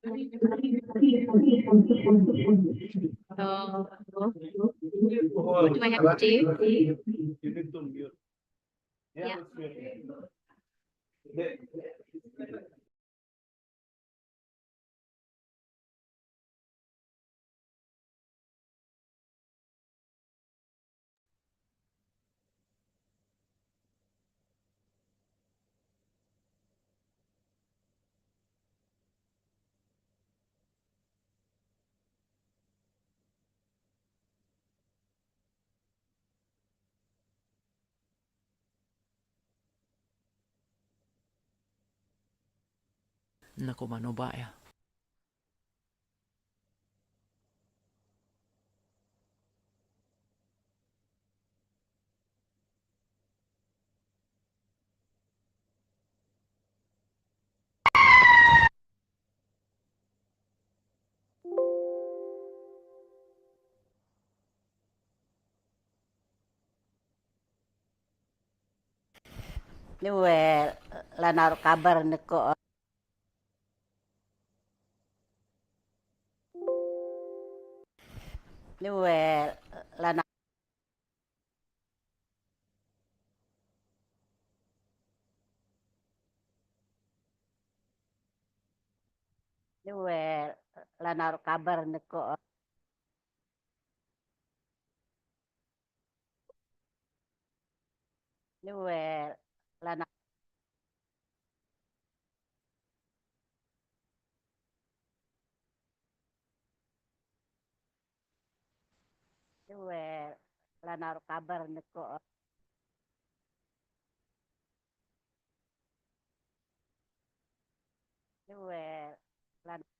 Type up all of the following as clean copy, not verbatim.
Uh, what do I have to do? Yeah. Naku, mano ba ya? Liwe lanar kabar neko liwe lanar liwe lanar kabar neko liwe lanar liwe lanar kabar neko liwe lanar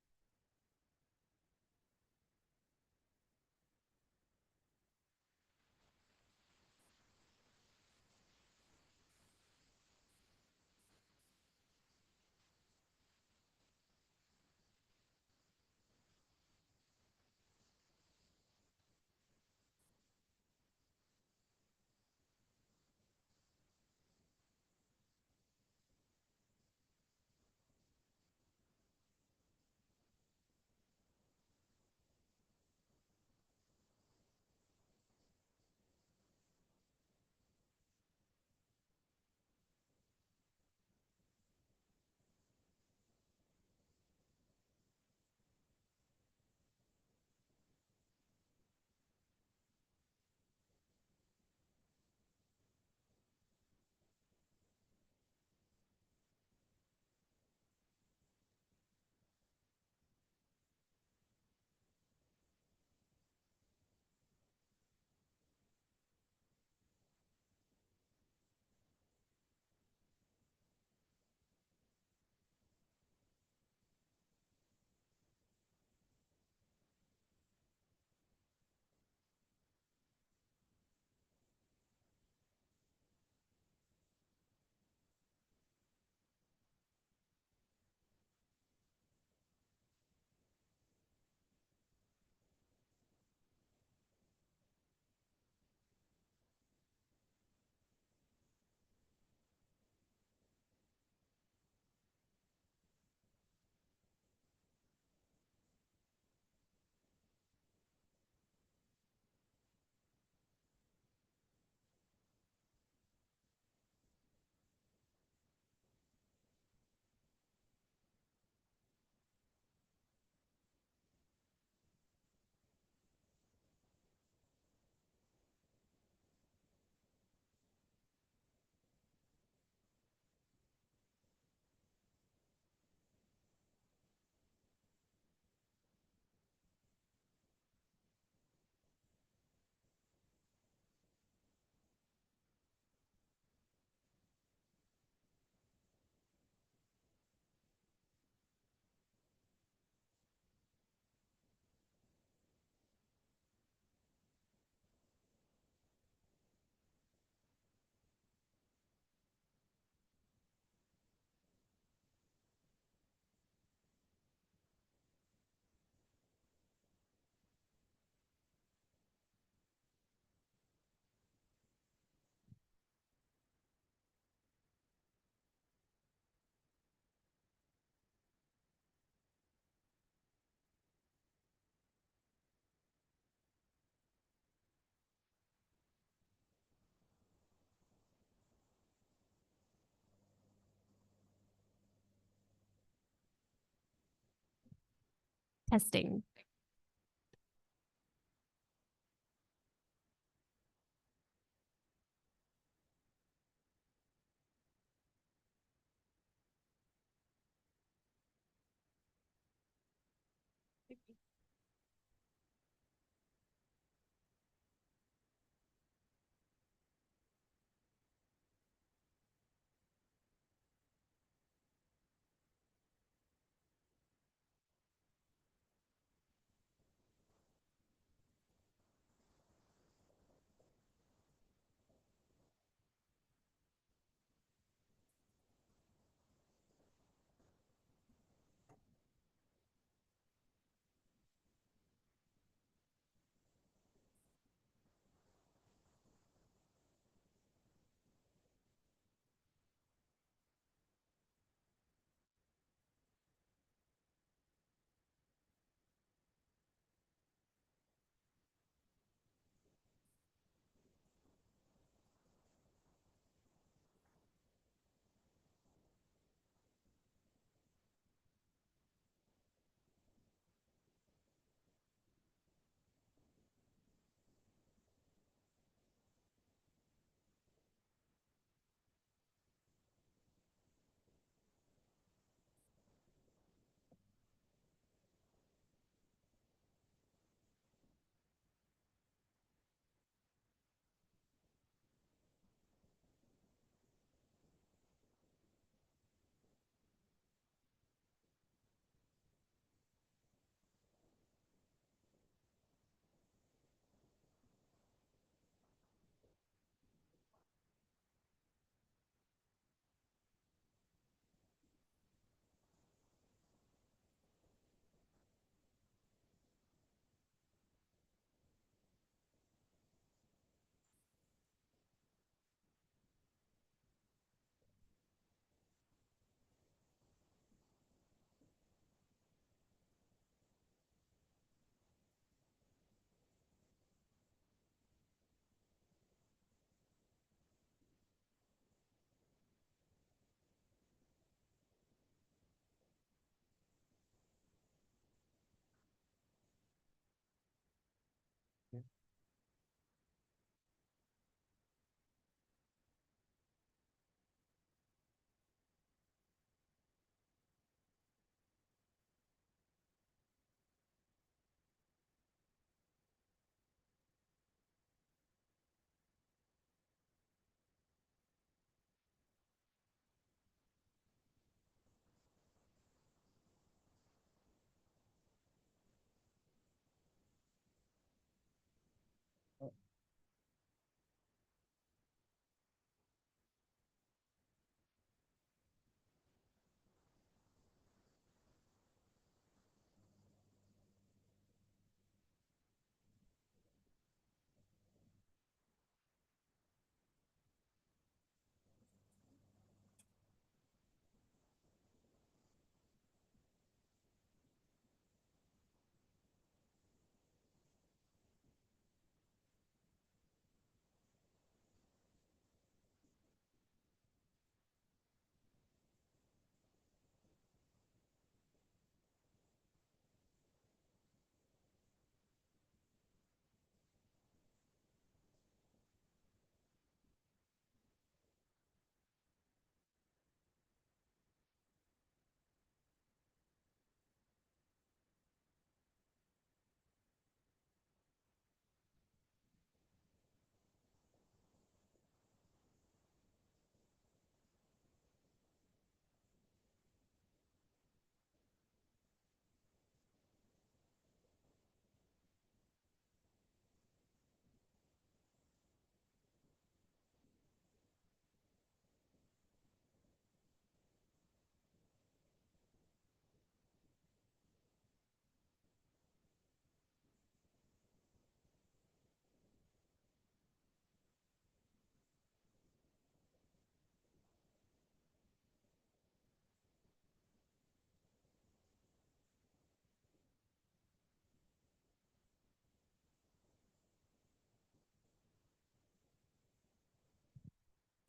Testing.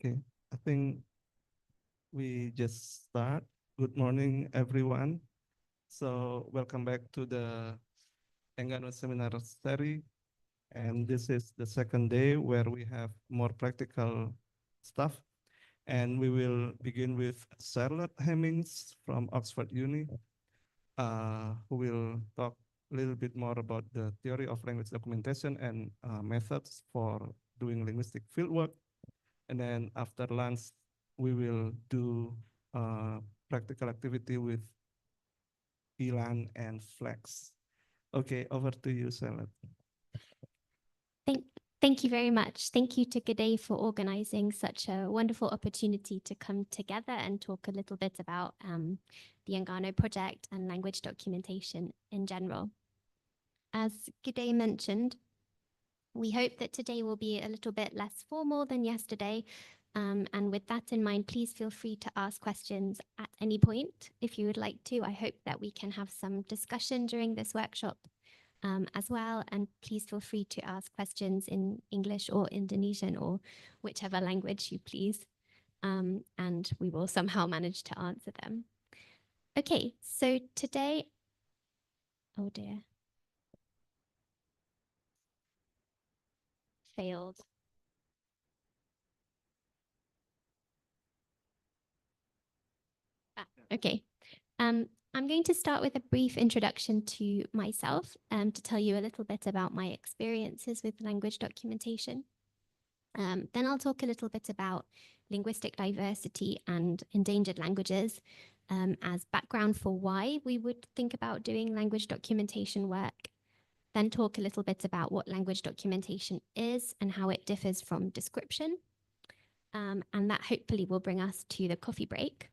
Okay, I think we just start. Good morning, everyone. So welcome back to the Enggano seminar series. And this is the second day where we have more practical stuff. And we will begin with Charlotte Hemmings from Oxford Uni, who will talk a little bit more about the theory of language documentation and methods for doing linguistic fieldwork. And then after lunch, we will do practical activity with Ilan and Flex. Okay, over to you, Charlotte. Thank you very much. Thank you to G'day for organizing such a wonderful opportunity to come together and talk a little bit about the Enggano project and language documentation in general. As G'day mentioned, we hope that today will be a little bit less formal than yesterday. And with that in mind, please feel free to ask questions at any point if you would like to. I hope that we can have some discussion during this workshop as well. And please feel free to ask questions in English or Indonesian or whichever language you please. And we will somehow manage to answer them. Okay, so today, oh dear. Failed. Okay. I'm going to start with a brief introduction to myself to tell you a little bit about my experiences with language documentation. Then I'll talk a little bit about linguistic diversity and endangered languages as background for why we would think about doing language documentation work. Then talk a little bit about what language documentation is and how it differs from description. And that hopefully will bring us to the coffee break.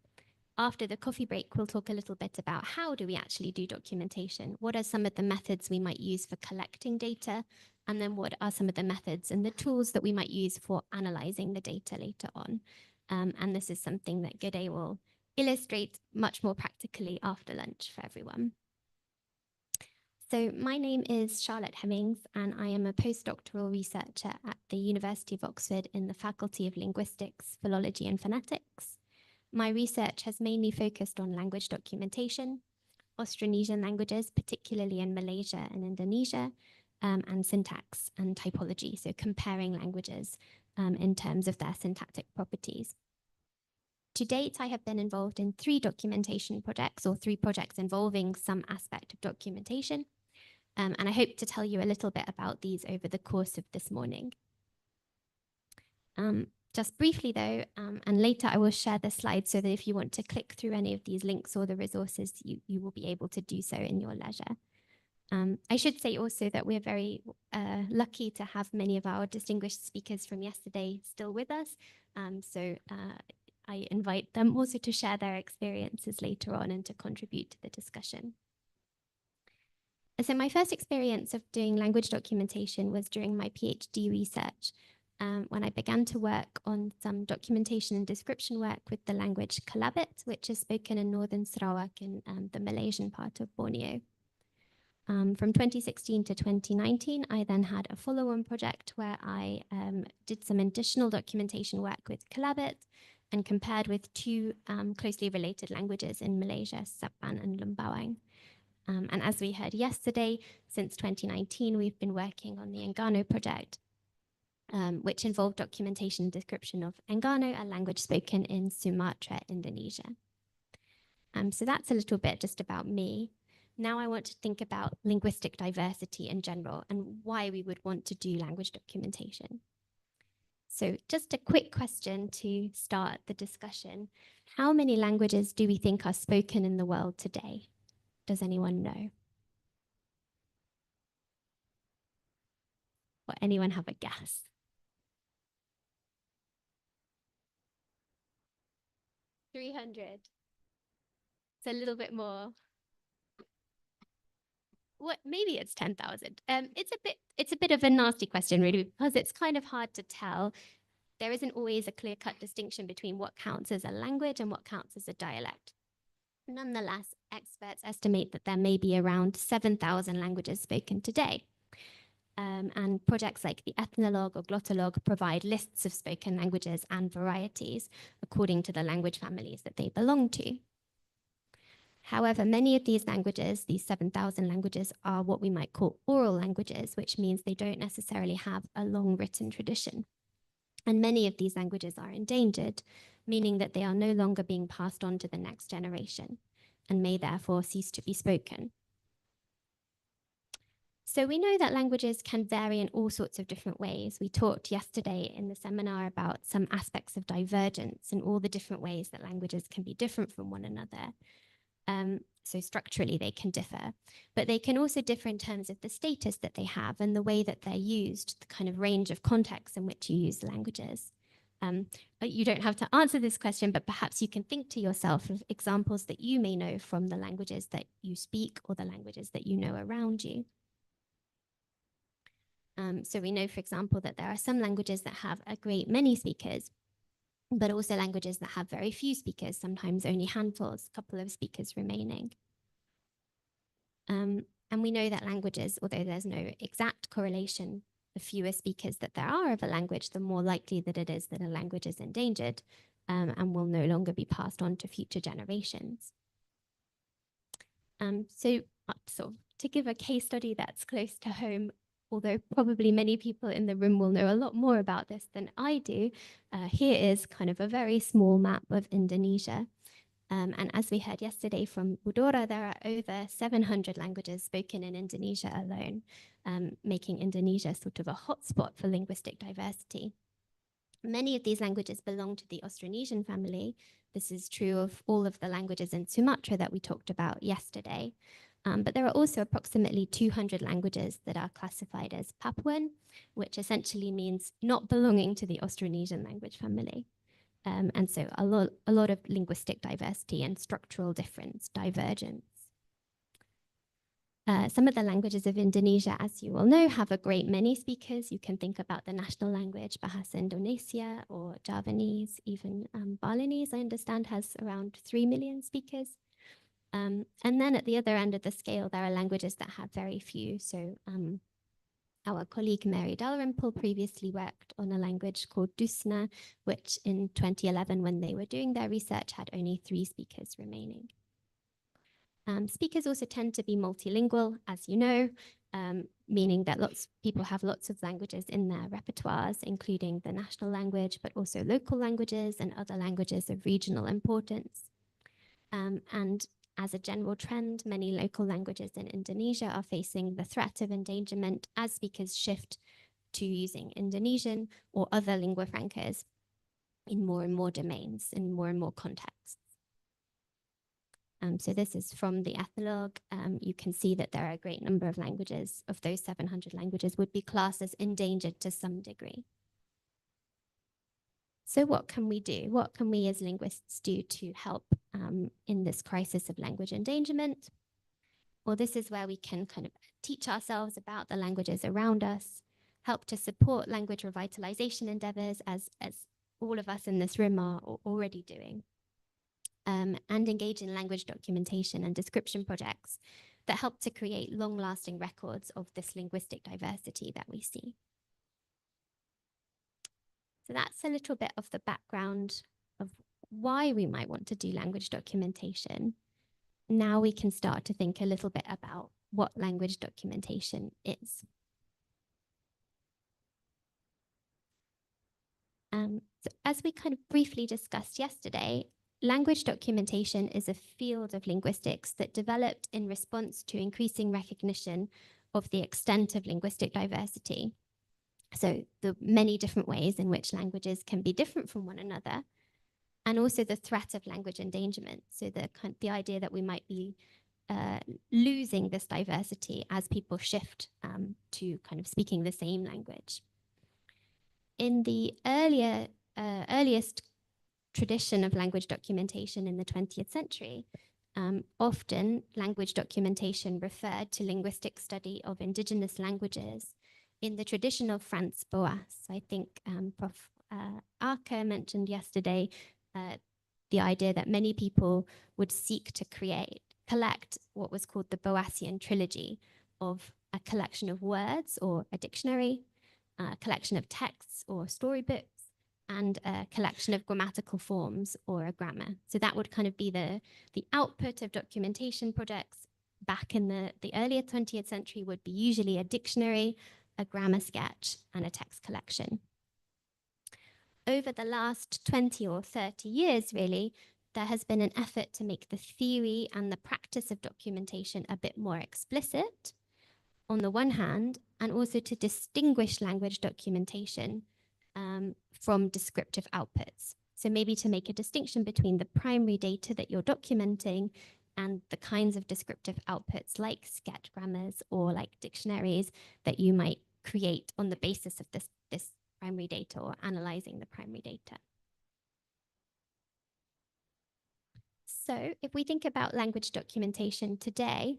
After the coffee break, we'll talk a little bit about how do we actually do documentation? What are some of the methods we might use for collecting data? And then what are some of the methods and the tools that we might use for analyzing the data later on? And this is something that G'day will illustrate much more practically after lunch for everyone. So my name is Charlotte Hemmings, and I am a postdoctoral researcher at the University of Oxford in the Faculty of Linguistics, Philology and Phonetics. My research has mainly focused on language documentation, Austronesian languages, particularly in Malaysia and Indonesia, and syntax and typology, so comparing languages in terms of their syntactic properties. To date, I have been involved in 3 documentation projects, or 3 projects involving some aspect of documentation, and I hope to tell you a little bit about these over the course of this morning. Just briefly though, and later I will share the slides so that if you want to click through any of these links or the resources, you will be able to do so in your leisure. I should say also that we're very lucky to have many of our distinguished speakers from yesterday still with us. So I invite them also to share their experiences later on and to contribute to the discussion. So my first experience of doing language documentation was during my PhD research. When I began to work on some documentation and description work with the language Kelabit, which is spoken in northern Sarawak in the Malaysian part of Borneo. From 2016 to 2019, I then had a follow-on project where I did some additional documentation work with Kelabit and compared with 2 closely related languages in Malaysia, Sabang and Lembawang. And as we heard yesterday, since 2019, we've been working on the Enggano project, which involved documentation and description of Enggano, a language spoken in Sumatra, Indonesia. So that's a little bit just about me. Now I want to think about linguistic diversity in general and why we would want to do language documentation. So just a quick question to start the discussion. How many languages do we think are spoken in the world today? Does anyone know? Or anyone have a guess? 300. It's a little bit more. What, maybe it's 10,000. It's a bit of a nasty question really, because it's kind of hard to tell. There isn't always a clear-cut distinction between what counts as a language and what counts as a dialect. Nonetheless, experts estimate that there may be around 7,000 languages spoken today. And projects like the Ethnologue or Glottolog provide lists of spoken languages and varieties according to the language families that they belong to. However, many of these languages, these 7,000 languages, are what we might call oral languages, which means they don't necessarily have a long written tradition. And many of these languages are endangered, meaning that they are no longer being passed on to the next generation and may therefore cease to be spoken. So we know that languages can vary in all sorts of different ways. We talked yesterday in the seminar about some aspects of divergence and all the different ways that languages can be different from one another. So structurally, they can differ, but they can also differ in terms of the status that they have and the way that they're used, the kind of range of contexts in which you use the languages. But you don't have to answer this question, but perhaps you can think to yourself of examples that you may know from the languages that you speak or the languages that you know around you. So we know, for example, that there are some languages that have a great many speakers, but also languages that have very few speakers, sometimes only handfuls, a couple of speakers remaining. And we know that languages, although there's no exact correlation, the fewer speakers that there are of a language, the more likely that it is that a language is endangered and will no longer be passed on to future generations. So to give a case study that's close to home, although probably many people in the room will know a lot more about this than I do, here is kind of a very small map of Indonesia. And as we heard yesterday from Budora, there are over 700 languages spoken in Indonesia alone, making Indonesia sort of a hotspot for linguistic diversity. Many of these languages belong to the Austronesian family. This is true of all of the languages in Sumatra that we talked about yesterday. But there are also approximately 200 languages that are classified as Papuan, which essentially means not belonging to the Austronesian language family. And so a lot of linguistic diversity and structural difference, divergence. Some of the languages of Indonesia, as you all know, have a great many speakers. You can think about the national language, Bahasa Indonesia, or Javanese, even Balinese, I understand, has around 3 million speakers. And then at the other end of the scale, there are languages that have very few. So our colleague Mary Dalrymple previously worked on a language called Dusna, which in 2011, when they were doing their research, had only 3 speakers remaining. Speakers also tend to be multilingual, as you know, meaning that people have lots of languages in their repertoires, including the national language, but also local languages and other languages of regional importance. And as a general trend, many local languages in Indonesia are facing the threat of endangerment as speakers shift to using Indonesian or other lingua francas in more and more domains, in more and more contexts. So this is from the Ethnologue. You can see that there are a great number of languages. Of those 700 languages would be classed as endangered to some degree. So what can we do? What can we as linguists do to help in this crisis of language endangerment? Well, this is where we can kind of teach ourselves about the languages around us, help to support language revitalization endeavors, as all of us in this room are already doing, and engage in language documentation and description projects that help to create long-lasting records of this linguistic diversity that we see. So that's a little bit of the background of why we might want to do language documentation. Now we can start to think a little bit about what language documentation is. So as we kind of briefly discussed yesterday, language documentation is a field of linguistics that developed in response to increasing recognition of the extent of linguistic diversity. So the many different ways in which languages can be different from one another, and also the threat of language endangerment. So the idea that we might be losing this diversity as people shift to kind of speaking the same language. In the earliest tradition of language documentation in the 20th century, often language documentation referred to linguistic study of indigenous languages in the tradition of Franz Boas. I think Prof. Arke mentioned yesterday the idea that many people would seek to collect what was called the Boasian trilogy of a collection of words or a dictionary, a collection of texts or storybooks, and a collection of grammatical forms or a grammar. So that would kind of be the output of documentation projects back in the earlier 20th century would be usually a dictionary, a grammar sketch, and a text collection. Over the last 20 or 30 years, really, there has been an effort to make the theory and the practice of documentation a bit more explicit, on the one hand, and also to distinguish language documentation from descriptive outputs. So maybe to make a distinction between the primary data that you're documenting and the kinds of descriptive outputs like sketch grammars or like dictionaries that you might create on the basis of this primary data or analyzing the primary data. So if we think about language documentation today,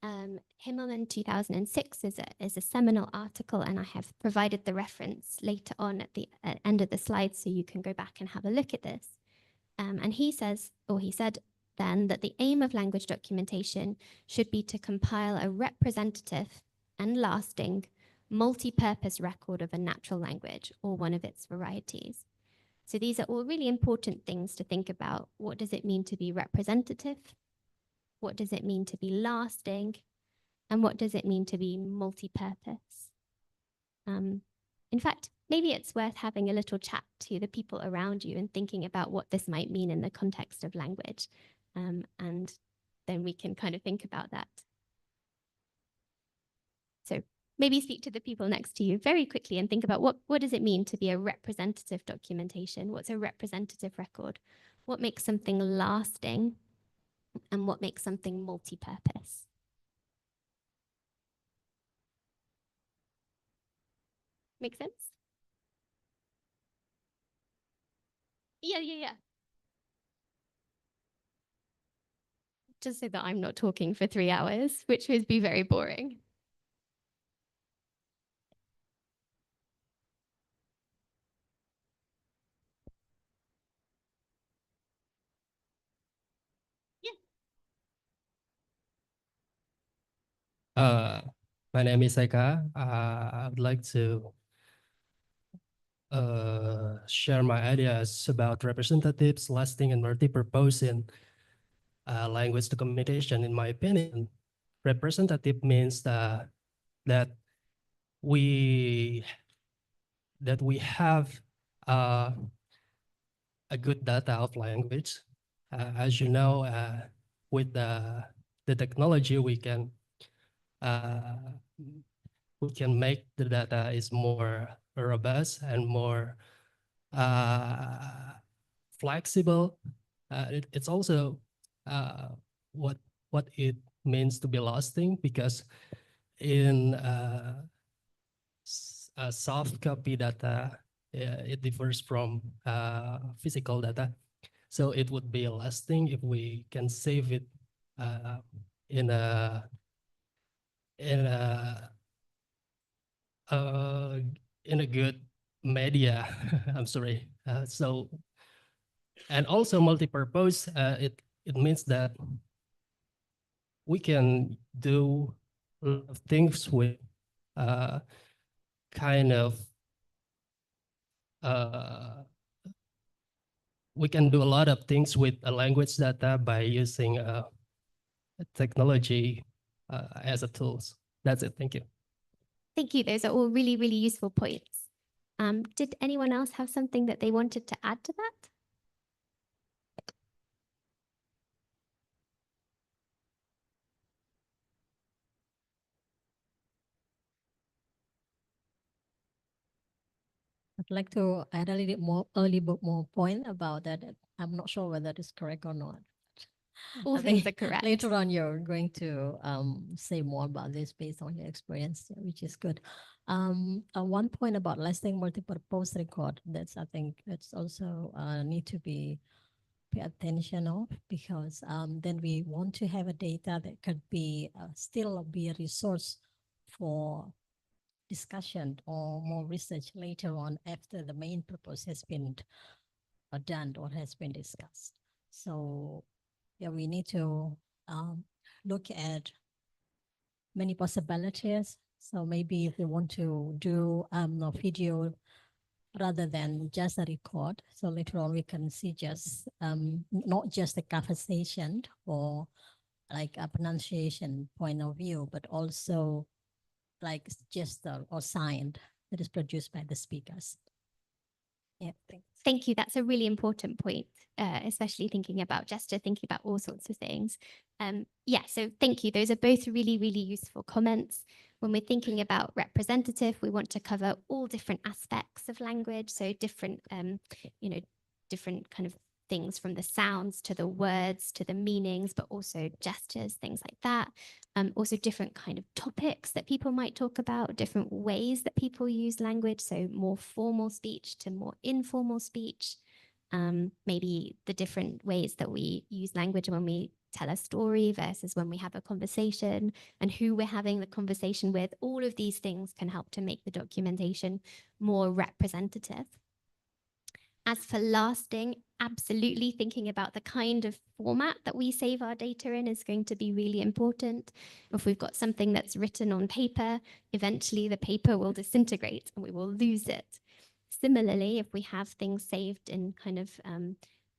Himmelman 2006 is a seminal article, and I have provided the reference later on at the end of the slide so you can go back and have a look at this. And he said then that the aim of language documentation should be to compile a representative and lasting multi-purpose record of a natural language or one of its varieties. So these are all really important things to think about. What does it mean to be representative? What does it mean to be lasting? And what does it mean to be multi-purpose? In fact, maybe it's worth having a little chat to the people around you and thinking about what this might mean in the context of language. And then we can kind of think about that. So maybe speak to the people next to you very quickly and think about what does it mean to be a representative documentation? What's a representative record? What makes something lasting? And what makes something multi-purpose? Make sense? Yeah. Just so that I'm not talking for 3 hours, which would be very boring. My name is Eka. I would like to share my ideas about representatives, lasting, and multi-purpose in language documentation. In my opinion, representative means that we have a good data of language. As you know, with the technology, we can make the data is more robust and more flexible. It's also what it means to be lasting, because in a soft copy data, it differs from physical data. So it would be lasting if we can save it in a good media. I'm sorry. And also multi-purpose. It means that we can do a lot of things with we can do a lot of things with a language data by using technology as a tools. That's it. Thank you. Thank you. Those are all really, really useful points. Did anyone else have something that they wanted to add to that? I'd like to add a little more point about that. I'm not sure whether that is correct or not. All I things think are correct. later on, you're going to say more about this based on your experience, which is good. One point about lasting multi-purpose record, that's I think it's also need to be pay attention of, because then we want to have a data that could be still be a resource for discussion or more research later on after the main purpose has been done or has been discussed. So yeah, we need to look at many possibilities. So maybe if we want to do a video rather than just a record. So later on, we can see just not just the conversation or like a pronunciation point of view, but also like gesture or sign that is produced by the speakers. Yeah, thanks. Thank you. That's a really important point, especially thinking about gesture, thinking about all sorts of things. Yeah, so thank you. Those are both really, really useful comments. When we're thinking about representative, we want to cover all different aspects of language. So different, different kind of things from the sounds to the words to the meanings, but also gestures, things like that. Also different kind of topics that people might talk about, different ways that people use language. So more formal speech to more informal speech. Maybe the different ways that we use language when we tell a story versus when we have a conversation, and who we're having the conversation with. All of these things can help to make the documentation more representative. As for lasting, absolutely thinking about the kind of format that we save our data in is going to be really important. If we've got something that's written on paper, eventually the paper will disintegrate and we will lose it. Similarly, if we have things saved in kind of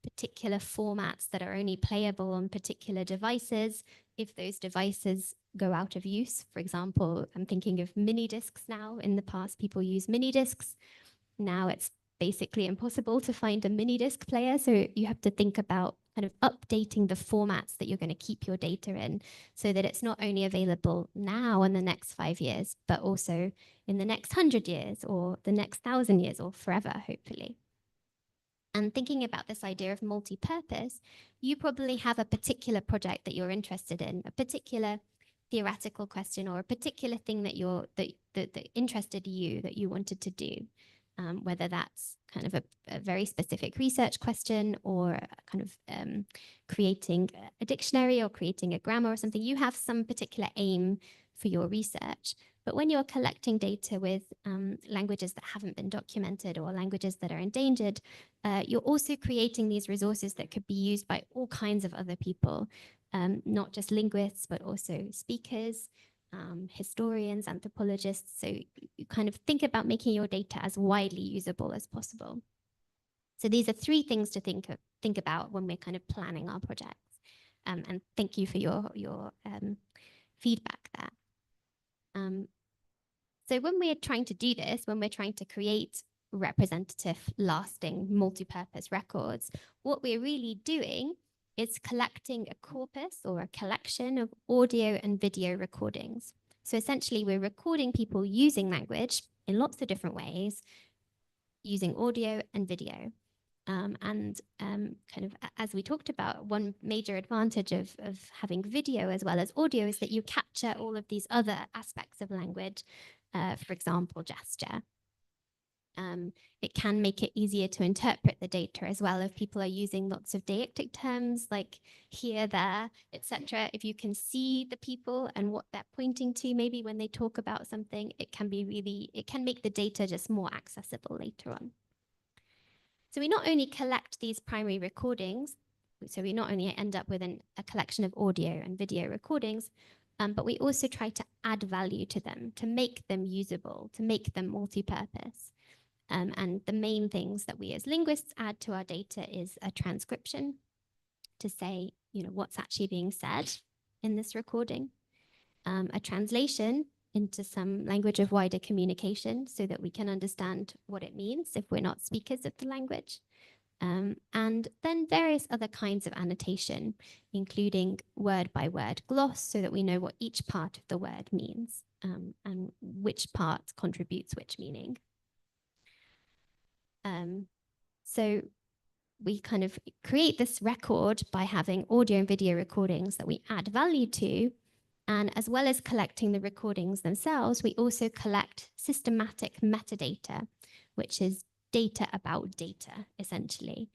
particular formats that are only playable on particular devices, if those devices go out of use, for example, I'm thinking of mini discs now. In the past, people use mini discs. Now it's basically impossible to find a mini disc player. So you have to think about kind of updating the formats that you're going to keep your data in so that it's not only available now in the next 5 years, but also in the next 100 years or the next 1,000 years or forever, hopefully. And thinking about this idea of multi-purpose, you probably have a particular project that you're interested in, a particular theoretical question or a particular thing that that interested you, that you wanted to do. Whether that's kind of a very specific research question or kind of creating a dictionary or creating a grammar or something, you have some particular aim for your research. But when you're collecting data with languages that haven't been documented or languages that are endangered, you're also creating these resources that could be used by all kinds of other people, not just linguists, but also speakers, historians, anthropologists. So you kind of think about making your data as widely usable as possible. So these are 3 things to think about when we're kind of planning our projects. And thank you for your feedback there. So when we're trying to do this, when we're trying to create representative, lasting, multi-purpose records, what we're really doing is collecting a corpus or a collection of audio and video recordings. So essentially, we're recording people using language in lots of different ways, using audio and video. Kind of as we talked about, one major advantage of having video as well as audio is that you capture all of these other aspects of language, for example, gesture. It can make it easier to interpret the data as well if people are using lots of deictic terms like here, there, etc. If you can see the people and what they're pointing to, maybe when they talk about something, it can make the data just more accessible later on. So we not only collect these primary recordings, so we not only end up with a collection of audio and video recordings, but we also try to add value to them, to make them usable, to make them multi-purpose. And the main things that we as linguists add to our data is a transcription to say, what's actually being said in this recording, a translation into some language of wider communication so that we can understand what it means if we're not speakers of the language. And then various other kinds of annotation, including word-by-word gloss so that we know what each part of the word means and which part contributes which meaning. So we kind of create this record by having audio and video recordings that we add value to. And as well as collecting the recordings themselves, we also collect systematic metadata, which is data about data, essentially.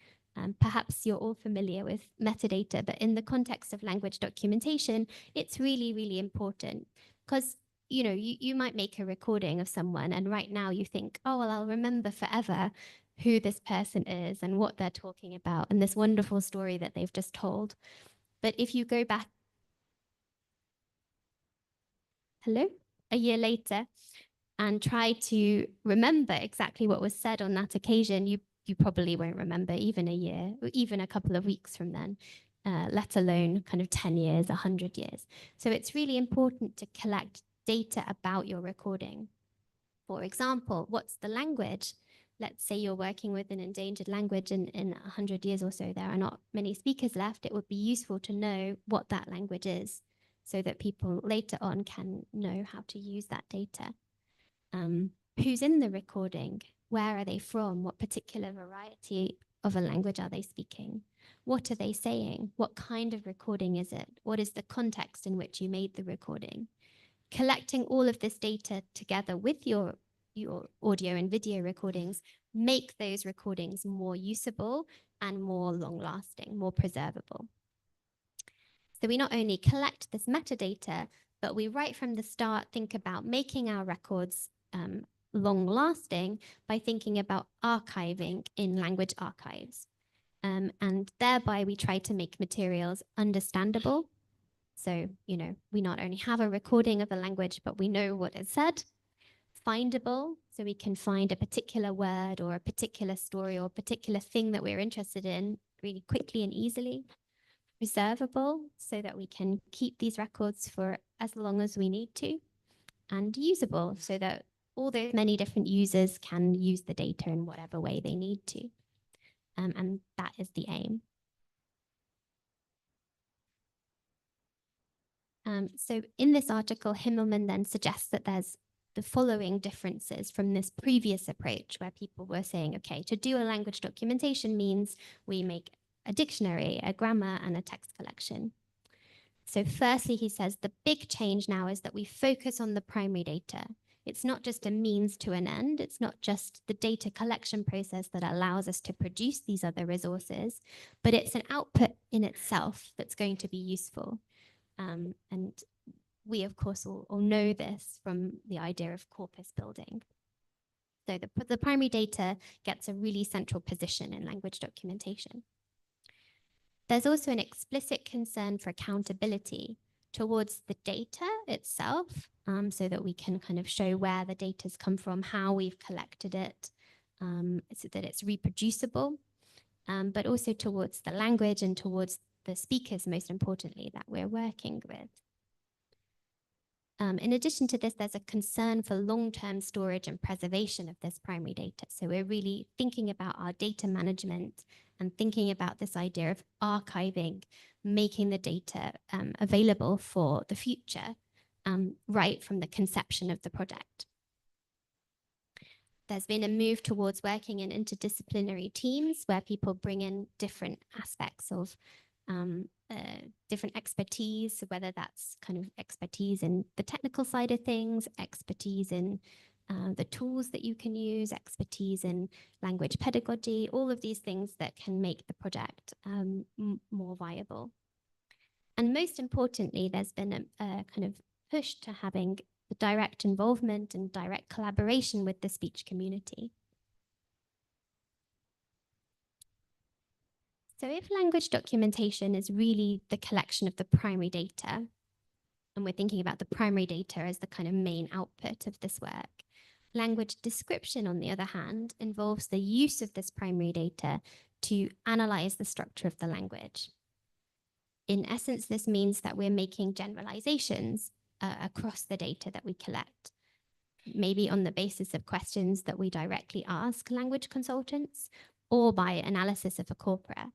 Perhaps you're all familiar with metadata, but in the context of language documentation, it's really, really important because you might make a recording of someone and right now you think, oh, well, I'll remember forever who this person is and what they're talking about and this wonderful story that they've just told. But if you go back a year later, and try to remember exactly what was said on that occasion, you probably won't remember even a year, or even a couple of weeks from then, let alone kind of 10 years, 100 years. So it's really important to collect data about your recording. For example, what's the language? Let's say you're working with an endangered language and in 100 years or so, there are not many speakers left. It would be useful to know what that language is so that people later on can know how to use that data. Who's in the recording? Where are they from? What particular variety of a language are they speaking? What are they saying? What kind of recording is it? What is the context in which you made the recording? Collecting all of this data together with your audio and video recordings make those recordings more usable and more long-lasting, more preservable. So we not only collect this metadata, but we right from the start think about making our records long-lasting by thinking about archiving in language archives. And thereby we try to make materials understandable. So, you know, we not only have a recording of the language, but we know what is said. Findable, so we can find a particular word or a particular story or a particular thing that we're interested in really quickly and easily. Preservable, so that we can keep these records for as long as we need to. And usable, so that all those many different users can use the data in whatever way they need to. And that is the aim. So in this article, Himmelman then suggests that there's the following differences from this previous approach where people were saying, okay, to do a language documentation means we make a dictionary, a grammar, and a text collection. So firstly, he says the big change now is that we focus on the primary data. It's not just a means to an end. It's not just the data collection process that allows us to produce these other resources, but it's an output in itself that's going to be useful. And we, of course, all know this from the idea of corpus building. So the primary data gets a really central position in language documentation. There's also an explicit concern for accountability towards the data itself, so that we can kind of show where the data's come from, how we've collected it, so that it's reproducible, but also towards the language and towards the speakers, most importantly, that we're working with. In addition to this, there's a concern for long-term storage and preservation of this primary data. So we're really thinking about our data management and thinking about this idea of archiving, making the data available for the future, right from the conception of the project. There's been a move towards working in interdisciplinary teams where people bring in different aspects of different expertise, whether that's kind of expertise in the technical side of things, expertise in the tools that you can use, expertise in language pedagogy, all of these things that can make the project more viable. And most importantly, there's been a kind of push to having the direct involvement and direct collaboration with the speech community. So if language documentation is really the collection of the primary data, and we're thinking about the primary data as the kind of main output of this work, language description, on the other hand, involves the use of this primary data to analyze the structure of the language. In essence, this means that we're making generalizations across the data that we collect, maybe on the basis of questions that we directly ask language consultants or by analysis of a corpora.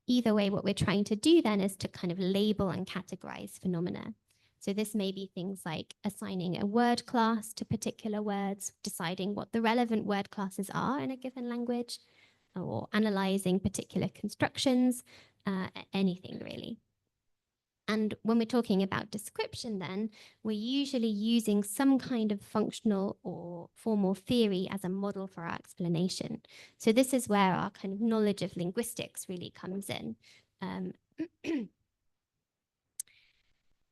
Either way, what we're trying to do then is to kind of label and categorize phenomena. So this may be things like assigning a word class to particular words, deciding what the relevant word classes are in a given language, or analyzing particular constructions, anything really. And when we're talking about description then, we're usually using some kind of functional or formal theory as a model for our explanation. So this is where our kind of knowledge of linguistics really comes in.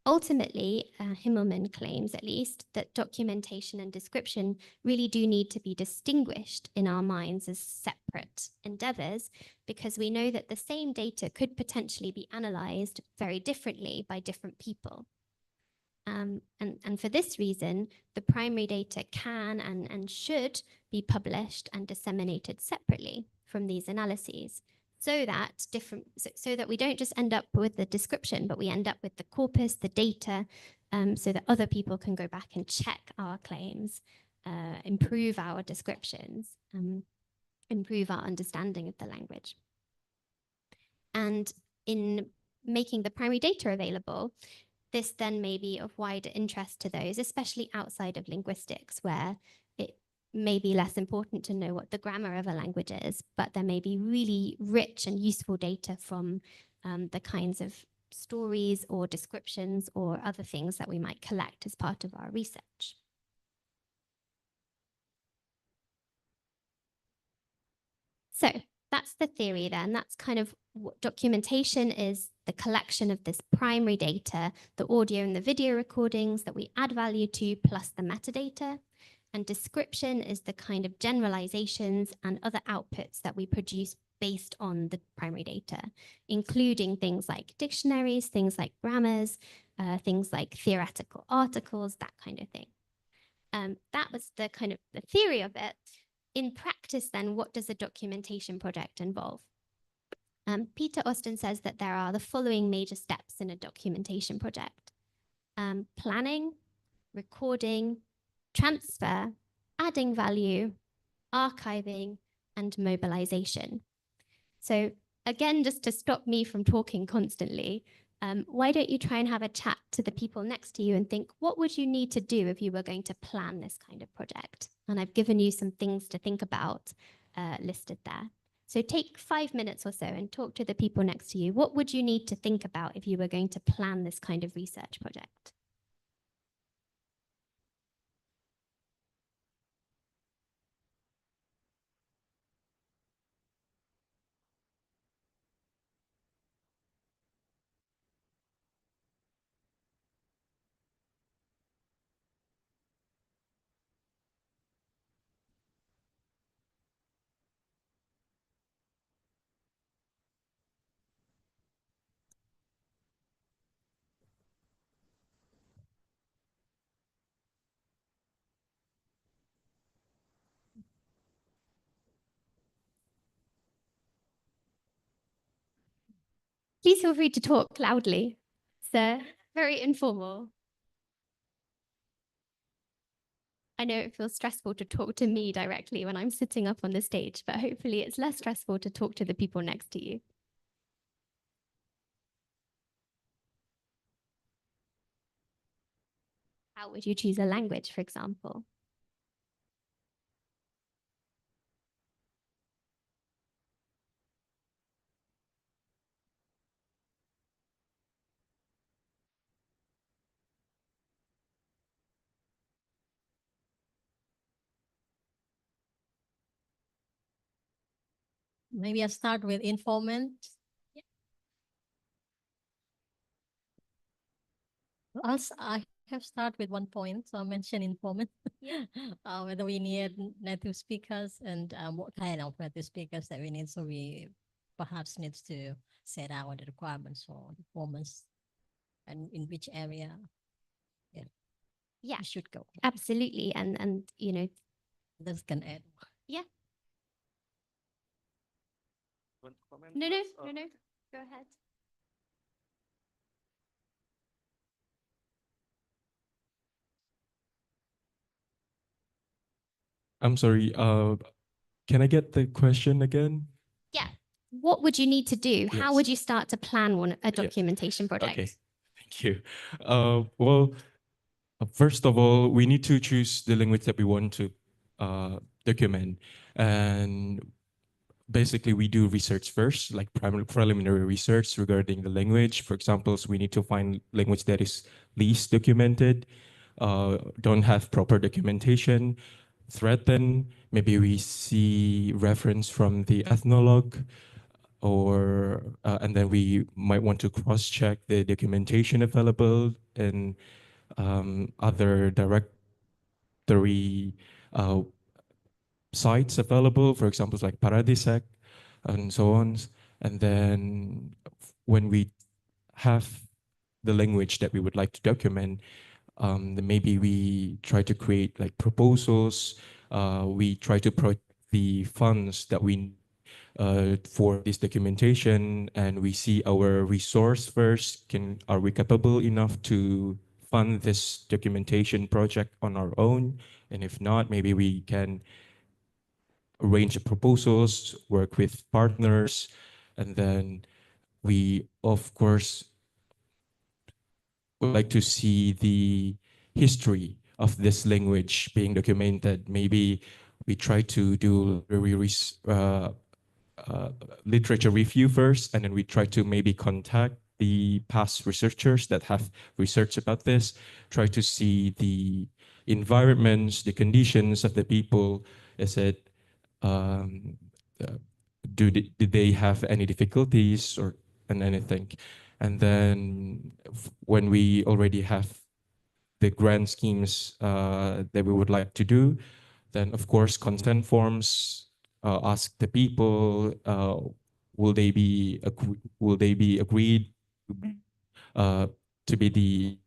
Ultimately, Himmelman claims, at least, that documentation and description really do need to be distinguished in our minds as separate endeavors, because we know that the same data could potentially be analyzed very differently by different people. And for this reason, the primary data can and should be published and disseminated separately from these analyses so that we don't just end up with the description, but we end up with the corpus, the data, so that other people can go back and check our claims, improve our descriptions, improve our understanding of the language. And in making the primary data available, this then may be of wider interest to those, especially outside of linguistics, where it may be less important to know what the grammar of a language is, but there may be really rich and useful data from the kinds of stories or descriptions or other things that we might collect as part of our research. So that's the theory then. That's kind of what documentation is, the collection of this primary data, the audio and the video recordings that we add value to, plus the metadata. And description is the kind of generalizations and other outputs that we produce based on the primary data, including things like dictionaries, things like grammars, things like theoretical articles, that kind of thing. That was the kind of the theory of it. In practice, then, what does a documentation project involve? Peter Austin says that there are the following major steps in a documentation project: planning, recording, transfer, adding value, archiving, and mobilization. So again, just to stop me from talking constantly, why don't you try and have a chat to the people next to you and think, what would you need to do if you were going to plan this kind of project? And I've given you some things to think about listed there. So take 5 minutes or so and talk to the people next to you. What would you need to think about if you were going to plan this kind of research project? Please feel free to talk loudly. It's very informal. I know it feels stressful to talk to me directly when I'm sitting up on the stage, but hopefully it's less stressful to talk to the people next to you. How would you choose a language, for example? Maybe I start with informant. I have start with one point. So I mentioned informant. Yeah. Whether we need native speakers and what kind of native speakers that we need. So we perhaps needs to set out the requirements for performance and in which area. Yeah, we should go. absolutely. And you know, This can add. Want to comment no, first, or- go ahead. I'm sorry, can I get the question again? Yeah. What would you need to do? How Yes. would you start to plan a documentation project? Okay, thank you. Well, first of all, we need to choose the language that we want to document. And basically, we do research first, like preliminary research regarding the language. For example, so we need to find language that is least documented, don't have proper documentation, threaten. Maybe we see reference from the ethnologue, or and then we might want to cross-check the documentation available in other directory sites available, for example, like Paradisec and so on. And then when we have the language that we would like to document, then maybe we try to create like proposals. We try to project the funds that we need for this documentation, and we see our resource first. Are we capable enough to fund this documentation project on our own? And if not, maybe we can arrange proposals, work with partners, and then we, of course, would like to see the history of this language being documented. Maybe we try to do uh, literature review first, and then we try to maybe contact the past researchers that have researched about this, try to see the environments, the conditions of the people. Is it, um, uh, did they have any difficulties or and anything? And then when we already have the grand schemes that we would like to do, then of course consent forms, ask the people, will they be agreed uh, to be the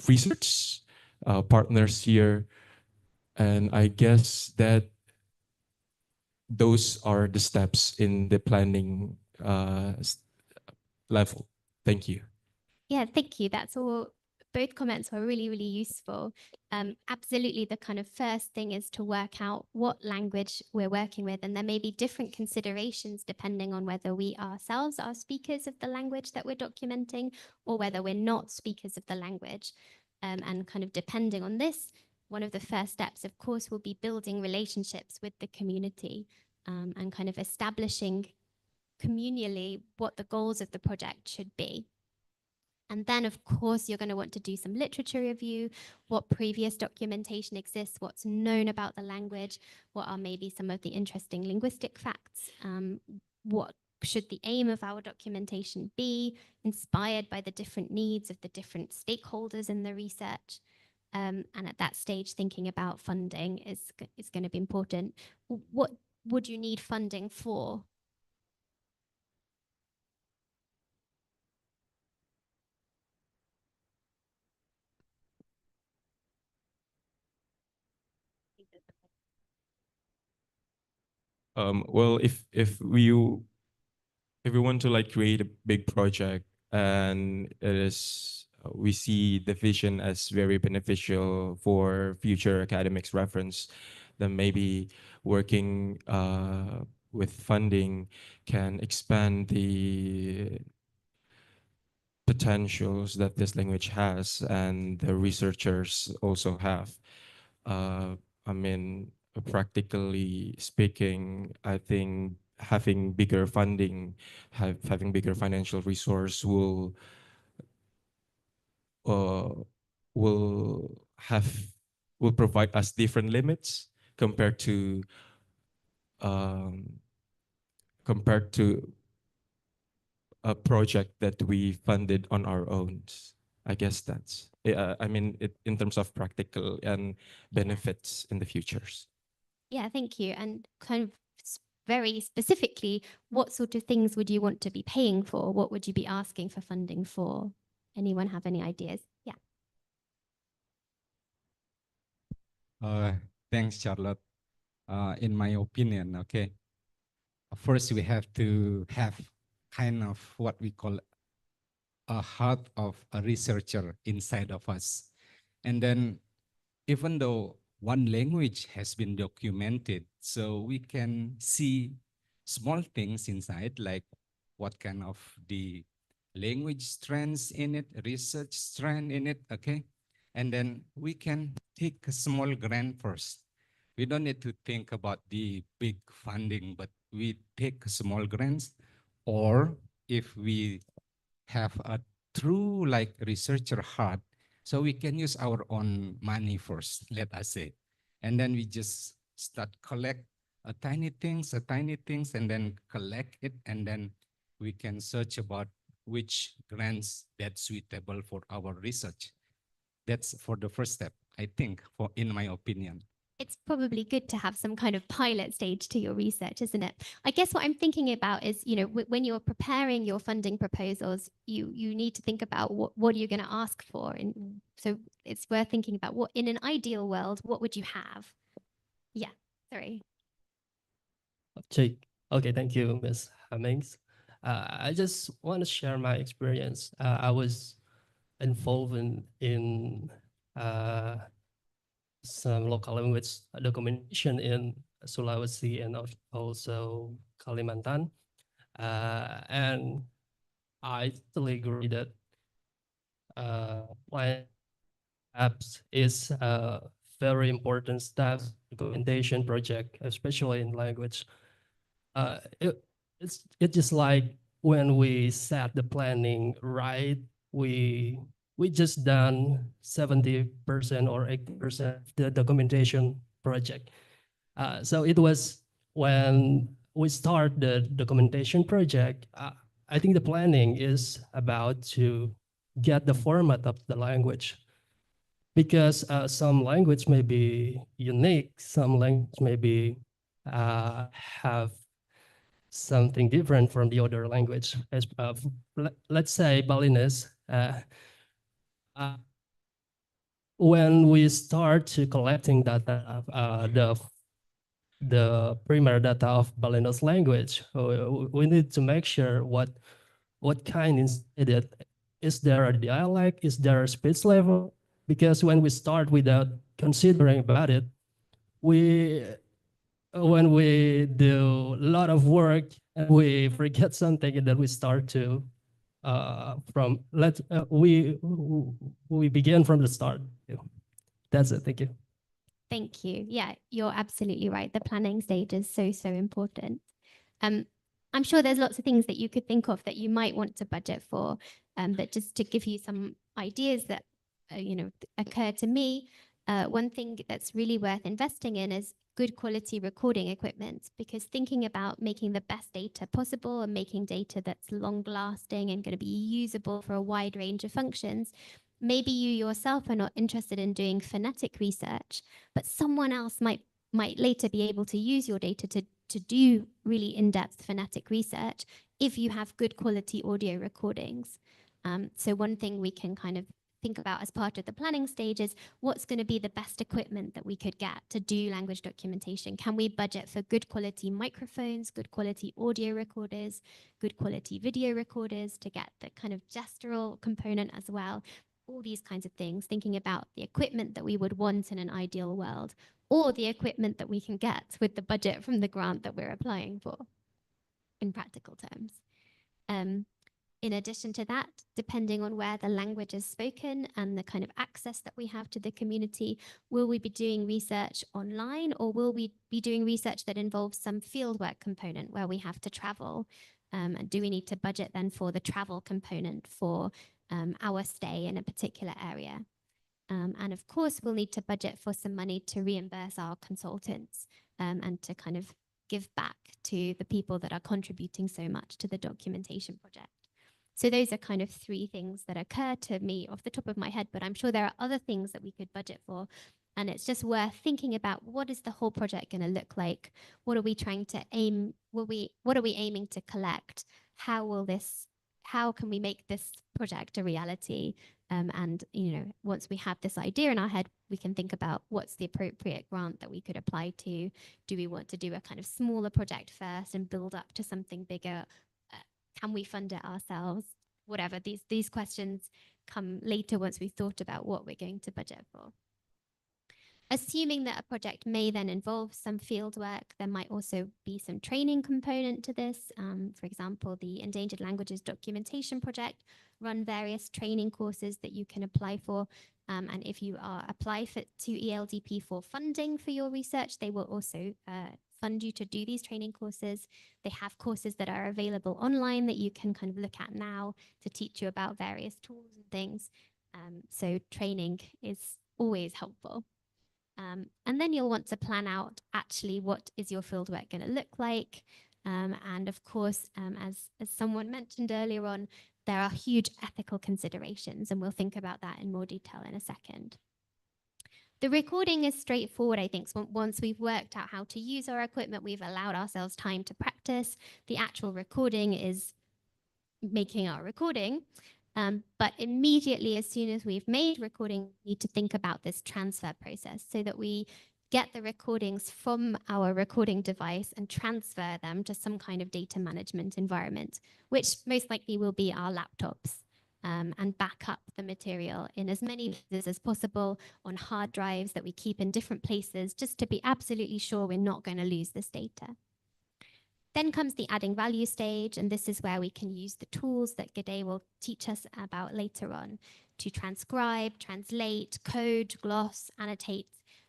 research partners here? And I guess that those are the steps in the planning level. Thank you. Yeah, thank you. That's all. Both comments were really, really useful. Absolutely, the kind of first thing is to work out what language we're working with, and there may be different considerations depending on whether we ourselves are speakers of the language that we're documenting or whether we're not speakers of the language. And kind of depending on this, one of the first steps, of course, will be building relationships with the community and kind of establishing communally what the goals of the project should be. And then, of course, you're going to want to do some literature review, what previous documentation exists, what's known about the language, what are maybe some of the interesting linguistic facts, what should the aim of our documentation be, inspired by the different needs of the different stakeholders in the research. And at that stage, thinking about funding is going to be important. What would you need funding for? Well, if we want to like create a big project and it is we see the vision as very beneficial for future academics reference, then maybe working with funding can expand the potentials that this language has and the researchers also have. Uh, I mean, practically speaking, I think having bigger funding, having bigger financial resource uh, will have will provide us different limits compared to um, compared to a project that we funded on our own. I guess that's, I mean, in terms of practical and benefits in the futures. Yeah, thank you. And kind of very specifically, what sort of things would you want to be paying for? What would you be asking for funding for? Anyone have any ideas? Yeah. Thanks, Charlotte. In my opinion, okay, first we have to have kind of what we call a heart of a researcher inside of us. And then even though one language has been documented, so we can see small things inside, like what kind of the language strands in it, research strand in it, okay? And then we can take a small grant first. We don't need to think about the big funding, but we take small grants, or if we have a true like researcher heart, so we can use our own money first, let us say. And then we just start collect tiny things, and then collect it. And then we can search about which grants that's suitable for our research. That's for the first step, I think, for in my opinion. it's probably good to have some kind of pilot stage to your research, isn't it? I guess what I'm thinking about is, you know, when you're preparing your funding proposals, you need to think about what are you going to ask for, and so it's worth thinking about what, in an ideal world, what would you have? Yeah, sorry. Jake. Okay, thank you, Ms. Hemmings. I just want to share my experience. I was involved in uh, some local language documentation in Sulawesi and also Kalimantan. And I totally agree that line apps is a very important step documentation project, especially in language. It, it's just like when we set the planning right, we just done 70% or 80% of the documentation project. So it was when we start the documentation project, I think the planning is about to get the format of the language, because some language may be unique, some language may be have something different from the other language. As let's say Balinese, uh, when we start to collecting data, the primary data of Balinese language, we need to make sure what kind is it. Is there a dialect? Is there a speech level? Because when we start without considering about it, we when we do a lot of work and we forget something, and then we start to from let we begin from the start. That's it. Thank you. Thank you. Yeah, you're absolutely right. The planning stage is so, so important. I'm sure there's lots of things that you could think of that you might want to budget for, but just to give you some ideas that, occur to me, one thing that's really worth investing in is good quality recording equipment, because thinking about making the best data possible and making data that's long lasting and going to be usable for a wide range of functions. Maybe you yourself are not interested in doing phonetic research, but someone else might later be able to use your data to do really in-depth phonetic research if you have good quality audio recordings. So one thing we can kind of think about as part of the planning stage is what's going to be the best equipment that we could get to do language documentation. Can we budget for good quality microphones, good quality audio recorders, good quality video recorders to get the kind of gestural component as well? All these kinds of things, thinking about the equipment that we would want in an ideal world, or the equipment that we can get with the budget from the grant that we're applying for in practical terms. In addition to that, depending on where the language is spoken and the kind of access that we have to the community, will we be doing research online, or will we be doing research that involves some fieldwork component where we have to travel? And do we need to budget then for the travel component for our stay in a particular area? And of course, we'll need to budget for some money to reimburse our consultants and to kind of give back to the people that are contributing so much to the documentation project. So those are kind of three things that occur to me off the top of my head, but I'm sure there are other things that we could budget for. And it's just worth thinking about, what is the whole project going to look like? What are we trying to aim? What are we aiming to collect? How can we make this project a reality? And once we have this idea in our head, we can think about what's the appropriate grant that we could apply to. Do we want to do a kind of smaller project first and build up to something bigger? Can we fund it ourselves? Whatever, these questions come later once we've thought about what we're going to budget for. Assuming that a project may then involve some field work, there might also be some training component to this. For example, the Endangered Languages Documentation Project run various training courses that you can apply for. And if you apply to ELDP for funding for your research, they will also fund you to do these training courses. They have courses that are available online that you can kind of look at now to teach you about various tools and things. So training is always helpful. And then you'll want to plan out actually what is your fieldwork going to look like. And of course, as someone mentioned earlier on, there are huge ethical considerations, and we'll think about that in more detail in a second. The recording is straightforward, I think. So once we've worked out how to use our equipment, we've allowed ourselves time to practice. The actual recording is making our recording. But immediately, as soon as we've made recording, we need to think about this transfer process so that we get the recordings from our recording device and transfer them to some kind of data management environment, which most likely will be our laptops, and back up the material in as many places as possible on hard drives that we keep in different places, just to be absolutely sure we're not going to lose this data. Then comes the adding value stage, and this is where we can use the tools that Gade will teach us about later on to transcribe, translate, code, gloss, annotate,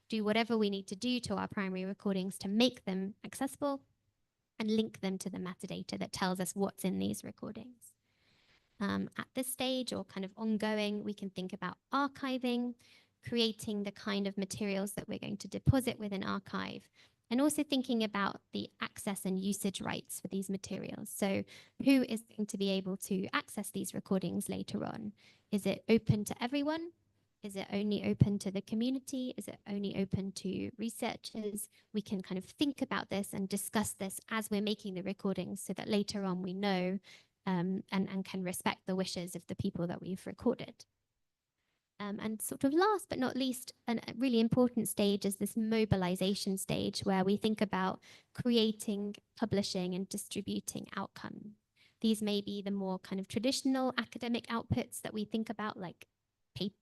do whatever we need to do to our primary recordings to make them accessible and link them to the metadata that tells us what's in these recordings. At this stage, or kind of ongoing, we can think about archiving, creating the kind of materials that we're going to deposit within archive, and also thinking about the access and usage rights for these materials. So who is going to be able to access these recordings later on? Is it open to everyone? Is it only open to the community? Is it only open to researchers? We can kind of think about this and discuss this as we're making the recordings so that later on we know and can respect the wishes of the people that we've recorded. And sort of last but not least, a really important stage is this mobilization stage where we think about creating, publishing and distributing outcome. These may be the more kind of traditional academic outputs that we think about, like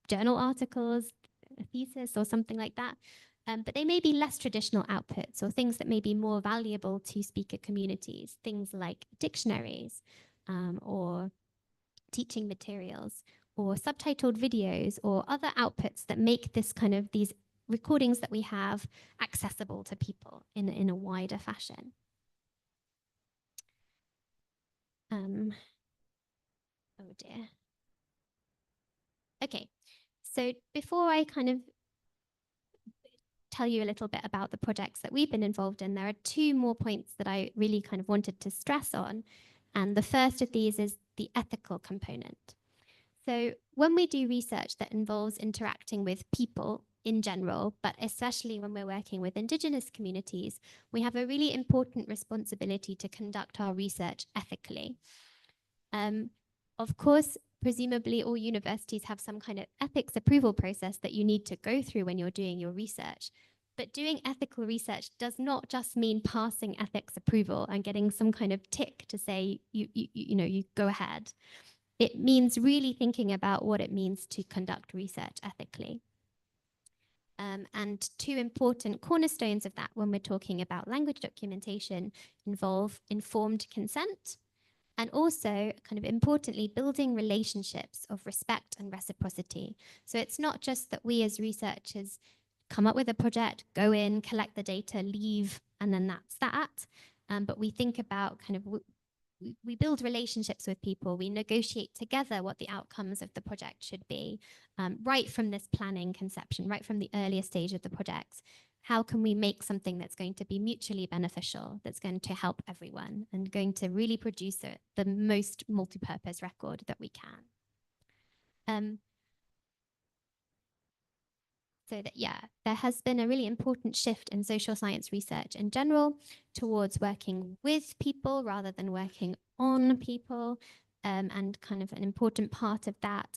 journal articles, a thesis or something like that. But they may be less traditional outputs or things that may be more valuable to speaker communities, things like dictionaries or teaching materials or subtitled videos or other outputs that make this kind of these recordings that we have accessible to people in a wider fashion. Oh dear. Okay, so before I kind of tell you a little bit about the projects that we've been involved in, there are two more points that I really kind of wanted to stress on. And the first of these is the ethical component. So when we do research that involves interacting with people in general, but especially when we're working with Indigenous communities, we have a really important responsibility to conduct our research ethically. Of course, presumably all universities have some kind of ethics approval process that you need to go through when you're doing your research. But doing ethical research does not just mean passing ethics approval and getting some kind of tick to say, you go ahead. It means really thinking about what it means to conduct research ethically. And two important cornerstones of that when we're talking about language documentation involve informed consent and also, kind of importantly, building relationships of respect and reciprocity. So it's not just that we as researchers come up with a project, go in, collect the data, leave, and then that's that. But we think about kind of we build relationships with people, we negotiate together what the outcomes of the project should be, right from this planning conception, right from the earlier stage of the project. How can we make something that's going to be mutually beneficial, that's going to help everyone and going to really produce the most multi-purpose record that we can? So that, yeah, there has been a really important shift in social science research in general towards working with people rather than working on people. And kind of an important part of that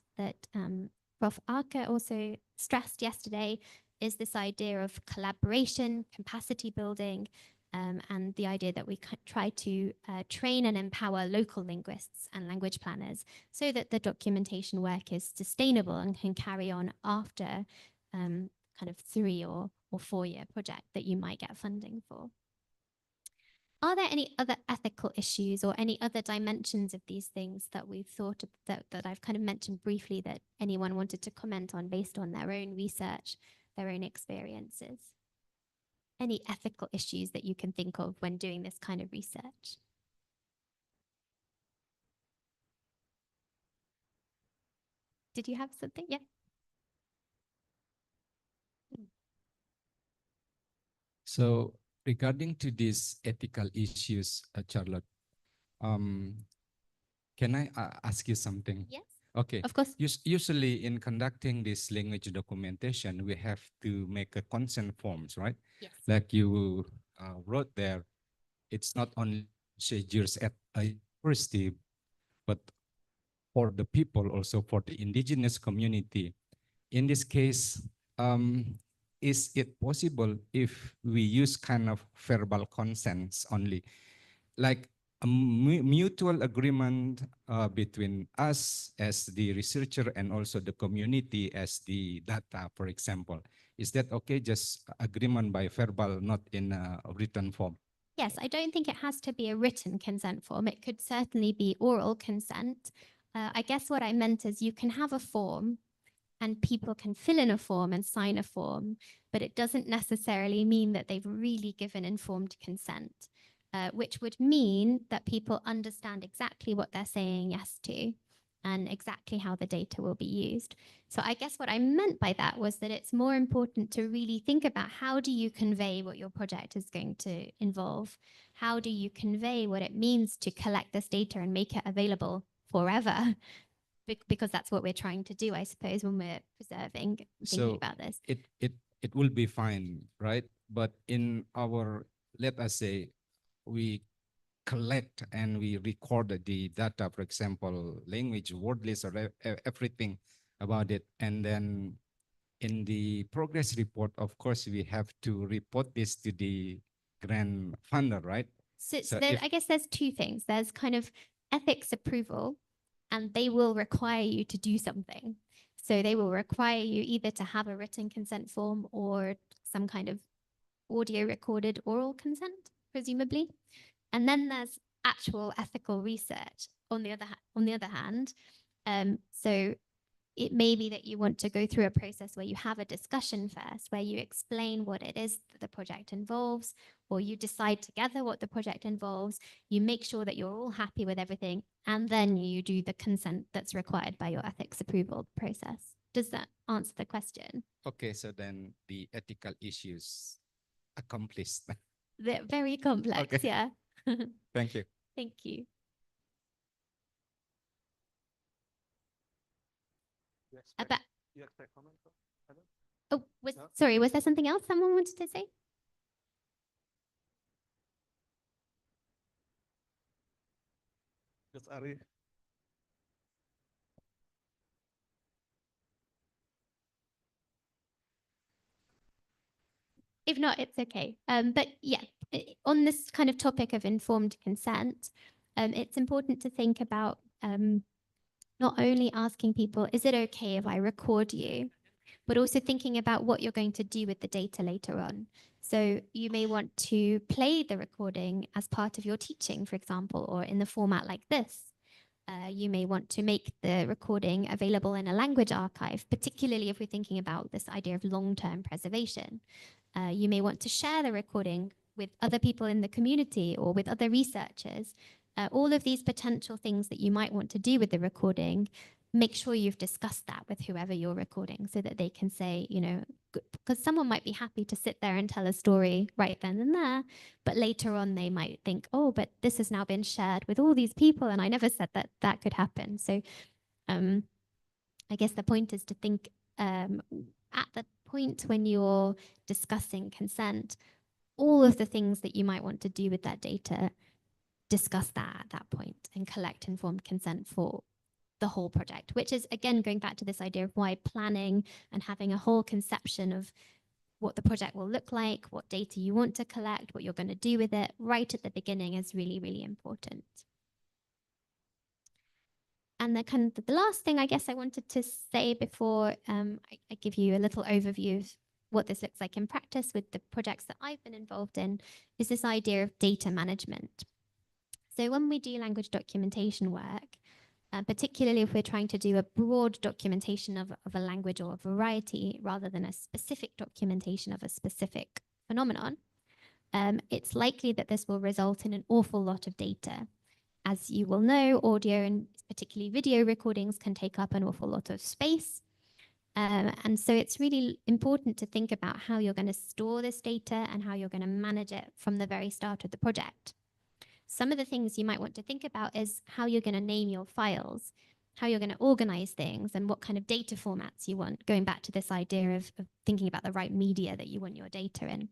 Prof. Arke also stressed yesterday is this idea of collaboration, capacity building, and the idea that we try to train and empower local linguists and language planners so that the documentation work is sustainable and can carry on after kind of 3 or 4 year project that you might get funding for. Are there any other ethical issues or any other dimensions of these things that we've thought of that I've kind of mentioned briefly that anyone wanted to comment on based on their own research, their own experiences? Any ethical issues that you can think of when doing this kind of research? Did you have something? Yeah. So regarding to these ethical issues, Charlotte, can I ask you something? Yes. Okay. Of course. Usually in conducting this language documentation, we have to make a consent forms, right? Yes. Like you wrote there, it's not only procedures at a university, but for the people, also for the indigenous community. In this case, is it possible if we use kind of verbal consents only, like a mutual agreement between us as the researcher and also the community as the data, for example? Is that okay? Just agreement by verbal, not in a written form? Yes, I don't think it has to be a written consent form. It could certainly be oral consent. I guess what I meant is you can have a form and people can fill in a form and sign a form, but it doesn't necessarily mean that they've really given informed consent, which would mean that people understand exactly what they're saying yes to and exactly how the data will be used. So I guess what I meant by that was that it's more important to really think about how do you convey what your project is going to involve? How do you convey what it means to collect this data and make it available forever? Because that's what we're trying to do, I suppose, when we're preserving, thinking So about this. it will be fine, right? But in our, let us say, we collect and we record the data, for example, language, word list, or everything about it. And then in the progress report, of course, we have to report this to the grant funder, right? So So there, if- I guess there's two things. There's kind of ethics approval, and they will require you to do something. So they will require you either to have a written consent form or some kind of audio recorded oral consent, presumably. And then there's actual ethical research on the other hand. So it may be that you want to go through a process where you have a discussion first, where you explain what it is that the project involves, or you decide together what the project involves. You make sure that you're all happy with everything, and then you do the consent that's required by your ethics approval process. Does that answer the question? okay, so then the ethical issues accomplished. They're very complex, Okay. yeah. Thank you. Thank you. About, You expect comment? Adam? oh, No? sorry, was there something else someone wanted to say? Yes, Ari. If not, it's okay. But yeah, on this kind of topic of informed consent, it's important to think about not only asking people, is it okay if I record you, but also thinking about what you're going to do with the data later on. So you may want to play the recording as part of your teaching, for example, or in the format like this. You may want to make the recording available in a language archive, particularly if we're thinking about this idea of long-term preservation. You may want to share the recording with other people in the community or with other researchers. All of these potential things that you might want to do with the recording, make sure you've discussed that with whoever you're recording so that they can say, you know, because someone might be happy to sit there and tell a story right then and there, but later on they might think, oh, but this has now been shared with all these people and I never said that that could happen. So I guess the point is to think at the point when you're discussing consent, all of the things that you might want to do with that data, discuss that at that point and collect informed consent for the whole project, which is, again, going back to this idea of why planning and having a whole conception of what the project will look like, what data you want to collect, what you're going to do with it right at the beginning is really, really important. And the last thing I guess I wanted to say before I give you a little overview of what this looks like in practice with the projects that I've been involved in is this idea of data management. So when we do language documentation work, particularly if we're trying to do a broad documentation of a language or a variety rather than a specific documentation of a specific phenomenon, it's likely that this will result in an awful lot of data. As you will know, audio and particularly video recordings can take up an awful lot of space. And so it's really important to think about how you're going to store this data and how you're going to manage it from the very start of the project. Some of the things you might want to think about is how you're going to name your files. how you're going to organize things and what kind of data formats you want, going back to this idea of thinking about the right media that you want your data in.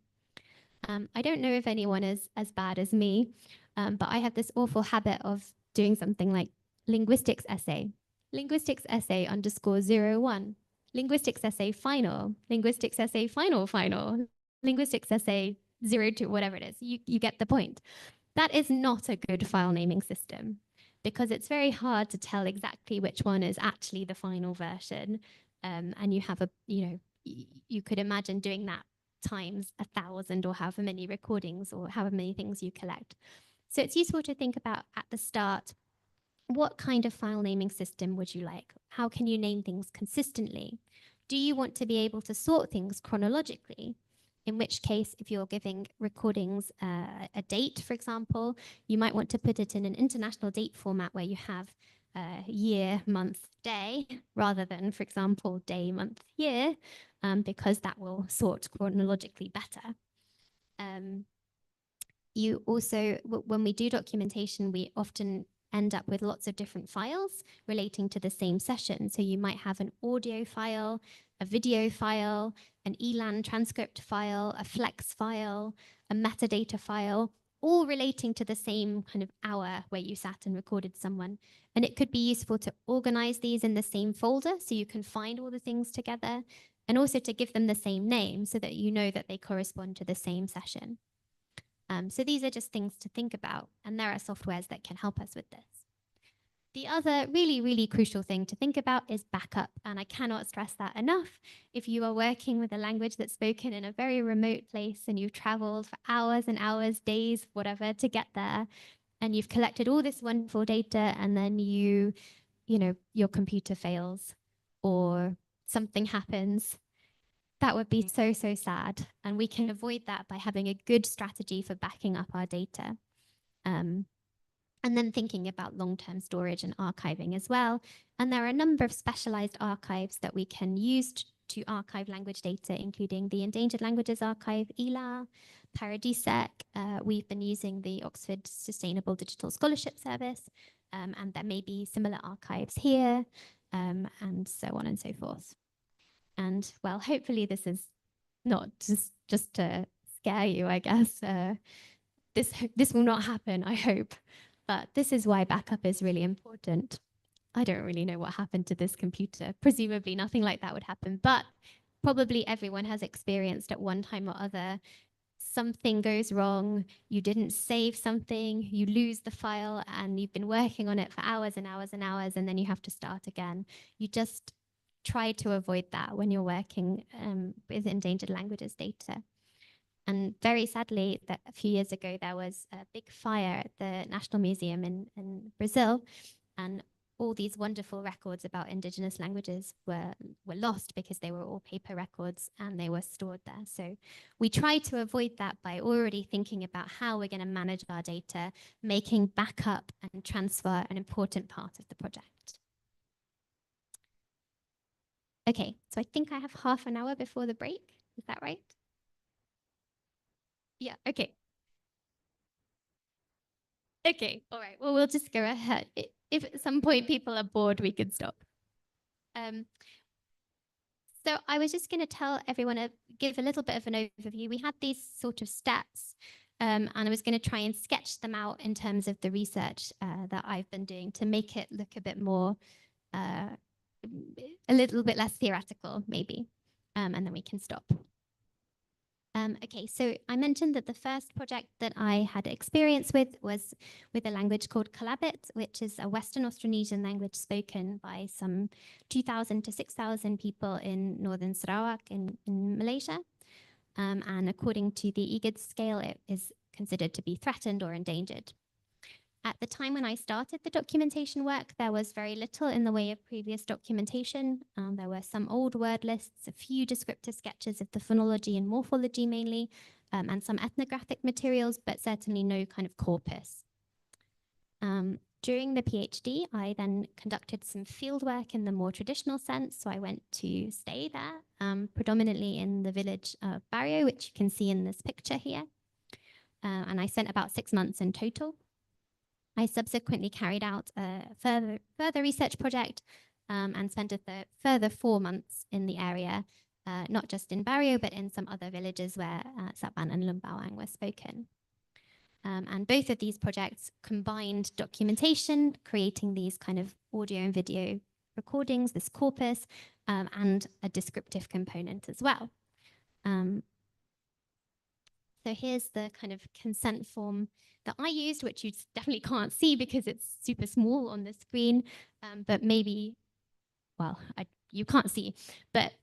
I don't know if anyone is as bad as me, but I have this awful habit of doing something like linguistics essay _01, linguistics essay final, linguistics essay final, linguistics essay 02, whatever it is. You get the point. That is not a good file naming system because it's very hard to tell exactly which one is actually the final version. And you have you could imagine doing that times 1,000 or however many recordings or however many things you collect. So it's useful to think about at the start, what kind of file naming system would you like? How can you name things consistently? Do you want to be able to sort things chronologically? In which case, if you're giving recordings a date, for example, you might want to put it in an international date format where you have year, month, day, rather than, for example, day, month, year, because that will sort chronologically better. You also, when we do documentation, we often end up with lots of different files relating to the same session. So you might have an audio file, a video file, an ELAN transcript file, a flex file, a metadata file, all relating to the same kind of hour where you sat and recorded someone. And it could be useful to organize these in the same folder so you can find all the things together, and also to give them the same name so that you know that they correspond to the same session. So these are just things to think about, and there are softwares that can help us with this. The other really, really crucial thing to think about is backup, and I cannot stress that enough. If you are working with a language that's spoken in a very remote place and you've traveled for hours and hours, days, whatever, to get there, and you've collected all this wonderful data, and then your computer fails or something happens, that would be so, so sad. And we can avoid that by having a good strategy for backing up our data. And then thinking about long-term storage and archiving as well. And there are a number of specialized archives that we can use to archive language data, including the Endangered Languages Archive, ELA, Paradisec. We've been using the Oxford Sustainable Digital Scholarship Service, and there may be similar archives here, and so on and so forth. And well, hopefully this is not just to scare you, I guess. This will not happen, I hope. But this is why backup is really important. I don't really know what happened to this computer. Presumably nothing like that would happen, but probably everyone has experienced at one time or other, something goes wrong, you didn't save something, you lose the file, and you've been working on it for hours and hours and hours, and then you have to start again. You just try to avoid that when you're working with endangered languages data. And very sadly, that a few years ago, there was a big fire at the National Museum in Brazil, and all these wonderful records about indigenous languages were lost because they were all paper records and they were stored there. So we try to avoid that by already thinking about how we're going to manage our data, making backup and transfer an important part of the project. Okay, so I think I have half an hour before the break. Is that right? Yeah, okay. Okay, all right. Well, we'll just go ahead. If at some point people are bored, we could stop. So I was just going to tell everyone, give a little bit of an overview. We had these sort of stats, and I was going to try and sketch them out in terms of the research that I've been doing to make it look a bit more, a little bit less theoretical, maybe, and then we can stop. Okay, so I mentioned that the first project that I had experience with was with a language called Kalabit, which is a Western Austronesian language spoken by some 2,000 to 6,000 people in northern Sarawak in Malaysia. And according to the EGID scale, it is considered to be threatened or endangered. At the time when I started the documentation work, there was very little in the way of previous documentation. There were some old word lists, a few descriptive sketches of the phonology and morphology mainly, and some ethnographic materials, but certainly no kind of corpus. During the PhD, I then conducted some fieldwork in the more traditional sense. So I went to stay there, predominantly in the village of Barrio, which you can see in this picture here. And I spent about 6 months in total. I subsequently carried out a further research project and spent a further 4 months in the area, not just in Barrio, but in some other villages where Saban and Lumbawang were spoken. And both of these projects combined documentation, creating these kind of audio and video recordings, this corpus, and a descriptive component as well. So here's the kind of consent form that I used, which you definitely can't see because it's super small on the screen, but maybe, well, you can't see. But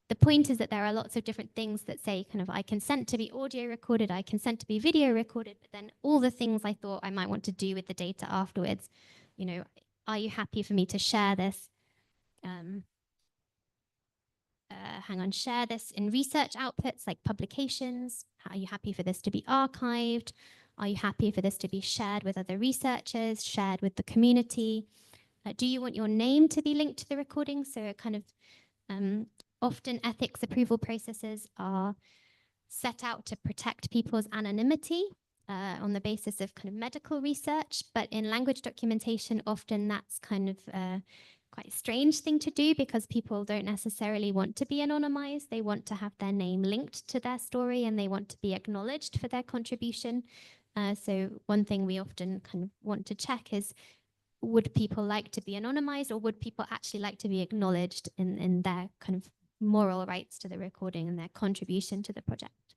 the point is that there are lots of different things that say kind of, I consent to be audio recorded, I consent to be video recorded, but then all the things I thought I might want to do with the data afterwards, you know, are you happy for me to share this? Share this in research outputs like publications? Are you happy for this to be archived? Are you happy for this to be shared with other researchers, shared with the community? Do you want your name to be linked to the recording? So kind of often ethics approval processes are set out to protect people's anonymity on the basis of kind of medical research, but in language documentation, often that's kind of quite a strange thing to do because people don't necessarily want to be anonymized. They want to have their name linked to their story and they want to be acknowledged for their contribution. So one thing we often kind of want to check is, would people like to be anonymized, or would people actually like to be acknowledged in their kind of moral rights to the recording and their contribution to the project?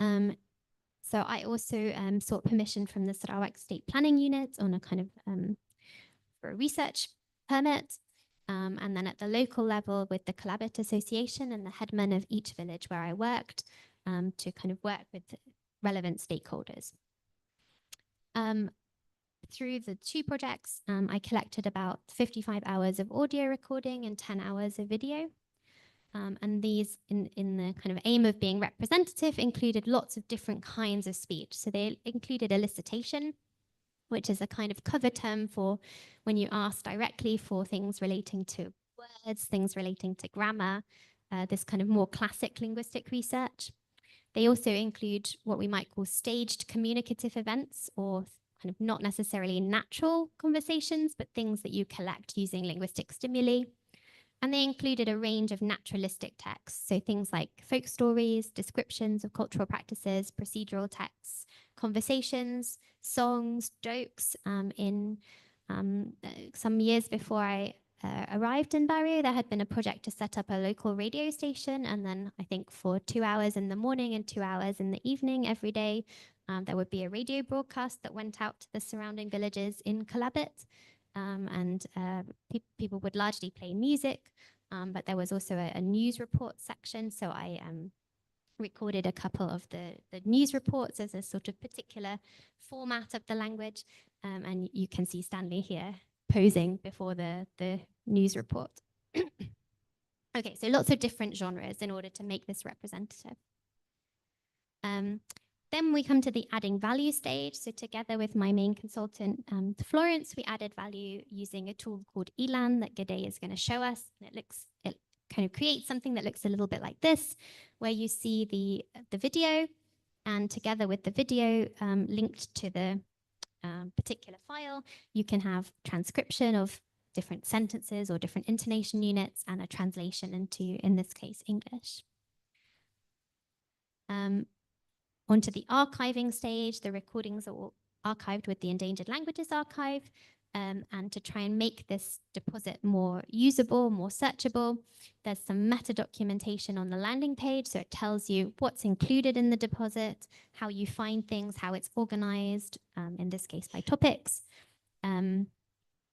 So I also sought permission from the Sarawak State Planning Unit on a kind of for a research permit, and then at the local level with the Kalabit Association and the headman of each village where I worked to kind of work with relevant stakeholders. Through the 2 projects, I collected about 55 hours of audio recording and 10 hours of video. And these, in the kind of aim of being representative, included lots of different kinds of speech. So they included elicitation, which is a kind of cover term for when you ask directly for things relating to words, things relating to grammar, this kind of more classic linguistic research. They also include what we might call staged communicative events, or kind of not necessarily natural conversations, but things that you collect using linguistic stimuli. And they included a range of naturalistic texts, so things like folk stories, descriptions of cultural practices, procedural texts, conversations, songs, jokes. In some years before I arrived in Barrio, there had been a project to set up a local radio station, and then I think for 2 hours in the morning and 2 hours in the evening every day, there would be a radio broadcast that went out to the surrounding villages in Kalabit. People would largely play music, but there was also a news report section. So I recorded a couple of the news reports as a sort of particular format of the language. And you can see Stanley here posing before the news report. Okay, so lots of different genres in order to make this representative. Then we come to the adding value stage. So together with my main consultant, Florence, we added value using a tool called Elan that Gede is going to show us. And it kind of creates something that looks a little bit like this, where you see the video, and together with the video linked to the particular file, you can have transcription of different sentences or different intonation units and a translation into, in this case, English. Onto the archiving stage, the recordings are all archived with the Endangered Languages Archive, and to try and make this deposit more usable, more searchable, there's some meta documentation on the landing page. So it tells you what's included in the deposit, how you find things, how it's organized, in this case by topics.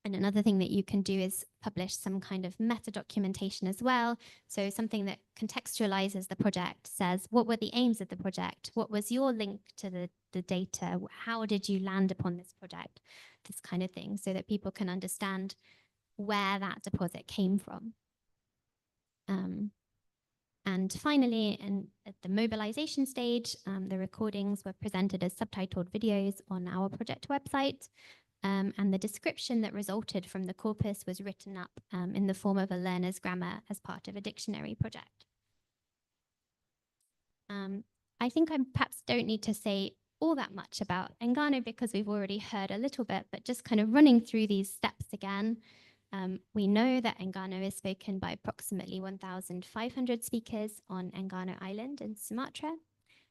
And another thing that you can do is publish some kind of meta documentation as well. So something that contextualizes the project, says, what were the aims of the project? What was your link to the data? How did you land upon this project? This kind of thing, so that people can understand where that deposit came from. And finally, at the mobilization stage, the recordings were presented as subtitled videos on our project website. And the description that resulted from the corpus was written up in the form of a learner's grammar as part of a dictionary project. I think I perhaps don't need to say all that much about Enggano because we've already heard a little bit, but just kind of running through these steps again. We know that Enggano is spoken by approximately 1,500 speakers on Enggano Island in Sumatra.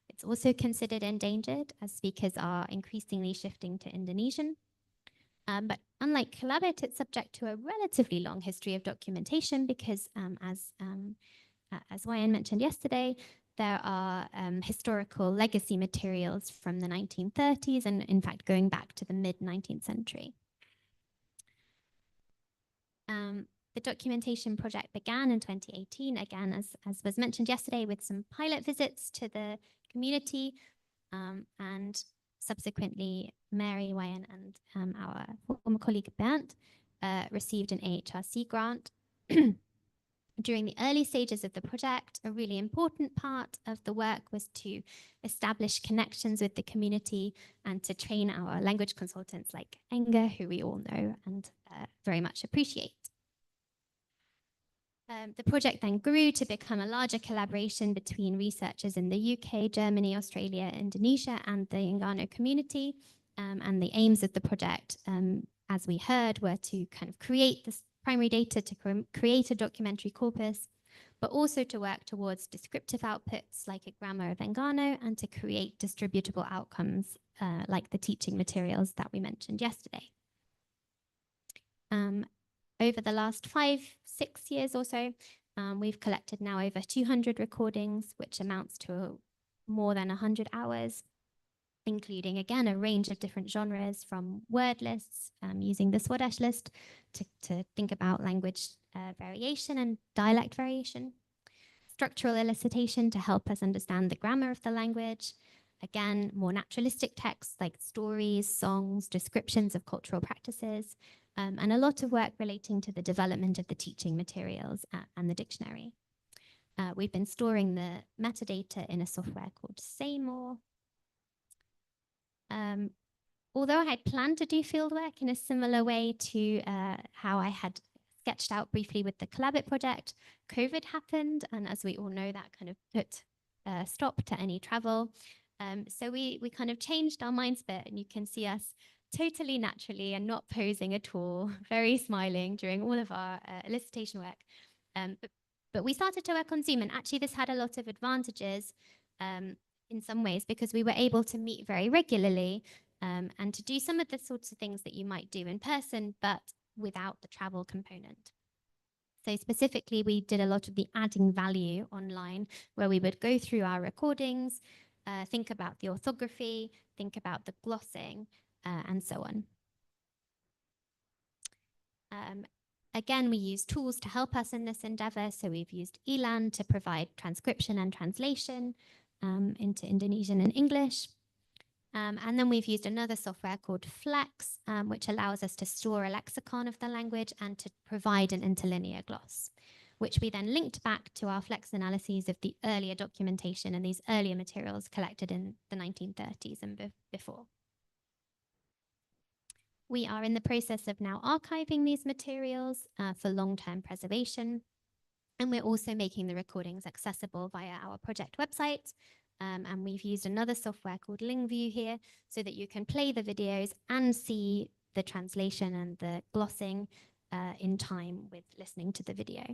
It's also considered endangered as speakers are increasingly shifting to Indonesian. But unlike Kelabit, it's subject to a relatively long history of documentation because as Wayan mentioned yesterday, there are historical legacy materials from the 1930s and in fact going back to the mid-19th century. The documentation project began in 2018, again, as was mentioned yesterday, with some pilot visits to the community and subsequently Mary, Wayan and our former colleague Bernd received an AHRC grant. During the early stages of the project, a really important part of the work was to establish connections with the community and to train our language consultants like Enga, who we all know and very much appreciate. The project then grew to become a larger collaboration between researchers in the UK, Germany, Australia, Indonesia, and the Enggano community. And the aims of the project, as we heard, were to kind of create this primary data to create a documentary corpus, but also to work towards descriptive outputs like a grammar of Enggano and to create distributable outcomes like the teaching materials that we mentioned yesterday. Over the last 5-6 years or so, we've collected now over 200 recordings, which amounts to more than 100 hours, including, again, a range of different genres from word lists, using the Swadesh list to think about language variation and dialect variation, structural elicitation to help us understand the grammar of the language, again, more naturalistic texts like stories, songs, descriptions of cultural practices, and a lot of work relating to the development of the teaching materials and the dictionary. We've been storing the metadata in a software called Seymour. Although I had planned to do fieldwork in a similar way to how I had sketched out briefly with the Kelabit project, COVID happened, and as we all know, that kind of put a stop to any travel. So we kind of changed our minds a bit, and you can see us totally naturally and not posing at all, very smiling during all of our elicitation work. But we started to work on Zoom, and actually this had a lot of advantages in some ways because we were able to meet very regularly and to do some of the sorts of things that you might do in person, but without the travel component. So specifically, we did a lot of the adding value online, where we would go through our recordings, think about the orthography, think about the glossing, and so on. Again, we use tools to help us in this endeavor. So we've used Elan to provide transcription and translation into Indonesian and English. And then we've used another software called Flex, which allows us to store a lexicon of the language and to provide an interlinear gloss, which we then linked back to our Flex analyses of the earlier documentation and these earlier materials collected in the 1930s and before. We are in the process of now archiving these materials for long-term preservation. And we're also making the recordings accessible via our project website. And we've used another software called LingView here so that you can play the videos and see the translation and the glossing in time with listening to the video.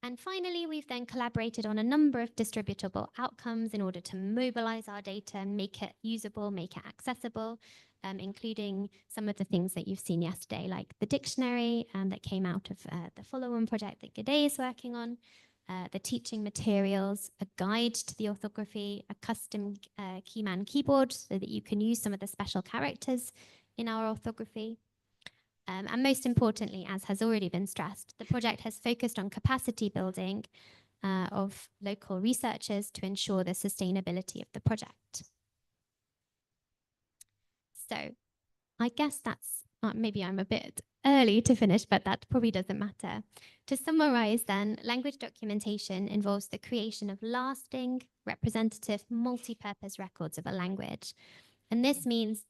And finally, we've then collaborated on a number of distributable outcomes in order to mobilize our data, make it usable, make it accessible, including some of the things that you've seen yesterday, like the dictionary that came out of the follow-on project that Gede is working on, the teaching materials, a guide to the orthography, a custom Keyman keyboard so that you can use some of the special characters in our orthography. And most importantly, as has already been stressed, the project has focused on capacity building of local researchers to ensure the sustainability of the project. So I guess that's, maybe I'm a bit early to finish, but that probably doesn't matter. To summarize then, language documentation involves the creation of lasting, representative, multi-purpose records of a language. And this means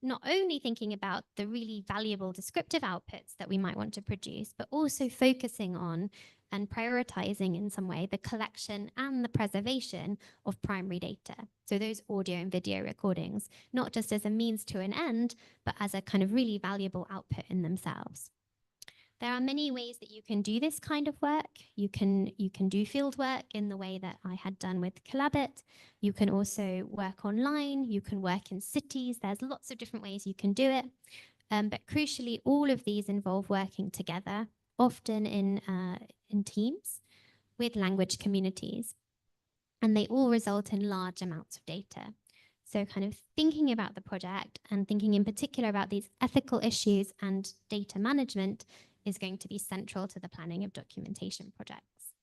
not only thinking about the really valuable descriptive outputs that we might want to produce, but also focusing on and prioritizing in some way the collection and the preservation of primary data. So those audio and video recordings, not just as a means to an end, but as a kind of really valuable output in themselves. There are many ways that you can do this kind of work. You can do field work in the way that I had done with Collabit. You can also work online. You can work in cities. There's lots of different ways you can do it. But crucially, all of these involve working together, often in teams with language communities. And they all result in large amounts of data. So kind of thinking about the project and thinking in particular about these ethical issues and data management is going to be central to the planning of documentation projects.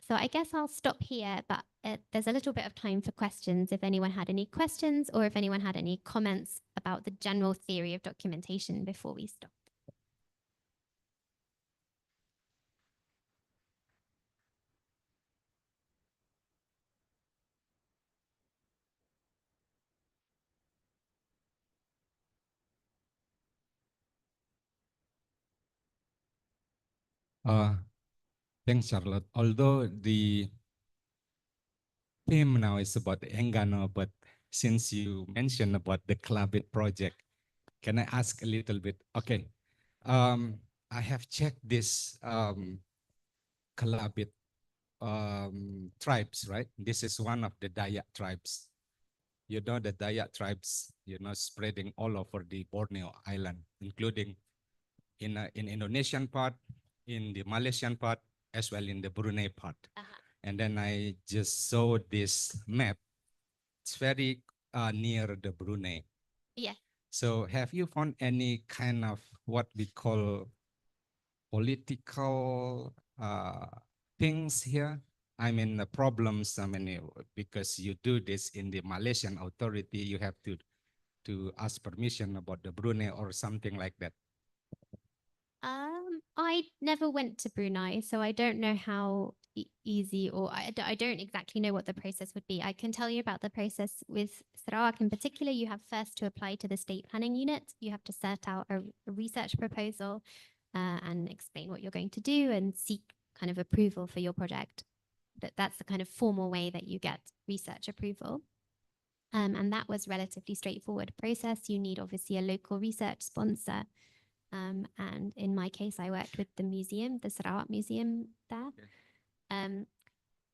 So I guess I'll stop here, but there's a little bit of time for questions if anyone had any questions or if anyone had any comments about the general theory of documentation before we stop. Thanks, Charlotte. Although the theme now is about the Enggano, but since you mentioned about the Clubit project, can I ask a little bit? Okay, I have checked this Clubit tribes, right? This is one of the Dayak tribes. You know, the Dayak tribes, you know, spreading all over the Borneo Island, including in Indonesian part, in the Malaysian part, as well in the Brunei part. And then I just saw this map. It's very near the Brunei. Yeah. So have you found any kind of what we call political things here? I mean, the problems, I mean, because you do this in the Malaysian authority, you have to ask permission about the Brunei or something like that. I never went to Brunei, so I don't know how easy or I don't exactly know what the process would be. I can tell you about the process with Sarawak in particular. You have first to apply to the state planning unit. You have to set out a research proposal and explain what you're going to do and seek kind of approval for your project. That's the kind of formal way that you get research approval. And that was relatively straightforward process. You need obviously a local research sponsor. And in my case, I worked with the museum, the Sarawak Museum there.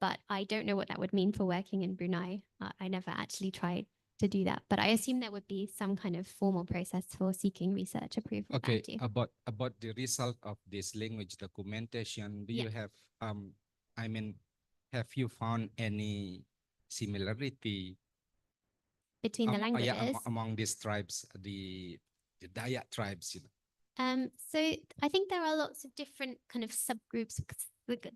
But I don't know what that would mean for working in Brunei. I never actually tried to do that, but I assume there would be some kind of formal process for seeking research approval. Okay, about the result of this language documentation, do you have, I mean, have you found any similarity between the languages? Among these tribes, the Dayak tribes, you know? So I think there are lots of different kind of subgroups.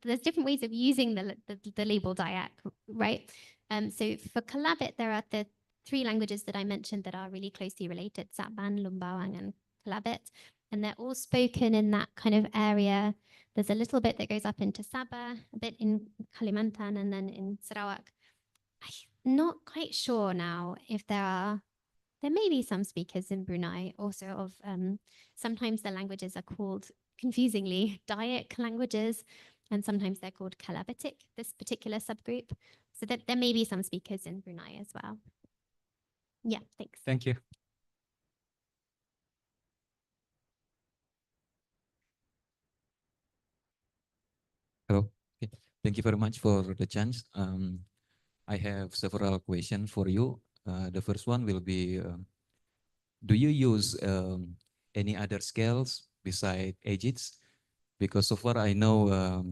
There's different ways of using the label Dayak, right? So for Kalabit, there are the three languages that I mentioned that are really closely related: Saban, Lumbawang, and Kalabit, and they're all spoken in that kind of area. There's a little bit that goes up into Sabah, a bit in Kalimantan, and then in Sarawak. I'm not quite sure now if there may be some speakers in Brunei also of sometimes the languages are called confusingly Dayak languages, and sometimes they're called Kalabitic, this particular subgroup. So that there may be some speakers in Brunei as well. Yeah, thanks. Thank you. Hello. Okay. Thank you very much for the chance. I have several questions for you. The first one will be, do you use any other scales beside AGITS? Because so far I know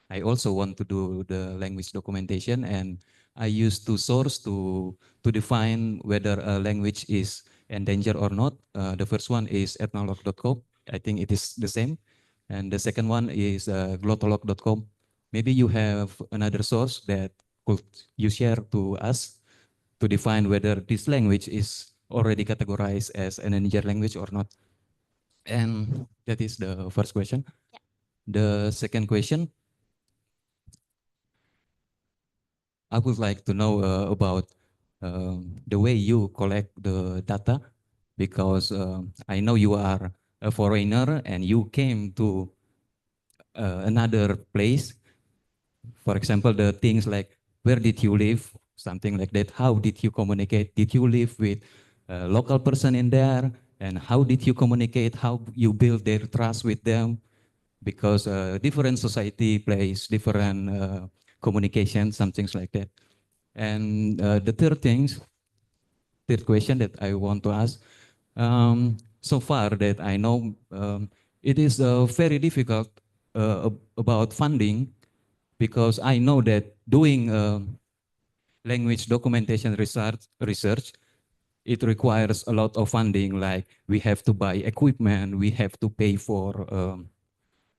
I also want to do the language documentation, and I use two sources to define whether a language is endangered or not. The first one is ethnologue.com. I think it is the same. And the second one is glottolog.com. Maybe you have another source that could you share to us to define whether this language is already categorized as an endangered language or not. And that is the first question. Yeah. The second question, I would like to know about the way you collect the data, because I know you are a foreigner and you came to another place. For example, the things like where did you live, something like that. How did you communicate? Did you live with a local person in there? And how did you communicate? How you build their trust with them? Because different society plays different communication, some things like that. And the third question that I want to ask, so far that I know, it is very difficult about funding, because I know that doing language documentation research, it requires a lot of funding. Like we have to buy equipment, we have to pay for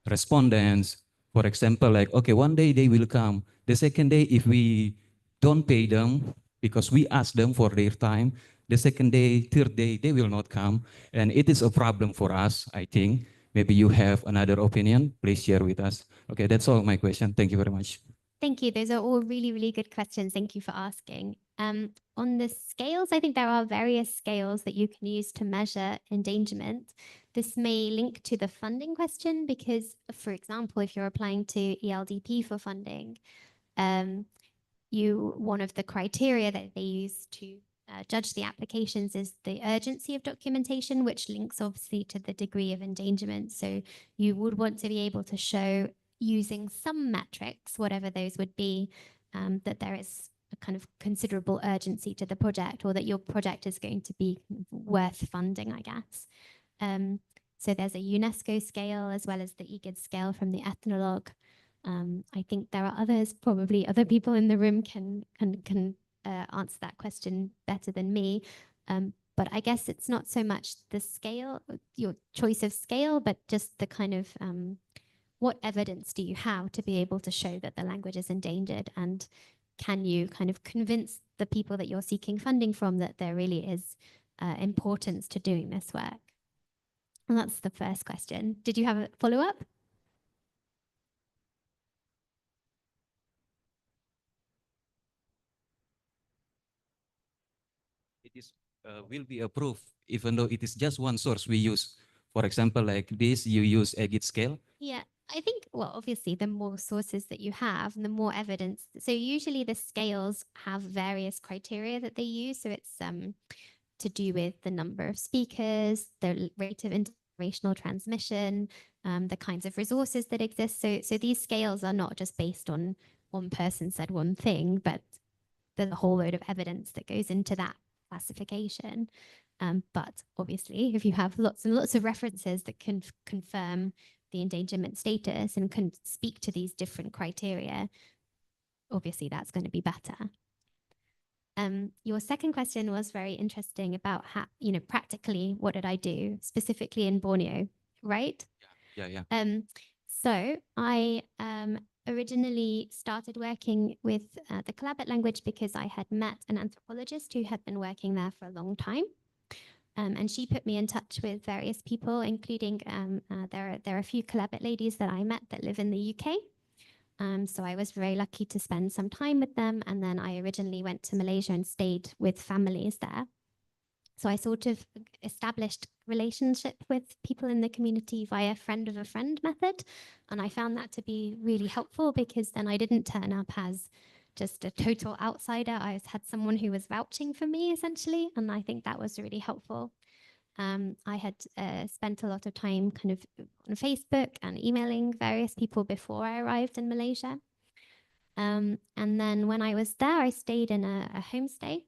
respondents. For example, like, okay, one day they will come. The second day, if we don't pay them because we ask them for their time, the second day, third day, they will not come. And it is a problem for us, I think. Maybe you have another opinion, please share with us. Okay, that's all my question. Thank you very much. Thank you. Those are all really, really good questions. Thank you for asking. On the scales, I think there are various scales that you can use to measure endangerment. This may link to the funding question because, for example, if you're applying to ELDP for funding, one of the criteria that they use to judge the applications is the urgency of documentation, which links obviously to the degree of endangerment. So you would want to be able to show using some metrics, whatever those would be, that there is a kind of considerable urgency to the project, or that your project is going to be worth funding, I guess. So there's a UNESCO scale as well as the EGID scale from the ethnologue. I think there are others, probably other people in the room can answer that question better than me. But I guess it's not so much the scale, your choice of scale, but just the kind of what evidence do you have to be able to show that the language is endangered, and can you kind of convince the people that you're seeking funding from that there really is importance to doing this work? And that's the first question. Did you have a follow-up? It is will be approved even though it is just one source we use. For example, like this, you use EGID scale. Yeah, I think, well, obviously, the more sources that you have, and the more evidence. So usually the scales have various criteria that they use. So it's to do with the number of speakers, the rate of intergenerational transmission, the kinds of resources that exist. So these scales are not just based on one person said one thing, but there's a whole load of evidence that goes into that classification. But obviously, if you have lots and lots of references that can confirm the endangerment status and can speak to these different criteria, obviously that's going to be better. Your second question was very interesting about how, practically, what did I do specifically in Borneo, right? Yeah. So I originally started working with the Kalabit language because I had met an anthropologist who had been working there for a long time. And she put me in touch with various people, including there are a few Kalabit ladies that I met that live in the UK. So I was very lucky to spend some time with them. And then I originally went to Malaysia and stayed with families there. So I sort of established relationship with people in the community via friend of a friend method. And I found that to be really helpful because then I didn't turn up as just a total outsider. I had someone who was vouching for me, essentially. And I think that was really helpful. I had spent a lot of time kind of on Facebook and emailing various people before I arrived in Malaysia. And then when I was there, I stayed in a homestay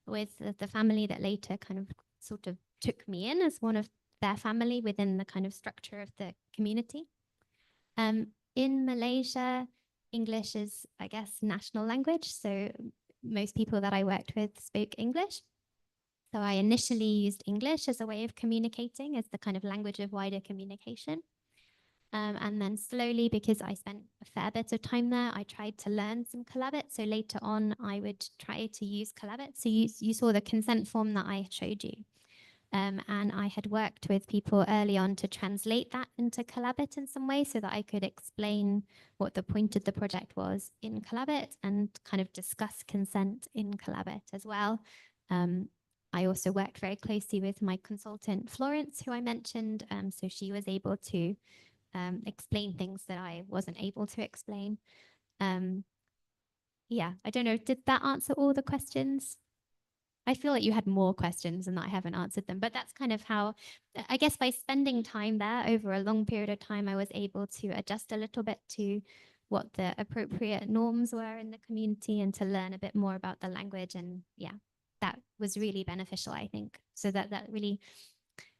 with the family that later kind of sort of took me in as one of their family within the kind of structure of the community. In Malaysia, English is, I guess, national language. So most people that I worked with spoke English. So I initially used English as a way of communicating, as the kind of language of wider communication. And then slowly, because I spent a fair bit of time there, I tried to learn some Kalabit. So later on, I would try to use Kalabit. So you saw the consent form that I showed you. And I had worked with people early on to translate that into Kalabit in some way so that I could explain what the point of the project was in Kalabit and kind of discuss consent in Kalabit as well. I also worked very closely with my consultant, Florence, who I mentioned. So she was able to explain things that I wasn't able to explain. Yeah, I don't know. Did that answer all the questions? I feel like you had more questions and that I haven't answered them, but that's kind of how, I guess by spending time there over a long period of time, I was able to adjust a little bit to what the appropriate norms were in the community and to learn a bit more about the language. And yeah, that was really beneficial, I think. So that really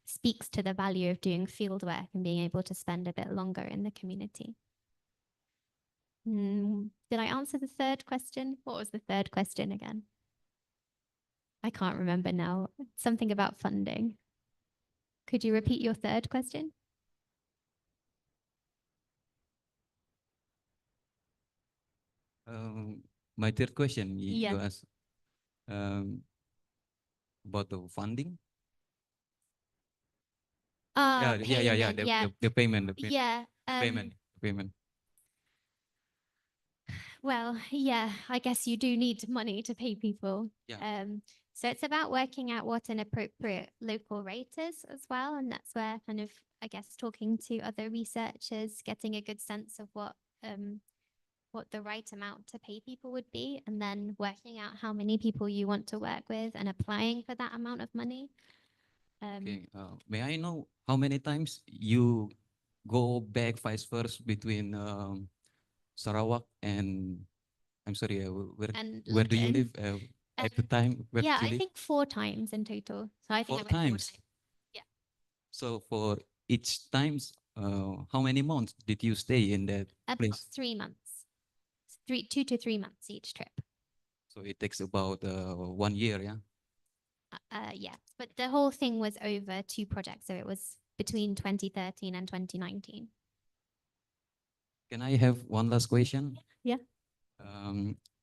speaks to the value of doing field work and being able to spend a bit longer in the community. Did I answer the third question? What was the third question again? I can't remember now. Something about funding. Could you repeat your third question? My third question, Yeah. you asked about the funding. Yeah, Payment, the payment, yeah. payment. Well, yeah, I guess you do need money to pay people. Yeah. So it's about working out what an appropriate local rate is as well. And that's where kind of, I guess, talking to other researchers, getting a good sense of what the right amount to pay people would be, and then working out how many people you want to work with and applying for that amount of money. Okay. May I know how many times you go back vice versa between Sarawak and I'm sorry, And where do you London. live? Every time where Yeah, do you I live? think 4 times in total. So I think I 4 went 4 times. times. Yeah. So for each times, how many months did you stay in that About place? 3 months. 2 to 3 months each trip. So it takes about 1 year, yeah. Yeah, but the whole thing was over 2 projects, so it was between 2013 and 2019. Can I have one last question? Yeah.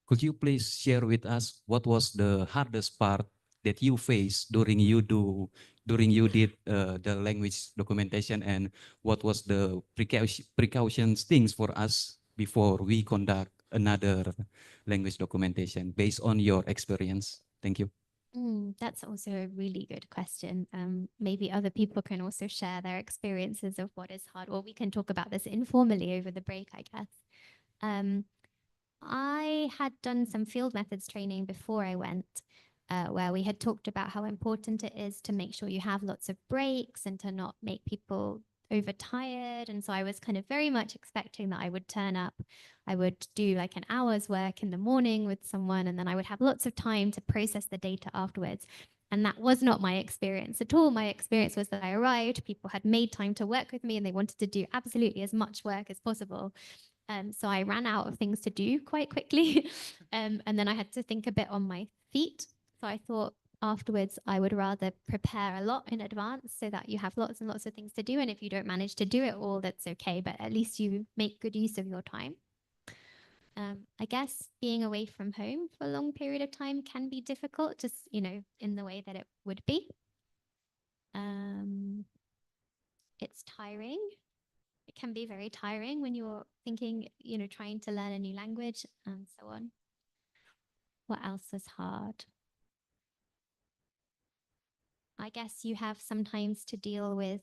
Could you please share with us what was the hardest part that you faced during you did the language documentation, and what was the precautions things for us before we conduct another language documentation based on your experience? Thank you. That's also a really good question. Maybe other people can also share their experiences of what is hard, or we can talk about this informally over the break, I guess. I had done some field methods training before I went, where we had talked about how important it is to make sure you have lots of breaks and to not make people overtired. And so I was kind of very much expecting that I would turn up, I would do like an hour's work in the morning with someone, and then I would have lots of time to process the data afterwards. And that was not my experience at all. My experience was that I arrived, people had made time to work with me, and they wanted to do absolutely as much work as possible. So I ran out of things to do quite quickly. And then I had to think a bit on my feet. So I thought afterwards I would rather prepare a lot in advance so that you have lots and lots of things to do. And if you don't manage to do it all, that's okay. But at least you make good use of your time. I guess being away from home for a long period of time can be difficult, just, in the way that it would be. It's tiring. It can be very tiring when you're thinking, trying to learn a new language and so on. What else is hard? I guess you have sometimes to deal with,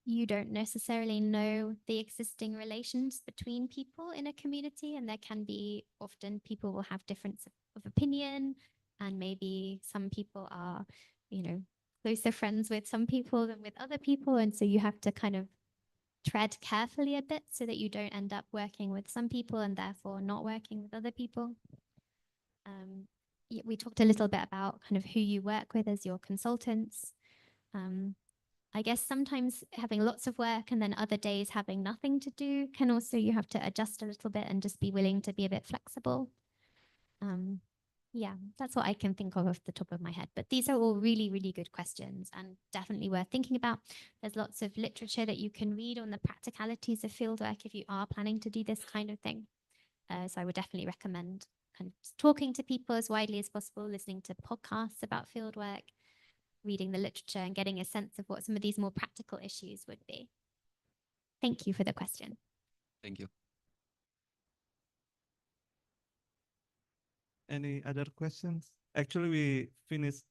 you don't necessarily know the existing relations between people in a community, and there can be often people will have difference of opinion, and maybe some people are, closer friends with some people than with other people. And so you have to kind of tread carefully a bit so that you don't end up working with some people and therefore not working with other people. We talked a little bit about kind of who you work with as your consultants. I guess sometimes having lots of work and then other days having nothing to do can also, you have to adjust a little bit and just be willing to be a bit flexible. Yeah, that's what I can think of off the top of my head. But these are all really, really good questions and definitely worth thinking about. There's lots of literature that you can read on the practicalities of fieldwork if you are planning to do this kind of thing. So I would definitely recommend kind of talking to people as widely as possible, listening to podcasts about fieldwork, reading the literature, and getting a sense of what some of these more practical issues would be. Thank you for the question. Thank you. Any other questions? Actually, we finished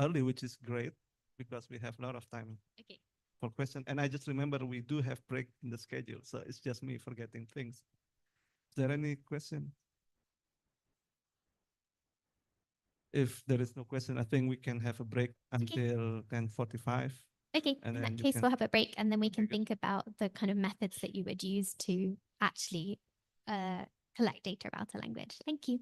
early, which is great because we have a lot of time. Okay. for question. And I just remember we do have break in the schedule, so it's just me forgetting things. Is there any question? If there is no question, I think we can have a break until 10:45. Okay, And in then that you case, can- we'll have a break and then we can think about the kind of methods that you would use to actually collect data about a language. Thank you.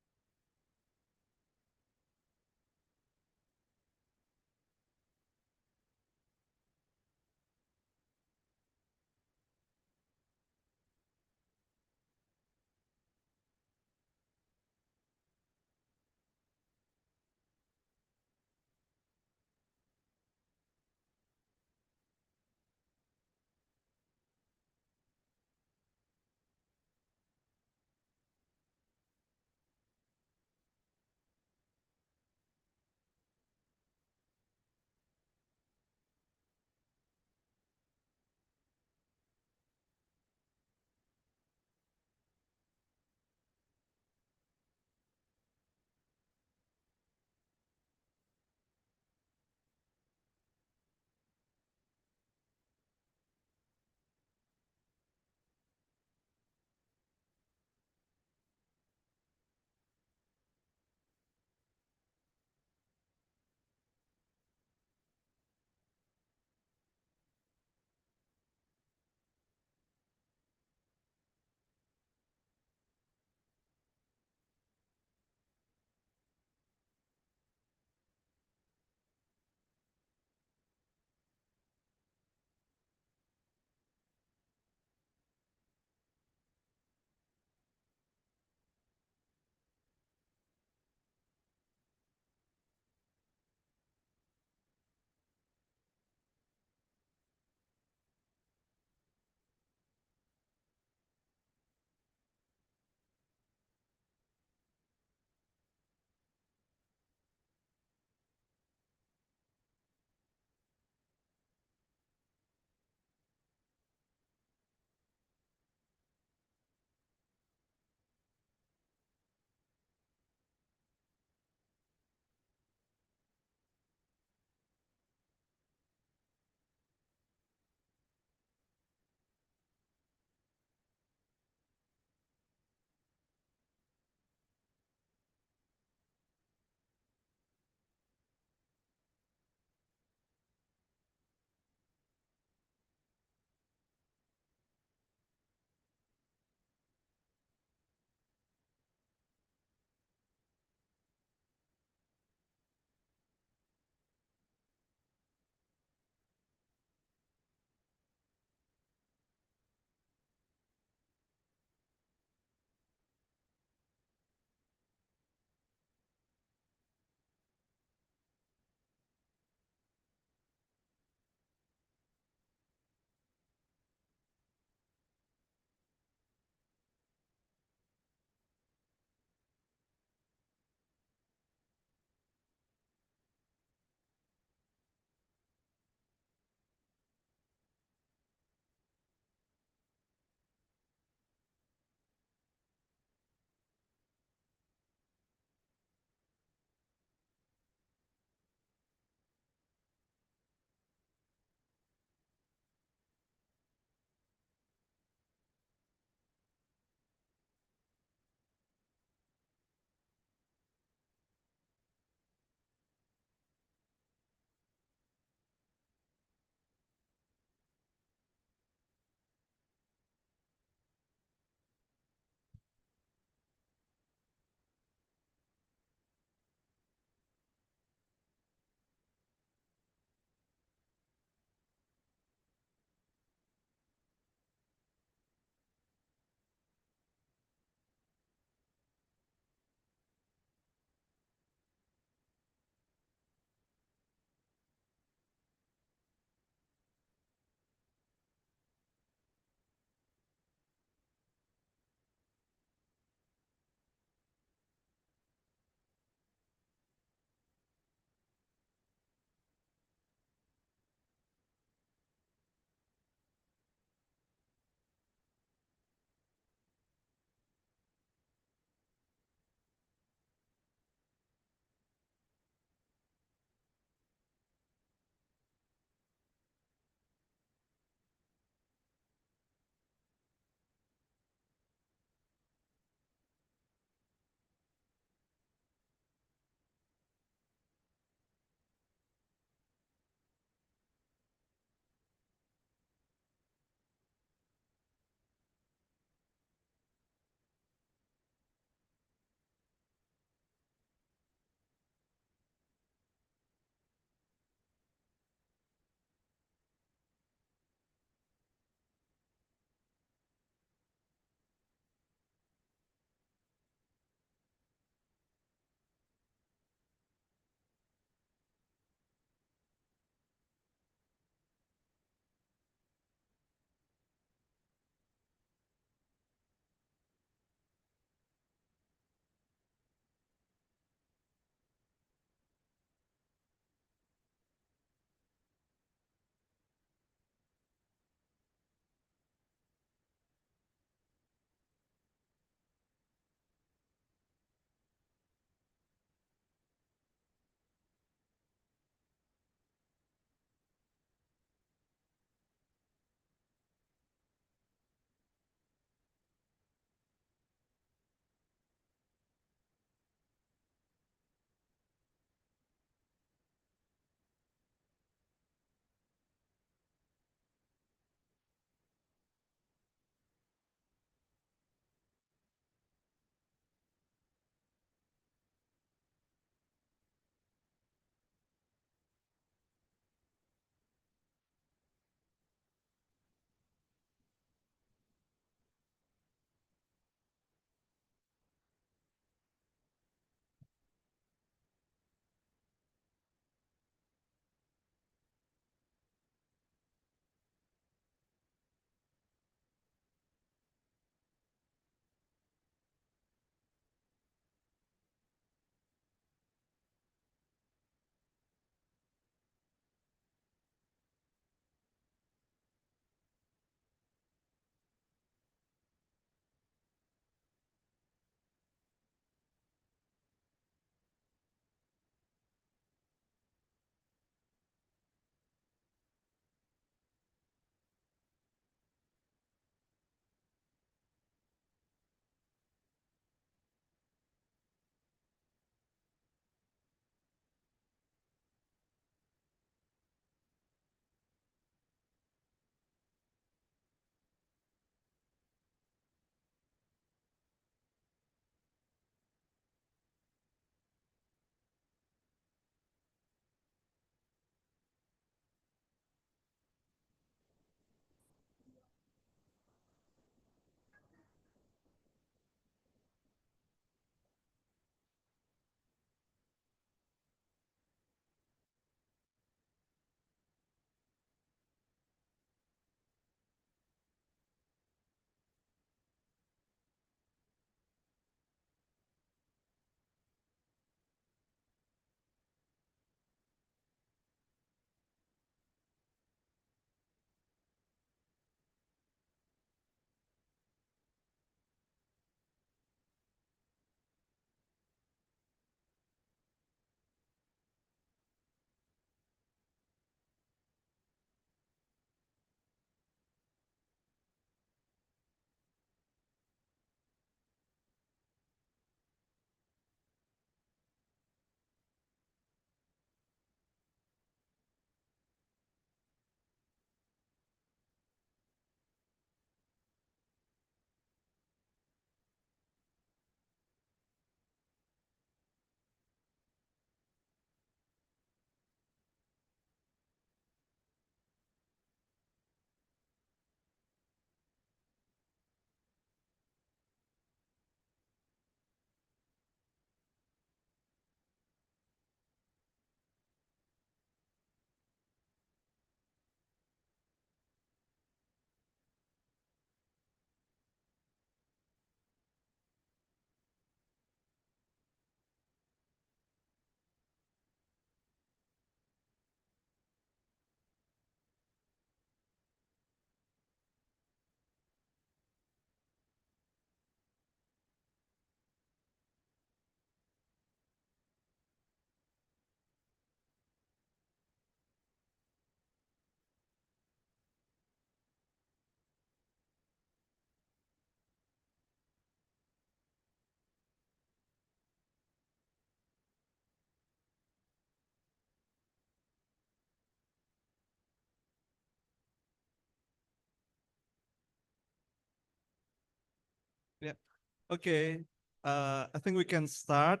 Okay, I think we can start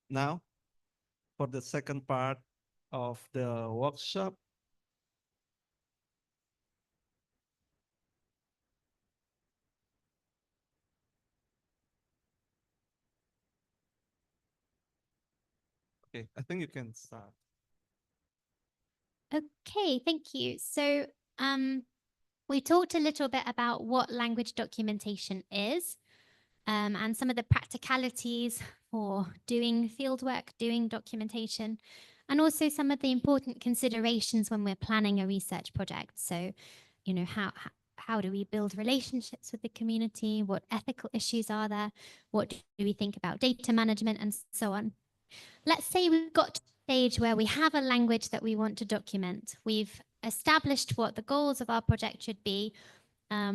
now for the second part of the workshop. Okay, I think you can start. Okay, thank you. So we talked a little bit about what language documentation is, and some of the practicalities for doing fieldwork, doing documentation, and also some of the important considerations when we're planning a research project. So, you know, how do we build relationships with the community? What ethical issues are there? What do we think about data management and so on? Let's say we've got to a stage where we have a language that we want to document. We've established what the goals of our project should be.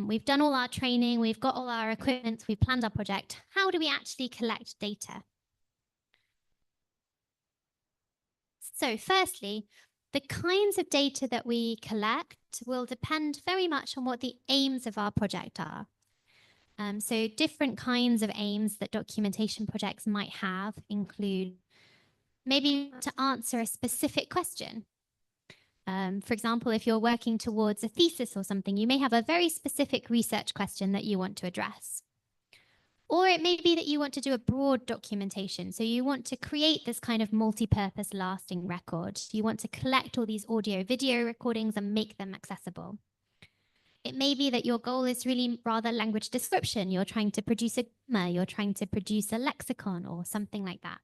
We've done all our training, we've got all our equipment, we've planned our project. How do we actually collect data? So firstly, the kinds of data that we collect will depend very much on what the aims of our project are. So different kinds of aims that documentation projects might have include maybe to answer a specific question. For example, if you're working towards a thesis or something, you may have a very specific research question that you want to address. Or it may be that you want to do a broad documentation. So you want to create this kind of multi-purpose lasting record. You want to collect all these audio, video recordings and make them accessible. It may be that your goal is really rather language description. You're trying to produce a grammar, you're trying to produce a lexicon or something like that.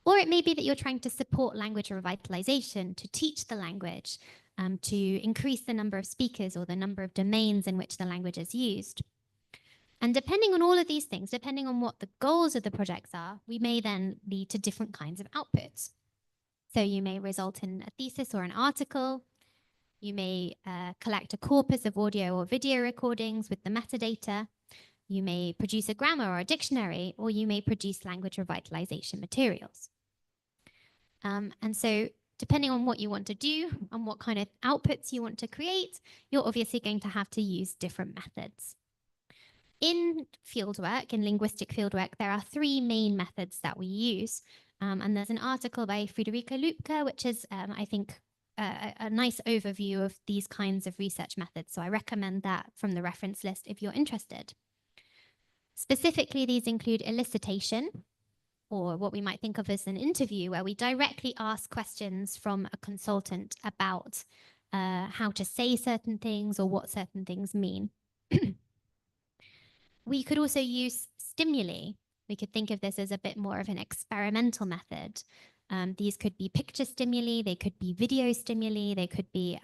Or it may be that you're trying to support language revitalization, to teach the language, to increase the number of speakers or the number of domains in which the language is used. And depending on all of these things, depending on what the goals of the projects are, we may then lead to different kinds of outputs. So you may result in a thesis or an article. You may collect a corpus of audio or video recordings with the metadata. You may produce a grammar or a dictionary, or you may produce language revitalization materials. And so depending on what you want to do and what kind of outputs you want to create, you're obviously going to have to use different methods. In fieldwork, in linguistic fieldwork, there are three main methods that we use. And there's an article by Friederike Lübke, which is, I think, a nice overview of these kinds of research methods. So I recommend that from the reference list if you're interested. Specifically, these include elicitation, or what we might think of as an interview, where we directly ask questions from a consultant about how to say certain things or what certain things mean. We could also use stimuli. We could think of this as a bit more of an experimental method. These could be picture stimuli, they could be video stimuli, they could be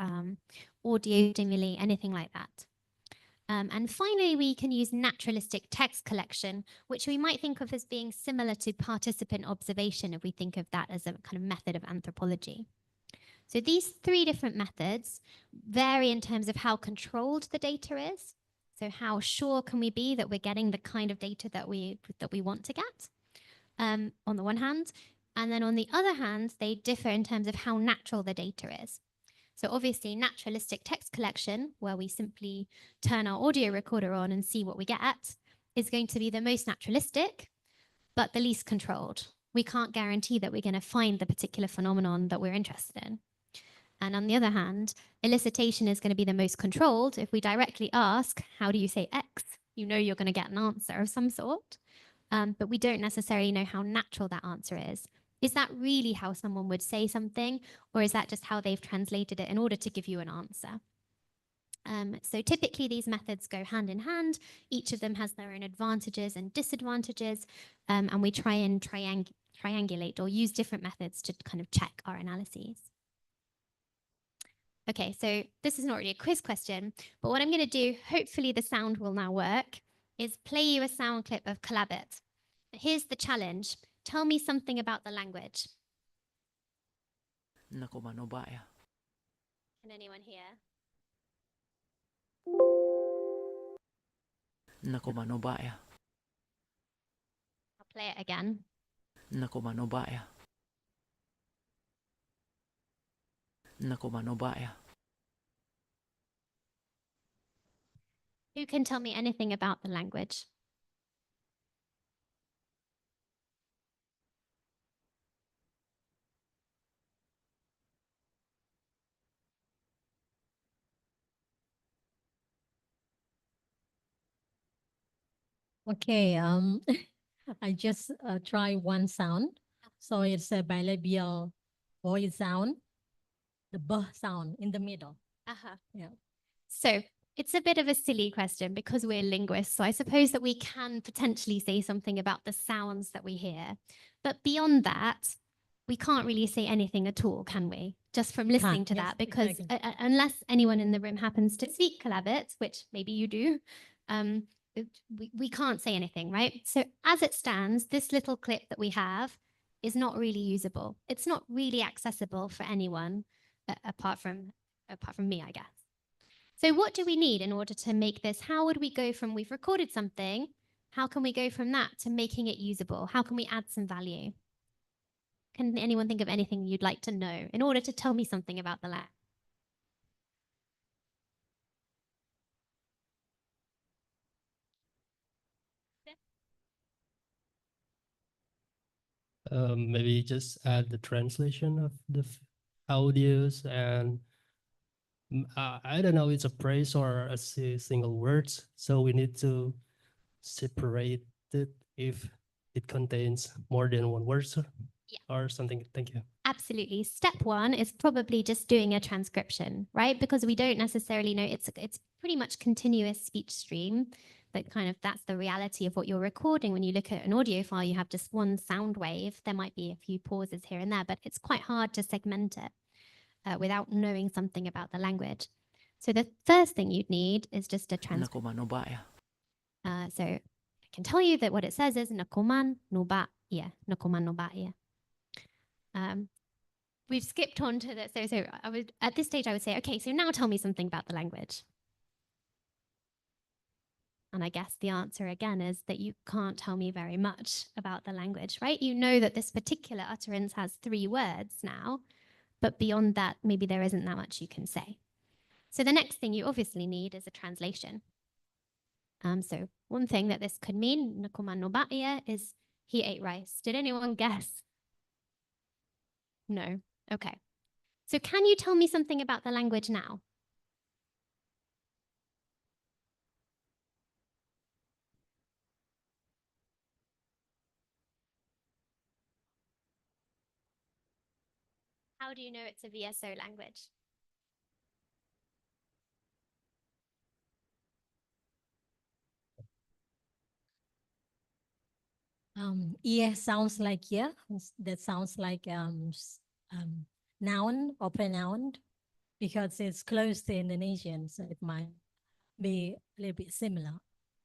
audio stimuli, anything like that. And finally, we can use naturalistic text collection, which we might think of as being similar to participant observation if we think of that as a kind of method of anthropology. So these three different methods vary in terms of how controlled the data is. So how sure can we be that we're getting the kind of data that we want to get, on the one hand. And then on the other hand, they differ in terms of how natural the data is. So obviously naturalistic text collection, where we simply turn our audio recorder on and see what we get, is going to be the most naturalistic, but the least controlled. We can't guarantee that we're going to find the particular phenomenon that we're interested in. And on the other hand, elicitation is going to be the most controlled. If we directly ask, how do you say X? You know you're going to get an answer of some sort, but we don't necessarily know how natural that answer is. Is that really how someone would say something, or is that just how they've translated it in order to give you an answer? So typically these methods go hand in hand. Each of them has their own advantages and disadvantages, and we try and triangulate or use different methods to kind of check our analyses. Okay, so this is not really a quiz question, but what I'm going to do, hopefully the sound will now work, is play you a sound clip of Kalabit. Here's the challenge. Tell me something about the language. Naku, mano ba ya? Can anyone hear? Naku, mano ba ya? I'll play it again. Naku, mano ba ya? Naku, mano ba ya? Who can tell me anything about the language? Okay, I just try one sound. So it's a bilabial voice sound, the b sound in the middle. Uh-huh. Yeah. So it's a bit of a silly question because we're linguists. So I suppose that we can potentially say something about the sounds that we hear. But beyond that, we can't really say anything at all, can we? Just from listening to Yes, that, because exactly. unless anyone in the room happens to speak Kalabit, which maybe you do, we can't say anything, right? So as it stands, this little clip that we have is not really usable. It's not really accessible for anyone apart from me, I guess. So what do we need in order to make this? How would we go from we've recorded something, how can we go from that to making it usable? How can we add some value? Can anyone think of anything you'd like to know in order to tell me something about the lab? Maybe just add the translation of the audios and I don't know, it's a phrase or a single words. So we need to separate it if it contains more than one word or something. Thank you. Absolutely. Step one is probably just doing a transcription, right? Because we don't necessarily know it's pretty much continuous speech stream. That kind of that's the reality of what you're recording. When you look at an audio file, you have just one sound wave. There might be a few pauses here and there, but it's quite hard to segment it without knowing something about the language. So the first thing you'd need is just a transcription. Naku mano ba ya? So I can tell you that what it says is nakuman nuba yeah, nakuman nuba yeah. We've skipped on to the so I would at this stage I would say, okay, so now tell me something about the language. And I guess the answer again is that you can't tell me very much about the language, right? You know that this particular utterance has 3 words now, but beyond that, maybe there isn't that much you can say. So the next thing you obviously need is a translation. So one thing that this could mean, nakuman no ba'ya, is he ate rice. Did anyone guess? No. Okay. So can you tell me something about the language now? How do you know it's a VSO language? Yeah sounds like yeah. That sounds like noun or pronoun because it's close to Indonesian, so it might be a little bit similar.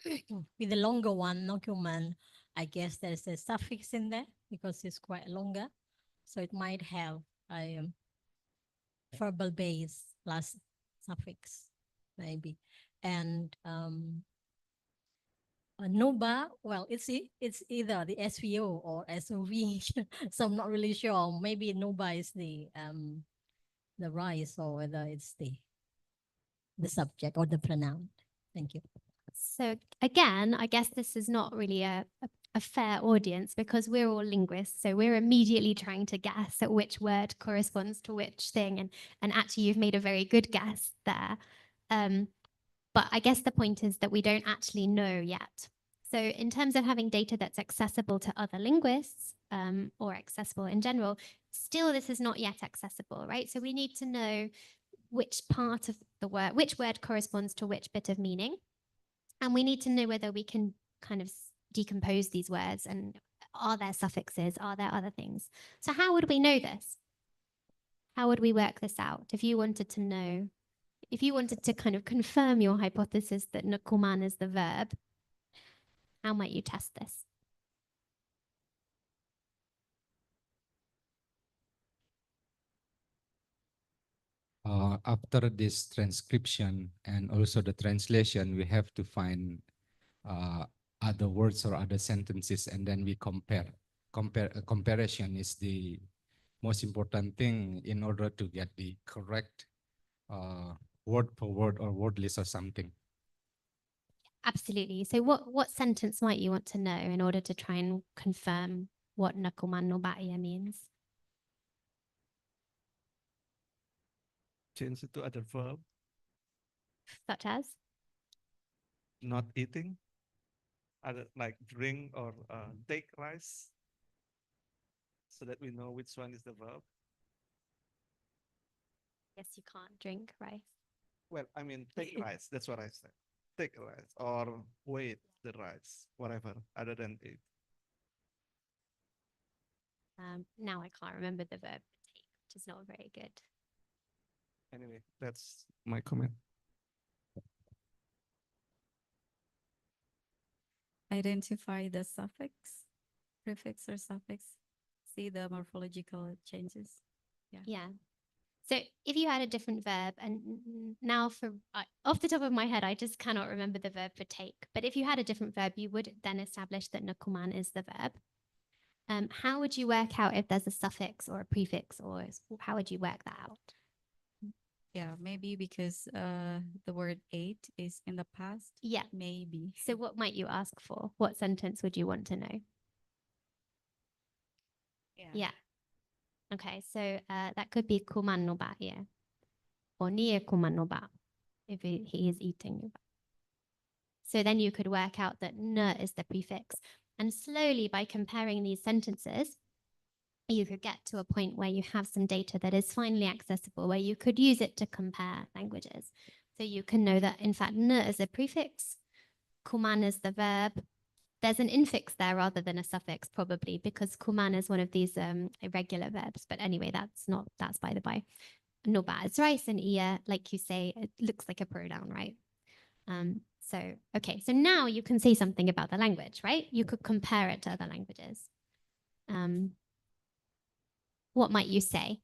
With the longer one, nokuman, I guess there's a suffix in there because it's quite longer, so it might have a verbal base plus suffix maybe, and Nuba, well, it's either the SVO or SOV, so I'm not really sure. Maybe Nuba is the rice, or whether it's the subject or the pronoun. Thank you. So again, I guess this is not really a fair audience because we're all linguists. So we're immediately trying to guess at which word corresponds to which thing. And actually, you've made a very good guess there. But I guess the point is that we don't actually know yet. So in terms of having data that's accessible to other linguists or accessible in general, still this is not yet accessible, right? So we need to know which part of the word, which word corresponds to which bit of meaning. And we need to know whether we can kind of decompose these words and are there suffixes, are there other things? So how would we know this? How would we work this out? If you wanted to know, if you wanted to kind of confirm your hypothesis that nakuman is the verb, how might you test this? After this transcription and also the translation, we have to find other words or other sentences, and then we compare. Comparison is the most important thing in order to get the correct word per word or word list or something. Absolutely. So what sentence might you want to know in order to try and confirm what nakuman no ba'ya means? Change it to other verb, Such as? not eating, other like drink or take rice, so that we know which one is the verb. Yes, you can't drink rice. Well, I mean, take rice. That's what I said. Take rice or wait the rice, whatever, other than eat. Now I can't remember the verb take, which is not very good. Anyway, that's my comment. Identify the suffix, prefix or suffix. See the morphological changes. Yeah. So if you had a different verb, and now for off the top of my head, I just cannot remember the verb for take. But if you had a different verb, you would then establish that nakuman is the verb. How would you work out if there's a suffix or a prefix, or how would you work that out? Yeah, maybe because the word ate is in the past. Yeah. Maybe. So what might you ask for? What sentence would you want to know? Yeah. Okay, so that could be kuman no ba here, or near kuman no ba, if he is eating. So then you could work out that n is the prefix. And slowly, by comparing these sentences, you could get to a point where you have some data that is finally accessible, where you could use it to compare languages. So you can know that, in fact, n is a prefix, kuman is the verb. There's an infix there rather than a suffix, probably, because kuman is one of these irregular verbs. But anyway, that's by the by. No bad. It's rice and iya, like you say, it looks like a pronoun, right? So now you can say something about the language, right? You could compare it to other languages. What might you say?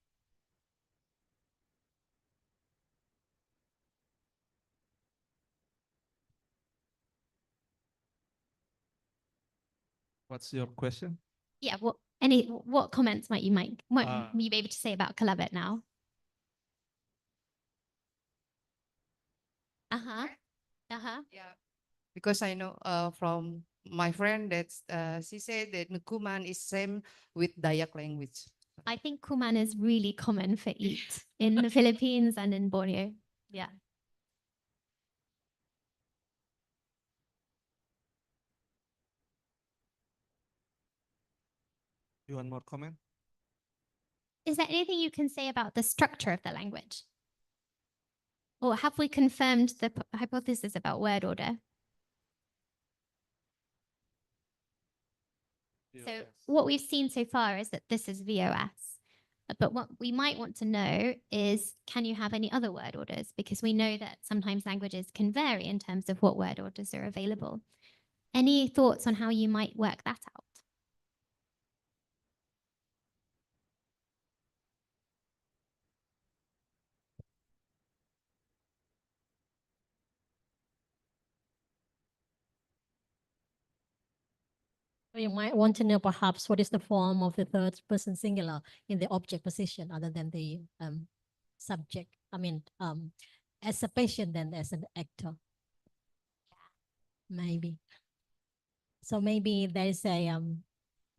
What's your question? Yeah, what comments might you be able to say about Kalabit now? Yeah, because I know from my friend that she said that Nukuman is same with Dayak language. I think kuman is really common for eat in the Philippines and in Borneo. Yeah. You want more comment? Is there anything you can say about the structure of the language? Or have we confirmed the hypothesis about word order? So what we've seen so far is that this is VOS. But what we might want to know is, can you have any other word orders? Because we know that sometimes languages can vary in terms of what word orders are available. Any thoughts on how you might work that out? You might want to know perhaps what is the form of the third person singular in the object position other than the subject. I mean, as a patient than as an actor. Maybe. So maybe there's a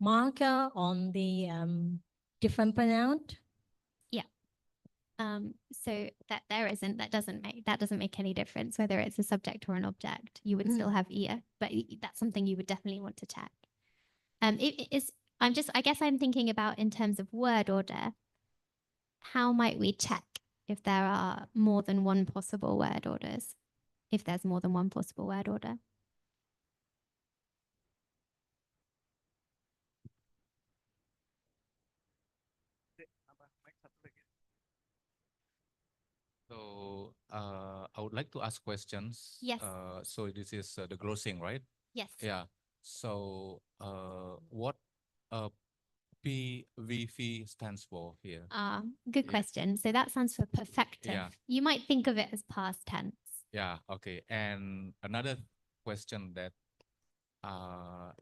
marker on the different pronoun. Yeah. So that doesn't make any difference whether it's a subject or an object. You would still have ear, but that's something you would definitely want to check. I guess I'm thinking about in terms of word order. How might we check if there are more than one possible word orders? If there's more than one possible word order? So I would like to ask questions. Yes. So this is the closing, right? Yes. Yeah. So what PVV stands for here? Good Yeah. question. So that stands for perfective. Yeah. You might think of it as past tense. Yeah. Okay. And another question that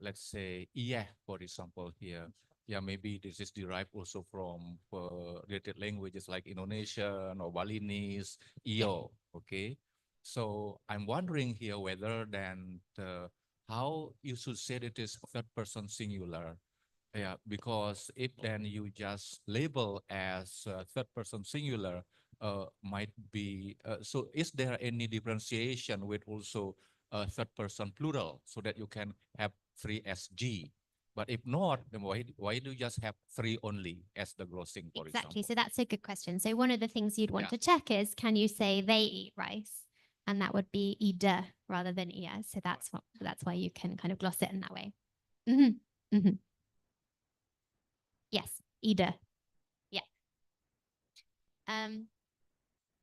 let's say yeah, for example here. Yeah, maybe this is derived also from related languages like Indonesian or Balinese, iyo, okay? So I'm wondering here whether then how you should say it is third person singular. Yeah, because if then you just label as third person singular, might be, so is there any differentiation with also third person plural so that you can have 3 as G? But if not, then why do you just have 3 only as the glossing, for Exactly. example? So that's a good question. So one of the things you'd want Yeah. to check is, can you say they eat rice? And that would be ida rather than ia. So that's why you can kind of gloss it in that way. Yes, ida. Yeah.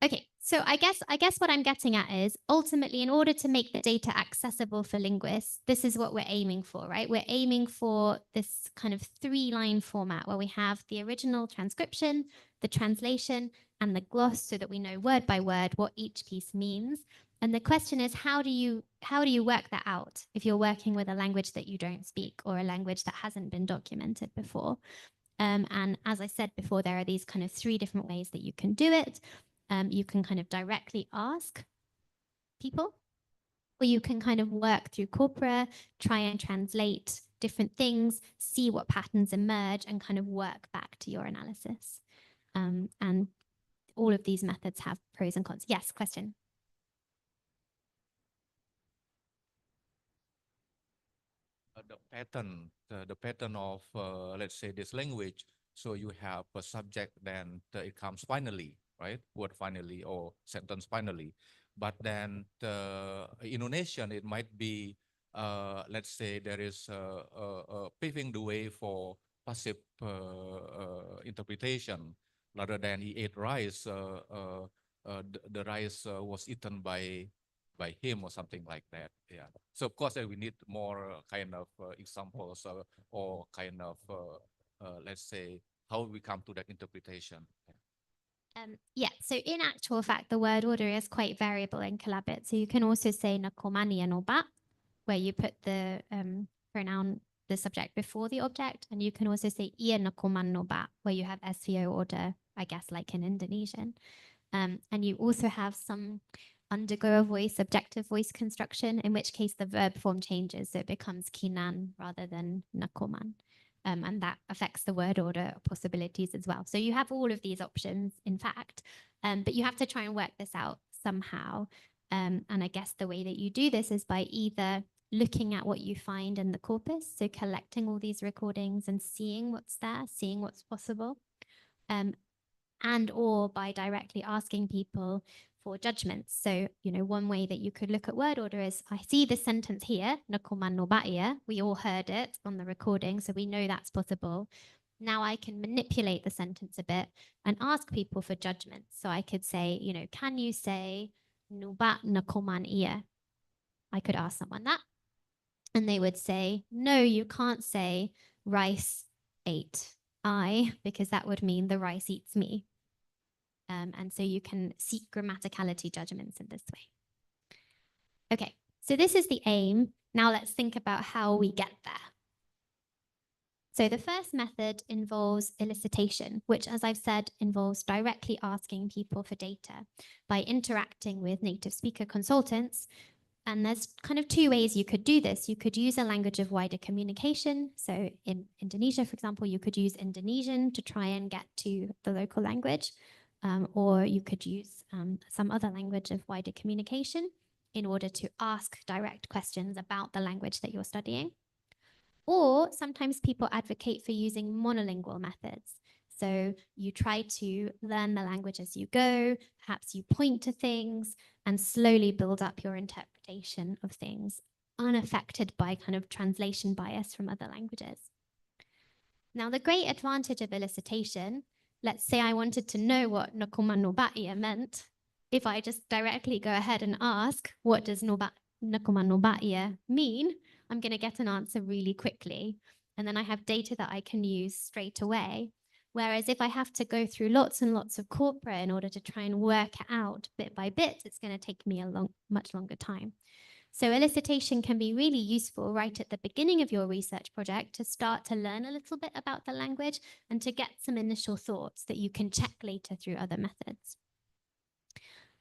Okay, so I guess what I'm getting at is ultimately, in order to make the data accessible for linguists, this is what we're aiming for, right? We're aiming for this kind of 3-line format where we have the original transcription, the translation, and the gloss, so that we know word by word what each piece means. And the question is, how do you work that out if you're working with a language that you don't speak or a language that hasn't been documented before? And as I said before, there are these kind of 3 different ways that you can do it. You can kind of directly ask people, or you can kind of work through corpora, try and translate different things, see what patterns emerge, and kind of work back to your analysis. And all of these methods have pros and cons. Yes, question. The pattern of, let's say, this language. So you have a subject, then it comes finally, right? Word finally or sentence finally. But then Indonesian, it might be, let's say, there is paving the way for passive interpretation, rather than he ate rice. The rice was eaten by him or something like that. Yeah. So of course, we need more kind of examples or kind of, let's say, how we come to that interpretation. Yeah, so in actual fact, the word order is quite variable in Kalabit. So you can also say nakomani and obat, where you put the pronoun, the subject before the object. And you can also say ia nakoman nobat, where you have SVO order, I guess, like in Indonesian. And you also have some undergo a voice, subjective voice construction, in which case the verb form changes. So it becomes kinan rather than nakoman. And that affects the word order possibilities as well. So you have all of these options, in fact, but you have to try and work this out somehow. And I guess the way that you do this is by either looking at what you find in the corpus, so collecting all these recordings and seeing what's there, seeing what's possible, and or by directly asking people for judgments. So, one way that you could look at word order is, I see this sentence here, nakoman no ba'ia. We all heard it on the recording, so we know that's possible. Now I can manipulate the sentence a bit and ask people for judgments. So I could say, can you say nuba nakoman ia? I could ask someone that. And they would say, no, you can't say rice ate I, because that would mean the rice eats me. And so you can seek grammaticality judgments in this way. Okay, so this is the aim. Now let's think about how we get there. So the first method involves elicitation, which, as I've said, involves directly asking people for data by interacting with native speaker consultants. And there's kind of 2 ways you could do this. You could use a language of wider communication. So in Indonesia, for example, you could use Indonesian to try and get to the local language. Or you could use some other language of wider communication in order to ask direct questions about the language that you're studying. Or sometimes people advocate for using monolingual methods. So you try to learn the language as you go, perhaps you point to things and slowly build up your interpretation of things, unaffected by kind of translation bias from other languages. Now, the great advantage of elicitation, let's say I wanted to know what nakoman no ba'ia meant. If I just directly go ahead and ask, what does nakoman no ba'ia mean? I'm going to get an answer really quickly. And then I have data that I can use straight away. Whereas if I have to go through lots and lots of corpora in order to try and work it out bit by bit, it's going to take me a much longer time. So elicitation can be really useful right at the beginning of your research project to start to learn a little bit about the language and to get some initial thoughts that you can check later through other methods.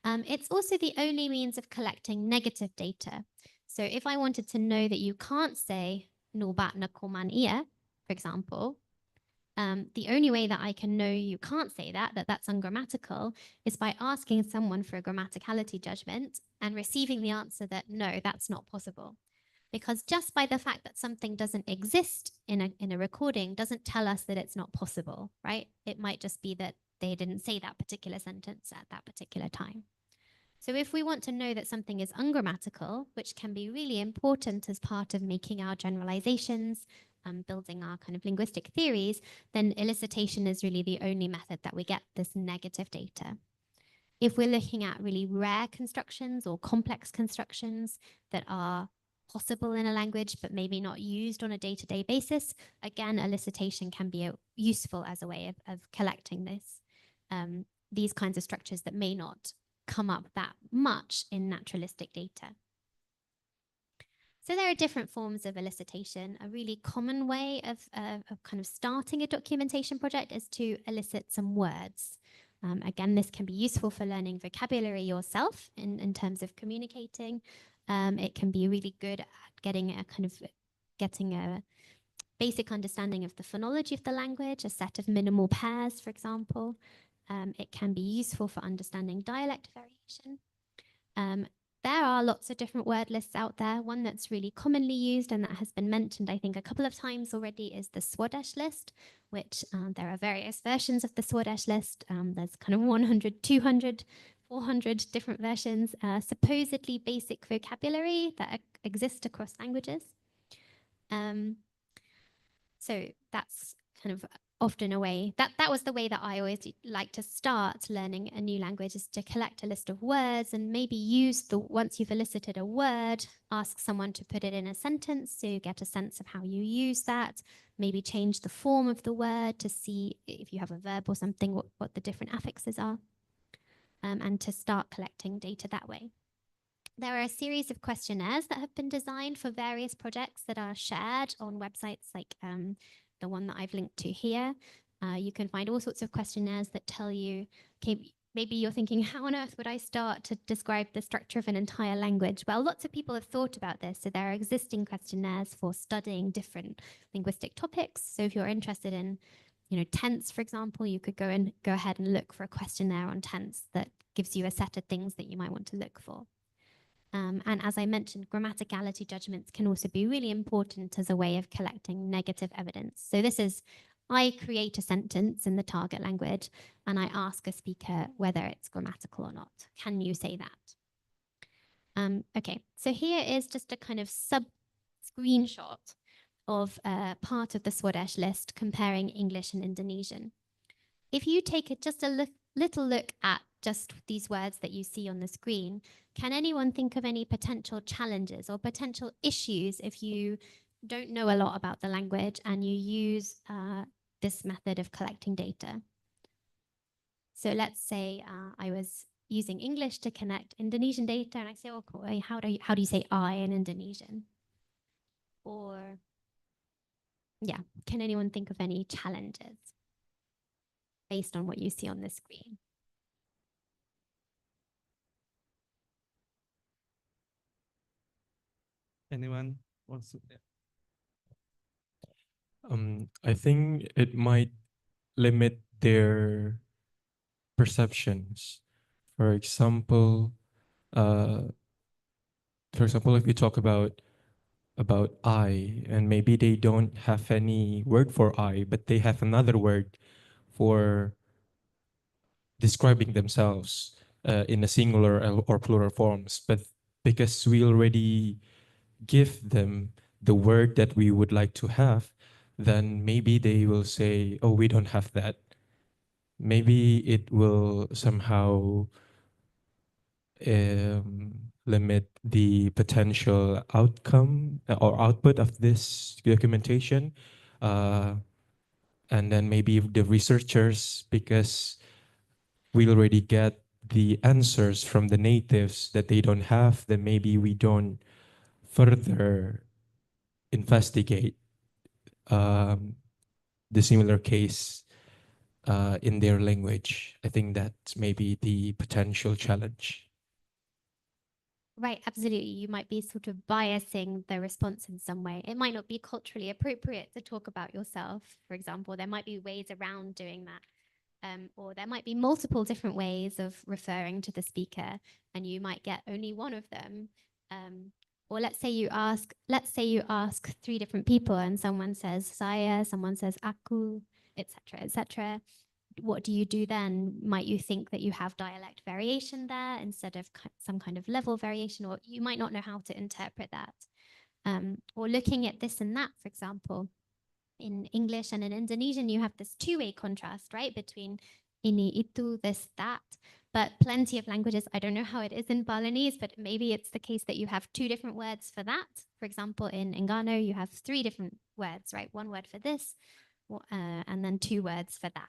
It's also the only means of collecting negative data. So if I wanted to know that you can't say nubat na kuman ia, for example, the only way that I can know you can't say that that's ungrammatical, is by asking someone for a grammaticality judgment and receiving the answer that no, that's not possible. Because just by the fact that something doesn't exist in a recording doesn't tell us that it's not possible, right? It might just be that they didn't say that particular sentence at that particular time. So if we want to know that something is ungrammatical, which can be really important as part of making our generalizations, building our kind of linguistic theories, then elicitation is really the only method that we get this negative data. If we're looking at really rare constructions or complex constructions that are possible in a language but maybe not used on a day-to-day basis, again, elicitation can be useful as a way of collecting this, these kinds of structures that may not come up that much in naturalistic data. So there are different forms of elicitation. A really common way of kind of starting a documentation project is to elicit some words. Again, this can be useful for learning vocabulary yourself in terms of communicating. It can be really good at getting a basic understanding of the phonology of the language, a set of minimal pairs, for example. It can be useful for understanding dialect variation. There are lots of different word lists out there. One that's really commonly used and that has been mentioned, I think, a couple of times already is the Swadesh list, which there are various versions of the Swadesh list. There's kind of 100, 200, 400 different versions, supposedly basic vocabulary that exist across languages. So that's kind of often a way that was the way that I always like to start learning a new language, is to collect a list of words and maybe use once you've elicited a word, ask someone to put it in a sentence so you get a sense of how you use that, maybe change the form of the word to see if you have a verb or something, what the different affixes are, and to start collecting data that way. There are a series of questionnaires that have been designed for various projects that are shared on websites like the one that I've linked to here. You can find all sorts of questionnaires that tell you, okay, maybe you're thinking, how on earth would I start to describe the structure of an entire language? Well, lots of people have thought about this. So there are existing questionnaires for studying different linguistic topics. So if you're interested in, tense, for example, you could go ahead and look for a questionnaire on tense that gives you a set of things that you might want to look for. And as I mentioned, grammaticality judgments can also be really important as a way of collecting negative evidence. So this is, I create a sentence in the target language and I ask a speaker whether it's grammatical or not. Can you say that? Okay, so here is just a kind of screenshot of part of the Swadesh list comparing English and Indonesian. If you take just a little look at just these words that you see on the screen, can anyone think of any potential challenges or potential issues if you don't know a lot about the language and you use this method of collecting data? So let's say I was using English to connect Indonesian data and I say, oh, how do you say I in Indonesian? Or, yeah, can anyone think of any challenges based on what you see on the screen? Anyone wants to? Yeah. I think it might limit their perceptions. For example, if you talk about I, and maybe they don't have any word for I, but they have another word for describing themselves in a singular or plural forms. But because we already give them the word that we would like to have, then maybe they will say, oh, we don't have that. Maybe it will somehow limit the potential outcome or output of this documentation. And then maybe the researchers, because we already get the answers from the natives that they don't have, then maybe we don't further investigate the similar case in their language. I think that's maybe the potential challenge. Right, absolutely. You might be sort of biasing the response in some way. It might not be culturally appropriate to talk about yourself, for example. There might be ways around doing that. Or there might be multiple different ways of referring to the speaker, and you might get only one of them. Or let's say you ask 3 different people, and someone says saya, someone says aku, etc., etc. What do you do then? Might you think that you have dialect variation there instead of some kind of level variation, or you might not know how to interpret that. Or looking at this and that, for example, in English and in Indonesian, you have this two-way contrast, right? Between ini, itu, this, that. But plenty of languages, I don't know how it is in Balinese, but maybe it's the case that you have 2 different words for that. For example, in Enggano, you have 3 different words, right? 1 word for this, and then 2 words for that.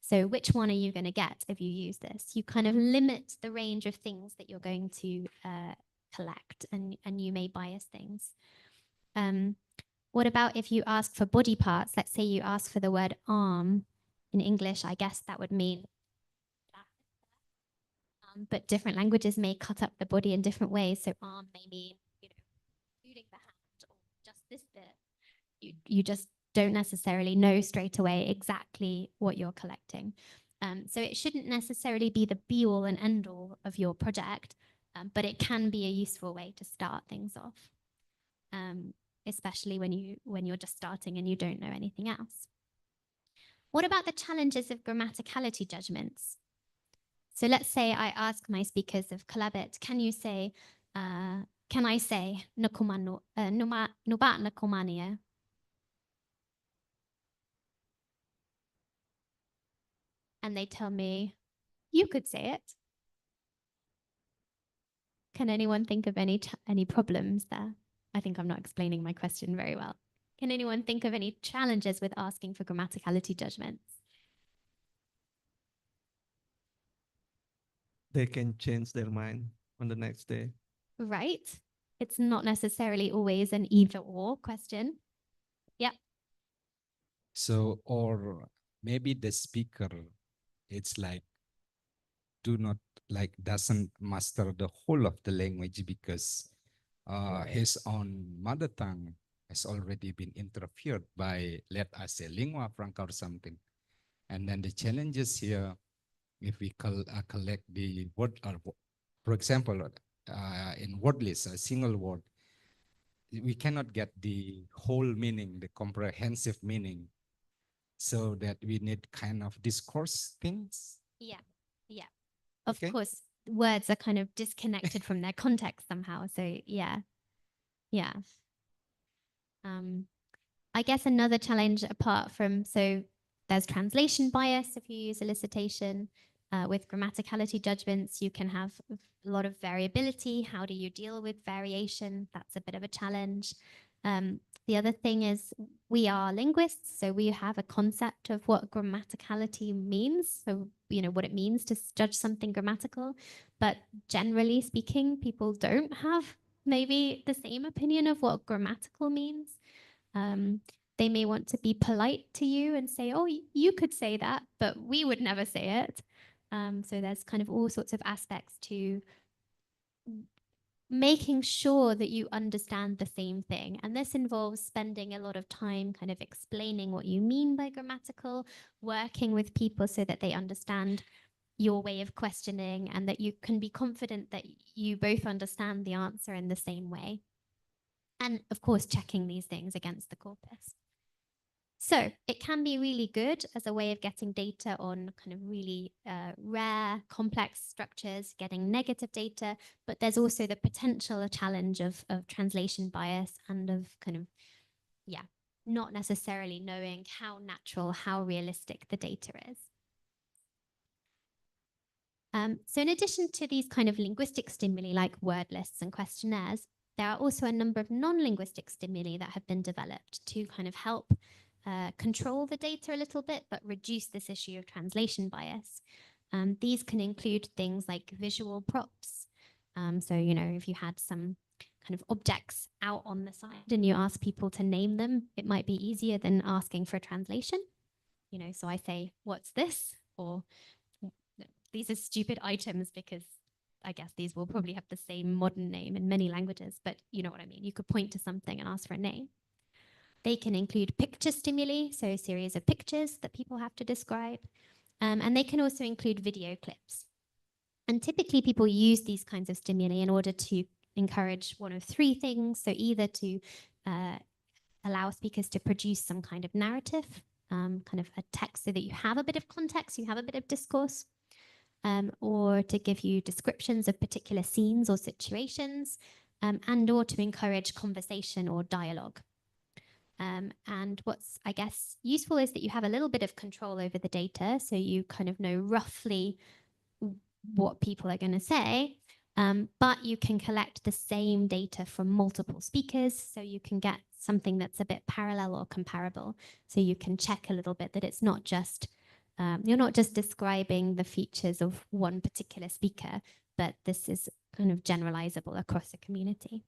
So which one are you going to get if you use this? You kind of limit the range of things that you're going to collect, and you may bias things. What about if you ask for body parts? Let's say you ask for the word arm. In English, I guess that would mean but different languages may cut up the body in different ways. So arm may mean, including the hand or just this bit. You just don't necessarily know straight away exactly what you're collecting. So it shouldn't necessarily be the be all and end all of your project, but it can be a useful way to start things off, especially when you're just starting and you don't know anything else. What about the challenges of grammaticality judgments? So let's say I ask my speakers of Kalabit, can I say nakumanu, nuba nakumania? And they tell me, you could say it. Can anyone think of any problems there? I think I'm not explaining my question very well. Can anyone think of any challenges with asking for grammaticality judgments? They can change their mind on the next day. Right. It's not necessarily always an either or question. Yeah. So, or maybe the speaker, it's like, doesn't master the whole of the language because his own mother tongue has already been interfered by, let us say, lingua franca or something. And then the challenges here, if we collect the word, for example, in word list, a single word, we cannot get the whole meaning, the comprehensive meaning, so that we need kind of discourse things. Yeah. Yeah. Of Okay. course, words are kind of disconnected from their context somehow. So yeah. Yeah. I guess another challenge apart from, so there's translation bias if you use elicitation. With grammaticality judgments, you can have a lot of variability. How do you deal with variation? That's a bit of a challenge. The other thing is we are linguists, so we have a concept of what grammaticality means. So, what it means to judge something grammatical. But generally speaking, people don't have maybe the same opinion of what grammatical means. They may want to be polite to you and say, oh, you could say that, but we would never say it. So there's kind of all sorts of aspects to making sure that you understand the same thing. And this involves spending a lot of time kind of explaining what you mean by grammatical, working with people so that they understand your way of questioning and that you can be confident that you both understand the answer in the same way. And of course, checking these things against the corpus. So it can be really good as a way of getting data on kind of really rare, complex structures, getting negative data, but there's also the potential challenge of translation bias and of kind of, not necessarily knowing how natural, how realistic the data is. So in addition to these kind of linguistic stimuli like word lists and questionnaires, there are also a number of non-linguistic stimuli that have been developed to kind of help control the data a little bit, but reduce this issue of translation bias. These can include things like visual props. So, if you had some kind of objects out on the side and you ask people to name them, it might be easier than asking for a translation. so I say, what's this? Or these are stupid items because I guess these will probably have the same modern name in many languages, but you know what I mean. You could point to something and ask for a name. They can include picture stimuli, so a series of pictures that people have to describe. And they can also include video clips. And typically people use these kinds of stimuli in order to encourage one of three things. So either to allow speakers to produce some kind of narrative, kind of a text so that you have a bit of context, you have a bit of discourse, or to give you descriptions of particular scenes or situations, and or to encourage conversation or dialogue. And what's, I guess, useful is that you have a little bit of control over the data, so you kind of know roughly what people are going to say, but you can collect the same data from multiple speakers, so you can get something that's a bit parallel or comparable. So you can check a little bit that it's not just, you're not just describing the features of one particular speaker, but this is kind of generalizable across a community.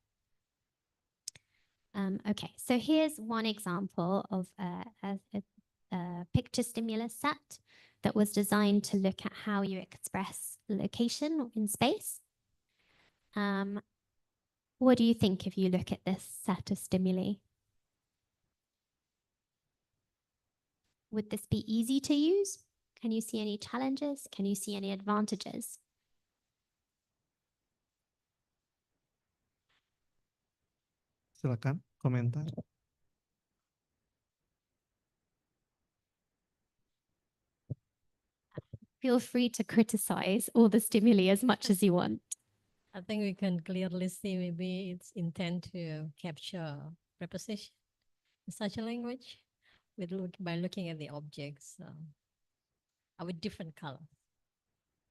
Okay, so here's one example of a picture stimulus set that was designed to look at how you express location in space. What do you think if you look at this set of stimuli? Would this be easy to use? Can you see any challenges? Can you see any advantages? Silakan komentar. Feel free to criticize all the stimuli as much as you want. I think we can clearly see maybe it's intent to capture preposition in such a language by looking at the objects with different colors.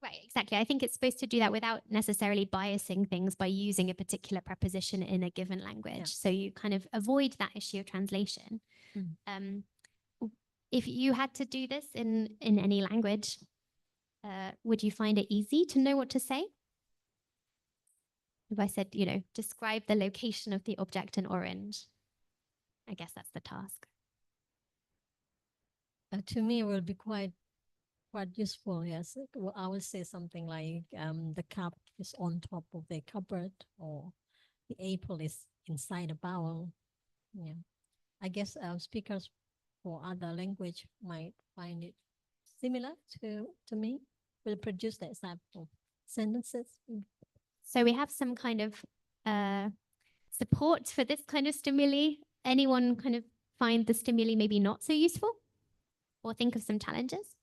Right, exactly. I think it's supposed to do that without necessarily biasing things by using a particular preposition in a given language. Yeah. So you kind of avoid that issue of translation. Mm. If you had to do this in any language, would you find it easy to know what to say? If I said, describe the location of the object in orange, I guess that's the task. To me, it will be quite useful. Yes, well, I will say something like the cup is on top of the cupboard, or the apple is inside a bowl. Yeah, I guess speakers for other language might find it similar to me. Will produce that type of sentences. So we have some kind of support for this kind of stimuli. Anyone kind of find the stimuli maybe not so useful, or think of some challenges?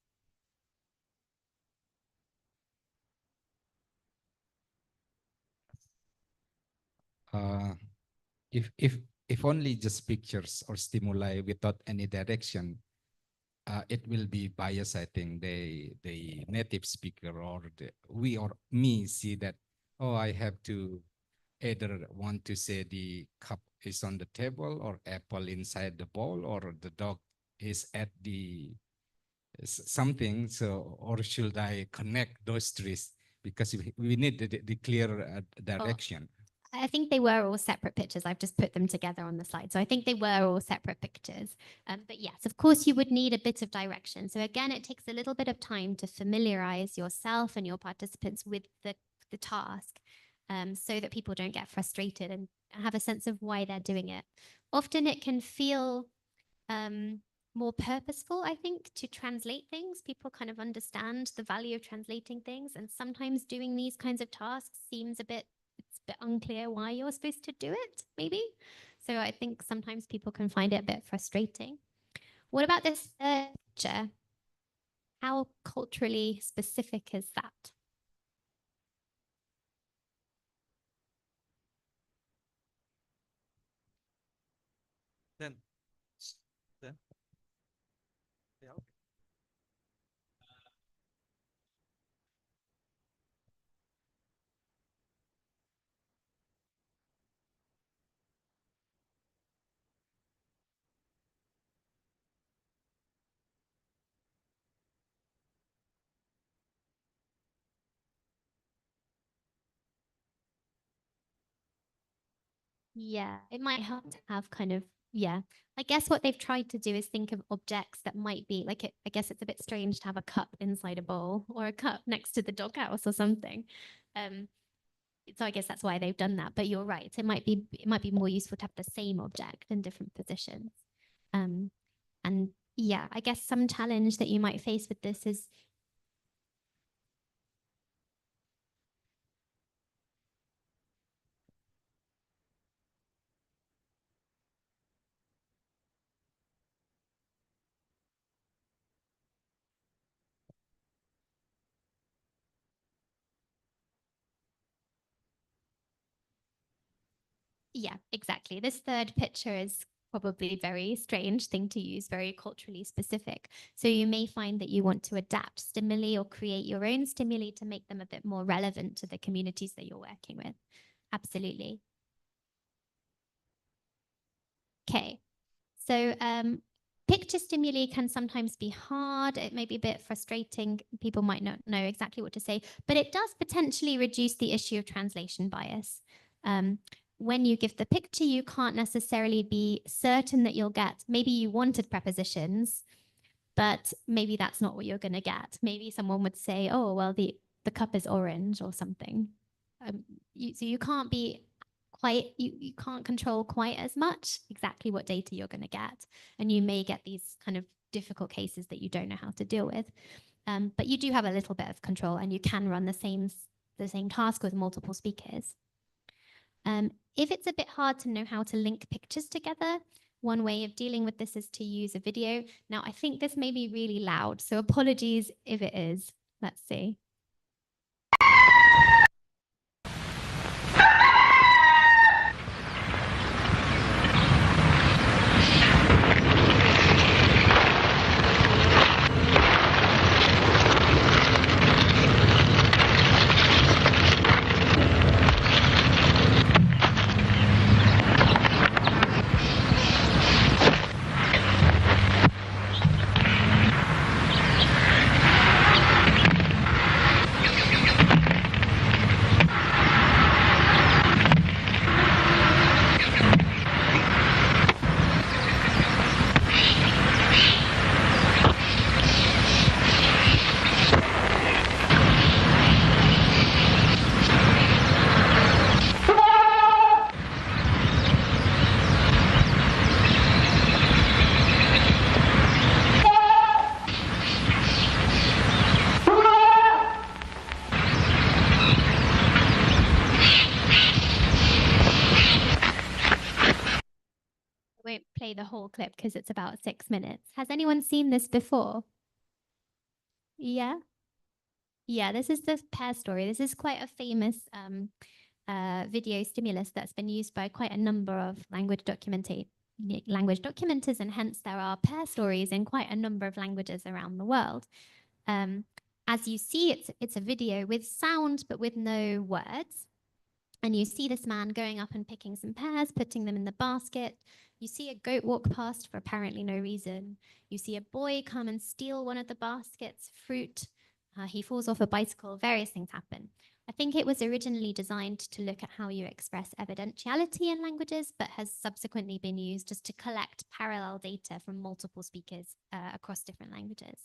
If only just pictures or stimuli without any direction, it will be biased. I think the native speaker or we or me see that, oh, I have to either want to say the cup is on the table, or apple inside the bowl, or the dog is at the something. So, or should I connect those trees? Because we need the clear direction. I think they were all separate pictures. I've just put them together on the slide. So I think they were all separate pictures. But yes, of course, you would need a bit of direction. So again, it takes a little bit of time to familiarize yourself and your participants with the task, so that people don't get frustrated and have a sense of why they're doing it. Often it can feel more purposeful, I think, to translate things. People kind of understand the value of translating things. And sometimes doing these kinds of tasks seems it's a bit unclear why you're supposed to do it, maybe. So I think sometimes people can find it a bit frustrating. What about this picture? How culturally specific is that? Then. Yeah, okay. Yeah, it might help to have kind of Yeah, I guess what they've tried to do is think of objects that might be like I guess it's a bit strange to have a cup inside a bowl or a cup next to the doghouse or something. So I guess that's why they've done that. But you're right. It might be more useful to have the same object in different positions. And yeah, I guess some challenge that you might face with this is yeah, exactly. This third picture is probably very strange thing to use, very culturally specific. So you may find that you want to adapt stimuli or create your own stimuli to make them a bit more relevant to the communities that you're working with. Absolutely. Okay. So picture stimuli can sometimes be hard. It may be a bit frustrating. People might not know exactly what to say, but it does potentially reduce the issue of translation bias. When you give the picture, you can't necessarily be certain that you'll get. Maybe you wanted prepositions, but maybe that's not what you're going to get. Maybe someone would say, oh, well, the cup is orange or something. So you can't be you can't control quite as much exactly what data you're going to get. And you may get these kind of difficult cases that you don't know how to deal with. But you do have a little bit of control and you can run the same task with multiple speakers. If it's a bit hard to know how to link pictures together, one way of dealing with this is to use a video. Now, I think this may be really loud, so apologies if it is. Let's see. Won't play the whole clip because it's about 6 minutes. Has anyone seen this before? Yeah? Yeah, this is the pair story. This is quite a famous video stimulus that's been used by quite a number of language documenters, and hence there are pair stories in quite a number of languages around the world. As you see, it's a video with sound but with no words. And you see this man going up and picking some pears, putting them in the basket. You see a goat walk past for apparently no reason. You see a boy come and steal one of the basket's fruit. He falls off a bicycle. Various things happen. I think it was originally designed to look at how you express evidentiality in languages, but has subsequently been used just to collect parallel data from multiple speakers across different languages.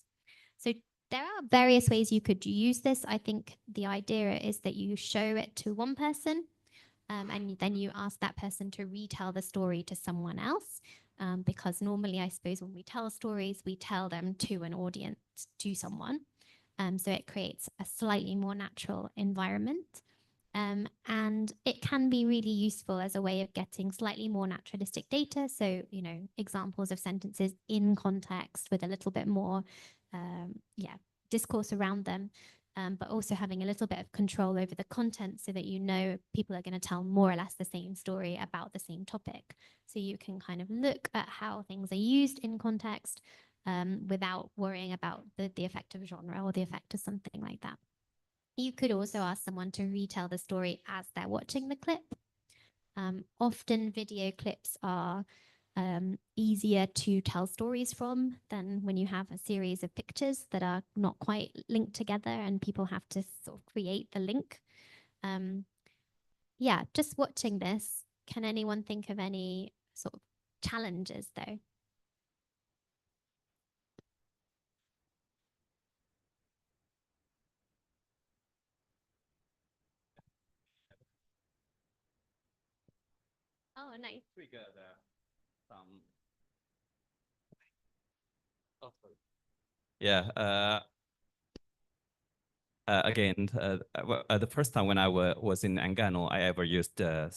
So there are various ways you could use this. I think the idea is that you show it to one person and then you ask that person to retell the story to someone else. Because normally, I suppose, when we tell stories, we tell them to an audience, to someone. So it creates a slightly more natural environment. And it can be really useful as a way of getting slightly more naturalistic data. So, examples of sentences in context with a little bit more discourse around them, but also having a little bit of control over the content so that people are going to tell more or less the same story about the same topic. So you can kind of look at how things are used in context without worrying about the effect of genre or the effect of something like that. You could also ask someone to retell the story as they're watching the clip. Often video clips are easier to tell stories from than when you have a series of pictures that are not quite linked together and people have to sort of create the link. Just watching this, can anyone think of any sort of challenges though? Oh, nice. Yeah. Again, the first time when I was in Enggano, I ever used their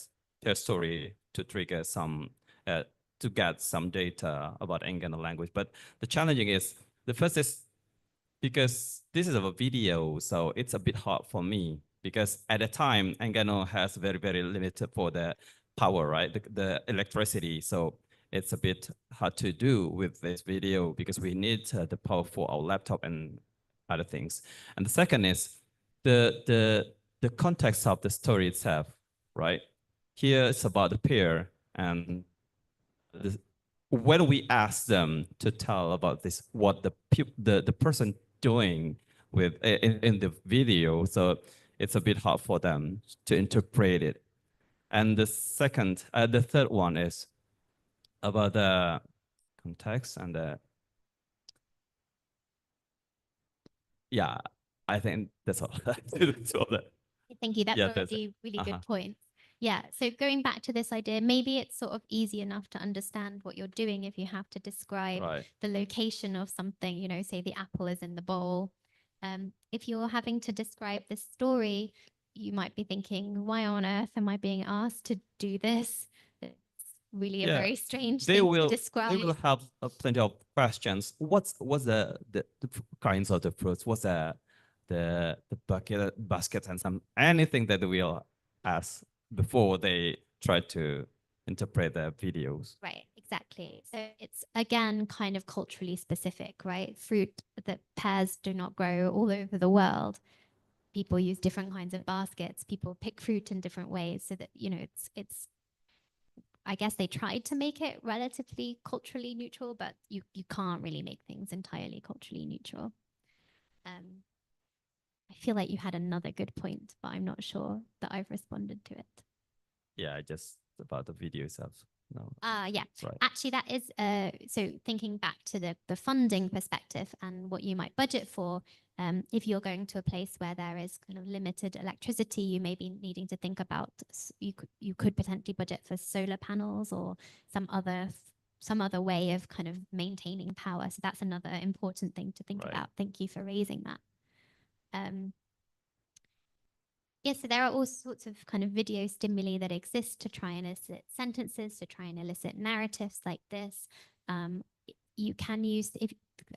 story to trigger some to get some data about Enggano language. But the challenging is the first is because this is a video, so it's a bit hard for me because at the time Enggano has very limited for the power, right? The electricity. So it's a bit hard to do with this video because we need the power for our laptop and other things. And the second is the context of the story itself, right? Here it's about the peer, and when we ask them to tell about this, what the person doing with in the video, so it's a bit hard for them to interpret it. And the third one is about the context and the yeah, I think that's all. That's all that. Thank you. That's Yeah, that's already really Uh-huh. good points. Yeah. So going back to this idea, maybe it's sort of easy enough to understand what you're doing if you have to describe Right. the location of something, say the apple is in the bowl. If you're having to describe this story, you might be thinking, why on earth am I being asked to do this? It's really a Yeah, very strange they thing to will describe. they will have plenty of questions. What's the kinds of the fruits? What's the basket and some anything that we'll ask before they try to interpret the videos. Right, exactly. So it's again kind of culturally specific, right? Fruit that pears do not grow all over the world. People use different kinds of baskets. People pick fruit in different ways, so that it's. I guess they tried to make it relatively culturally neutral, but you can't really make things entirely culturally neutral. I feel like you had another good point, but I'm not sure that I've responded to it. Yeah, just about the video itself. No. Yeah. Right. Actually, that is so thinking back to the funding perspective and what you might budget for. If you're going to a place where there is kind of limited electricity, you may be needing to think about you could potentially budget for solar panels or some other way of kind of maintaining power. So that's another important thing to think Right. about. Thank you for raising that. Yeah, so there are all sorts of kind of video stimuli that exist to try and elicit sentences, to try and elicit narratives like this. You can use,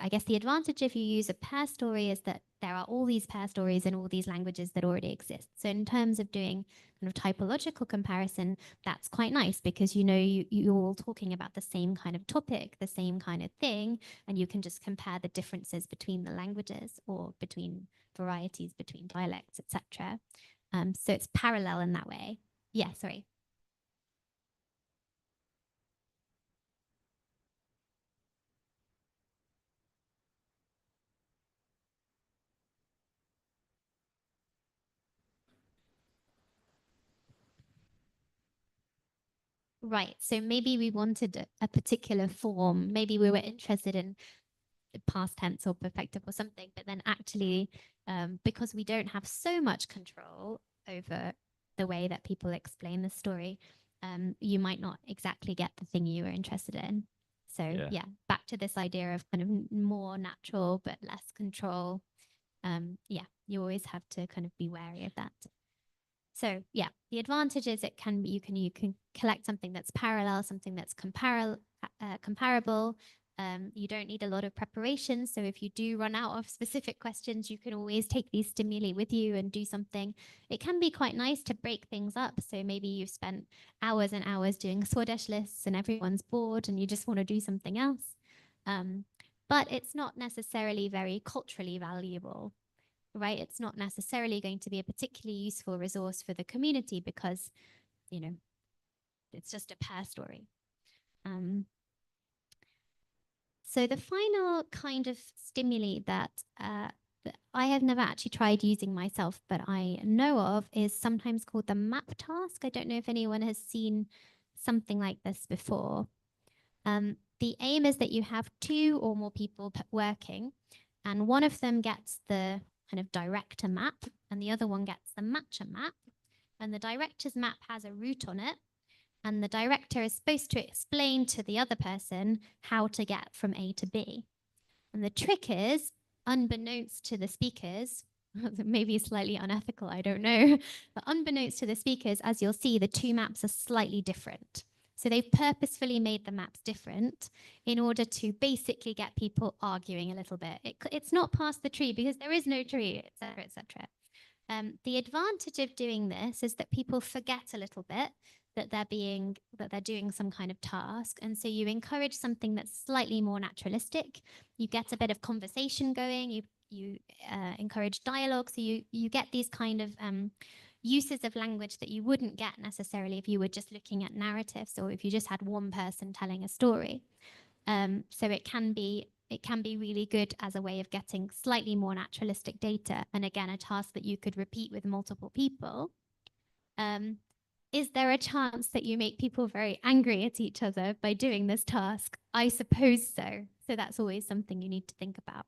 I guess the advantage if you use a pair story is that there are all these pair stories in all these languages that already exist. So in terms of doing kind of typological comparison, that's quite nice because you're all talking about the same kind of topic, the same kind of thing, and you can just compare the differences between the languages or between varieties, between dialects, etc. So it's parallel in that way. Yeah, sorry. Right. So maybe we wanted a particular form. Maybe we were interested in past tense or perfective or something, but then actually, because we don't have so much control over the way that people explain the story, you might not exactly get the thing you were interested in. So yeah, back to this idea of kind of more natural but less control. Yeah, you always have to kind of be wary of that. So yeah, the advantage is you can collect something that's parallel, something that's comparable. You don't need a lot of preparation. So if you do run out of specific questions, you can always take these stimuli with you and do something. It can be quite nice to break things up. So maybe you've spent hours and hours doing Swadesh lists and everyone's bored and you just want to do something else. But it's not necessarily very culturally valuable, right? It's not necessarily going to be a particularly useful resource for the community because, it's just a pair story. So the final kind of stimuli that I have never actually tried using myself, but I know of is sometimes called the map task. I don't know if anyone has seen something like this before. The aim is that you have 2 or more people working, and one of them gets the kind of director map and the other one gets the matcher map. And the director's map has a route on it, and the director is supposed to explain to the other person how to get from A to B. And the trick is, unbeknownst to the speakers, maybe slightly unethical, I don't know, but unbeknownst to the speakers, as you'll see, the 2 maps are slightly different. So they've purposefully made the maps different in order to basically get people arguing a little bit. It's not past the tree because there is no tree, etc., etc. The advantage of doing this is that people forget a little bit that they're doing some kind of task, and so you encourage something that's slightly more naturalistic. You get a bit of conversation going. You encourage dialogue, so you get these kind of uses of language that you wouldn't get necessarily if you were just looking at narratives or if you just had one person telling a story. So it can be really good as a way of getting slightly more naturalistic data, and again, a task that you could repeat with multiple people. Is there a chance that you make people very angry at each other by doing this task? I suppose so. So that's always something you need to think about.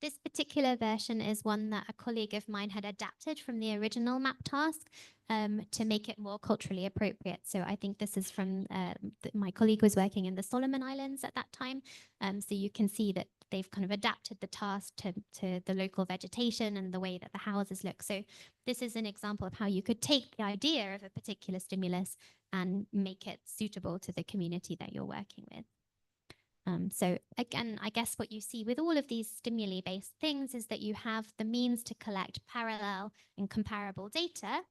This particular version is one that a colleague of mine had adapted from the original map task to make it more culturally appropriate. So I think this is from, my colleague was working in the Solomon Islands at that time. So you can see that they've kind of adapted the task to the local vegetation and the way that the houses look. So this is an example of how you could take the idea of a particular stimulus and make it suitable to the community that you're working with. So again, I guess what you see with all of these stimuli-based things is that you have the means to collect parallel and comparable data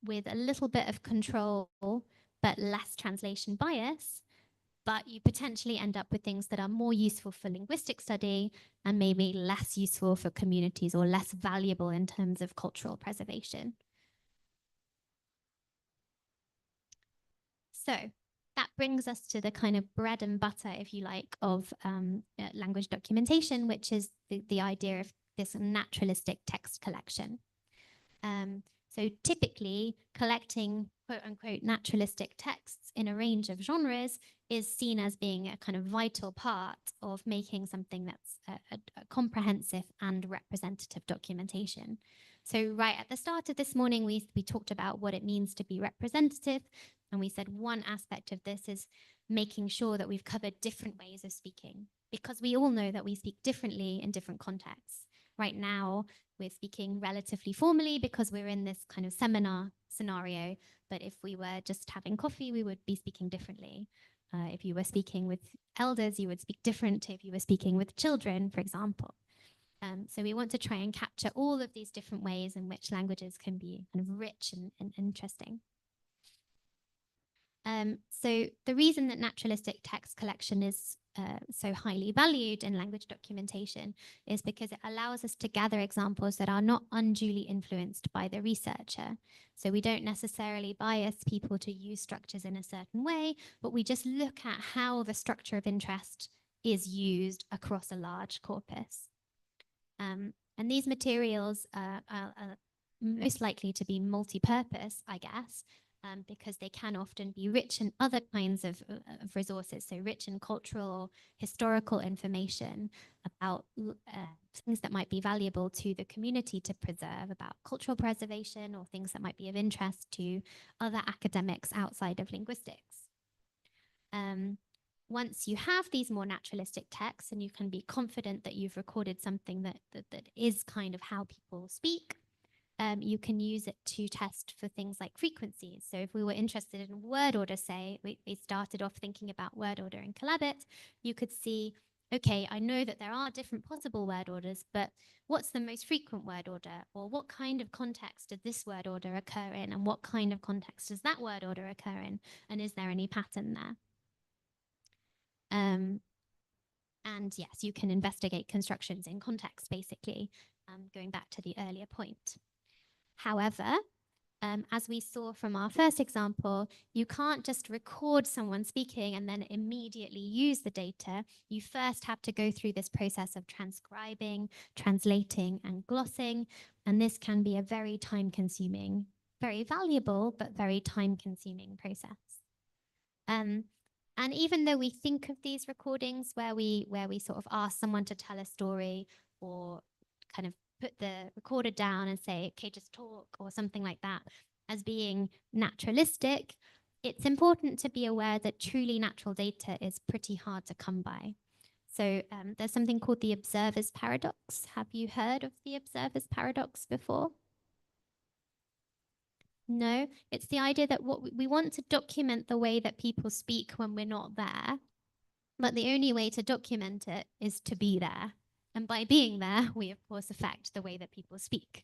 with a little bit of control, but less translation bias, but you potentially end up with things that are more useful for linguistic study and maybe less useful for communities or less valuable in terms of cultural preservation. So that brings us to the kind of bread and butter, if you like, of language documentation, which is the idea of this naturalistic text collection. So typically, collecting quote unquote naturalistic texts in a range of genres is seen as being a kind of vital part of making something that's a comprehensive and representative documentation. So right at the start of this morning, we talked about what it means to be representative. And we said one aspect of this is making sure that we've covered different ways of speaking, because we all know that we speak differently in different contexts. Right now, we're speaking relatively formally because we're in this kind of seminar scenario. But if we were just having coffee, we would be speaking differently. If you were speaking with elders, you would speak different to if you were speaking with children, for example. So we want to try and capture all of these different ways in which languages can be kind of rich and interesting. So the reason that naturalistic text collection is so highly valued in language documentation is because it allows us to gather examples that are not unduly influenced by the researcher. So we don't necessarily bias people to use structures in a certain way, but we just look at how the structure of interest is used across a large corpus. And these materials are most likely to be multi-purpose, I guess, because they can often be rich in other kinds of resources, so rich in cultural or historical information about things that might be valuable to the community to preserve, about cultural preservation, or things that might be of interest to other academics outside of linguistics. Once you have these more naturalistic texts and you can be confident that you've recorded something that is kind of how people speak, you can use it to test for things like frequencies. So if we were interested in word order, say, we started off thinking about word order in Collabit, you could see, okay, I know that there are different possible word orders, but what's the most frequent word order? Or what kind of context did this word order occur in? And what kind of context does that word order occur in? And is there any pattern there? And yes, you can investigate constructions in context, basically, going back to the earlier point. However, as we saw from our first example, you can't just record someone speaking and then immediately use the data. You first have to go through this process of transcribing, translating, and glossing. And this can be a very time-consuming, very valuable, but very time-consuming process. And even though we think of these recordings where we sort of ask someone to tell a story or kind of put the recorder down and say, okay, just talk or something like that as being naturalistic, it's important to be aware that truly natural data is pretty hard to come by. So there's something called the observer's paradox. Have you heard of the observer's paradox before? No, it's the idea that what we want to document the way that people speak when we're not there, but the only way to document it is to be there. And by being there, we of course affect the way that people speak.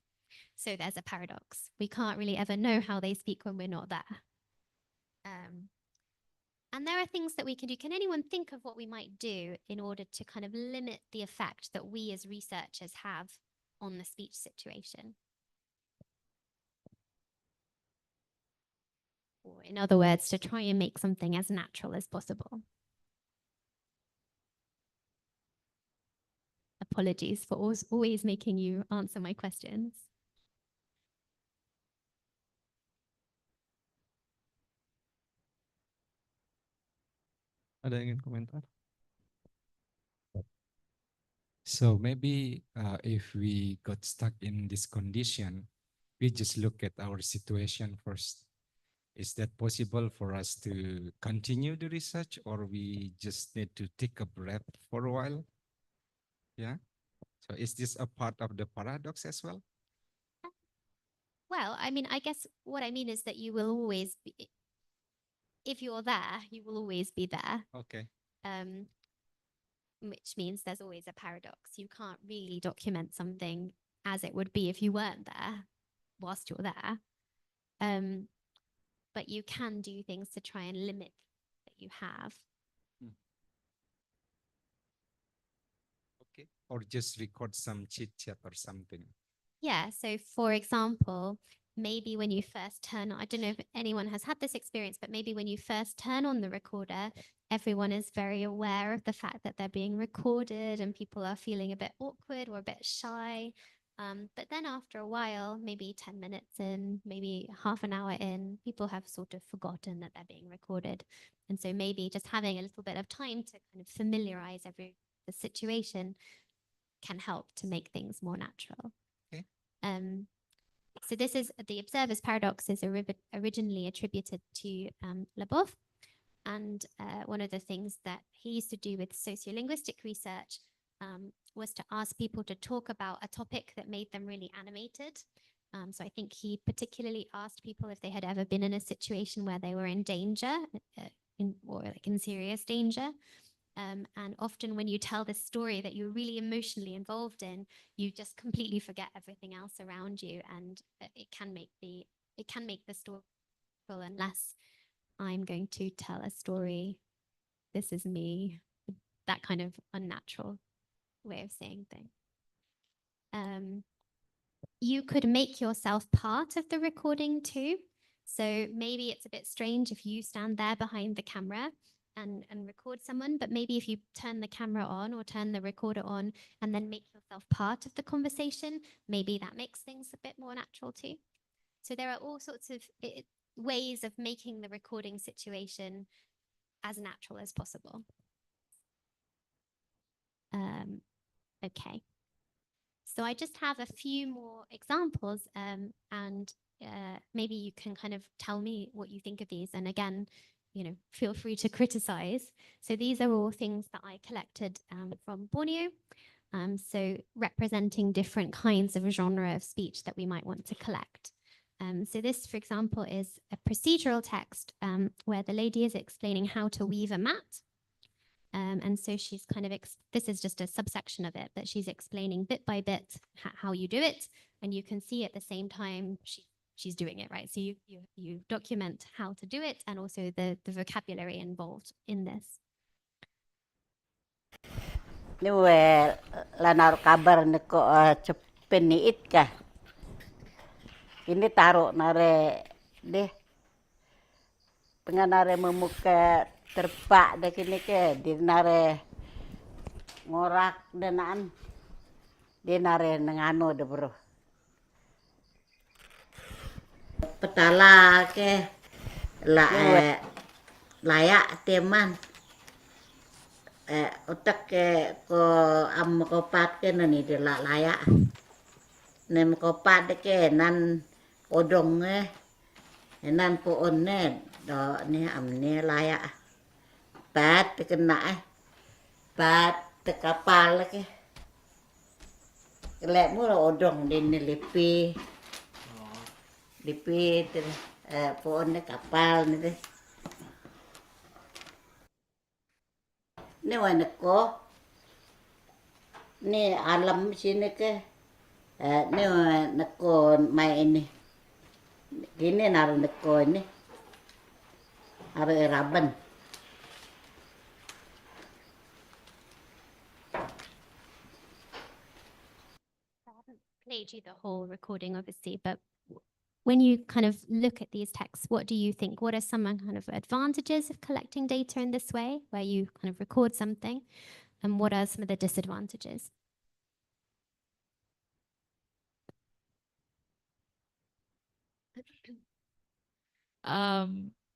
So there's a paradox. We can't really ever know how they speak when we're not there. And there are things that we can do. Can anyone think of what we might do in order to kind of limit the effect that we as researchers have on the speech situation? Or in other words, to try and make something as natural as possible. Apologies for always making you answer my questions. Ada yang ingin komentar? So maybe if we got stuck in this condition, we just look at our situation first. Is that possible for us to continue the research, or we just need to take a breath for a while? Yeah. So is this a part of the paradox as well? Well, I mean, I guess what I mean is that you will always be, if you're there, you will always be there. Okay. Which means there's always a paradox. You can't really document something as it would be if you weren't there whilst you're there. But you can do things to try and limit that you have. Okay. Or just record some chit chat or something. Yeah, so for example, maybe when you first turn on, I don't know if anyone has had this experience, but maybe when you first turn on the recorder, everyone is very aware of the fact that they're being recorded and people are feeling a bit awkward or a bit shy. But then after a while, maybe 10 minutes in, maybe half an hour in, people have sort of forgotten that they're being recorded. And so maybe just having a little bit of time to kind of familiarize the situation can help to make things more natural. Okay. So this is the observer's paradox is originally attributed to Labov. And one of the things that he used to do with sociolinguistic research was to ask people to talk about a topic that made them really animated. So I think he particularly asked people if they had ever been in a situation where they were in danger or like in serious danger. And often when you tell this story that you're really emotionally involved in, you just completely forget everything else around you, and it can make the story full unless I'm going to tell a story. This is me, that kind of unnatural way of saying things. You could make yourself part of the recording too. So maybe it's a bit strange if you stand there behind the camera and record someone, but maybe if you turn the camera on or turn the recorder on and then make yourself part of the conversation, maybe that makes things a bit more natural too. So there are all sorts of ways of making the recording situation as natural as possible. Okay. So I just have a few more examples and maybe you can kind of tell me what you think of these. And again, feel free to criticize. So these are all things that I collected from Borneo. So representing different kinds of genre of speech that we might want to collect. So this, for example, is a procedural text where the lady is explaining how to weave a mat. And so she's kind of, this is just a subsection of it, but she's explaining bit by bit how you do it. And you can see at the same time she's doing it, right? So you document how to do it and also the vocabulary involved in this. Ni we lanar kabar niko cepeniit kah. Ini taruh nare deh. Penganare memuka terpak dah kini ke di nare ngorak denaan di nare Enggano de bro. Petala ke la layak teman otak ke ko am ko pat ke nani de la layak nem ko pat ke nan odong nan po on ne do ne am ne layak pat kena pat kapal ke lek mu odong din lipi po on ne kapal ne ni wana ko ni alam sini ke ni nako mai ini ini naruh nako ini naruh raban I haven't played you the whole recording, obviously, but when you kind of look at these texts, what do you think? What are some kind of advantages of collecting data in this way, where you kind of record something, and what are some of the disadvantages?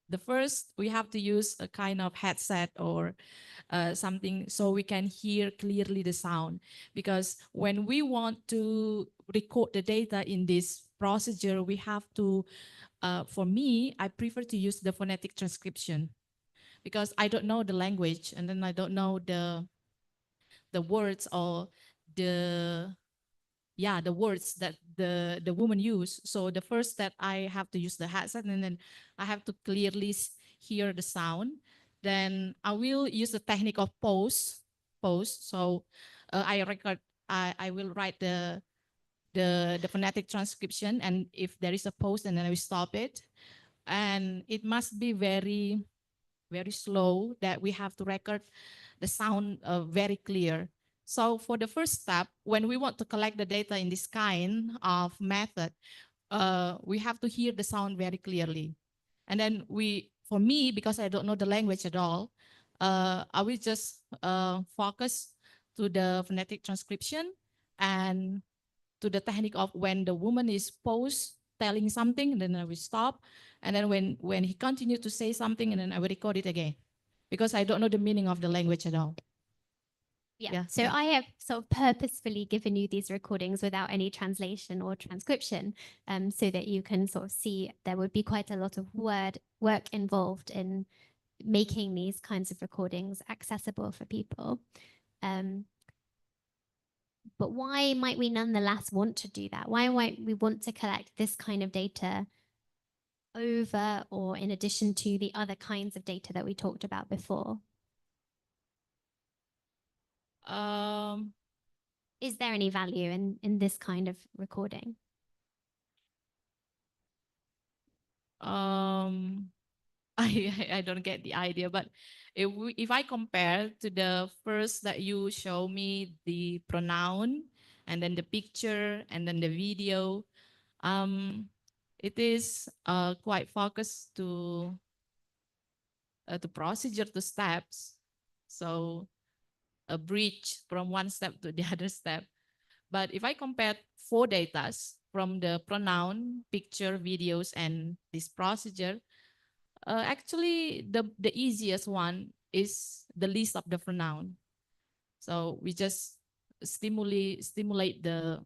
The first, we have to use a kind of headset or something so we can hear clearly the sound. Because when we want to record the data in this procedure, we have to, for me, I prefer to use the phonetic transcription because I don't know the language and then I don't know the words or the the words that the woman use. So the first that I have to use the headset and then I have to clearly hear the sound. Then I will use the technique of pause. So I record. I will write the phonetic transcription, and if there is a pause, and then I will stop it. And it must be very slow that we have to record the sound very clear. So for the first step, when we want to collect the data in this kind of method, we have to hear the sound very clearly. And then for me, because I don't know the language at all, I will just focus to the phonetic transcription and to the technique of when the woman is paused telling something, and then I will stop. And then when he continued to say something, and then I will record it again because I don't know the meaning of the language at all. Yeah. So I have sort of purposefully given you these recordings without any translation or transcription, so that you can sort of see there would be quite a lot of work involved in making these kinds of recordings accessible for people. But why might we nonetheless want to do that? Why might we want to collect this kind of data over or in addition to the other kinds of data that we talked about before? Is there any value in this kind of recording? I don't get the idea, but if I compare to the first that you show me, the pronoun and then the picture and then the video, it is quite focused to the procedure, to steps. So a bridge from one step to the other step. But if I compare 4 data from the pronoun, picture, videos, and this procedure, actually the easiest one is the list of the pronoun. So we just stimulate the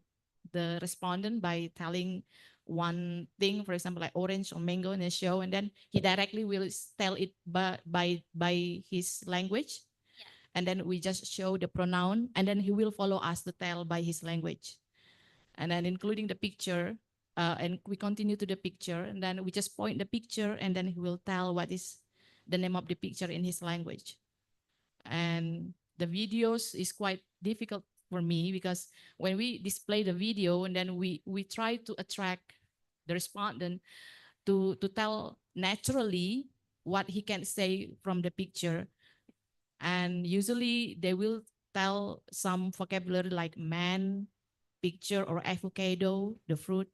respondent by telling one thing, for example, like orange or mango in the show, and then he directly will tell it by his language. And then we just show the pronoun, and then he will follow us to tell by his language. And then including the picture, and we continue to the picture, and then we just point the picture, and then he will tell what is the name of the picture in his language. And the videos is quite difficult for me because when we display the video, and then we try to attract the respondent to tell naturally what he can say from the picture. And usually they will tell some vocabulary like man, picture, or avocado, the fruit.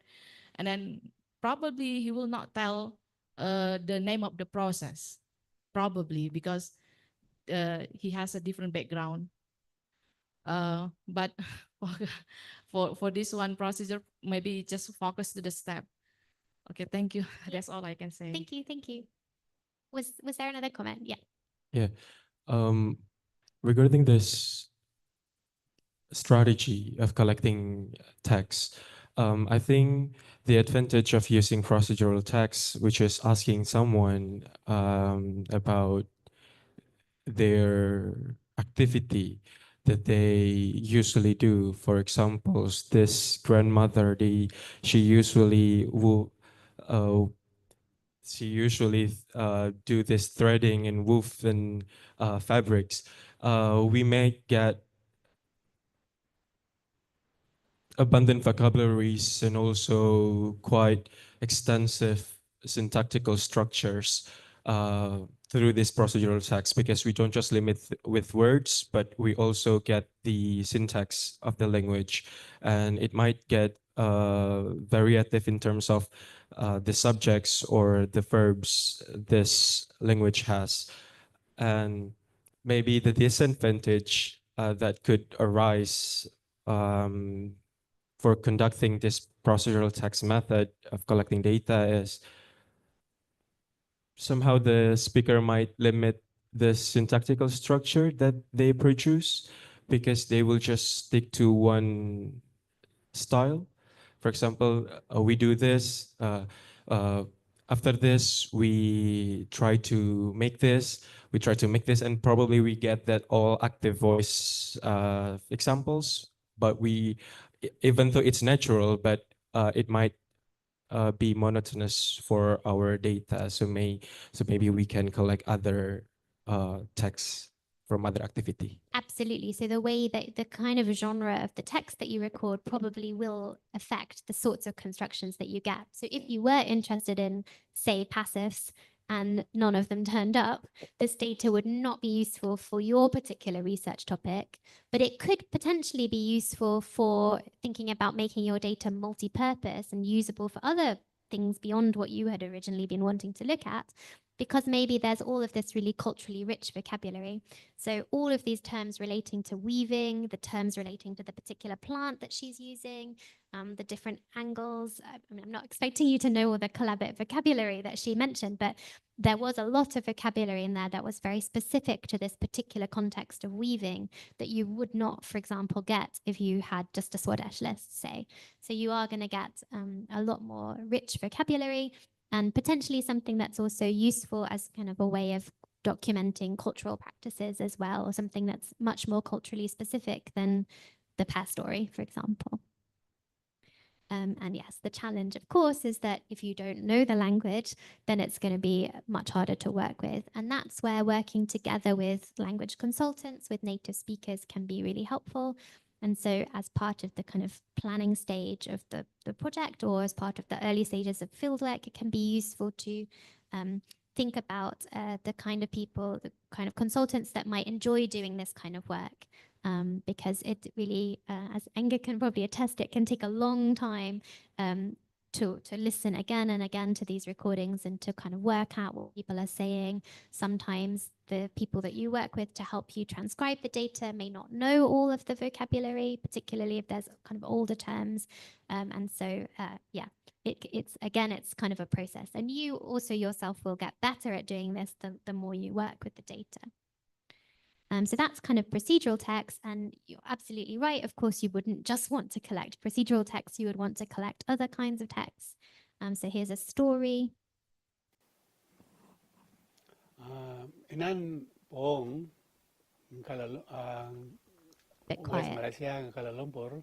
And then probably he will not tell the name of the process, probably because he has a different background. But for this one procedure, maybe just focus to the step. Okay, thank you. That's all I can say. Thank you. Was there another comment? Yeah. Yeah. Regarding this strategy of collecting text, I think the advantage of using procedural text, which is asking someone about their activity that they usually do. For example, this grandmother, she usually will uh, do this threading and woven fabrics. We may get abundant vocabularies and also quite extensive syntactical structures through this procedural text, because we don't just limit with words, but we also get the syntax of the language, and it might get variative in terms of the subjects or the verbs this language has. And maybe the disadvantage that could arise for conducting this procedural text method of collecting data is somehow the speaker might limit the syntactical structure that they produce, because they will just stick to one style. For example, we do this, uh, after this, we try to make this, and probably we get that all active voice examples, but even though it's natural, but it might be monotonous for our data. So maybe we can collect other texts from other activity. Absolutely. So the way that the kind of genre of the text that you record probably will affect the sorts of constructions that you get. So if you were interested in, say, passives and none of them turned up, this data would not be useful for your particular research topic, but it could potentially be useful for thinking about making your data multi-purpose and usable for other things beyond what you had originally been wanting to look at, because maybe there's all of this really culturally rich vocabulary. So all of these terms relating to weaving, the terms relating to the particular plant that she's using, the different angles. I mean, I'm not expecting you to know all the collaborative vocabulary that she mentioned, but there was a lot of vocabulary in there that was very specific to this particular context of weaving that you would not, for example, get if you had just a Swadesh list, say. So you are going to get a lot more rich vocabulary, and potentially something that's also useful as kind of a way of documenting cultural practices as well, or something that's much more culturally specific than the past story, for example. And yes, the challenge, of course, is that if you don't know the language, then it's going to be much harder to work with. And that's where working together with language consultants, with native speakers, can be really helpful. And so as part of the kind of planning stage of the project, or as part of the early stages of fieldwork, it can be useful to think about the kind of people, the kind of consultants that might enjoy doing this kind of work. Because it really, as Enga can probably attest, it can take a long time to listen again and again to these recordings and to kind of work out what people are saying. Sometimes the people that you work with to help you transcribe the data may not know all of the vocabulary, particularly if there's kind of older terms. And so, yeah, it's kind of a process. And you also yourself will get better at doing this the more you work with the data. So that's kind of procedural text, and you're absolutely right. Of course, you wouldn't just want to collect procedural text, you would want to collect other kinds of texts. So here's a story. Inan pong Bit West quiet. Malaysia Kuala Lumpur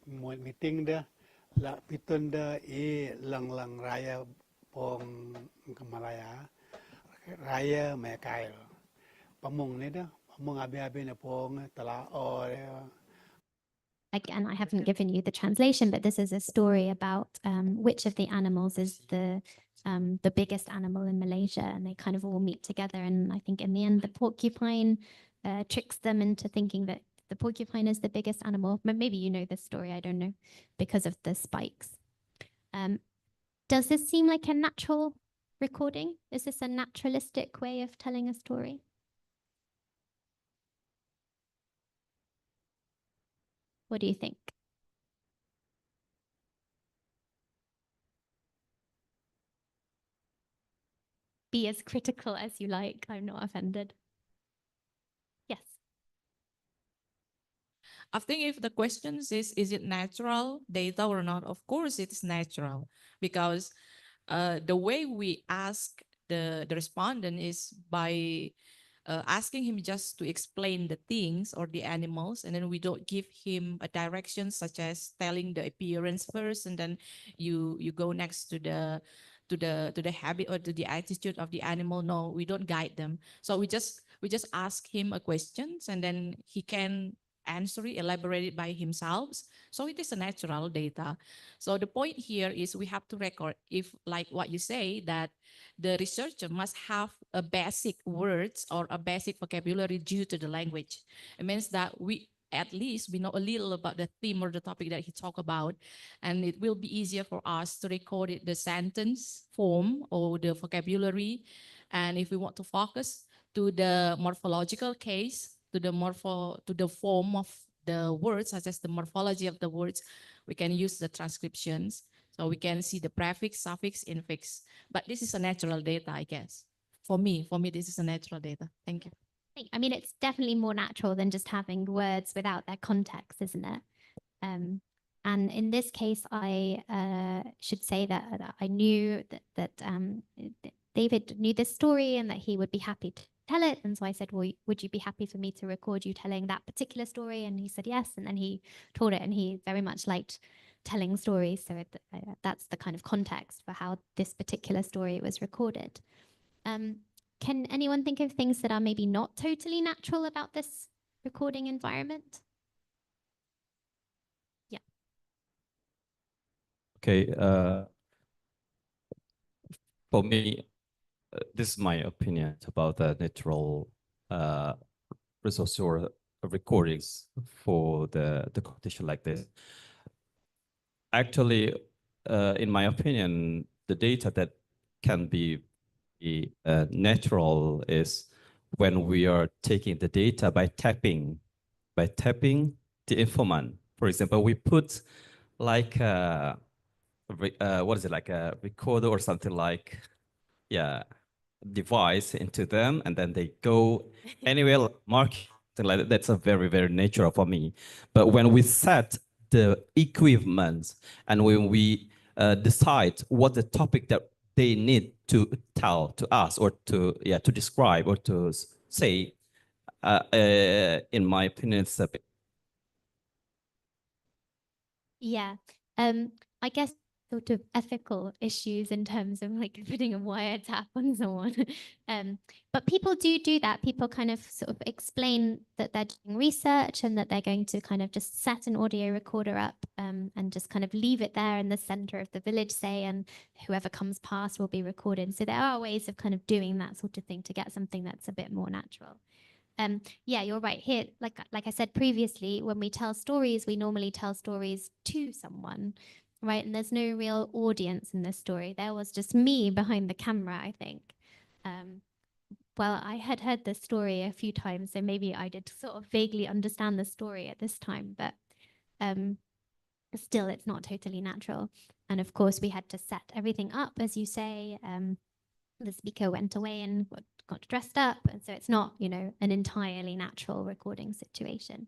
meeting dah la pitun dah lang raya pong Malaya raya Mekail pamung ni dah pamung abi na pong tala Again, I haven't given you the translation, but this is a story about which of the animals is the biggest animal in Malaysia, and they kind of all meet together. And I think in the end, the porcupine tricks them into thinking that the porcupine is the biggest animal. Maybe you know this story, I don't know, because of the spikes. Does this seem like a natural recording? Is this a naturalistic way of telling a story? What do you think? be as critical as you like. I'm not offended. Yes. I think if the question is it natural data or not? Of course, it is natural because the way we ask the respondent is by asking him just to explain the things or the animals, and then we don't give him a direction such as telling the appearance first, and then you go next to the habit or to the attitude of the animal. No, we don't guide them. So we just ask him a questions, and then he can answer it, elaborate it by himself. So it is a natural data. So the point here is we have to record, if like what you say, that the researcher must have a basic words or a basic vocabulary due to the language. It means that at least we know a little about the theme or the topic that he talked about, and it will be easier for us to record it, the sentence form or the vocabulary. And if we want to focus to the morphological case, to the form of the words, such as the morphology of the words, we can use the transcriptions. So we can see the prefix, suffix, infix. But this is a natural data, I guess. For me, this is a natural data. Thank you. I mean, it's definitely more natural than just having words without their context, isn't it? And in this case, I should say that I knew that David knew this story and that he would be happy to tell it. And so I said, well, would you be happy for me to record you telling that particular story? And he said yes. And then he told it, and he very much liked telling stories. So that's the kind of context for how this particular story was recorded. Can anyone think of things that are maybe not totally natural about this recording environment? Yeah. Okay. For me, this is my opinion about the natural resource or recordings for the competition like this. Actually, in my opinion, the data that can be natural is when we are taking the data by tapping the informant. For example, we put like what is it, like a recorder or something like, yeah, device into them, and then they go anywhere, mark something like that. That's a very, very natural for me. But when we set the equipment and when we decide what the topic that they need to tell to us or to describe or to say, in my opinion, it's a bit. Yeah. I guess sort of ethical issues in terms of like putting a wiretap on someone. But people do that. People kind of sort of explain that they're doing research and that they're going to kind of just set an audio recorder up and just kind of leave it there in the center of the village, say, and whoever comes past will be recorded. So there are ways of kind of doing that sort of thing to get something that's a bit more natural. Yeah, you're right. Here, like I said previously, when we tell stories, we normally tell stories to someone, right? And there's no real audience in this story. There was just me behind the camera, I think. Well, I had heard this story a few times, so maybe I did sort of vaguely understand the story at this time, but still, it's not totally natural. And of course, we had to set everything up, as you say. The speaker went away and got dressed up. And so it's not, an entirely natural recording situation.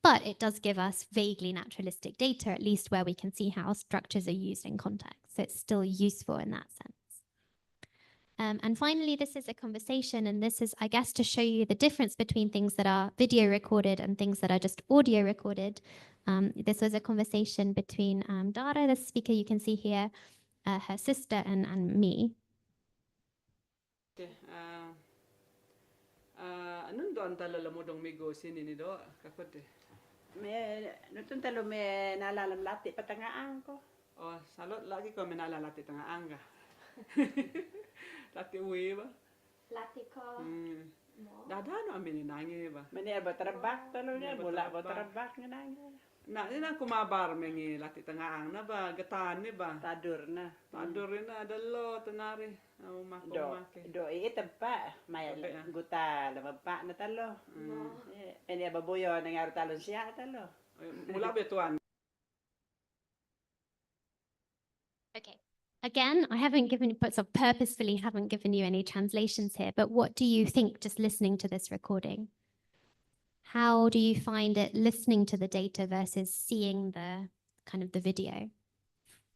But it does give us vaguely naturalistic data, at least where we can see how structures are used in context. So it's still useful in that sense. And finally, this is a conversation. And this is, I guess, to show you the difference between things that are video recorded and things that are just audio recorded. This was a conversation between Dara, the speaker you can see here, her sister, and me. Anong doon talo mo dong migo sini ni do kakot nutun talo me nalalam lati patangaan ko. Oh, salot lagi ko menalalati tangaan ka. Lati uwi ba? Lati ko. Dadano amin nangi ba? Mene ba trabak talo niya mula ba trabak nga nangi. Na ina kumabar mengi lati tangaan na ba gatan ni ba? Tadur na. Tadur na dalo tanari. Do itempa may guta lamapa na talo. Ene babuyo nangyari talon siya talo. Mula betuan. Okay. Again, I haven't given, but sort of purposefully haven't given you any translations here, but what do you think just listening to this recording? How do you find it listening to the data versus seeing the kind of the video?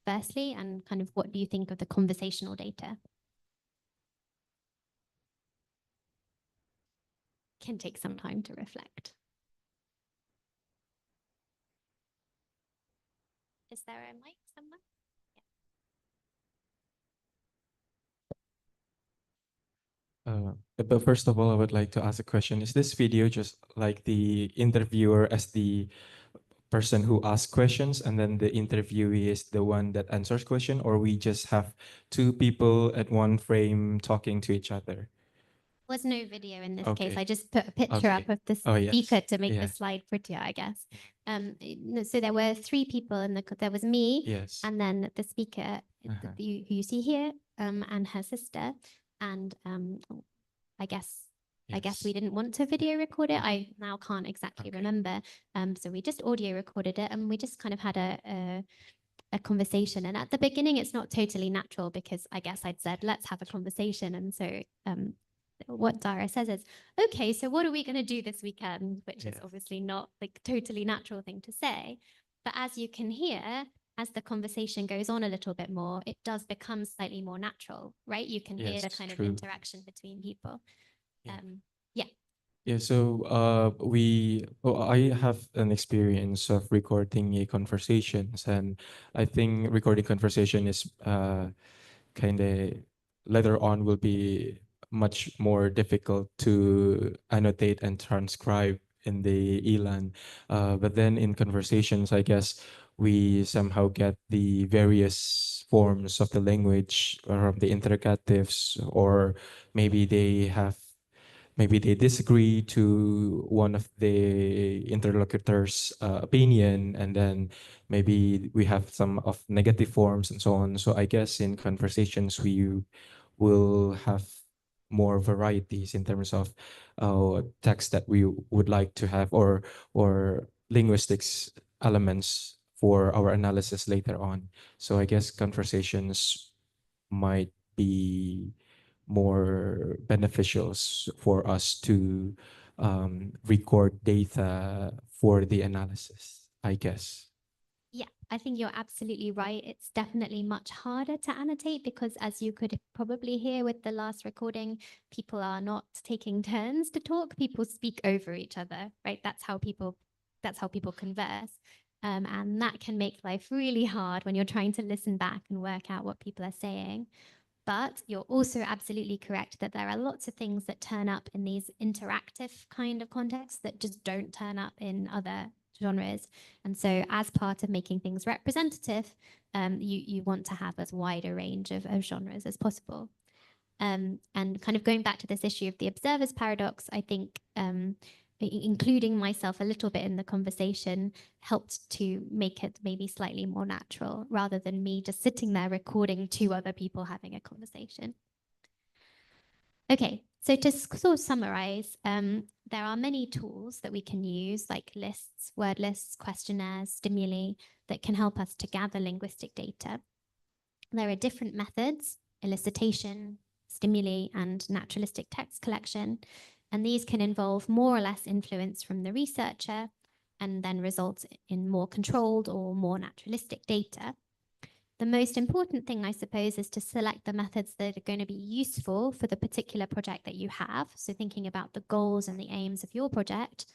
Firstly, and kind of what do you think of the conversational data? Can take some time to reflect. Is there a mic somewhere? But first of all, I would like to ask a question. Is this video just like the interviewer as the person who asks questions and then the interviewee is the one that answers question, or we just have two people at one frame talking to each other? Was no video in this case. Okay. I just put a picture up Okay. of the Oh, yes. speaker to make Yeah. the slide prettier, I guess. So there were three people in the, there was me, Yes. and then the speaker Uh-huh. who you see here, and her sister, and I guess we didn't want to video record it. I now can't exactly remember. So we just audio recorded it, and we just kind of had a conversation. And at the beginning, it's not totally natural because I guess I'd said, let's have a conversation. And so what Dara says is, okay, so what are we going to do this weekend? Which is obviously not like totally natural thing to say. But as you can hear, as the conversation goes on a little bit more, it does become slightly more natural, right? You can hear the Yes, kind of true. interaction between people. Yeah. Yeah, so I have an experience of recording a conversations, and I think recording conversation is kind of later on will be much more difficult to annotate and transcribe in the ELAN. But then in conversations, I guess we somehow get the various forms of the language or the interrogatives, or maybe maybe they disagree to one of the interlocutors' opinion, and then maybe we have some of negative forms and so on. So I guess in conversations we will have more varieties in terms of text that we would like to have, or linguistics elements for our analysis later on. So I guess conversations might be more beneficial for us to record data for the analysis, I guess. Yeah, I think you're absolutely right. It's definitely much harder to annotate because, as you could probably hear with the last recording, people are not taking turns to talk. People speak over each other, right? That's how people converse. And that can make life really hard when you're trying to listen back and work out what people are saying. But you're also absolutely correct that there are lots of things that turn up in these interactive kind of contexts that just don't turn up in other genres. And so as part of making things representative, you want to have as wide a range of genres as possible. And kind of going back to this issue of the observer's paradox, I think including myself a little bit in the conversation helped to make it maybe slightly more natural rather than me just sitting there recording two other people having a conversation. Okay, so to sort of summarize, there are many tools that we can use like lists, word lists, questionnaires, stimuli that can help us to gather linguistic data. There are different methods: elicitation, stimuli, and naturalistic text collection. And these can involve more or less influence from the researcher and then result in more controlled or more naturalistic data. The most important thing, I suppose, is to select the methods that are going to be useful for the particular project that you have. So thinking about the goals and the aims of your project,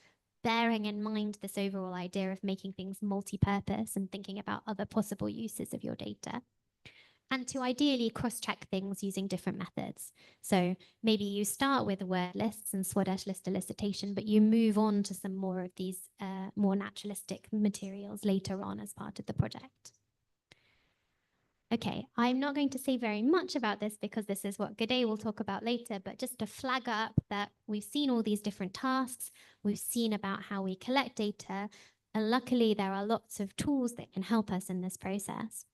bearing in mind this overall idea of making things multi-purpose and thinking about other possible uses of your data. And to ideally cross-check things using different methods. So maybe you start with word lists and Swadesh list elicitation, but you move on to some more of these more naturalistic materials later on as part of the project. Okay, I'm not going to say very much about this because this is what Gade will talk about later, but just to flag up that we've seen all these different tasks, we've seen about how we collect data, and luckily there are lots of tools that can help us in this process.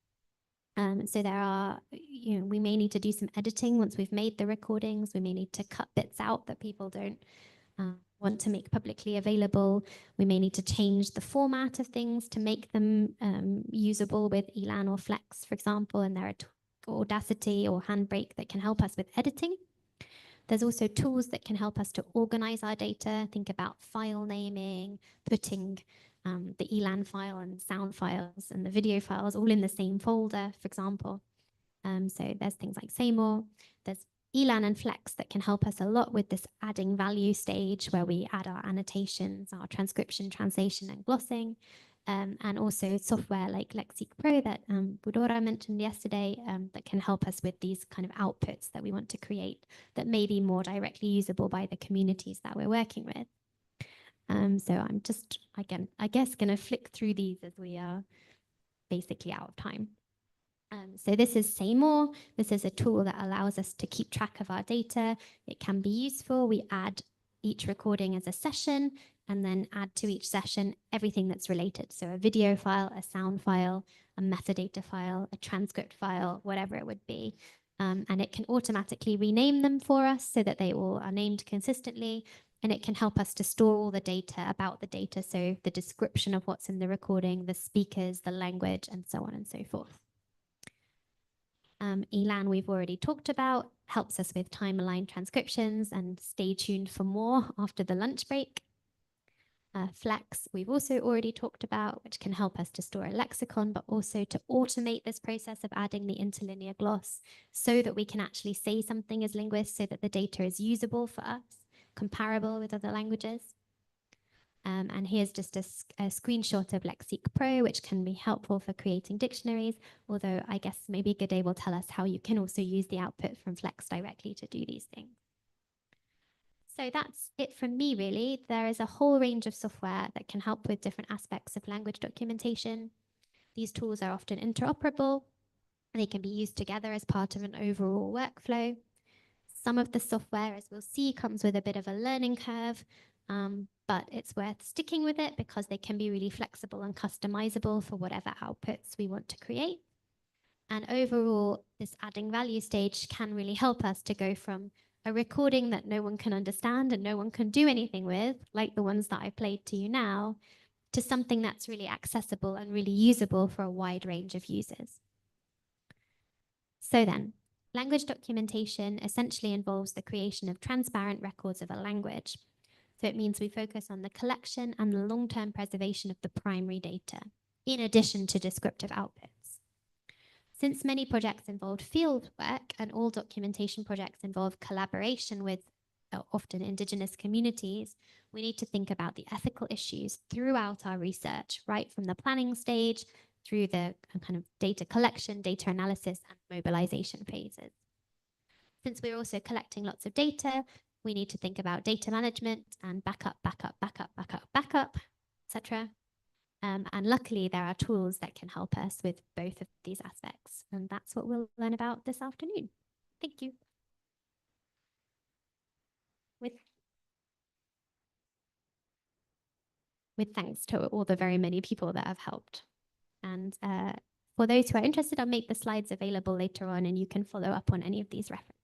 So there are, we may need to do some editing once we've made the recordings. We may need to cut bits out that people don't want to make publicly available. We may need to change the format of things to make them usable with ELAN or Flex, for example. And there are or Audacity or Handbrake that can help us with editing. There's also tools that can help us to organize our data, think about file naming, putting the ELAN file and sound files and the video files all in the same folder, for example. So there's things like Seymour. There's ELAN and Flex that can help us a lot with this adding value stage where we add our annotations, our transcription, translation, and glossing. And also software like Lexicpro that Budora mentioned yesterday that can help us with these kind of outputs that we want to create that may be more directly usable by the communities that we're working with. So I'm just, again, I guess, going to flick through these as we are basically out of time. So this is Seymour. This is a tool that allows us to keep track of our data. It can be useful. We add each recording as a session and then add to each session everything that's related. So a video file, a sound file, a metadata file, a transcript file, whatever it would be. And it can automatically rename them for us so that they all are named consistently. And it can help us to store all the data about the data. So the description of what's in the recording, the speakers, the language, and so on and so forth. ELAN we've already talked about, helps us with time-aligned transcriptions, and stay tuned for more after the lunch break. Flex we've also already talked about, which can help us to store a lexicon, but also to automate this process of adding the interlinear gloss so that we can actually say something as linguists so that the data is usable for us, comparable with other languages. And here's just a screenshot of Lexic Pro, which can be helpful for creating dictionaries, although I guess maybe Gade will tell us how you can also use the output from Flex directly to do these things. So that's it from me, really. There is a whole range of software that can help with different aspects of language documentation. These tools are often interoperable. They can be used together as part of an overall workflow. Some of the software, as we'll see, comes with a bit of a learning curve, but it's worth sticking with it because they can be really flexible and customizable for whatever outputs we want to create. And overall, this adding value stage can really help us to go from a recording that no one can understand and no one can do anything with, like the ones that I played to you now, to something that's really accessible and really usable for a wide range of users. So then, language documentation essentially involves the creation of transparent records of a language. So it means we focus on the collection and the long-term preservation of the primary data, in addition to descriptive outputs. Since many projects involved field work and all documentation projects involve collaboration with often indigenous communities, we need to think about the ethical issues throughout our research, right from the planning stage through the kind of data collection, data analysis, and mobilization phases. Since we're also collecting lots of data, we need to think about data management and backup, etc. And luckily, there are tools that can help us with both of these aspects. And that's what we'll learn about this afternoon. Thank you. With thanks to all the very many people that have helped. And for those who are interested, I'll make the slides available later on and you can follow up on any of these references.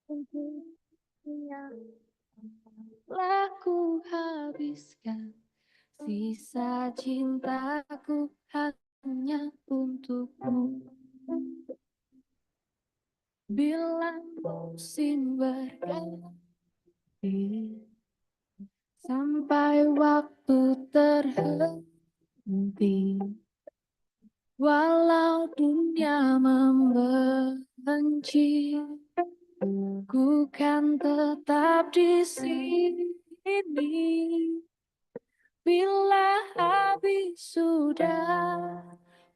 untuk yang telah ku habiskan. Sisa cintaku hanya untukmu. Bila musim berganti, sampai waktu terhenti, walau dunia membenci, ku kan tetap di sini. Bila habis sudah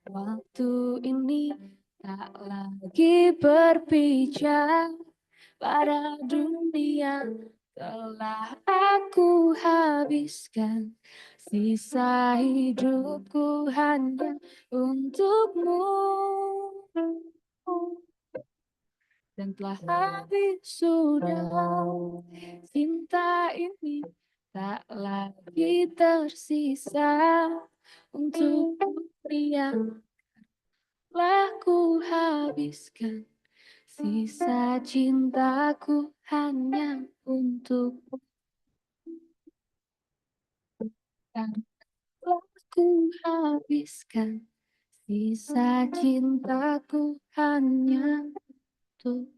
waktu ini, tak lagi berpijak pada dunia, telah aku habiskan. Sisa hidupku hanya untukmu. Dan telah habis sudah cinta ini, tak lagi tersisa untuk dunia. Telah ku habiskan. Sisa cintaku hanya untukmu. Dan telah ku habiskan. Sisa cintaku hanya untukmu.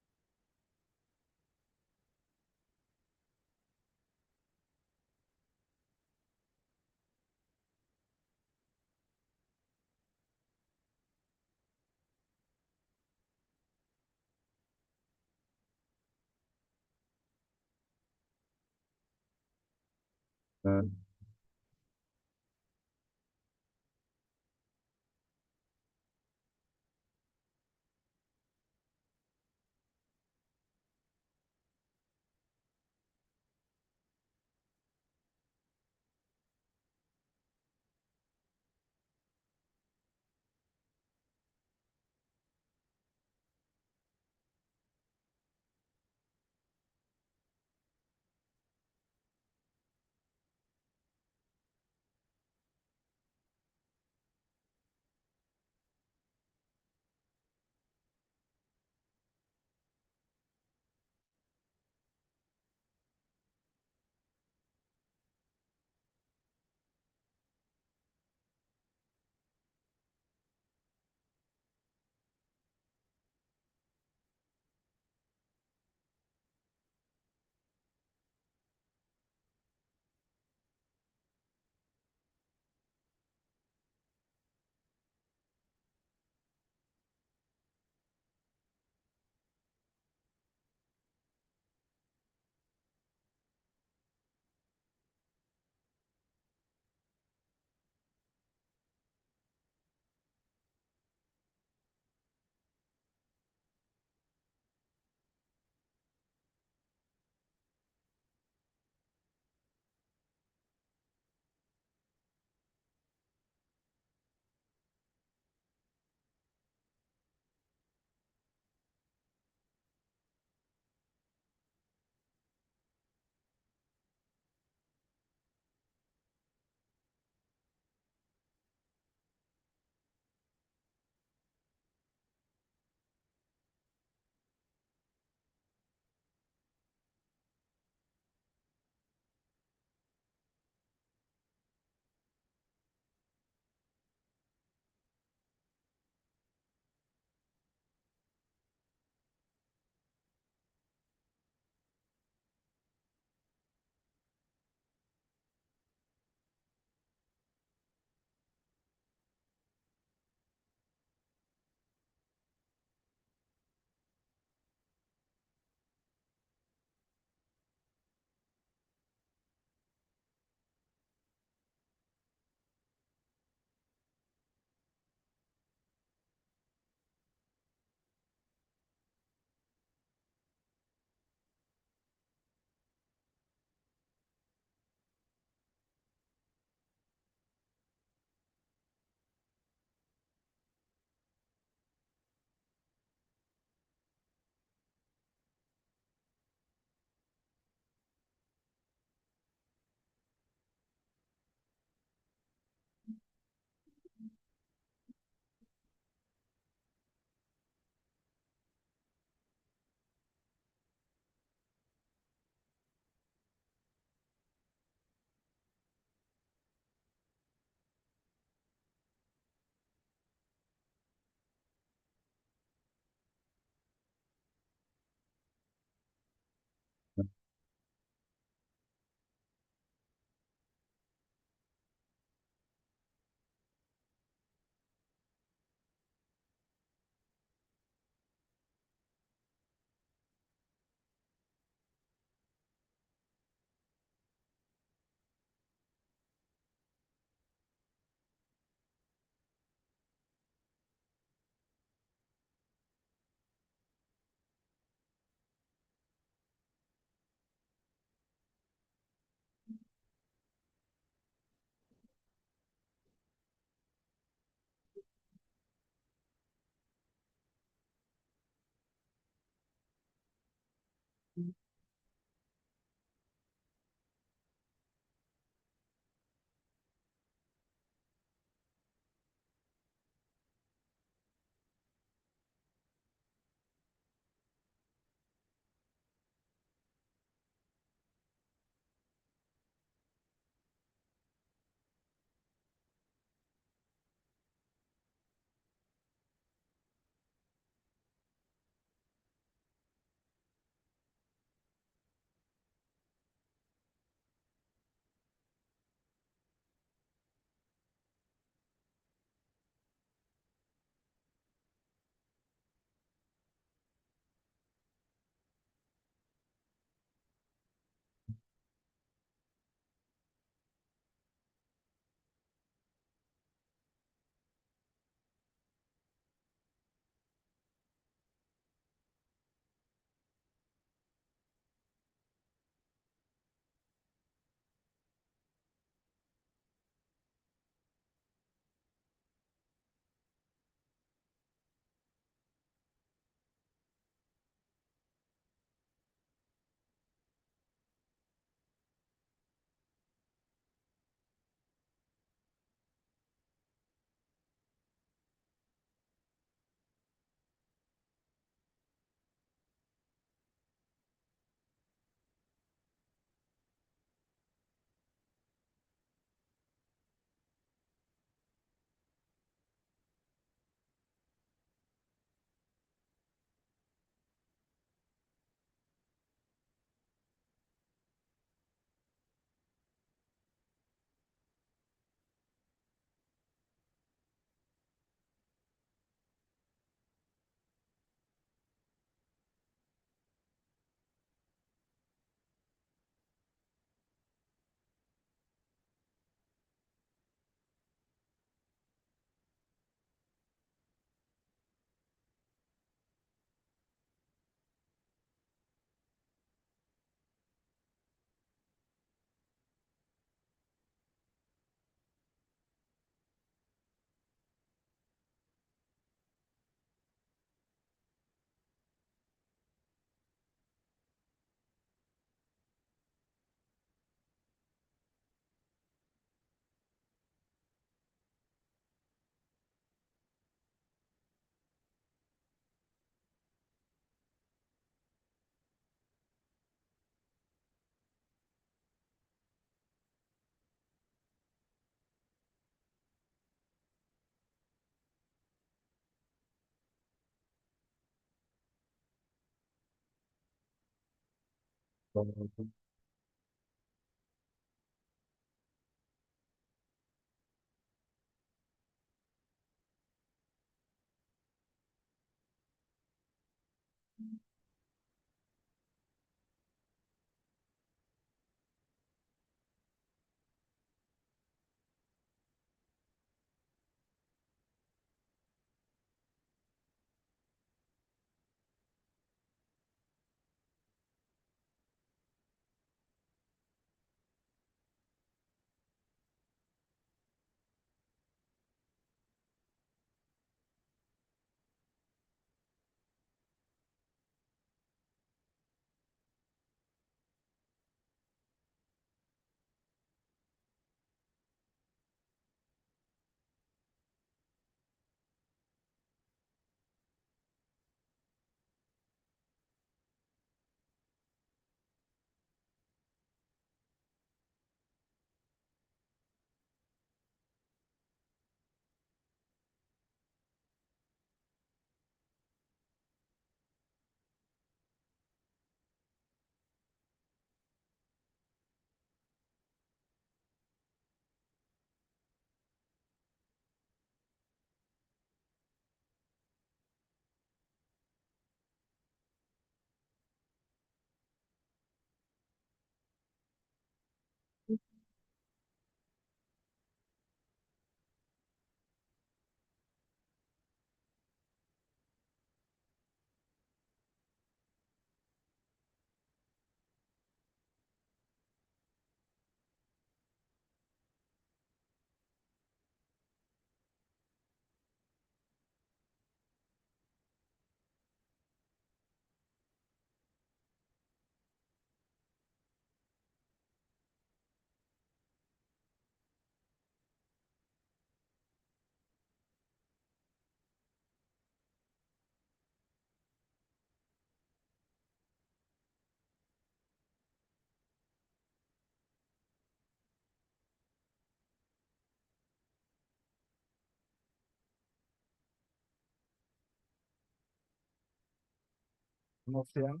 Selamat siang,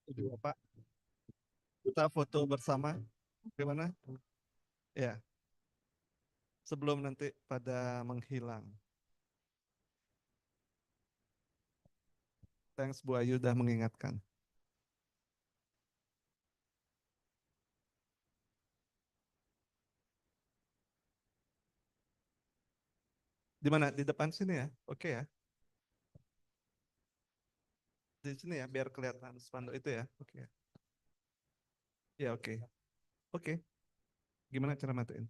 Ibu Bapak. Kita foto bersama. Gimana? Ya, sebelum nanti pada menghilang. Thanks Bu Ayu udah mengingatkan. Di mana? Di depan sini ya? Oke ya. Di sini ya, biar kelihatan spanduk itu ya. Oke. Ya, oke. Oke. Gimana cara matiin?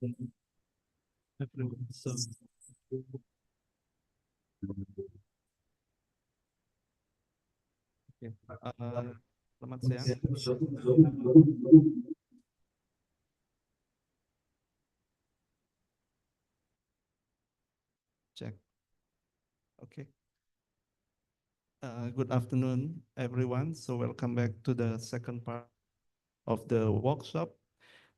Everyone, so okay. Selamat siang. Check. Okay. Good afternoon, everyone. So welcome back to the second part of the workshop.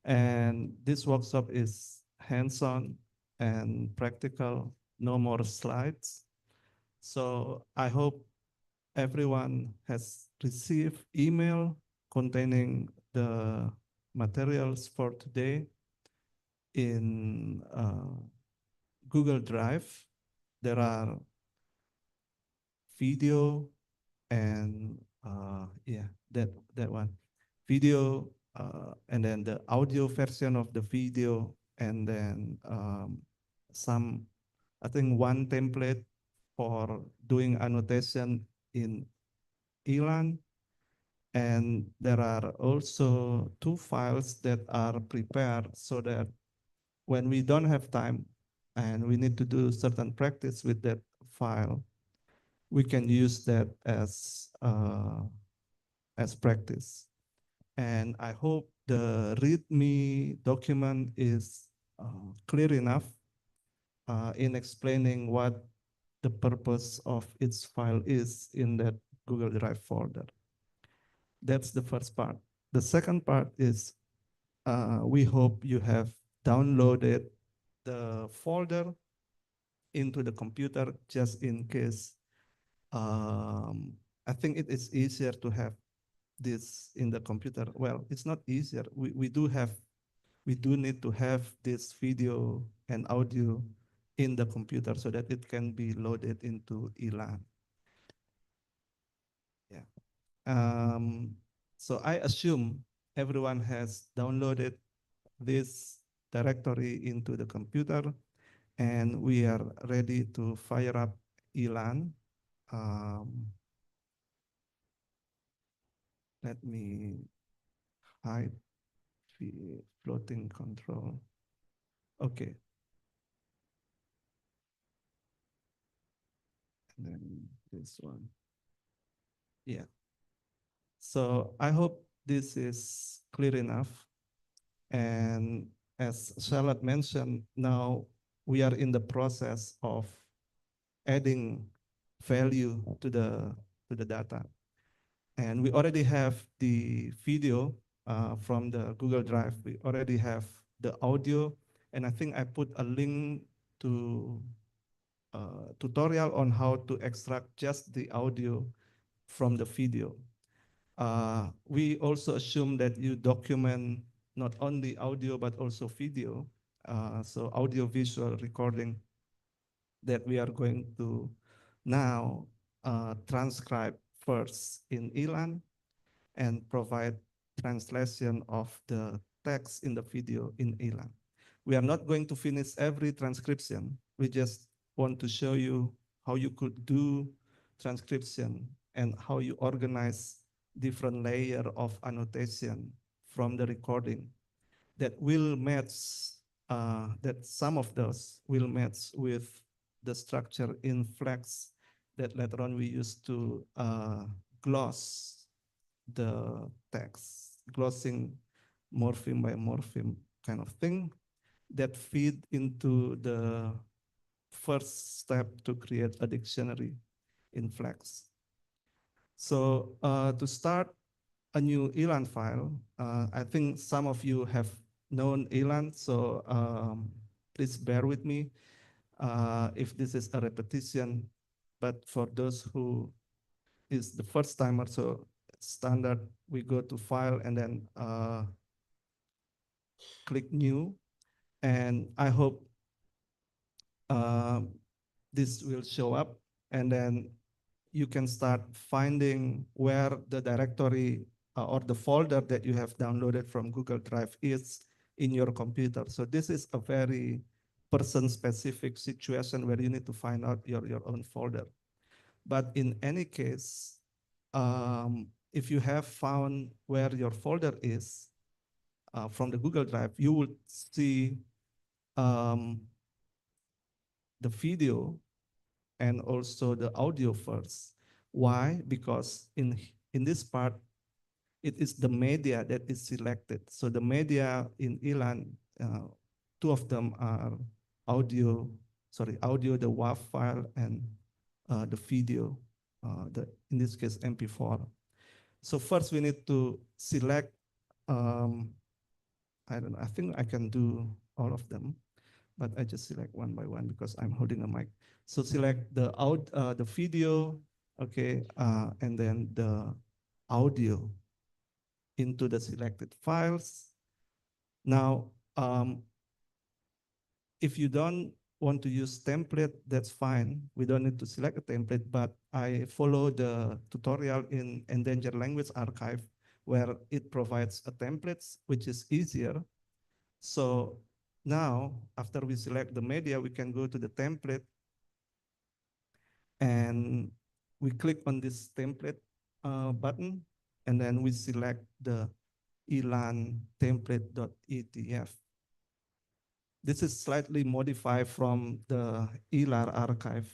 And this workshop is hands-on and practical, no more slides. So I hope everyone has received email containing the materials for today in Google Drive. There are video and yeah, that one video, and then the audio version of the video, and then some, I think one template for doing annotation in Elan. And there are also two files that are prepared so that when we don't have time and we need to do certain practice with that file, we can use that as practice. And I hope the README document is clear enough in explaining what the purpose of its file is in that Google Drive folder. That's the first part. The second part is we hope you have downloaded the folder into the computer just in case. I think it is easier to have this in the computer. Well, it's not easier. We do need to have this video and audio in the computer so that it can be loaded into Elan. Yeah. So I assume everyone has downloaded this directory into the computer, and we are ready to fire up Elan. Let me hide the floating control. Okay. And then this one. Yeah. So I hope this is clear enough. And as Charlotte mentioned, now we are in the process of adding value to the data. And we already have the video from the Google Drive. We already have the audio. And I think I put a link to a tutorial on how to extract just the audio from the video. We also assume that you document not only audio, but also video. So audio visual recording that we are going to now transcribe first in Elan and provide translation of the text in the video in Elan. We are not going to finish every transcription. We just want to show you how you could do transcription and how you organize different layer of annotation from the recording that will match, that some of those will match with the structure in Flex that later on we use to gloss the text, glossing morpheme by morpheme kind of thing that feed into the first step to create a dictionary in Flex. So to start a new Elan file, I think some of you have known Elan, so please bear with me if this is a repetition, but for those who is the first timer, so standard, we go to file and then click new. And I hope this will show up, and then you can start finding where the directory or the folder that you have downloaded from Google Drive is in your computer. So this is a very person-specific situation where you need to find out your own folder. But in any case, if you have found where your folder is from the Google Drive, you would see um, the video and also the audio first. Why? Because in this part, it is the media that is selected. So the media in ELAN, two of them are audio, the WAV file and the video, in this case MP4. So first we need to select, I don't know, I think I can do all of them, but I just select one by one because I'm holding a mic. So select the video, okay, and then the audio into the selected files. Now, if you don't want to use template, that's fine. We don't need to select a template, but I follow the tutorial in Endangered Language Archive where it provides a template, which is easier. So now, after we select the media, we can go to the template and we click on this template button, and then we select the elan template.etf. This is slightly modified from the ELAR archive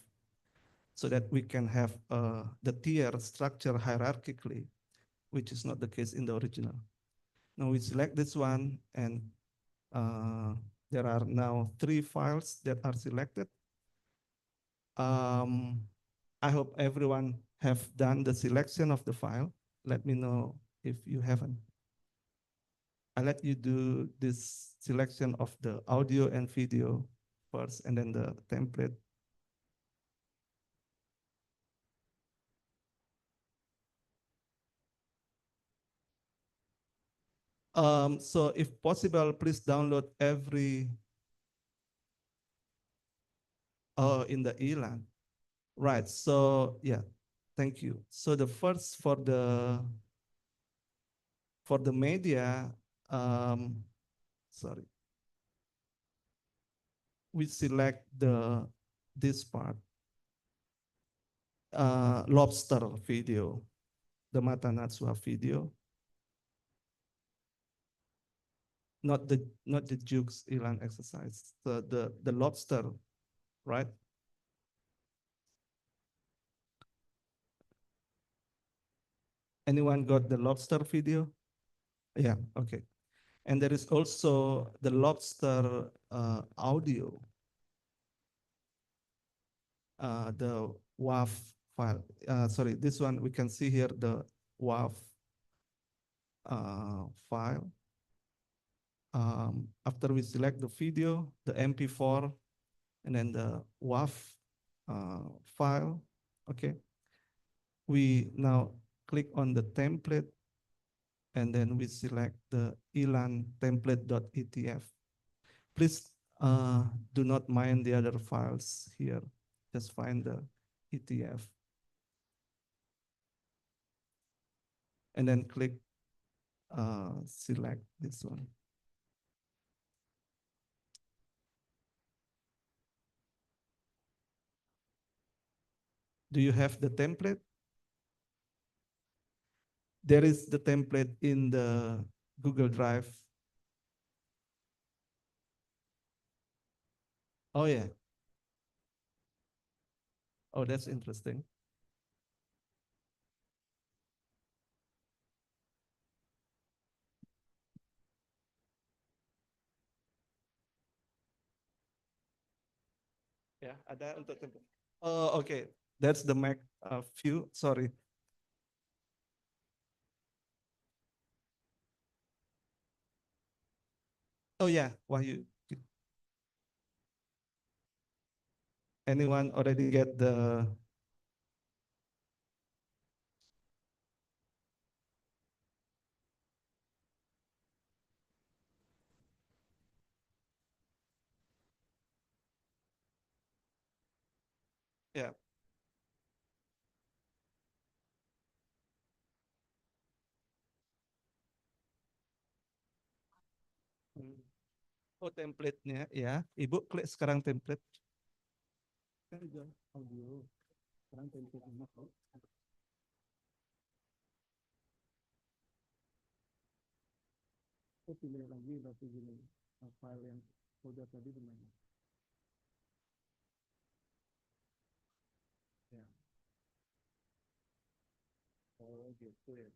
so that we can have the tier structure hierarchically, which is not the case in the original. Now we select this one, and there are now 3 files that are selected. I hope everyone have done the selection of the file. Let me know if you haven't. I let you do this selection of the audio and video first, and then the template. So if possible, please download every in the ELAN. Right, so yeah, thank you. So the first for the media, sorry, we select this part, lobster video, the Mata Natsua video, not the Jukes Elan exercise, the lobster, right? Anyone got the lobster video? Yeah, okay. And there is also the lobster audio, the WAV file. Sorry, this one we can see here the WAV file. After we select the video, the MP4, and then the WAV file, okay. We now click on the template, and then we select the elan template.etf. Please do not mind the other files here. Just find the ETF. And then click select this one. Do you have the template? There is the template in the Google Drive. Oh yeah. Oh, that's interesting. Ya, ada untuk template. Oh, okay. That's the Mac view. Sorry. Oh yeah, Wahyu. Anyone already get the? Yeah. Oh, template-nya ya. Ibu klik sekarang template. Kan audio. Sekarang template-nya. Pilih lagi berarti gini file yang Udah tadi di mana? Ya. Oh gitu ya.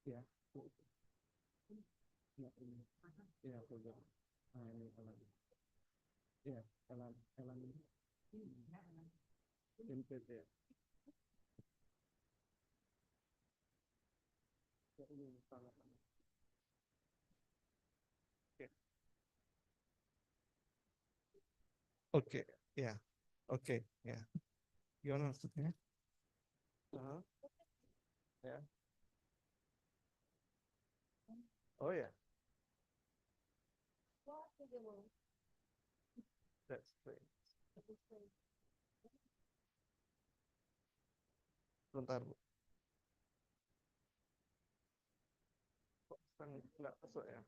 Ya. Ya ini. Ya folder. Ini alam. Ya alam ini. Template ya. Ya, ini salah. Oke. Oke, ya. Oke, ya. Gimana maksudnya? Ya. Oh ya. That's great. Sebentar, Bu. Kok nggak masuk ya?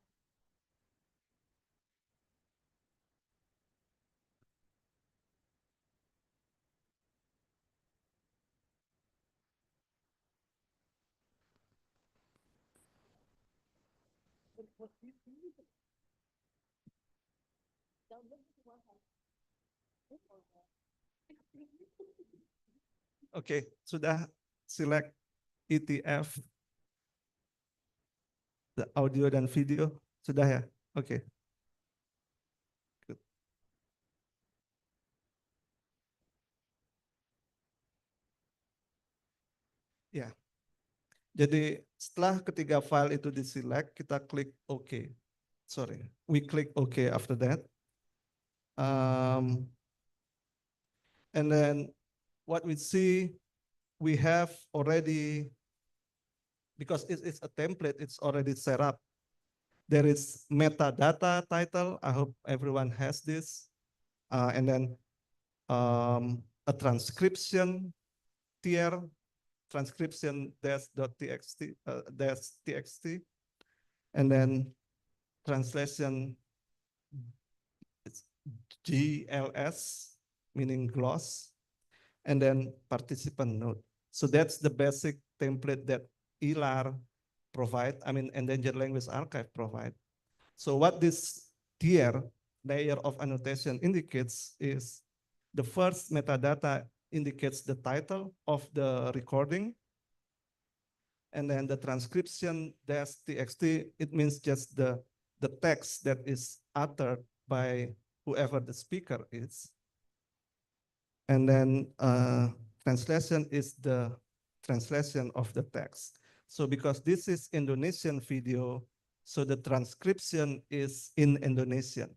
Oke, sudah select ETF, the audio dan video, sudah ya? Oke. Good. Ya. Jadi setelah ketiga file itu di-select, kita klik OK. Sorry, we click OK after that. And then what we see, we have already, because it's a template, it's already set up. There is metadata title. I hope everyone has this. And then a transcription tier, transcription dash.txt, -txt, and then translation GLS, meaning gloss, and then participant note. So that's the basic template that ELAR provide, I mean, Endangered Language Archive provide. So what this tier layer of annotation indicates is the first metadata indicates the title of the recording. And then the transcription -txt, it means just the text that is uttered by whoever the speaker is. And then translation is the translation of the text. So because this is Indonesian video, so the transcription is in Indonesian.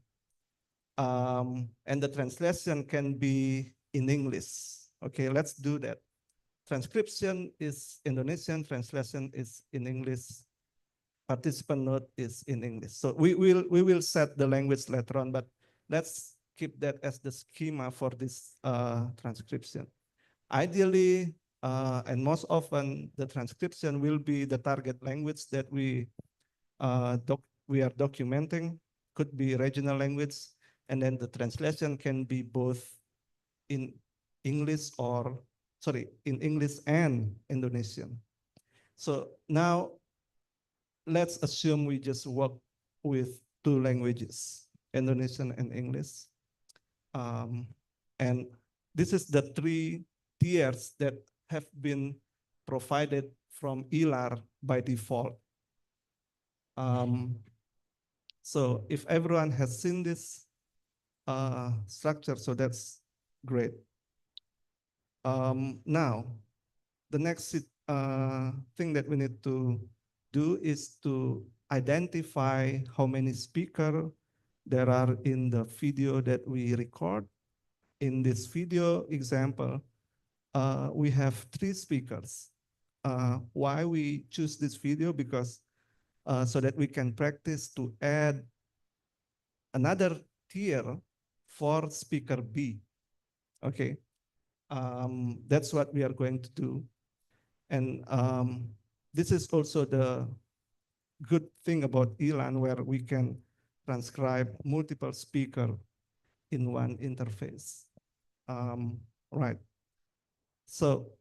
And the translation can be in English. Okay, let's do that. Transcription is Indonesian, translation is in English. Participant note is in English. So we will set the language later on, but let's keep that as the schema for this transcription. Ideally, and most often, the transcription will be the target language that we are documenting, could be regional language, and then the translation can be both in English in English and Indonesian. So now let's assume we just work with two languages, Indonesian and English. And this is the three tiers that have been provided from ELAR by default. So if everyone has seen this structure, so that's great. Now, the next thing that we need to do is to identify how many speakers there are in the video that we record. In this video example, we have 3 speakers. Why we choose this video? Because so that we can practice to add another tier for speaker B. Okay, that's what we are going to do. And this is also the good thing about ELAN, where we can transcribe multiple speakers in one interface. Right. So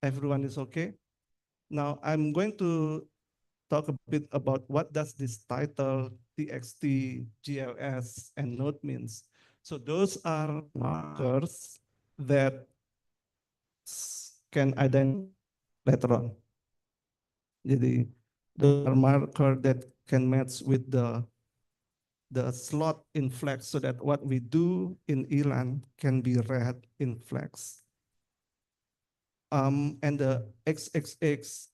everyone is okay? Now I'm going to talk a bit about what does this title, TXT, GLS, and note means. So those are markers that can identify later on. Jadi those are marker that can match with the slot in flex so that what we do in ELAN can be read in flex. And the XXX,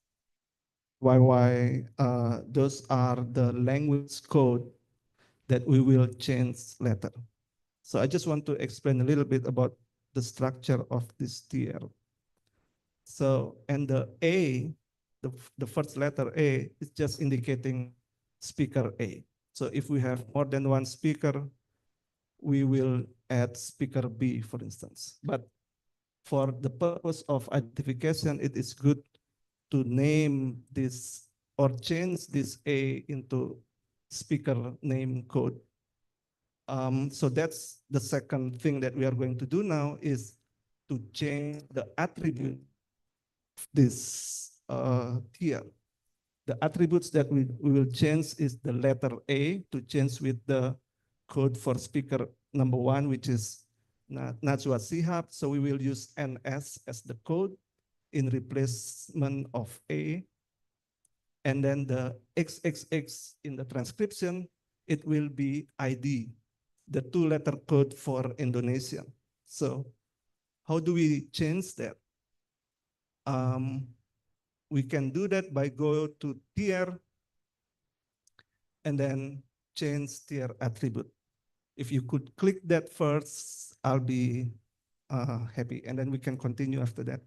YY, those are the language code that we will change later. So I just want to explain a little bit about the structure of this tier. So, and the A, the first letter A is just indicating speaker A. So if we have more than one speaker, we will add speaker B, for instance. But for the purpose of identification, it is good to name this or change this A into speaker name code. So that's the second thing that we are going to do now is to change the attribute of this tier. The attributes that we will change is the letter A to change with the code for speaker number 1, which is Najwa Sihab. So we will use NS as the code in replacement of A. And then the XXX in the transcription, it will be ID, the 2-letter code for Indonesia. So how do we change that? We can do that by go to tier and then change tier attribute. If you could click that first, I'll be happy. And then we can continue after that.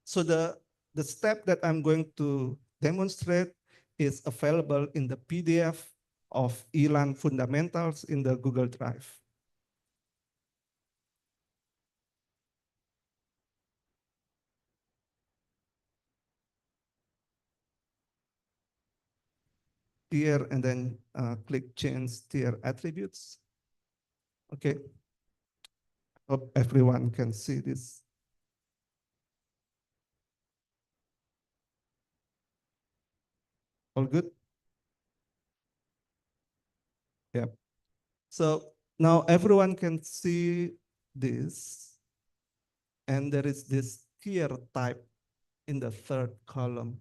So the step that I'm going to demonstrate is available in the PDF of ELAN fundamentals in the Google Drive. Tier and then click change tier attributes. Okay. Hope everyone can see this. All good? Yeah. So now everyone can see this. And there is this tier type in the third column.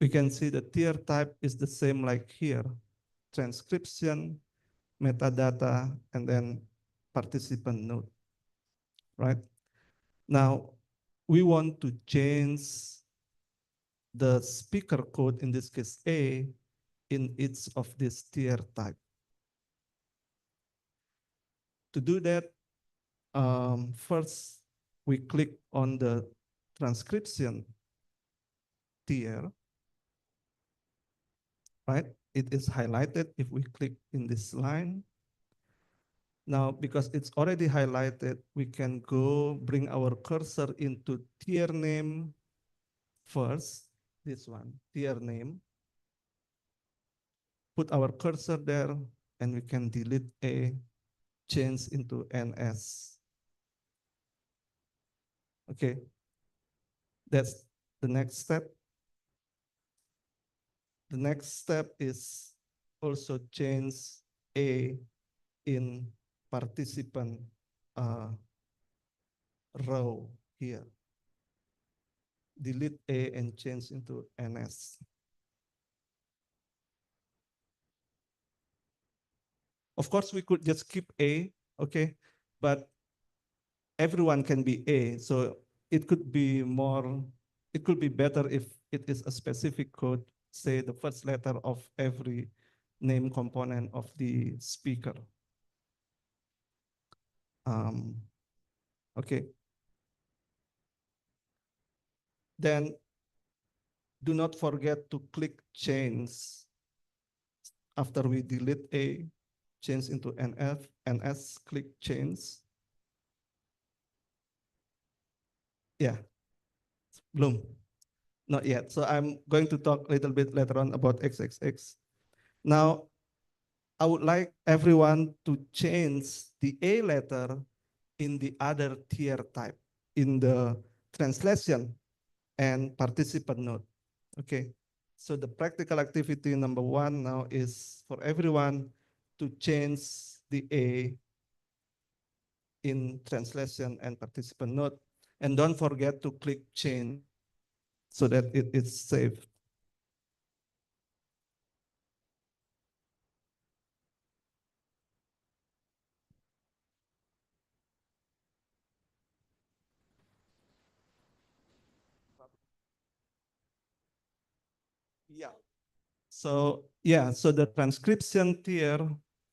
We can see the tier type is the same like here. Transcription, metadata, and then participant node, right? Now, we want to change the speaker code, in this case A, in each of this tier type. To do that, first, we click on the transcription tier, right? It is highlighted if we click in this line. Now, because it's already highlighted, we can go bring our cursor into tier name first, this one, tier name. Put our cursor there, and we can delete A, change into NS. Okay, that's the next step. The next step is also change A in participant row here. Delete A and change into NS. Of course, we could just keep A, okay? But everyone can be A, so it could be more, it could be better if it is a specific code, say the first letter of every name component of the speaker. Okay. Then do not forget to click change after we delete A, change into NS, click change. Yeah, Bloom, not yet. So I'm going to talk a little bit later on about XXX. Now, I would like everyone to change the A letter in the other tier type, in the translation and participant note. Okay, so the practical activity number 1 now is for everyone to change the A in translation and participant note. And don't forget to click change so that it is saved. Yeah. So so the transcription tier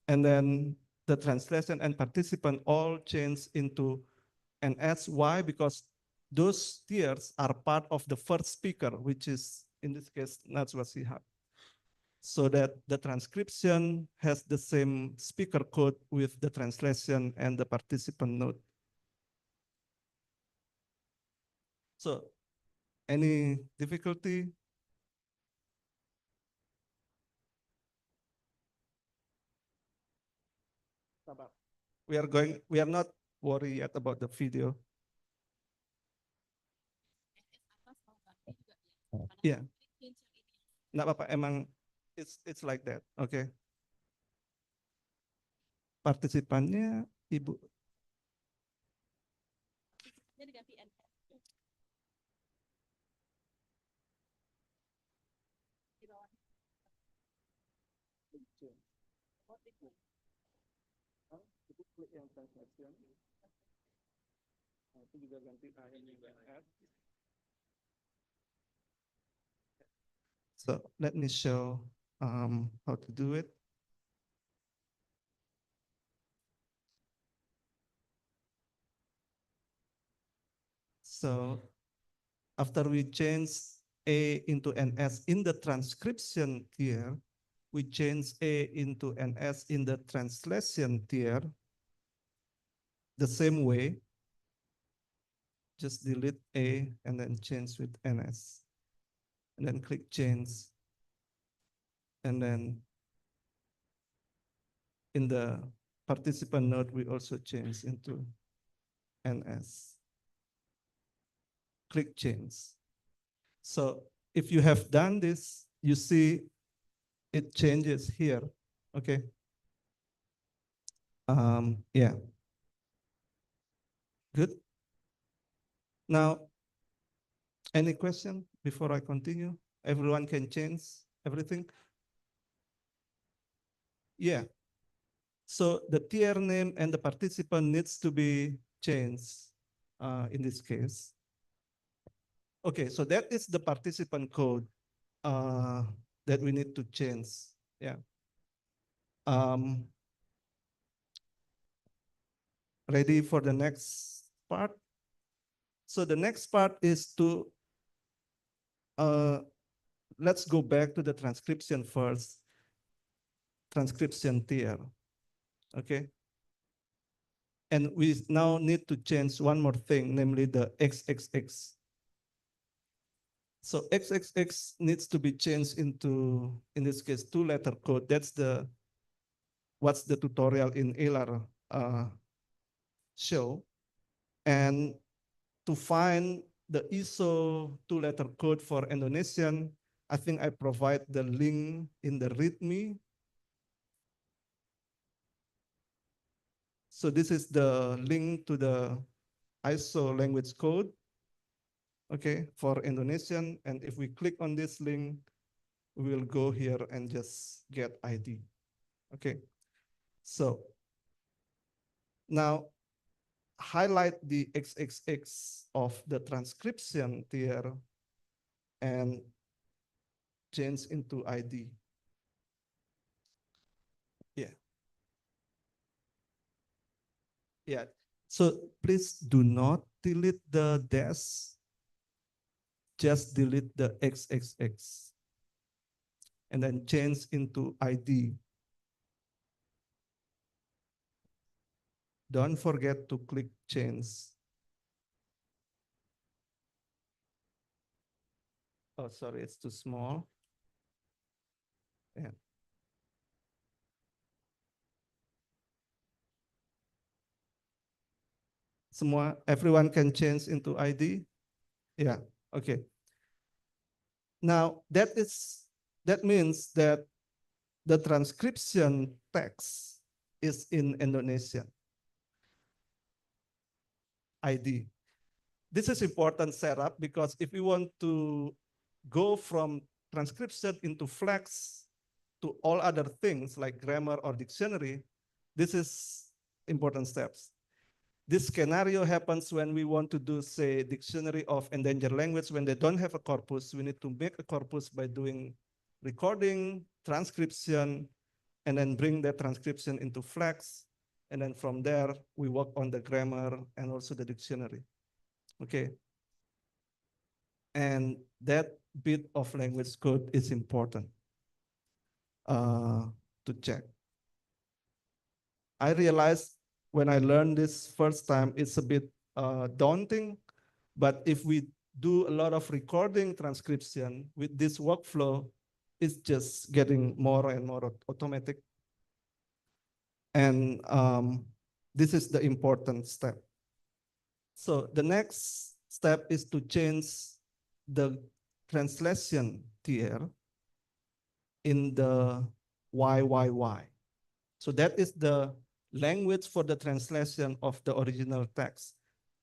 and then the translation and participant all change into NS. Why? Because those tiers are part of the first speaker, which is in this case Najwa Shihab. So that the transcription has the same speaker code with the translation and the participant note. So any difficulty? We are not worried yet about the video. Yeah. Nggak apa-apa, emang it's like that, okay. Partisipannya Ibu. Ibu klik yang translation. Itu juga ganti A ini S. So let me show how to do it. So after we change A into an S in the transcription tier, we change A into an S in the translation tier. The same way, just delete A and then change with NS. And then click change. And then in the participant node, we also change into NS. Click change. So if you have done this, you see it changes here, okay? Yeah. Good. Now, any question before I continue? Everyone can change everything? Yeah. So the tier name and the participant needs to be changed in this case. Okay, so that is the participant code that we need to change. Yeah. Ready for the next part? So the next part is to, let's go back to the transcription first. Transcription tier, okay? And we now need to change one more thing, namely the XXX. So XXX needs to be changed into, in this case, 2-letter code. That's what's the tutorial in ELAR show. And to find the ISO 2-letter code for Indonesian, I think I provide the link in the README. So this is the link to the ISO language code, okay, for Indonesian. And if we click on this link, we will go here and just get ID, okay? So now highlight the XXX of the transcription tier and change into ID. Yeah. Yeah. So please do not delete the dash. Just delete the XXX and then change into ID. Don't forget to click change. Oh, sorry, it's too small. Yeah. Everyone can change into ID. Yeah, okay. Now that means that the transcription text is in Indonesian ID. This is important setup because if we want to go from transcription into flex to all other things like grammar or dictionary, this is important steps. This scenario happens when we want to do, say, dictionary of endangered language. When they don't have a corpus, we need to make a corpus by doing recording, transcription, and then bring that transcription into flex. And then from there, we work on the grammar and also the dictionary. Okay. And that bit of language code is important to check. I realized when I learned this first time, it's a bit daunting, but if we do a lot of recording transcription with this workflow, it's just getting more and more automatic. And this is the important step. So the next step is to change the translation tier in the YYY. So that is the language for the translation of the original text.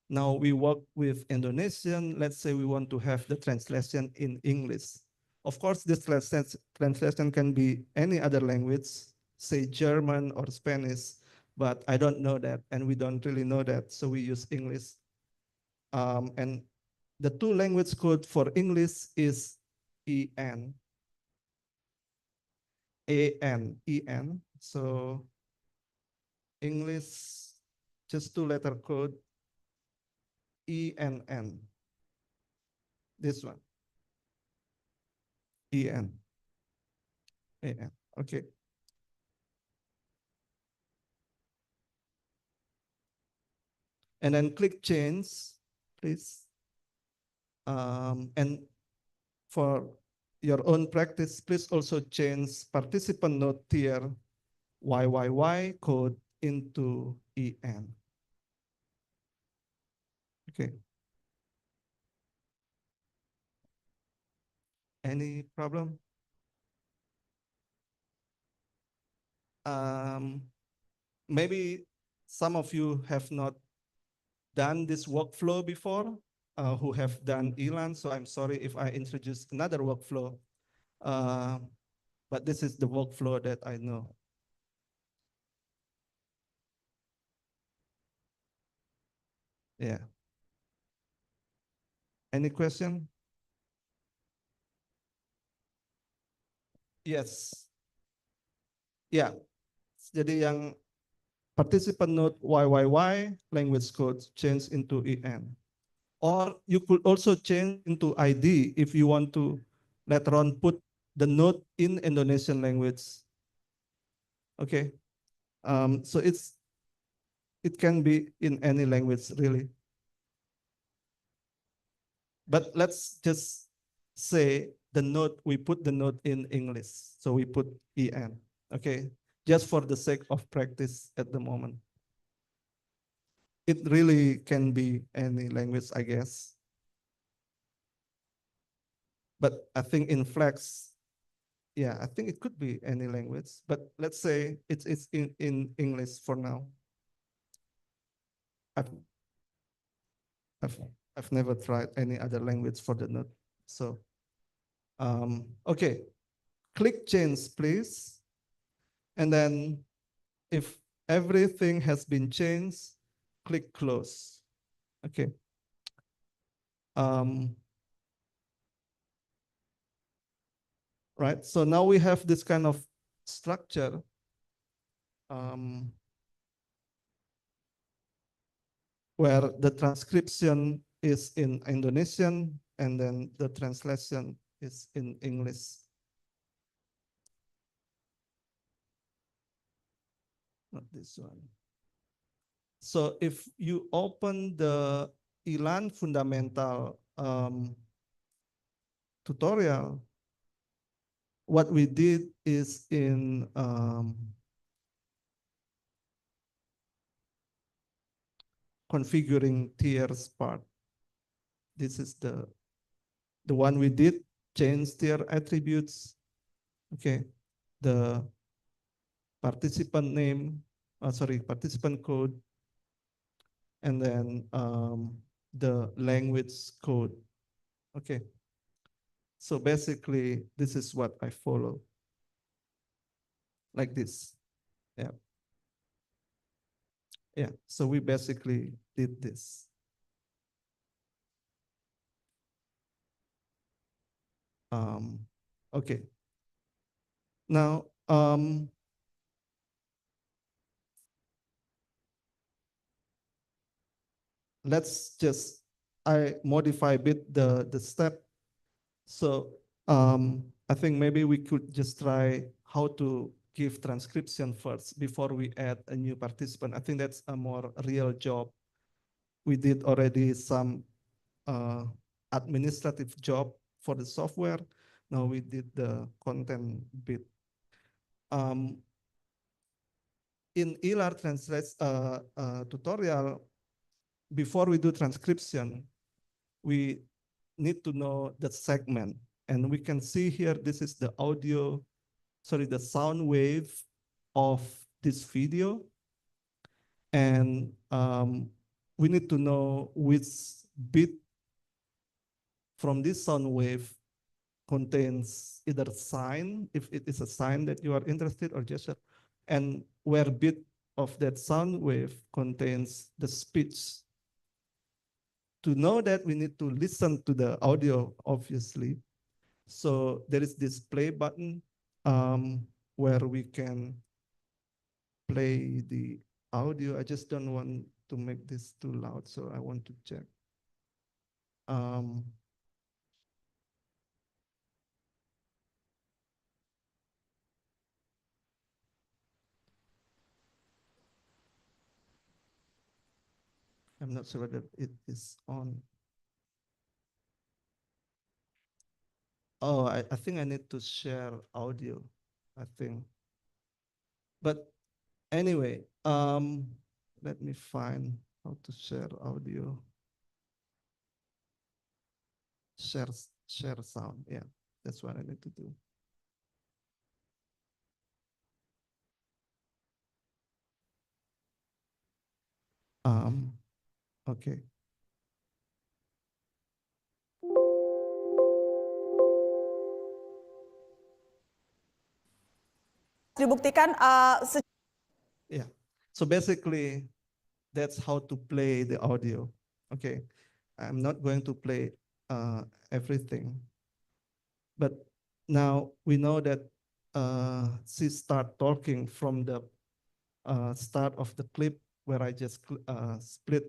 Now we work with Indonesian. Let's say we want to have the translation in English. Of course, this translation can be any other language, say German or Spanish, but I don't know that, and we don't really know that, so we use English. And the two language code for English is EN, AN, So English, just two-letter code, ENN. This one, EN, AN. Okay. And then click change, please. And for your own practice, please also change participant node tier YYY code into EN. Okay. Any problem? Maybe some of you have not done this workflow before, who have done ELAN, so I'm sorry if I introduce another workflow, but this is the workflow that I know. Yeah. Any question? Yes. Ya, jadi yang participant node YYY language code change into EN. Or you could also change into ID if you want to later on put the node in Indonesian language. Okay. So it can be in any language really. But let's just say the node, we put the node in English. So we put EN, okay? Just for the sake of practice at the moment. It really can be any language, I guess. But I think in Flex, yeah, I think it could be any language. But let's say it's in English for now. I've never tried any other language for the node. So, okay, click change, please. And then if everything has been changed, click close. Okay. Right, so now we have this kind of structure. Where the transcription is in Indonesian and then the translation is in English. Not this one. So if you open the ELAN fundamental tutorial, what we did is in configuring tiers part. this is the one we did, change their attributes. Okay, the participant name, participant code, and then the language code. Okay, so basically this is what I follow, like this. Yeah. Yeah, so we basically did this. Okay. Now, let's just, I modify a bit the step. So I think maybe we could just try how to give transcription first before we add a new participant. I think that's a more real job. We did already some administrative job for the software. Now we did the content bit. In ELAR translate tutorial, before we do transcription, we need to know the segment. And we can see here, this is the the sound wave of this video. And we need to know which bit from this sound wave contains either sign, if it is a sign that you are interested, or gesture, and where bit of that sound wave contains the speech. To know that, we need to listen to the audio, obviously. So there is this play button where we can play the audio. I just don't want to make this too loud, so I want to check. I'm not sure whether it is on. Oh, I think I need to share audio, I think. But anyway, let me find how to share audio. Share sound, yeah, that's what I need to do. Okay. Dibuktikan Yeah. So basically, that's how to play the audio. Okay. I'm not going to play everything. But now we know that she start talking from the start of the clip where I just split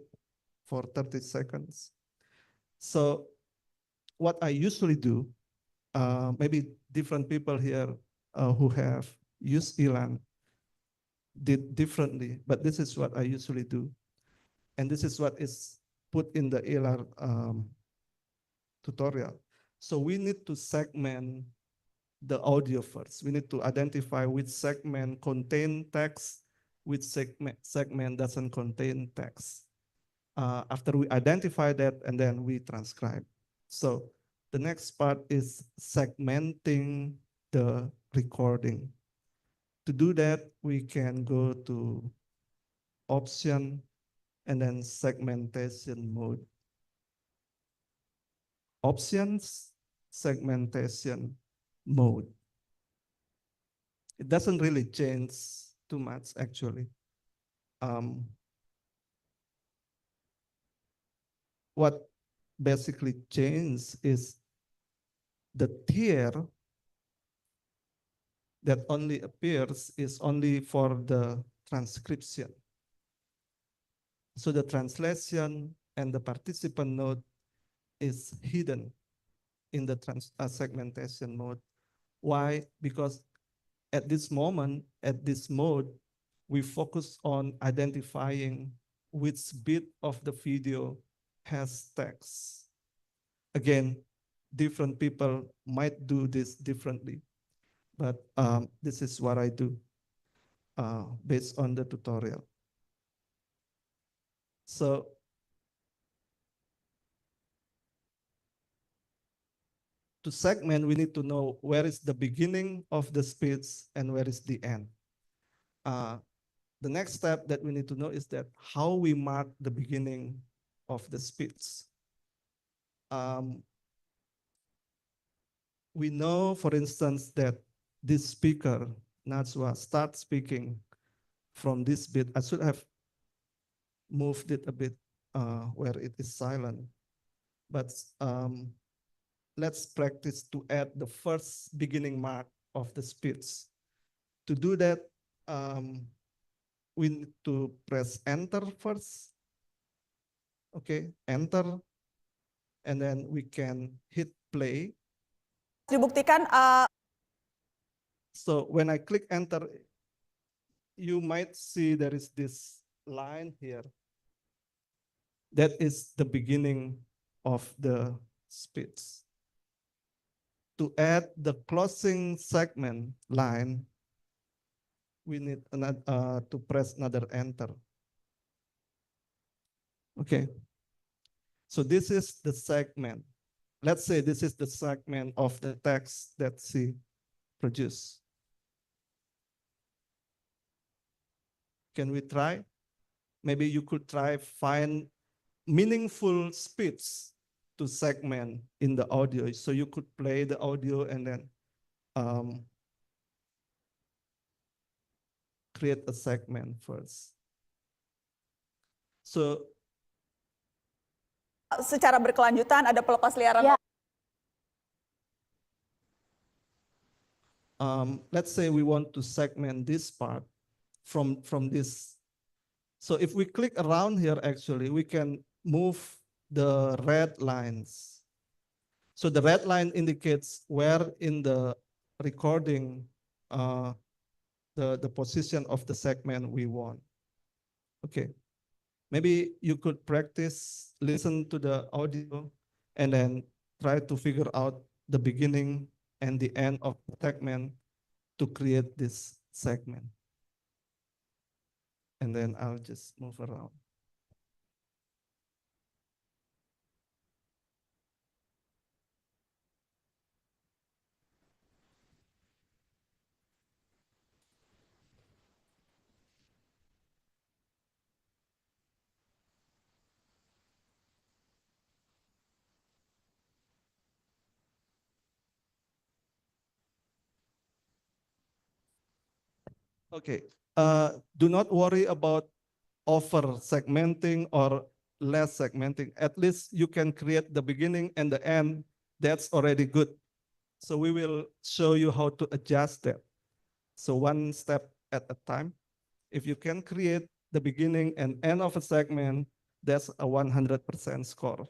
for 30 seconds. So what I usually do, maybe different people here who have used Elan did differently, but this is what I usually do. And this is what is put in the ELAR tutorial. So we need to segment the audio first. We need to identify which segment contain text, which segment doesn't contain text. After we identify that, and then we transcribe. So the next part is segmenting the recording. To do that, we can go to option and then segmentation mode. Options, segmentation mode. It doesn't really change too much, actually. What basically changes is the tier that only appears is only for the transcription. So the translation and the participant node is hidden in the segmentation mode. Why? Because at this moment, at this mode, we focus on identifying which bit of the video has text. Again, different people might do this differently, but this is what I do based on the tutorial. So to segment, we need to know where is the beginning of the speech and where is the end. The next step that we need to know is that how we mark the beginning of the speech. We know, for instance, that this speaker, Najwa, starts speaking from this bit. I should have moved it a bit where it is silent. But let's practice to add the first beginning mark of the speech. To do that, we need to press enter first. Okay, enter. And then we can hit play. Dibuktikan. So when I click enter, you might see there is this line here. That is the beginning of the speech. To add the closing segment line, we need to press another enter. Okay. So this is the segment. Let's say this is the segment of the text that she produced. Can we try? Maybe you could try find meaningful speech to segment in the audio. So you could play the audio and then create a segment first. So Secara berkelanjutan ada pelepas liaran. Let's say we want to segment this part from this. So if we click around here, actually, we can move the red lines. So the red line indicates where in the recording the position of the segment we want. Okay. Maybe you could practice, listen to the audio, and then try to figure out the beginning and the end of the segment to create this segment. And then I'll just move around. Okay, do not worry about over segmenting or less segmenting. At least you can create the beginning and the end. That's already good. So we will show you how to adjust that. So one step at a time. If you can create the beginning and end of a segment, that's a 100% score.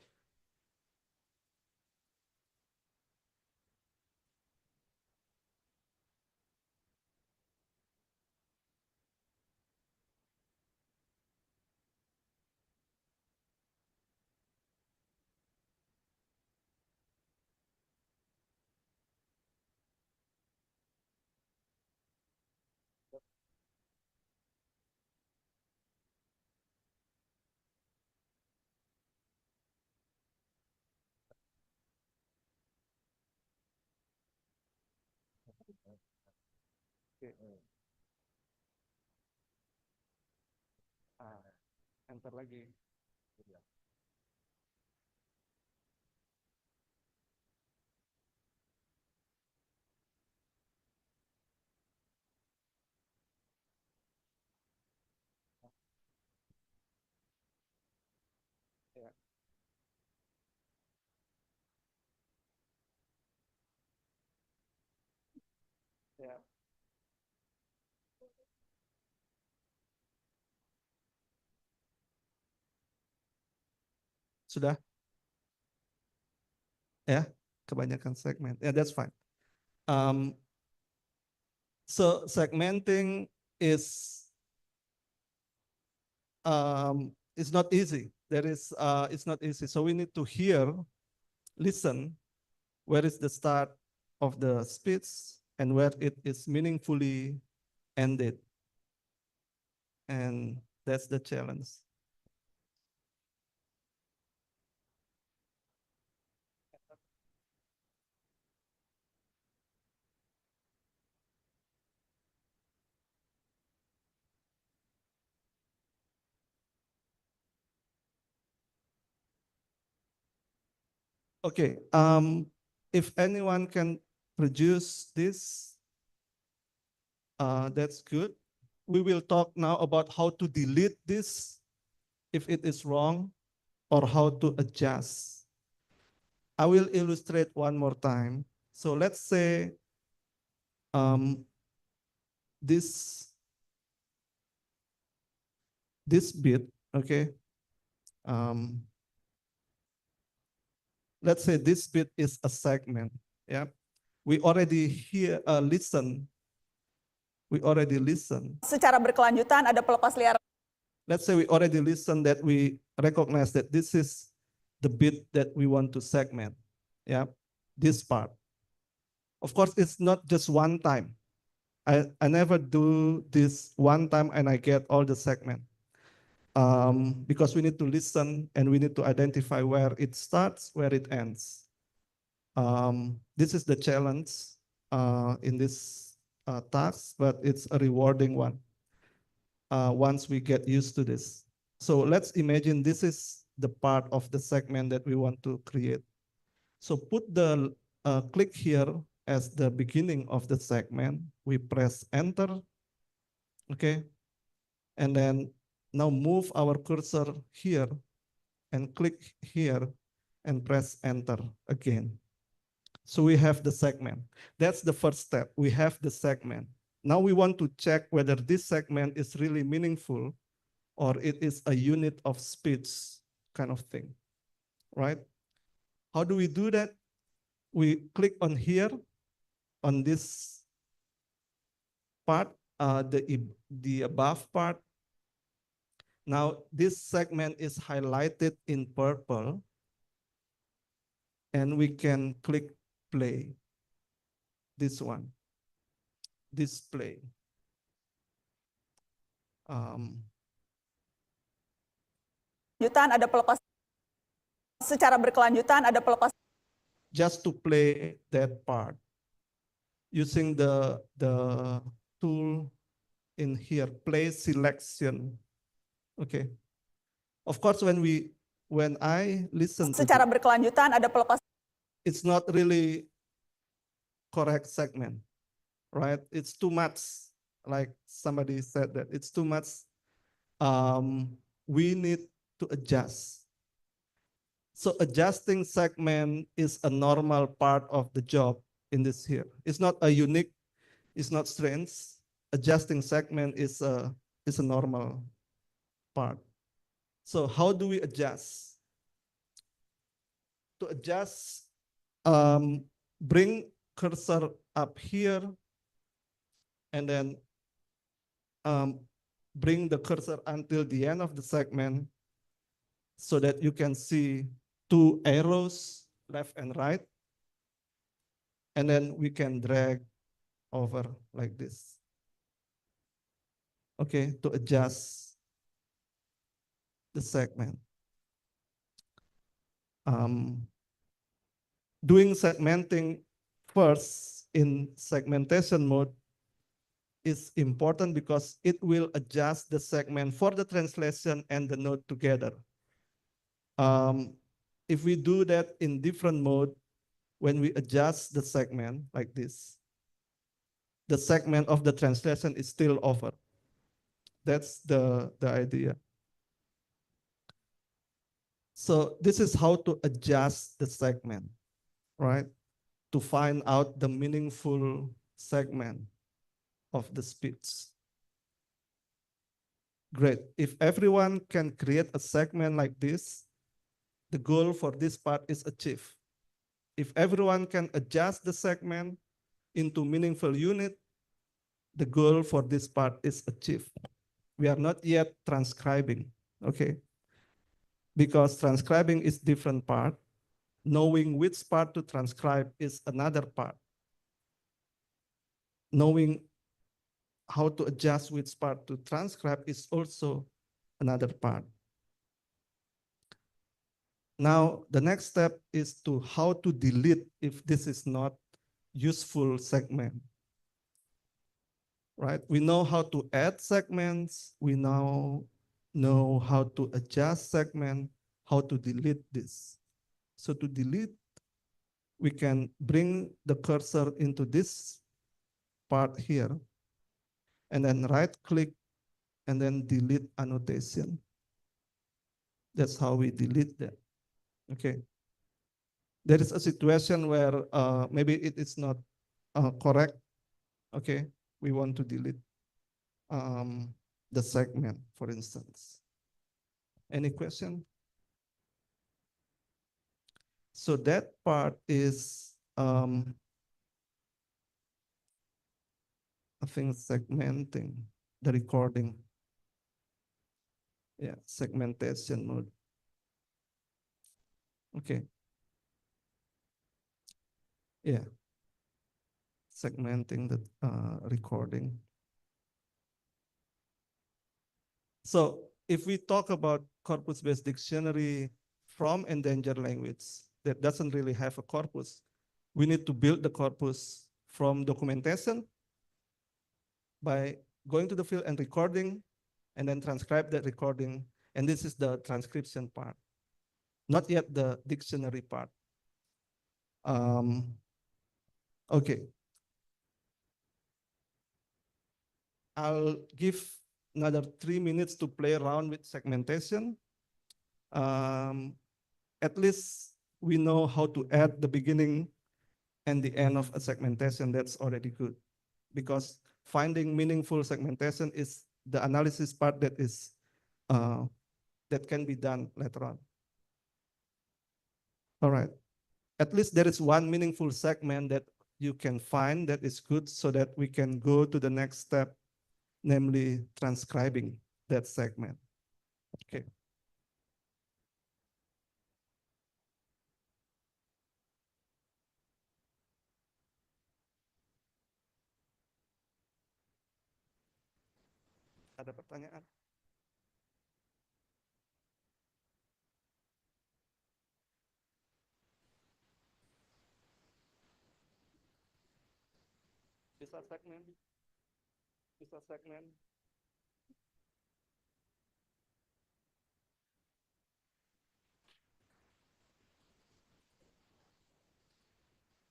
Enter lagi. Ya. Ya. Sudah? Ya, kebanyakan segmen. Yeah, that's fine. So segmenting is not easy. It's not easy. So we need to hear, listen, where is the start of the speech and where it is meaningfully ended. And that's the challenge. Okay, if anyone can produce this, that's good. We will talk now about how to delete this if it is wrong or how to adjust. I will illustrate one more time. So let's say this bit, okay? Let's say this bit is a segment, yeah? We already listen. We already listen. Secara berkelanjutan ada pelepas liaran. Let's say we already listen that we recognize that this is the bit that we want to segment, yeah? This part. Of course, it's not just one time. I never do this one time and I get all the segment. Because we need to listen and we need to identify where it starts, where it ends. This is the challenge in this task, but it's a rewarding one once we get used to this. So let's imagine this is the part of the segment that we want to create. So put the click here as the beginning of the segment. We press enter, okay? And then now move our cursor here and click here and press enter again. So we have the segment. That's the first step. We have the segment. Now we want to check whether this segment is really meaningful or it is a unit of speech kind of thing, right? How do we do that? We click on here, on this part, the above part. Now this segment is highlighted in purple and we can click play. This one, display. Ada pelepas secara berkelanjutan ada pelepas. Just to play that part using the tool in here, play selection. Okay. Of course, when I listen to Secara berkelanjutan ada pelepas. It's not really correct segment, right? It's too much, like somebody said that it's too much. We need to adjust. So adjusting segment is a normal part of the job in this here. It's not a unique, it's not strange. Adjusting segment is a normal part. So how do we adjust? To adjust, bring cursor up here and then bring the cursor until the end of the segment so that you can see two arrows, left and right. And then we can drag over like this. Okay, to adjust the segment. Doing segmenting first in segmentation mode is important because it will adjust the segment for the translation and the note together. If we do that in different mode, when we adjust the segment like this, the segment of the translation is still over. That's the idea. So this is how to adjust the segment, right? To find out the meaningful segment of the speech. Great. If everyone can create a segment like this, the goal for this part is achieved. If everyone can adjust the segment into meaningful unit, the goal for this part is achieved. We are not yet transcribing, okay? Because transcribing is different part. Knowing which part to transcribe is another part. Knowing how to adjust which part to transcribe is also another part. Now, the next step is to how to delete if this is not useful segment. Right? We know how to add segments. We now know how to adjust segment, how to delete this. So to delete we can bring the cursor into this part here, and then right click, and then delete annotation. That's how we delete that. Okay. There is a situation where maybe it is not correct. Okay. We want to delete the segment, for instance. Any question? So that part is, I think, segmenting the recording. Yeah, segmentation mode. Okay. Yeah. Segmenting the recording. So if we talk about corpus-based dictionary from endangered language that doesn't really have a corpus, we need to build the corpus from documentation by going to the field and recording, and then transcribe that recording. And this is the transcription part, not yet the dictionary part. Okay. I'll give another 3 minutes to play around with segmentation. At least we know how to add the beginning and the end of a segmentation. That's already good, because finding meaningful segmentation is the analysis part that is that can be done later on. All right. At least there is one meaningful segment that you can find that is good, so that we can go to the next step, namely transcribing that segment. Okay. Ada pertanyaan? Bisa segmen? Bisa segmen?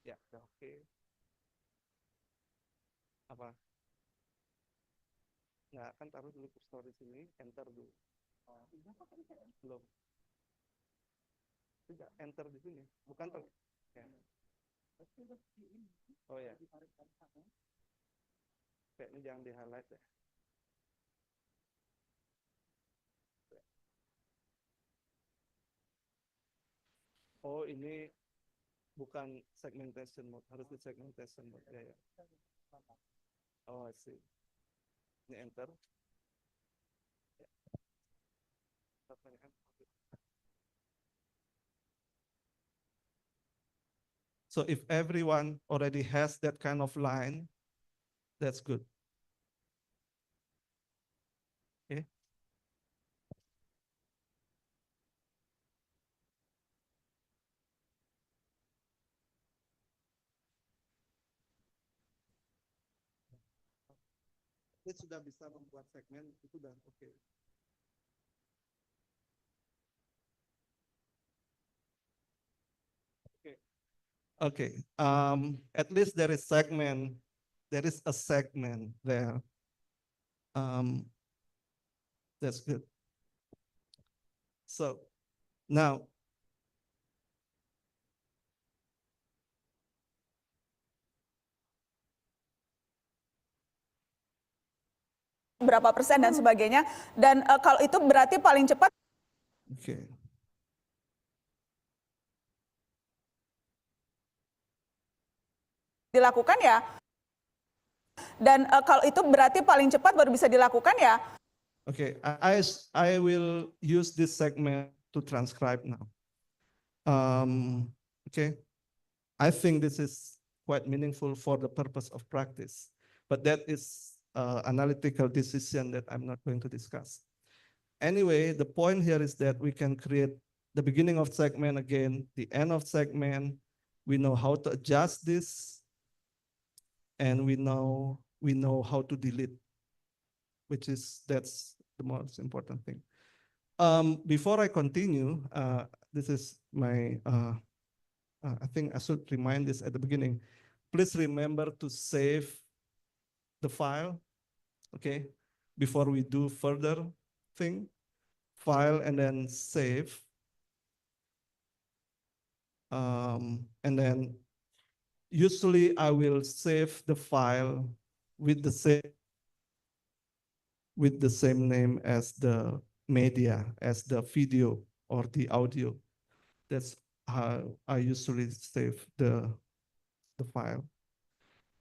Ya, udah oke. Apa? Nah, kan taruh dulu cursor di sini, enter dulu. Belum. Tidak, enter di sini. Bukan tuh. Ya. Oh ya. Kayak ini jangan di highlight ya. Oh, ini bukan segmentation mode, harus di segmentation mode. Ya, ya. Oh, I see. Ini enter. Ya. Pertanyaan. So if everyone already has that kind of line, that's good. Okay. Dia sudah bisa membuat segmen, itu udah oke. Okay. At least there is segment. There is a segment there. That's good. So now, berapa persen dan sebagainya. Dan kalau itu berarti paling cepat. Okay. Dilakukan ya. Dan kalau itu berarti paling cepat baru bisa dilakukan ya. Okay, I will use this segment to transcribe now. Okay, I think this is quite meaningful for the purpose of practice, but that is analytical decision that I'm not going to discuss. Anyway, the point here is that we can create the beginning of segment again, the end of segment. We know how to adjust this, and we know how to delete, that's the most important thing. Before I continue, this is my I think I should remind this at the beginning. Please remember to save the file, okay? Before we do further thing, file and then save. And then usually I will save the file with the same name as the media, as the video or the audio. That's how I usually save the file.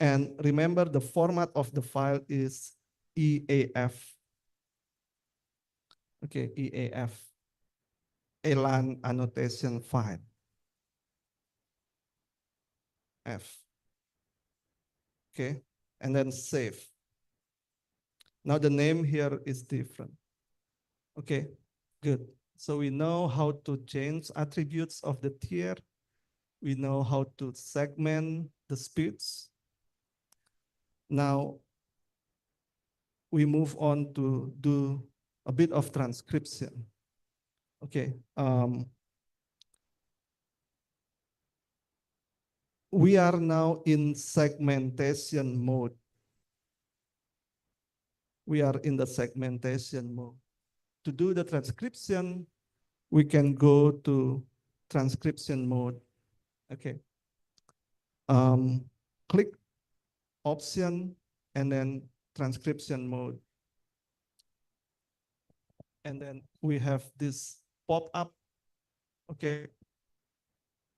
And remember, the format of the file is EAF. Okay, EAF, Elan Annotation File. F. Okay, and then save. Now the name here is different. Okay, good. So we know how to change attributes of the tier. We know how to segment the speech. Now we move on to do a bit of transcription. Okay. We are now in segmentation mode. We are in the segmentation mode. To do the transcription, we can go to transcription mode. Okay. Click option and then transcription mode. And then we have this pop-up. Okay.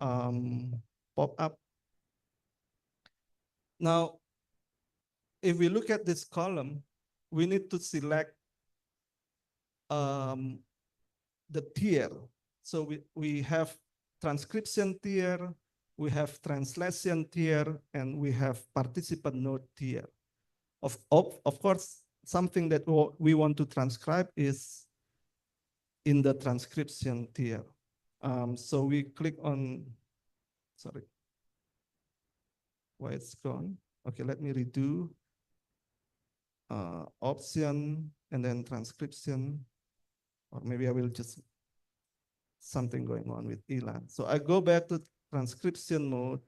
Pop-up. Now, if we look at this column, we need to select the tier. So we have transcription tier, we have translation tier, and we have participant node tier. Of course, something that we want to transcribe is in the transcription tier. So we click on, sorry, why it's gone? Okay, let me redo. Option and then transcription, or maybe I will just something going on with Elan. So I go back to transcription mode,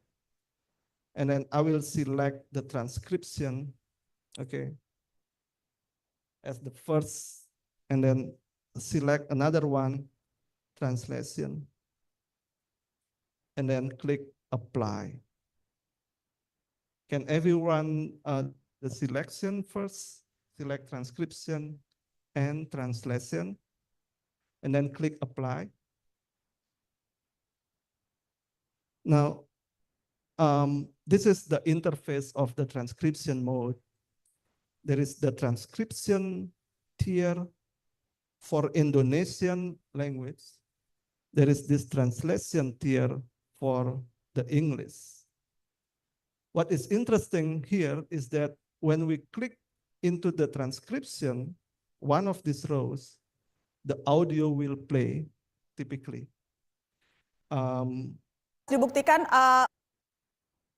and then I will select the transcription, okay, as the first, and then select another one, translation, and then click apply. Can everyone the selection first, select transcription and translation, and then click apply. Now, this is the interface of the transcription mode. There is the transcription tier for Indonesian language. There is this translation tier for the English. What is interesting here is that when we click into the transcription, one of these rows, the audio will play typically. Dibuktikan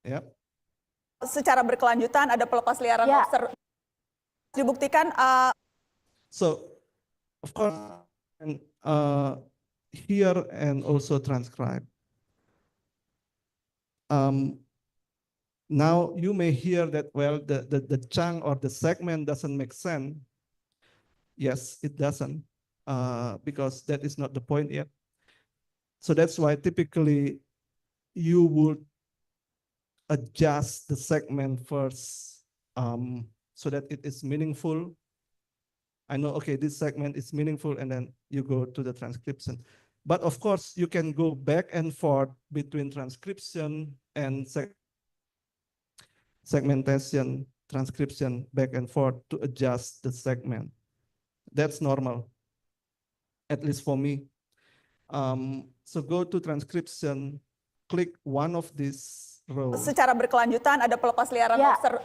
Yep. secara berkelanjutan ada pelepas liaran lobster. Dibuktikan So, of course, and hear and also transcribe. Now you may hear that, well, the chunk or the segment doesn't make sense. Yes, it doesn't, because that is not the point yet. So that's why typically you would adjust the segment first, so that it is meaningful. I know, okay, this segment is meaningful, and then you go to the transcription. But of course, you can go back and forth between transcription and segmentation, transcription, back and forth to adjust the segment. That's normal, at least for me. So go to transcription, click one of these rows. secara berkelanjutan ada pelepas liaran lobster.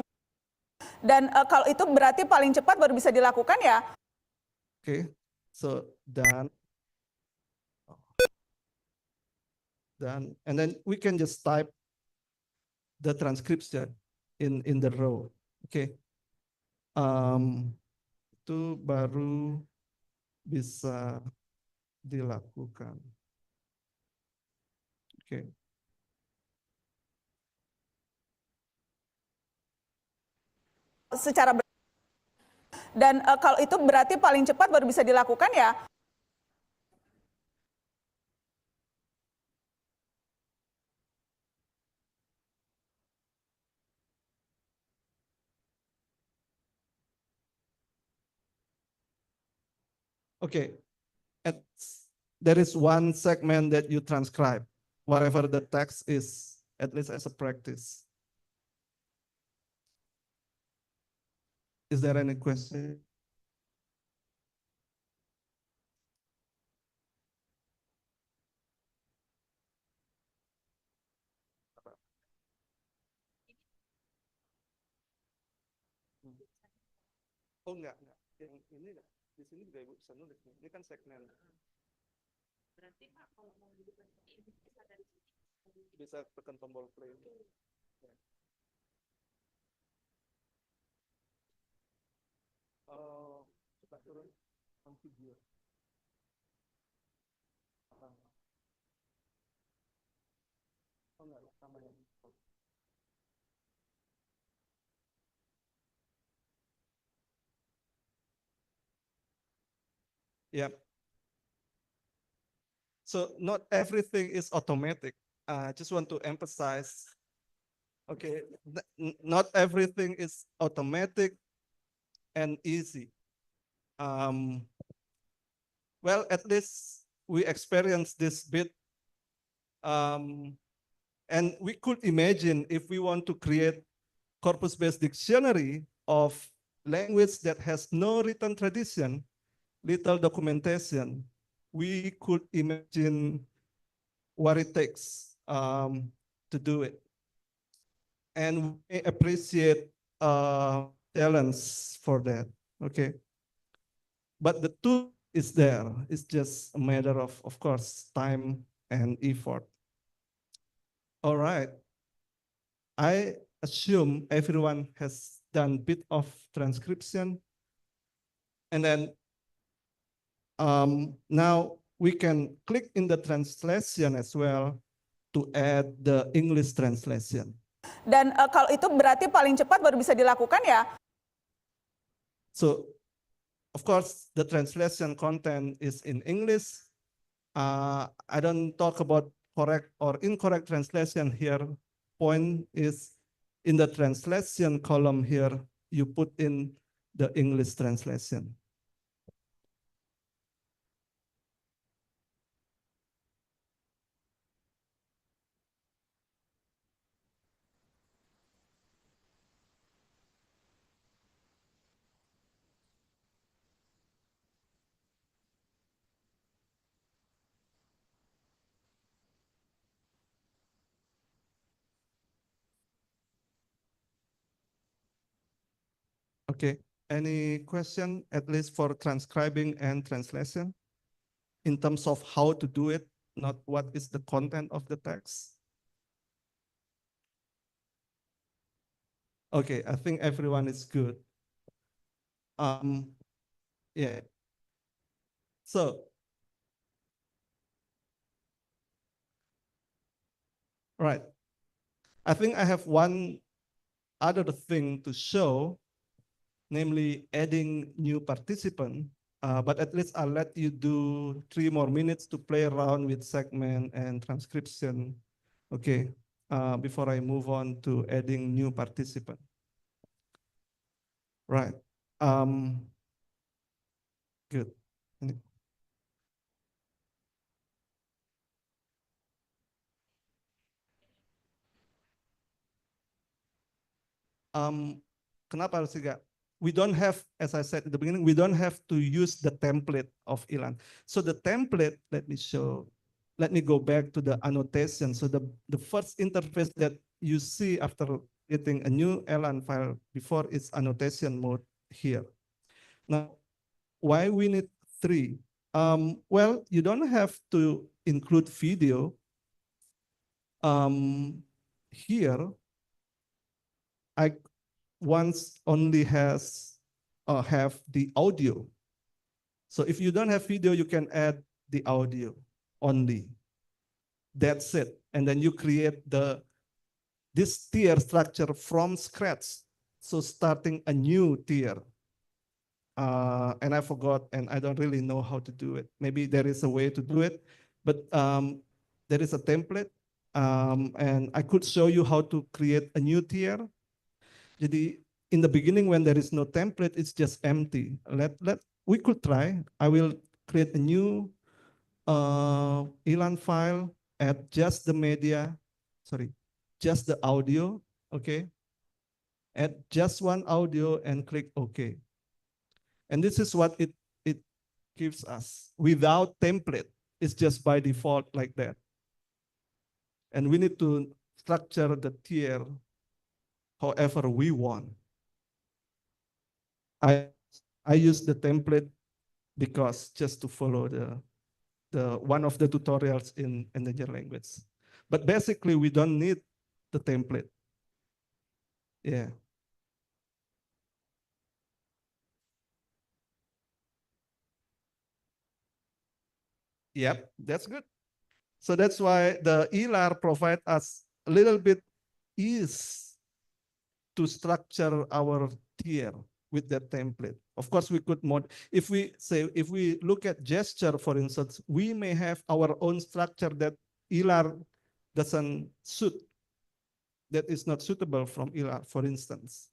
Dan kalau itu berarti paling cepat baru bisa dilakukan ya. Okay, so done, and then we can just type the transcription in the row. Okay, itu baru bisa dilakukan. Okay, secara dan kalau itu berarti paling cepat baru bisa dilakukan ya. Okay, there is one segment that you transcribe, whatever the text is, at least as a practice. Is there any question? Oh enggak. Yang ini enggak. Di sini juga Ibu bisa nulis. Ini kan segmen. Berarti Pak kalau mau bisa tekan tombol play. Ya. Coba turun video. Oh enggak, sama ya. Yeah. So not everything is automatic. I just want to emphasize, okay, not everything is automatic and easy. Well, at least we experienced this bit. And we could imagine if we want to create corpus-based dictionary of language that has no written tradition, little documentation, we could imagine what it takes to do it. And we appreciate talents for that, okay? But the tool is there. It's just a matter of course, time and effort. All right. I assume everyone has done bit of transcription. And then now we can click in the translation as well to add the English translation. Dan kalau itu berarti paling cepat baru bisa dilakukan ya. So, of course, the translation content is in English. I don't talk about correct or incorrect translation here. Point is in the translation column here, you put in the English translation. Okay, any question, at least for transcribing and translation, in terms of how to do it, not what is the content of the text? Okay, I think everyone is good. Yeah. So, right. I think I have one other thing to show, namely adding new participant. But at least I'll let you do 3 more minutes to play around with segment and transcription. Okay, before I move on to adding new participant. Right. Good. Kenapa harus 3? We don't have, as I said at the beginning, we don't have to use the template of Ilan. So the template, let me go back to the annotation. So the first interface that you see after getting a new Elan file before is annotation mode here. Now, why we need 3? Well, you don't have to include video. Here, I once only have the audio. So if you don't have video, you can add the audio only. That's it. And then you create this tier structure from scratch. so starting a new tier. And I forgot, and I don't really know how to do it. Maybe there is a way to do it, but there is a template, and I could show you how to create a new tier. Jadi in the beginning when there is no template, it's just empty. We could try. I will create a new ELAN file, add just the media, just the audio, okay? Add just one audio and click OK. And this is what it gives us without template. It's just by default like that. And we need to structure the tier however we want. I use the template because just to follow the one of the tutorials in endangered language. But basically we don't need the template. Yeah. Yep, that's good. So that's why the ELAR provide us a little bit ease to structure our tier with that template. Of course, we could if we look at gesture, for instance, we may have our own structure that ELAR doesn't suit, that is not suitable from ELAR, for instance.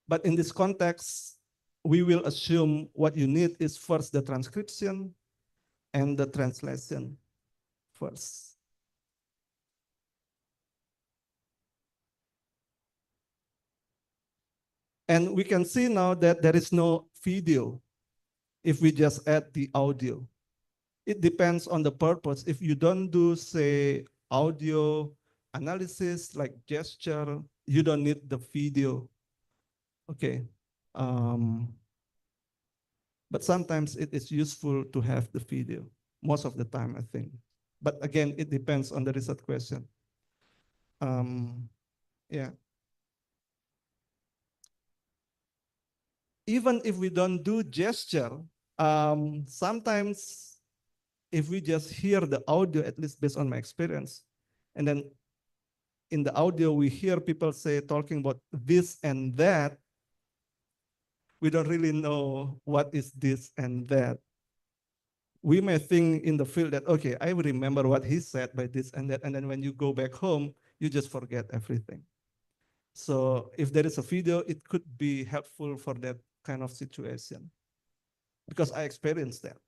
But in this context, we will assume what you need is first the transcription and the translation first. And we can see now that there is no video if we just add the audio. It depends on the purpose. If you don't do, say, audio analysis like gesture, you don't need the video. Okay. But sometimes it is useful to have the video, most of the time, I think. But again, it depends on the research question. Yeah. Even if we don't do gesture, sometimes if we just hear the audio, at least based on my experience, and then in the audio we hear people talking about this and that, we don't really know what is this and that. We may think in the field that, okay, I remember what he said by this and that, and then when you go back home, you just forget everything. So if there is a video, it could be helpful for that kind of situation. Because I experienced that.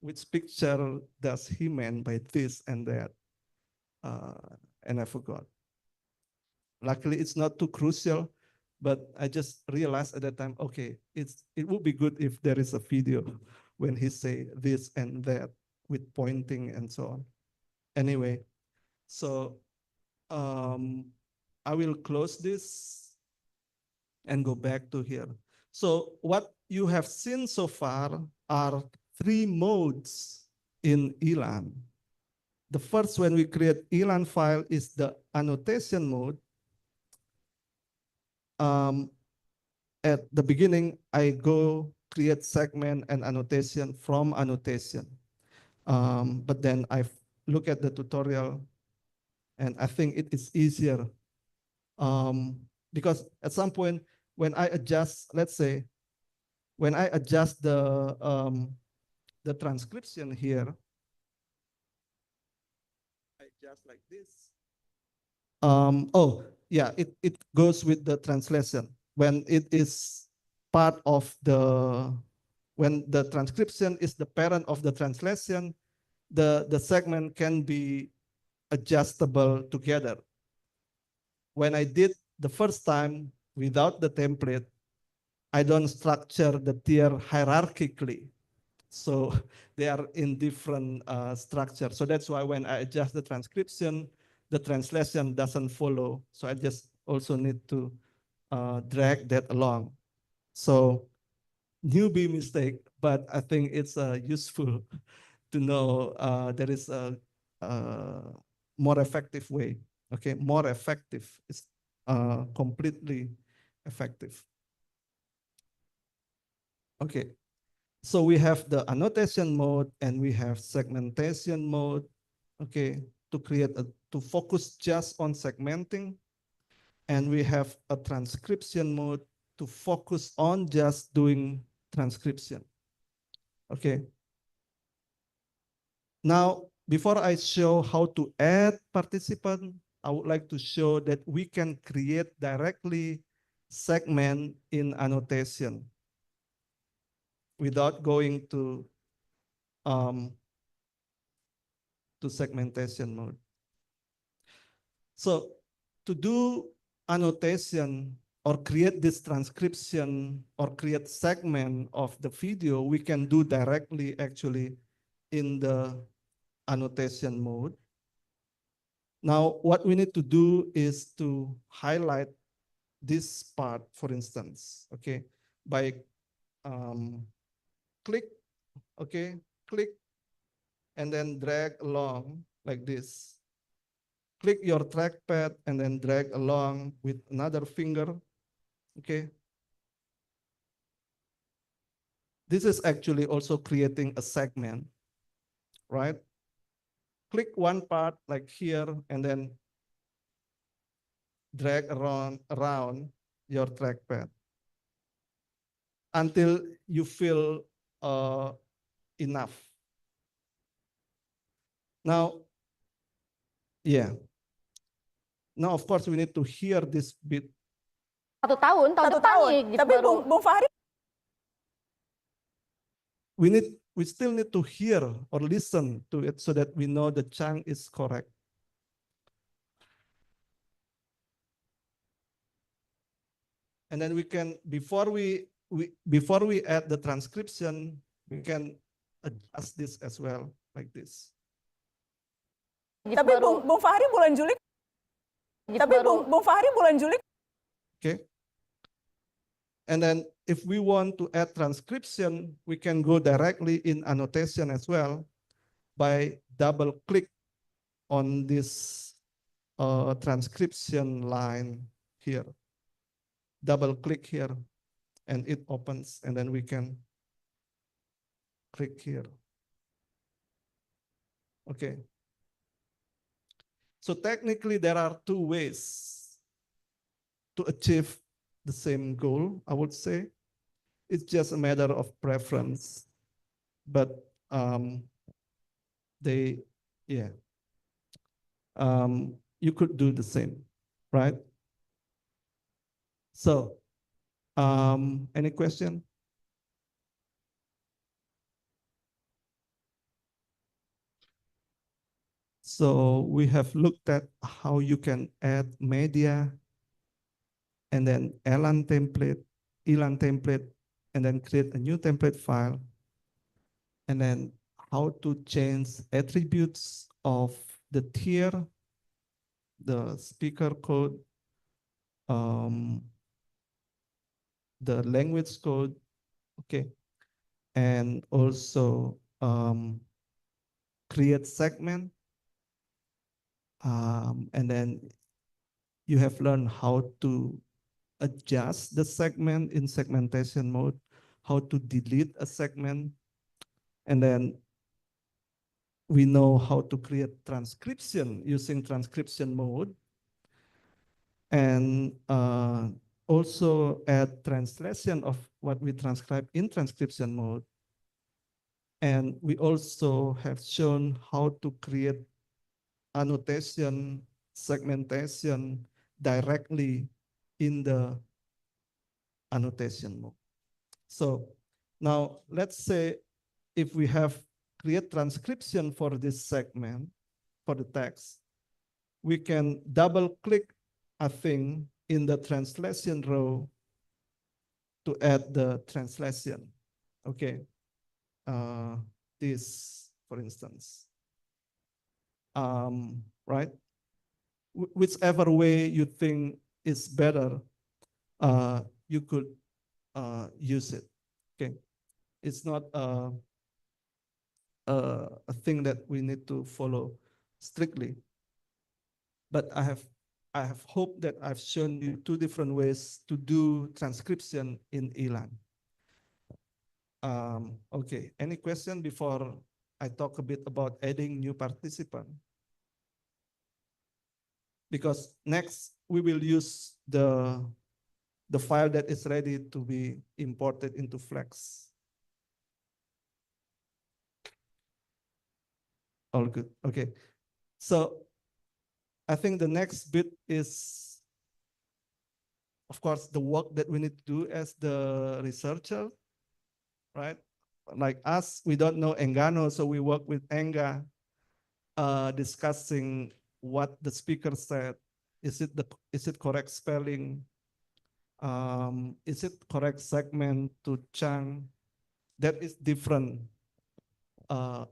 Which picture does he mean by this and that? And I forgot. Luckily, it's not too crucial, but I just realized at that time, okay, it would be good if there is a video when he say this and that with pointing and so on. Anyway, so I will close this and go back to here. So what you have seen so far are 3 modes in ELAN. The first, when we create ELAN file, is the annotation mode. At the beginning, I go create segment and annotation from annotation. But then I look at the tutorial and I think it is easier because at some point when I adjust, let's say, when I adjust the transcription here, I adjust like this. Oh, yeah, it goes with the translation. When it is part of when the transcription is the parent of the translation, the segment can be adjustable together. When I did the first time without the template, I don't structure the tier hierarchically. So they are in different structure. So that's why when I adjust the transcription, the translation doesn't follow. So I just also need to drag that along. So newbie mistake, but I think it's useful to know there is a more effective way. Okay, more effective is completely effective. Okay, so we have the annotation mode and we have segmentation mode. Okay, to focus just on segmenting. and we have a transcription mode to focus on just doing transcription. Okay. Now, before I show how to add participant, I would like to show that we can create directly segment in annotation without going to segmentation mode. So to do annotation or create this transcription or create segment of the video, we can do directly actually in the annotation mode. Now, what we need to do is to highlight this part, for instance, okay, by click, okay, click, and then drag along like this. Click your trackpad and then drag along with another finger, okay. This is actually also creating a segment, right? Click one part like here and then drag around your trackpad until you feel enough. Now, yeah. Now, of course, we need to hear this bit. Satu tahun nih, tapi Bung Fahri We still need to hear or listen to it so that we know the chunk is correct. And then we can, before we add the transcription, we can adjust this as well, like this. Tapi Bung Fahri bulan Juli. Tapi Bung Fahri bulan Juli. Okay. And then if we want to add transcription, we can go directly in annotation as well by double click on this transcription line here. Double click here and it opens, and then we can click here. Okay. So technically there are two ways to achieve the same goal, I would say. It's just a matter of preference, but you could do the same, right? So, any question? So we have looked at how you can add media and then elan template, and then create a new template file, and then how to change attributes of the tier, the speaker code, the language code, okay, and also create segment, and then you have learned how to adjust the segment in segmentation mode, how to delete a segment, and then we know how to create transcription using transcription mode, and also add translation of what we transcribe in transcription mode. And we also have shown how to create annotation, segmentation directly in the annotation mode. So now let's say if we have create transcription for this segment, for the text, we can double click a thing in the translation row to add the translation. Okay, this, for instance, right? Whichever way you think is better, you could use it. Okay, it's not a thing that we need to follow strictly. But I have hope that I've shown you two different ways to do transcription in ELAN. Okay, any question before I talk a bit about adding new participant? because next we will use the file that is ready to be imported into Flex. All good. Okay. So I think the next bit is, of course, the work that we need to do as the researcher, right? Like us, we don't know Enggano, so we work with Enga, discussing what the speaker said. Is it correct spelling? Is it correct segment to Chang? That is different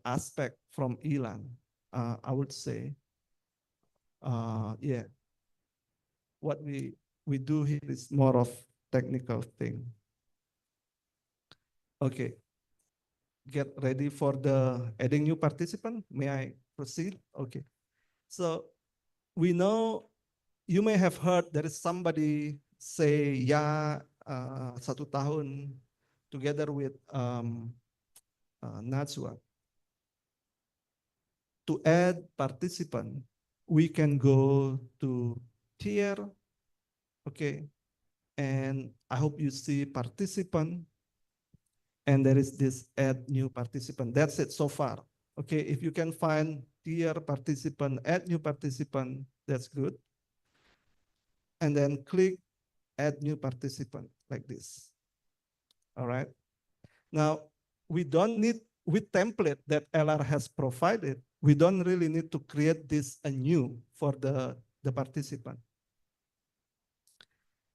aspect from Elan, I would say. Yeah, what we do here is more of technical thing. Okay, get ready for the adding new participant. May I proceed? Okay, so we know you may have heard there is somebody say ya 1 tahun together with Najwa. To add participant, we can go to tier, okay, and I hope you see participant, and there is this add new participant. That's it so far. Okay, if you can find tier participant, add new participant, that's good. And then click add new participant like this. All right. Now, we don't need, with template that LR has provided, we don't really need to create this anew for the participant.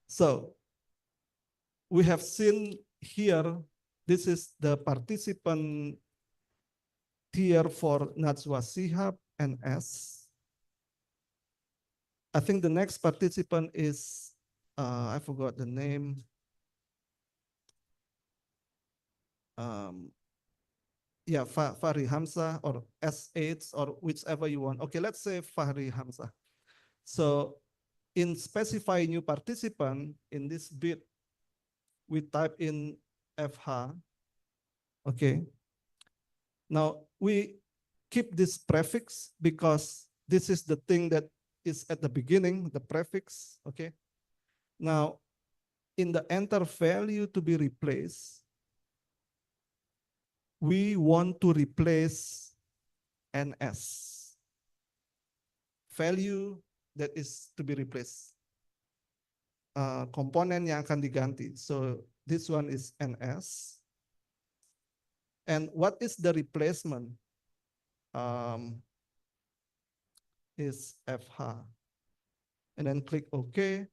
So we have seen here, this is the participant tier for Najwa Sihab and S. I think the next participant is, I forgot the name. Yeah, Fahri Hamza or S8 or whichever you want. Okay, let's say Fahri Hamza. So in specify new participant, in this bit, we type in FH. Okay. Now we keep this prefix because this is the thing that is at the beginning, the prefix. Okay. Now in the enter value to be replaced, we want to replace NS. Value that is to be replaced. Komponen yang akan diganti. So this one is NS. And what is the replacement? Is FH. And then click OK.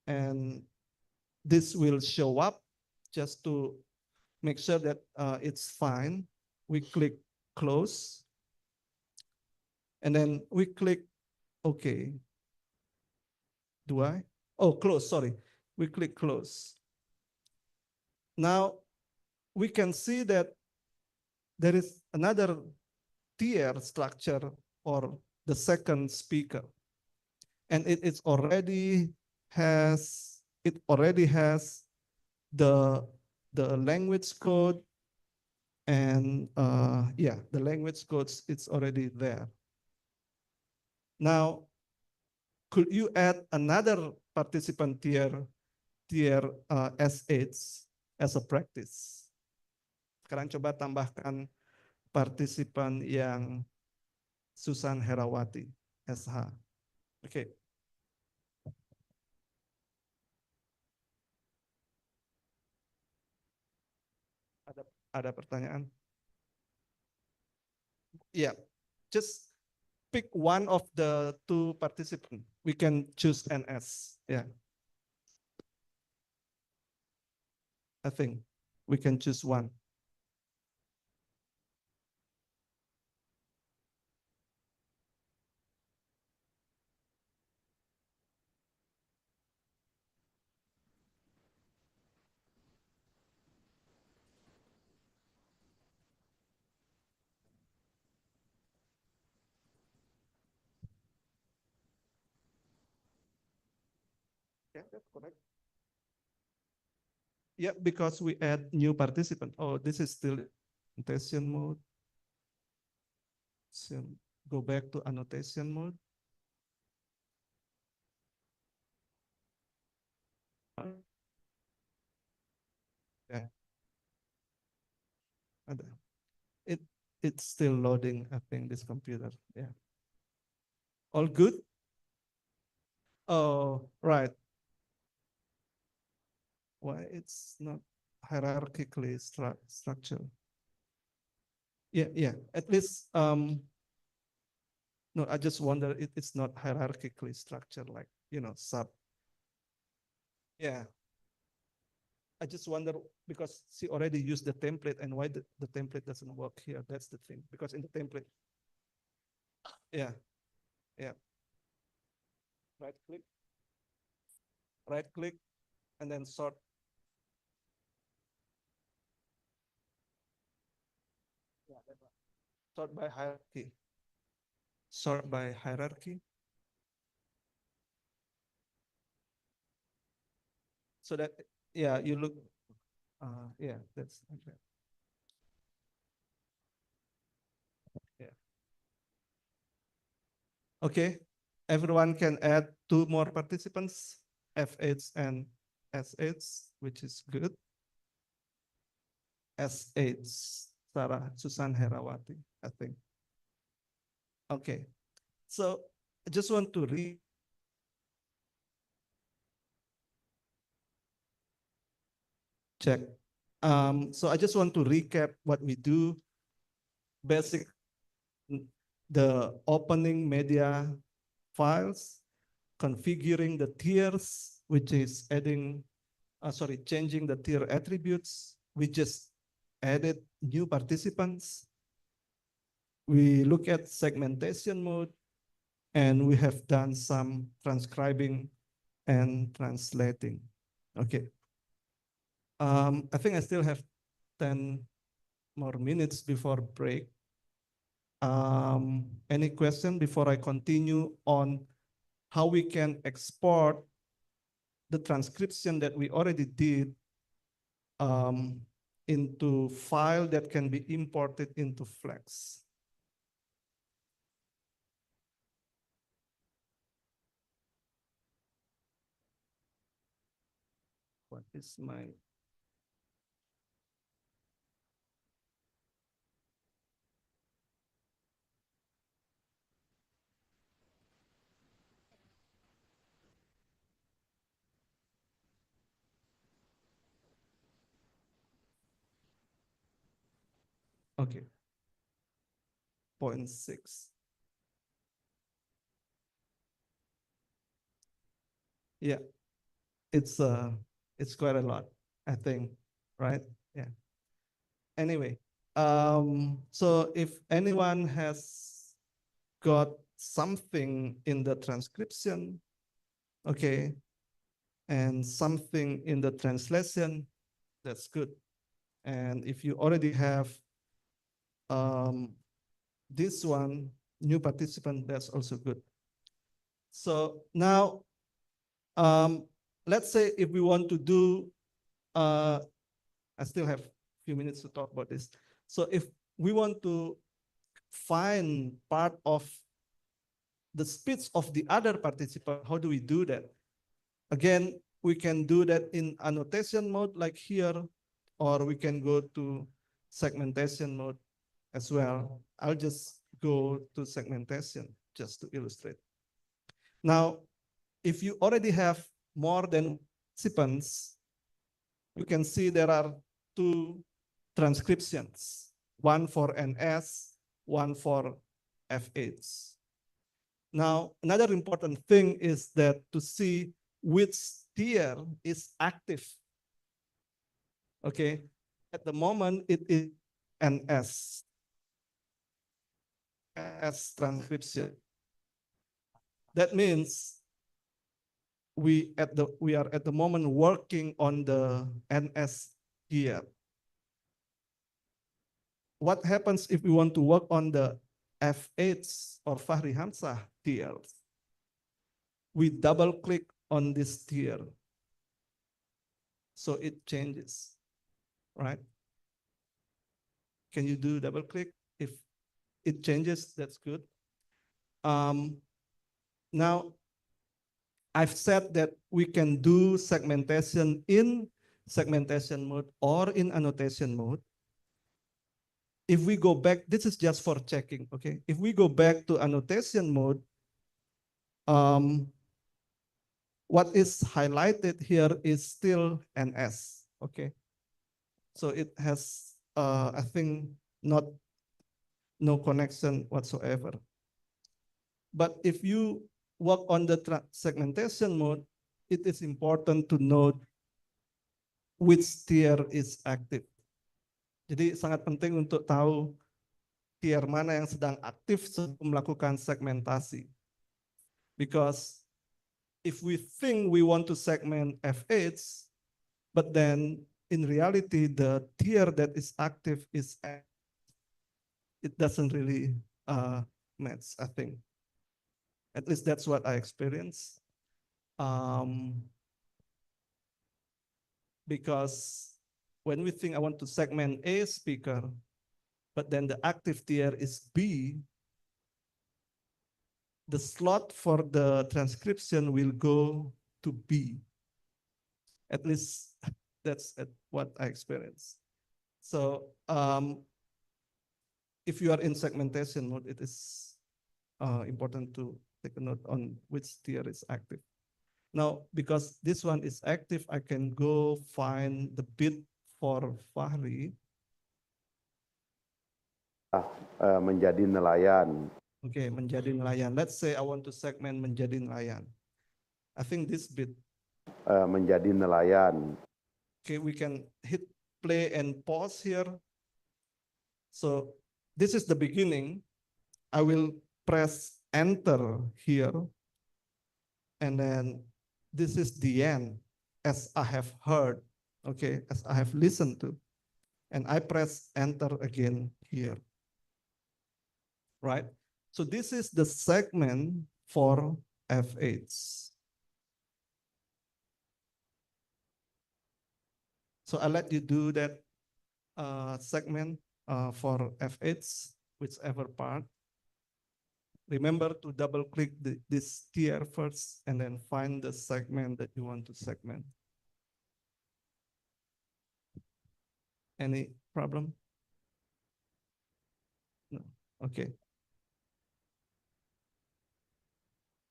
And this will show up just to make sure that it's fine. We click close. And then we click OK. Do I? Oh, close, sorry. We click close. Now, we can see that there is another tier structure or the second speaker. And it already has the language code, and yeah, the language codes, it's already there. Now, could you add another participant tier S8 as a practice? Sekarang coba tambahkan partisipan yang Susan Herawati, SH. Oke. Ada pertanyaan? Yeah, just pick one of the two participants. We can choose NS. Yeah. I think we can choose one. Yeah, that's correct. Yeah, because we add new participant. Oh, this is still annotation mode. So go back to annotation mode. Yeah. It it's still loading, I think, this computer. Yeah. All good? Oh, right. Why it's not hierarchically structured? Yeah. At least no, I just wonder it's not hierarchically structured, like, sub. Yeah. I just wonder because she already used the template and why the template doesn't work here. That's the thing. Because in the template, yeah. Right click, and then sort. Yeah, sort by hierarchy. Sort by hierarchy. So that, yeah, you look, yeah, that's okay. Yeah. Okay, everyone can add 2 more participants, F8 and S8, which is good. S8, Sarah Susan Herawati, I think. Okay, so I just want to read. Check. So I just want to recap what we do. Basic, the opening media files, configuring the tiers, which is changing the tier attributes. We just added new participants. We look at segmentation mode, and we have done some transcribing and translating. Okay. I think I still have 10 more minutes before break. Any question before I continue on how we can export the transcription that we already did into file that can be imported into Flex? What is my... Okay. 0.6. Yeah, it's quite a lot, I think, right? Yeah. Anyway, so if anyone has got something in the transcription, okay, and something in the translation, that's good. And if you already have this one, new participant, that's also good. So now, let's say if we want to do, I still have a few minutes to talk about this. So if we want to find part of the speech of the other participant, how do we do that? Again, we can do that in annotation mode like here, or we can go to segmentation mode as well. I'll just go to segmentation just to illustrate. Now, if you already have more than participants, you can see there are 2 transcriptions, one for NS, one for F8. Now, another important thing is that to see which tier is active. Okay, at the moment it is NS transcription. That means we are at the moment working on the NS tier. What happens if we want to work on the F8 or Fahri Hamzah tiers? We double click on this tier. So it changes, right? Can you do double click? If it changes, that's good. Now, I've said that we can do segmentation in segmentation mode or in annotation mode. If we go back, this is just for checking, okay? If we go back to annotation mode, what is highlighted here is still an S, okay? So it has, I think, no connection whatsoever. But if you work on the segmentation mode, it is important to note which tier is active. Jadi sangat penting untuk tahu tier mana yang sedang aktif sebelum melakukan segmentasi. Because if we think we want to segment F8, but then in reality the tier that is active is F, it doesn't really match, I think. At least that's what I experienced. Because when we think I want to segment A speaker, but then the active tier is B, the slot for the transcription will go to B. At least that's what I experienced. So if you are in segmentation mode, it is important to take a note on which tier is active. Now, because this one is active, I can go find the bit for Fahri. Menjadi nelayan. Okay, menjadi nelayan. Let's say I want to segment menjadi nelayan. I think this bit. Menjadi nelayan. Okay, we can hit play and pause here. So this is the beginning. I will press enter here. And then this is the end, as I have heard, okay, as I have listened to. And I press enter again here, right? So this is the segment for F8. So I'll let you do that segment for F8, whichever part. Remember to double click this tier first and then find the segment that you want to segment. Any problem? No. Okay.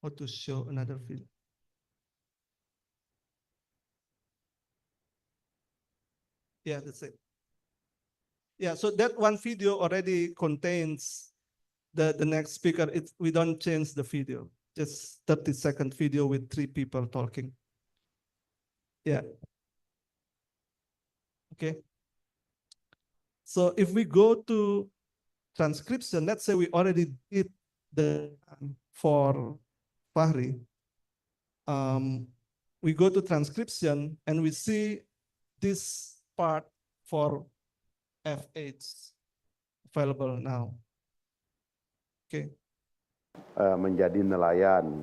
How to show another video? Yeah, that's it. Yeah, so that one video already contains the next speaker. We don't change the video. Just 30-second video with 3 people talking. Yeah. Okay. So if we go to transcription, let's say we already did the for Fahri. We go to transcription and we see this part for F8 available now. Okay. Menjadi nelayan.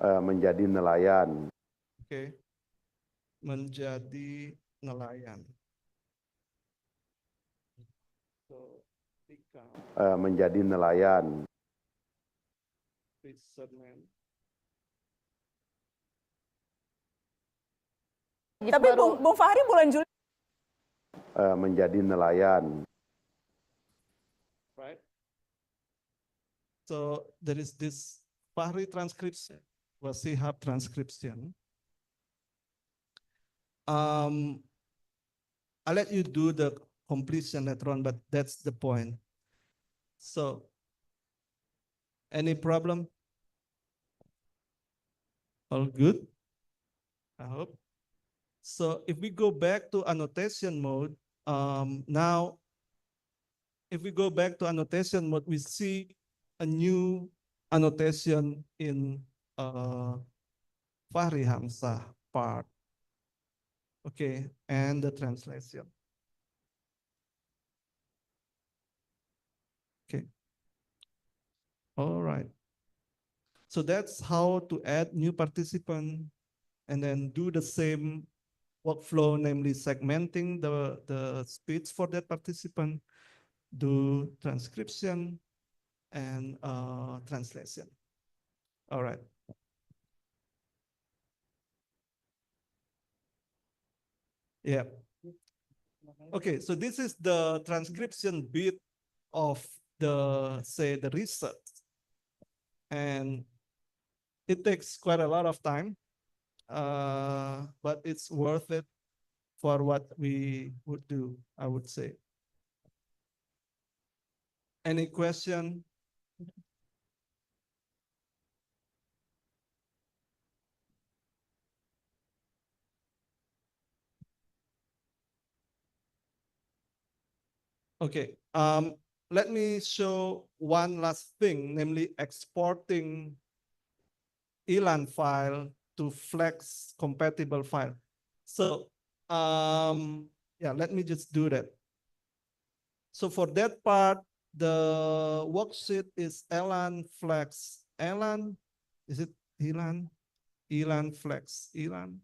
Menjadi nelayan. Okay. Menjadi nelayan. So, menjadi nelayan. Fisherman. Tapi Bung Fahri bulan Juli. Menjadi nelayan. Right. So there is this Fahri transcription, Wasihab transcription. I'll let you do the completion later on, but that's the point. So, any problem? All good? I hope. So if we go back to annotation mode, now, if we go back to annotation mode, we see a new annotation in Fahri Hamzah part. Okay, and the translation. Okay. All right. So that's how to add new participant and then do the same workflow, namely segmenting the speech for that participant, do transcription and translation. All right. Yeah. Okay, so this is the transcription bit of the, say, the research. And it takes quite a lot of time, but it's worth it for what we would do, I would say. Any question? Okay, let me show one last thing, namely exporting ELAN file to Flex compatible file. So yeah, let me just do that. So for that part, the worksheet is ELAN Flex. ELAN, is it ELAN? ELAN Flex, ELAN.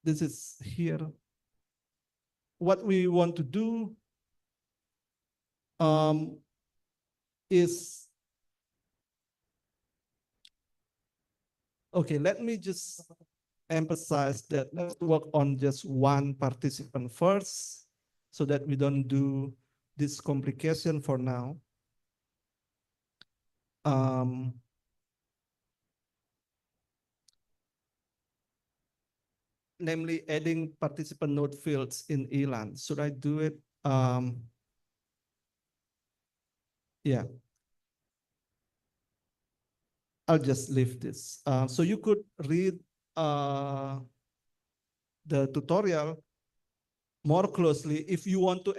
This is here. What we want to do is, okay, let me just emphasize that let's work on just one participant first so that we don't do this complication for now. Namely adding participant node fields in ELAN. Should I do it? Yeah. I'll just leave this. So you could read the tutorial more closely if you want to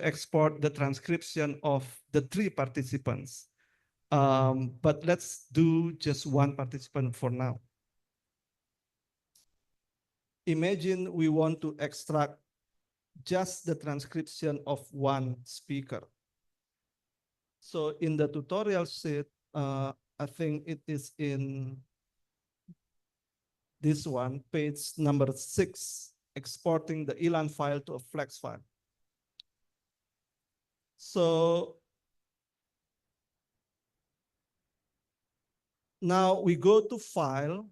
export the transcription of the 3 participants. But let's do just one participant for now. Imagine we want to extract just the transcription of one speaker. So in the tutorial sheet, I think it is in this one, page number 6, exporting the ELAN file to a Flex file. So now we go to File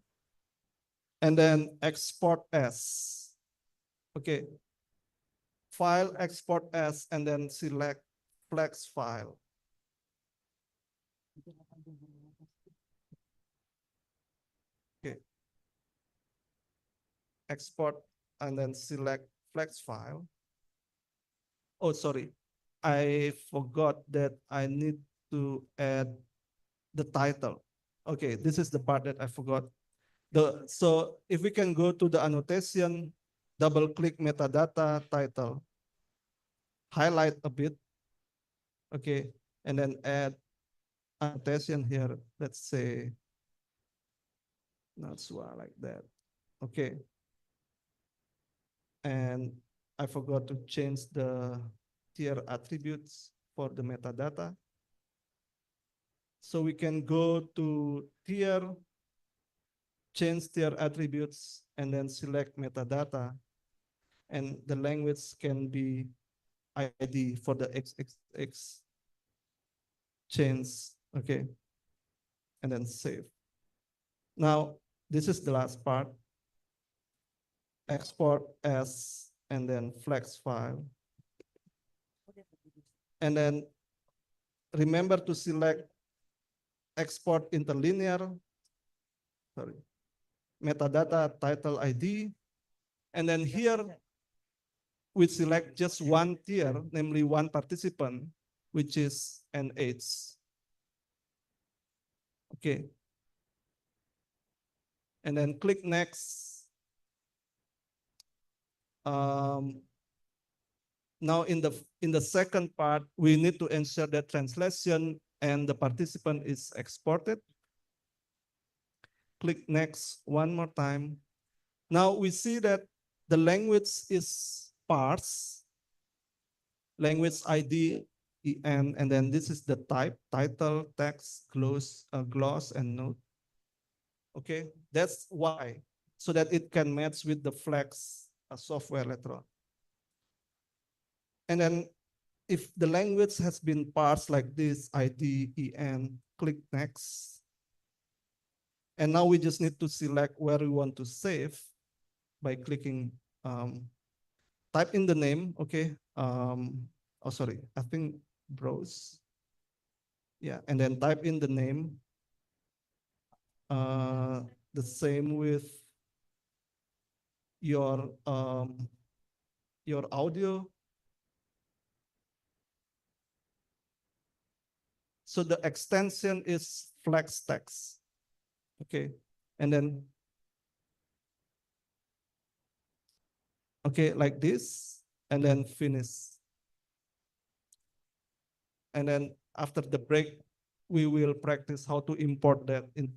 and then Export As. Okay. File, Export As, and then select Flex file. Okay. Export and then select Flex file. Oh, sorry. I forgot that I need to add the title. Okay, this is the part that I forgot. So if we can go to the annotation, double click metadata title, highlight a bit, okay, and then add annotation here. Let's say not so like that. Okay. And I forgot to change the tier attributes for the metadata. So we can go to tier, change tier attributes, and then select metadata. And the language can be ID for the XXX change, okay? And then save. Now, this is the last part. Export as, and then Flex file. And then remember to select export interlinear, sorry, metadata title ID. And then here we select just one tier, namely one participant, which is NH. Okay. And then click next. Now in the second part, we need to ensure that translation and the participant is exported. Click next one more time. Now we see that the language is parsed, language ID, EN, and then this is the type, title, text, gloss, and note. Okay, that's why, so that it can match with the Flex software later on. And then if the language has been parsed like this, ID, EN, click next. And now we just need to select where we want to save by clicking, type in the name, okay? Oh, sorry, I think browse. Yeah, and then type in the name. The same with your audio. So the extension is flex text. Okay, and then okay, like this, and then finish. And then after the break, we will practice how to import that in.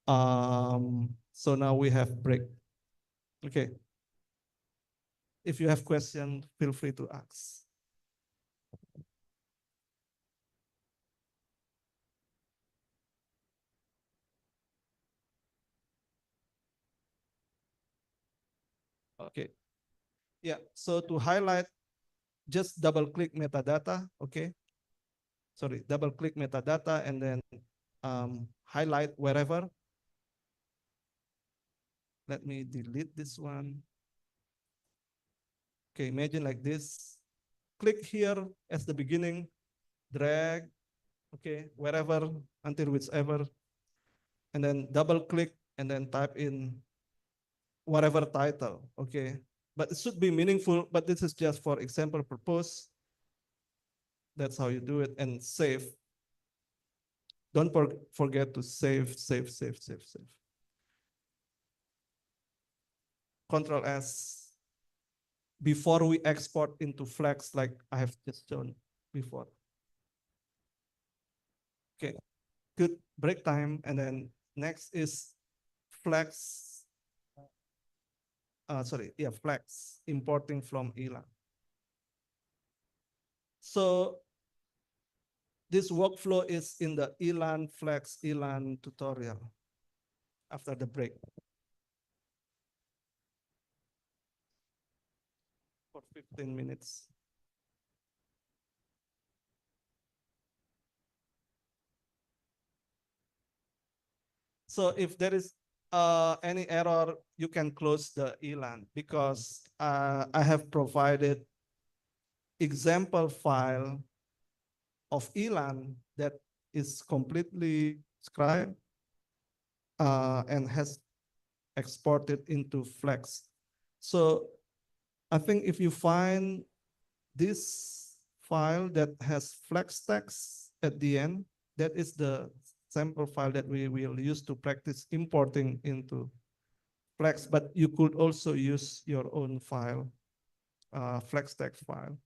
So now we have break. Okay. If you have question, feel free to ask. Okay. Yeah, so to highlight, just double click metadata, okay? Sorry, double click metadata and then highlight wherever. Let me delete this one. Okay, imagine like this. Click here as the beginning, drag, okay, wherever until whichever, and then double click and then type in whatever title, okay? But it should be meaningful, but this is just for example purpose. That's how you do it, and save. Don't forget to save. Control S before we export into Flex like I have just shown before. Okay, good break time. And then next is Flex. Flex, importing from ELAN. So this workflow is in the ELAN Flex ELAN tutorial after the break. For 15 minutes. So if there is any error, you can close the ELAN because I have provided example file of ELAN that is completely scribed and has exported into Flex. So I think if you find this file that has Flex text at the end, that is the sample file that we will use to practice importing into Flex, but you could also use your own file, Flex text file.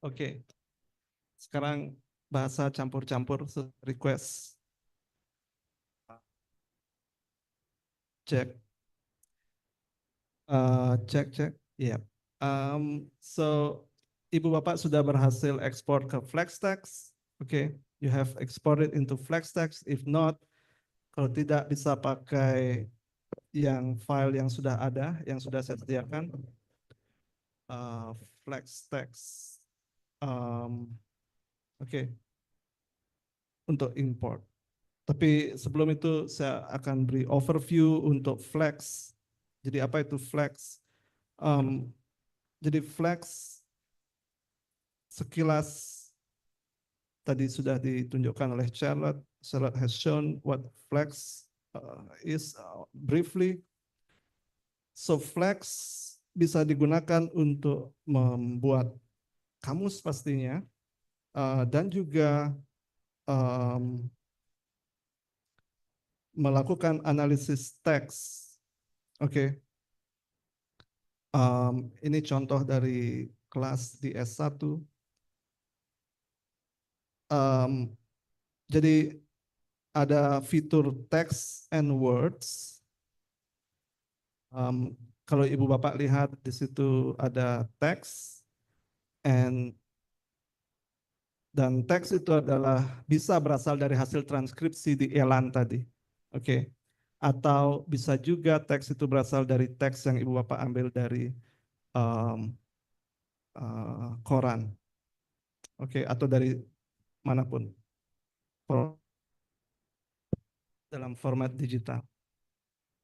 Oke. Sekarang bahasa campur-campur request. Cek. Cek. Iya. So Ibu Bapak sudah berhasil ekspor ke FlexText. Oke. You have exported into FlexText. If not, kalau tidak bisa pakai yang file yang sudah ada, yang sudah saya sediakan. FlexText. Oke. Untuk import. Tapi sebelum itu saya akan beri overview untuk Flex. Jadi apa itu Flex? Jadi Flex sekilas tadi sudah ditunjukkan oleh Charlotte. Charlotte has shown what Flex is briefly. So Flex bisa digunakan untuk membuat kamus pastinya dan juga melakukan analisis teks. Oke. Ini contoh dari kelas di S1. Jadi ada fitur text and words. Kalau Ibu Bapak lihat di situ ada teks dan teks itu adalah bisa berasal dari hasil transkripsi di Elan tadi. Oke. Atau bisa juga teks itu berasal dari teks yang Ibu Bapak ambil dari koran. Oke, atau dari manapun. Dalam format digital.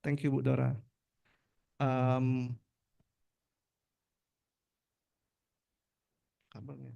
Thank you Bu Dora. Kabelnya.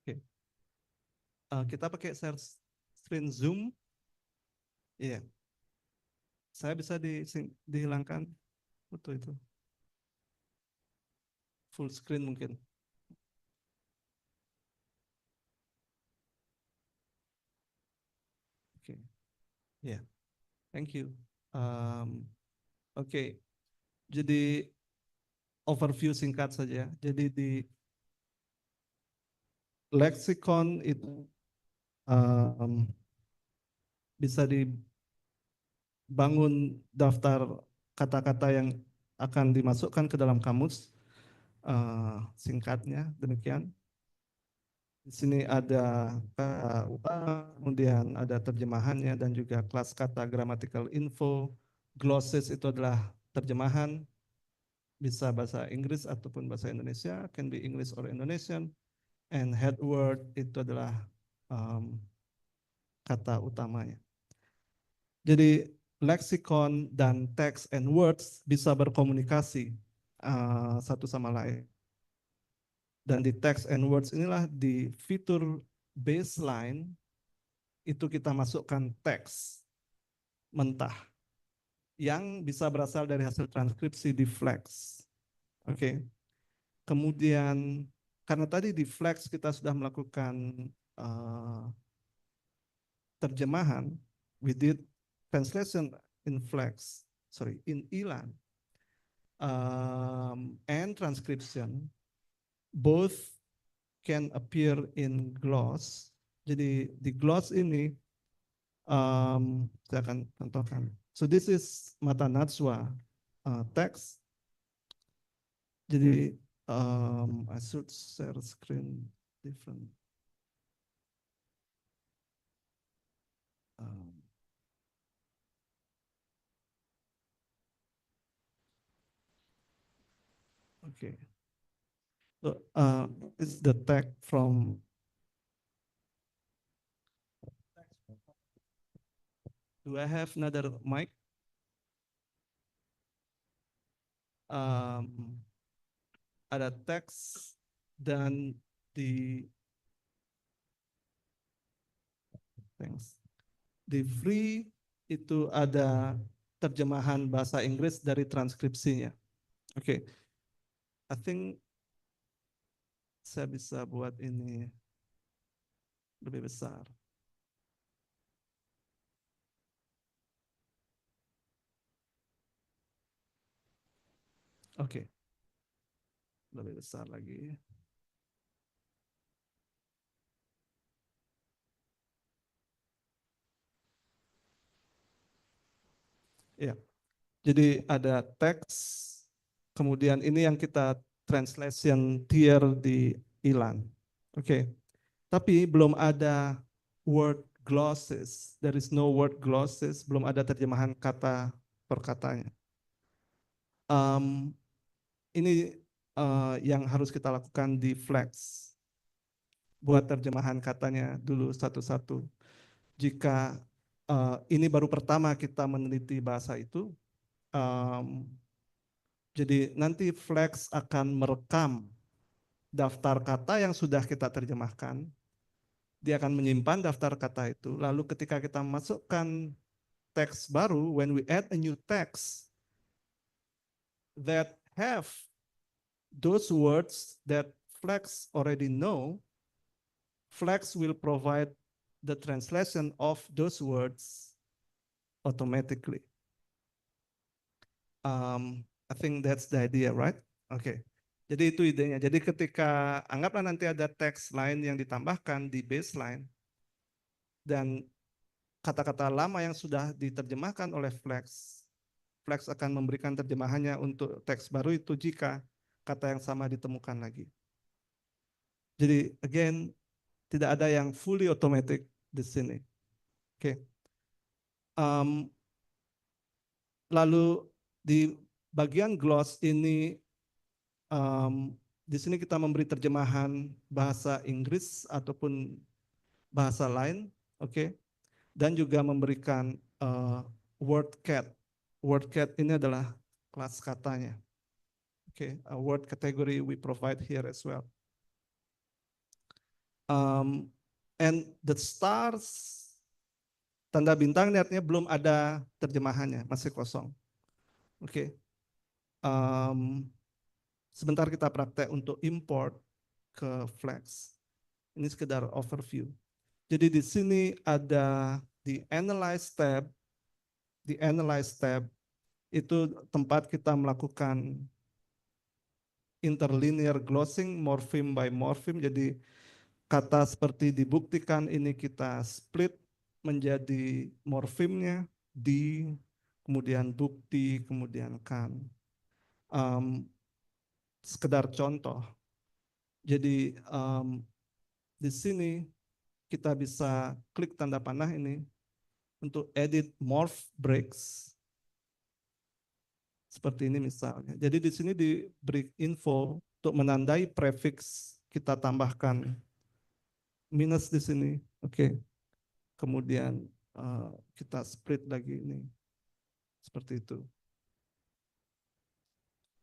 Oke. Kita pakai share screen Zoom. Iya. Saya bisa dihilangkan foto itu. Full screen mungkin. Oke. Ya. Thank you. Oke. Jadi overview singkat saja. Jadi di lexicon itu bisa dibangun daftar kata-kata yang akan dimasukkan ke dalam kamus. Singkatnya demikian. Di sini ada kata utama, kemudian ada terjemahannya dan juga kelas kata grammatical info. Glosses itu adalah terjemahan, bisa bahasa Inggris ataupun bahasa Indonesia, can be English or Indonesian. And head word itu adalah kata utamanya. Jadi lexicon dan text and words bisa berkomunikasi satu sama lain. Dan di text and words inilah di fitur baseline itu kita masukkan teks mentah yang bisa berasal dari hasil transkripsi di Flex. Oke. Kemudian karena tadi di Flex kita sudah melakukan terjemahan, we did translation in in Ilan, and transcription, both can appear in gloss. Jadi di gloss ini, saya akan contohkan. So this is Mata Najwa text. Jadi I should share screen different. Okay. So it's the tag from. Do I have another mic? Ada teks dan di free itu ada terjemahan bahasa Inggris dari transkripsinya. Oke. I think saya bisa buat ini lebih besar. Oke. Lebih besar lagi. Ya. Jadi ada teks, kemudian ini yang kita translation tier di Ilan. Oke. Tapi belum ada word glosses. There is no word glosses, belum ada terjemahan kata per katanya. Ini yang harus kita lakukan di Flex. Buat terjemahan katanya dulu satu-satu. Jika ini baru pertama kita meneliti bahasa itu, jadi nanti Flex akan merekam daftar kata yang sudah kita terjemahkan. Dia akan menyimpan daftar kata itu. Lalu ketika kita masukkan teks baru, when we add a new text that have those words that Flex already know, Flex will provide the translation of those words automatically. I think that's the idea, right? Oke. Jadi itu idenya. Jadi ketika anggaplah nanti ada teks lain yang ditambahkan di baseline dan kata-kata lama yang sudah diterjemahkan oleh Flex, Flex akan memberikan terjemahannya untuk teks baru itu jika kata yang sama ditemukan lagi. Jadi again, tidak ada yang fully automatic di sini. Oke. Lalu di bagian gloss ini, di sini kita memberi terjemahan bahasa Inggris ataupun bahasa lain, oke. Dan juga memberikan word cat. Word cat ini adalah kelas katanya. Oke, a word category we provide here as well. And the stars, tanda bintang ini artinya belum ada terjemahannya, masih kosong. Oke. Sebentar kita praktek untuk import ke Flex. Ini sekedar overview. Jadi di sini ada di Analyze tab. Di Analyze tab itu tempat kita melakukan interlinear glossing morpheme by morpheme. Jadi kata seperti dibuktikan ini kita split menjadi morfemnya di, kemudian bukti, kemudian kan. Sekedar contoh. Jadi di sini kita bisa klik tanda panah ini untuk edit morph breaks. Seperti ini misalnya. Jadi di sini diberi info untuk menandai prefix, kita tambahkan minus di sini, oke. Kemudian kita split lagi ini, seperti itu.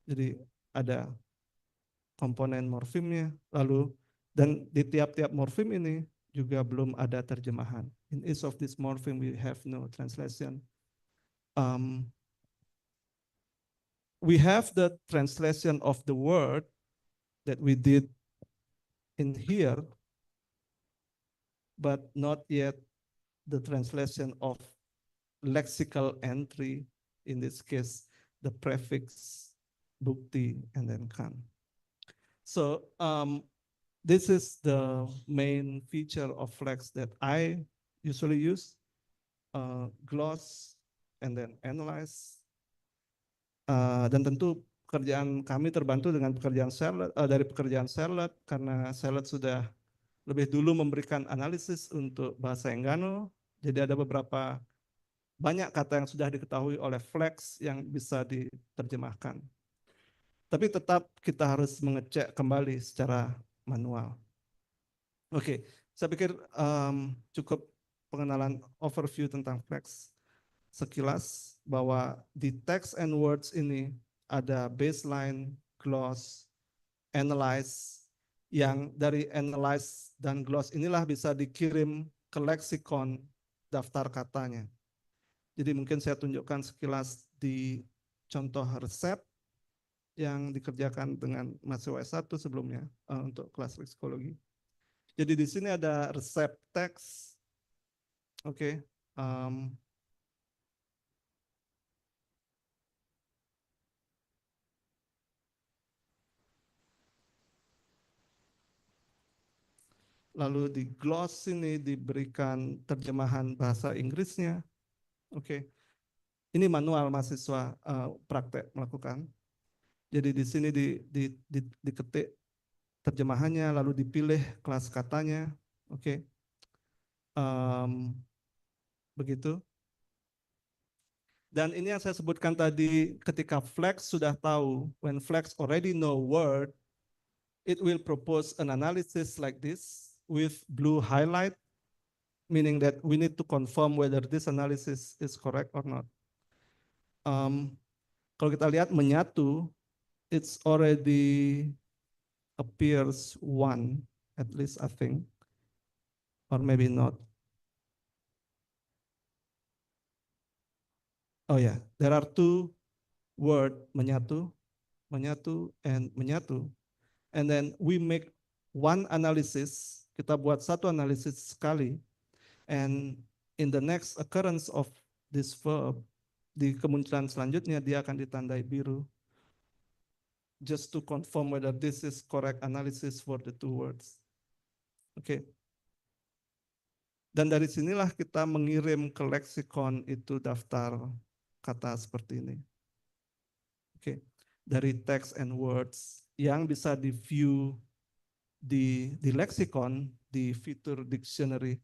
Jadi ada komponen morfemnya, lalu dan di tiap-tiap morfem ini juga belum ada terjemahan. In each of this morpheme we have no translation. We have the translation of the word that we did in here, but not yet the translation of lexical entry, in this case, the prefix, bukti, and then kan. So this is the main feature of Flex that I usually use, gloss, and then analyze. Dan tentu pekerjaan kami terbantu dengan pekerjaan Charlotte, dari pekerjaan Charlotte, karena Charlotte sudah lebih dulu memberikan analisis untuk bahasa Enggano. Jadi ada beberapa banyak kata yang sudah diketahui oleh Flex yang bisa diterjemahkan. Tapi tetap kita harus mengecek kembali secara manual. Oke, saya pikir cukup pengenalan overview tentang Flex sekilas, bahwa di text and words ini ada baseline, gloss, analyze, yang dari analyze dan gloss inilah bisa dikirim ke leksikon daftar katanya. Jadi mungkin saya tunjukkan sekilas di contoh resep yang dikerjakan dengan mahasiswa S1 sebelumnya untuk kelas leksikologi. Jadi di sini ada resep teks. Oke. Lalu di gloss ini diberikan terjemahan bahasa Inggrisnya. Oke. Ini manual mahasiswa praktek melakukan. Jadi di sini diketik terjemahannya, lalu dipilih kelas katanya. Oke. Begitu. Dan ini yang saya sebutkan tadi, ketika Flex sudah tahu, when Flex already know word, it will propose an analysis like this with blue highlight, meaning that we need to confirm whether this analysis is correct or not. Kalau kita lihat menyatu, it's already appears one, at least I think, or maybe not. Oh yeah, there are two words, menyatu, menyatu, and menyatu. And then we make one analysis, kita buat satu analisis sekali, and in the next occurrence of this verb, di kemunculan selanjutnya dia akan ditandai biru, just to confirm whether this is correct analysis for the two words. Oke. Dan dari sinilah kita mengirim ke leksikon itu daftar kata seperti ini. Oke. Dari text and words yang bisa di-view di leksikon, di fitur dictionary.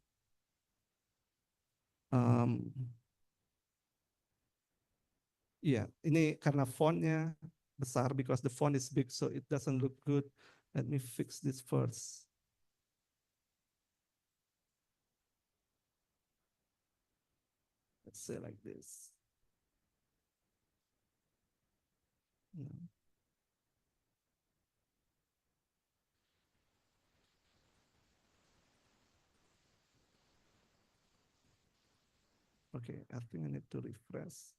Iya, ini karena fontnya besar, because the font is big, so it doesn't look good. Let me fix this first. Let's say like this. No. Okay, I think I need to refresh.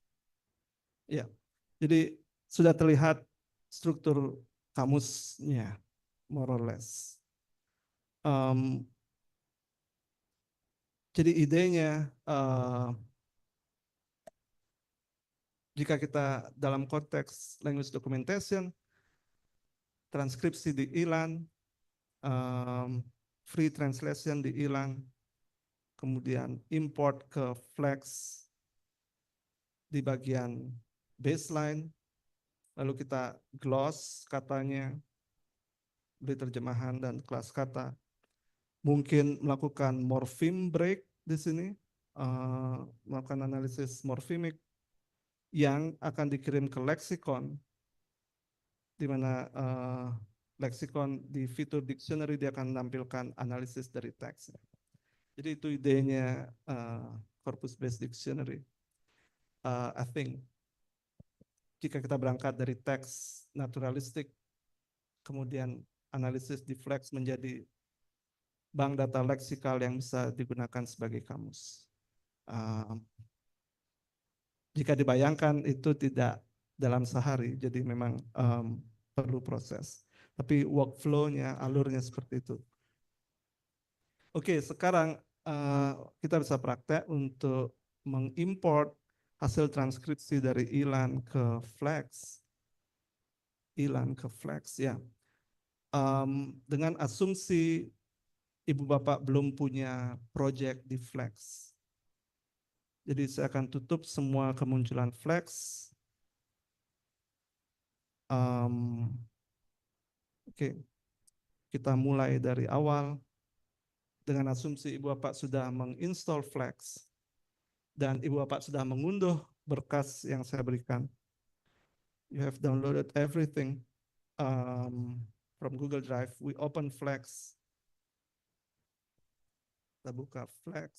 Ya, jadi sudah terlihat struktur kamusnya, more or less. Jadi idenya, jika kita dalam konteks language documentation, transkripsi di ILAN, free translation di ILAN, kemudian import ke Flex di bagian baseline, lalu kita gloss katanya, beri terjemahan dan kelas kata, mungkin melakukan morpheme break di sini, melakukan analisis morfemik yang akan dikirim ke leksikon, di mana leksikon di fitur dictionary dia akan menampilkan analisis dari teks. Jadi itu idenya corpus based dictionary. I think jika kita berangkat dari teks naturalistik, kemudian analisis di Flex menjadi bank data leksikal yang bisa digunakan sebagai kamus. Jika dibayangkan itu tidak dalam sehari, jadi memang perlu proses. Tapi workflow-nya, alurnya seperti itu. Oke, sekarang kita bisa praktek untuk mengimport hasil transkripsi dari ILAN ke Flex. ILAN ke Flex ya. Dengan asumsi ibu bapak belum punya project di Flex. Jadi saya akan tutup semua kemunculan Flex. Oke, kita mulai dari awal dengan asumsi ibu bapak sudah menginstall Flex dan ibu bapak sudah mengunduh berkas yang saya berikan. You have downloaded everything from Google Drive. We open Flex. Kita buka Flex.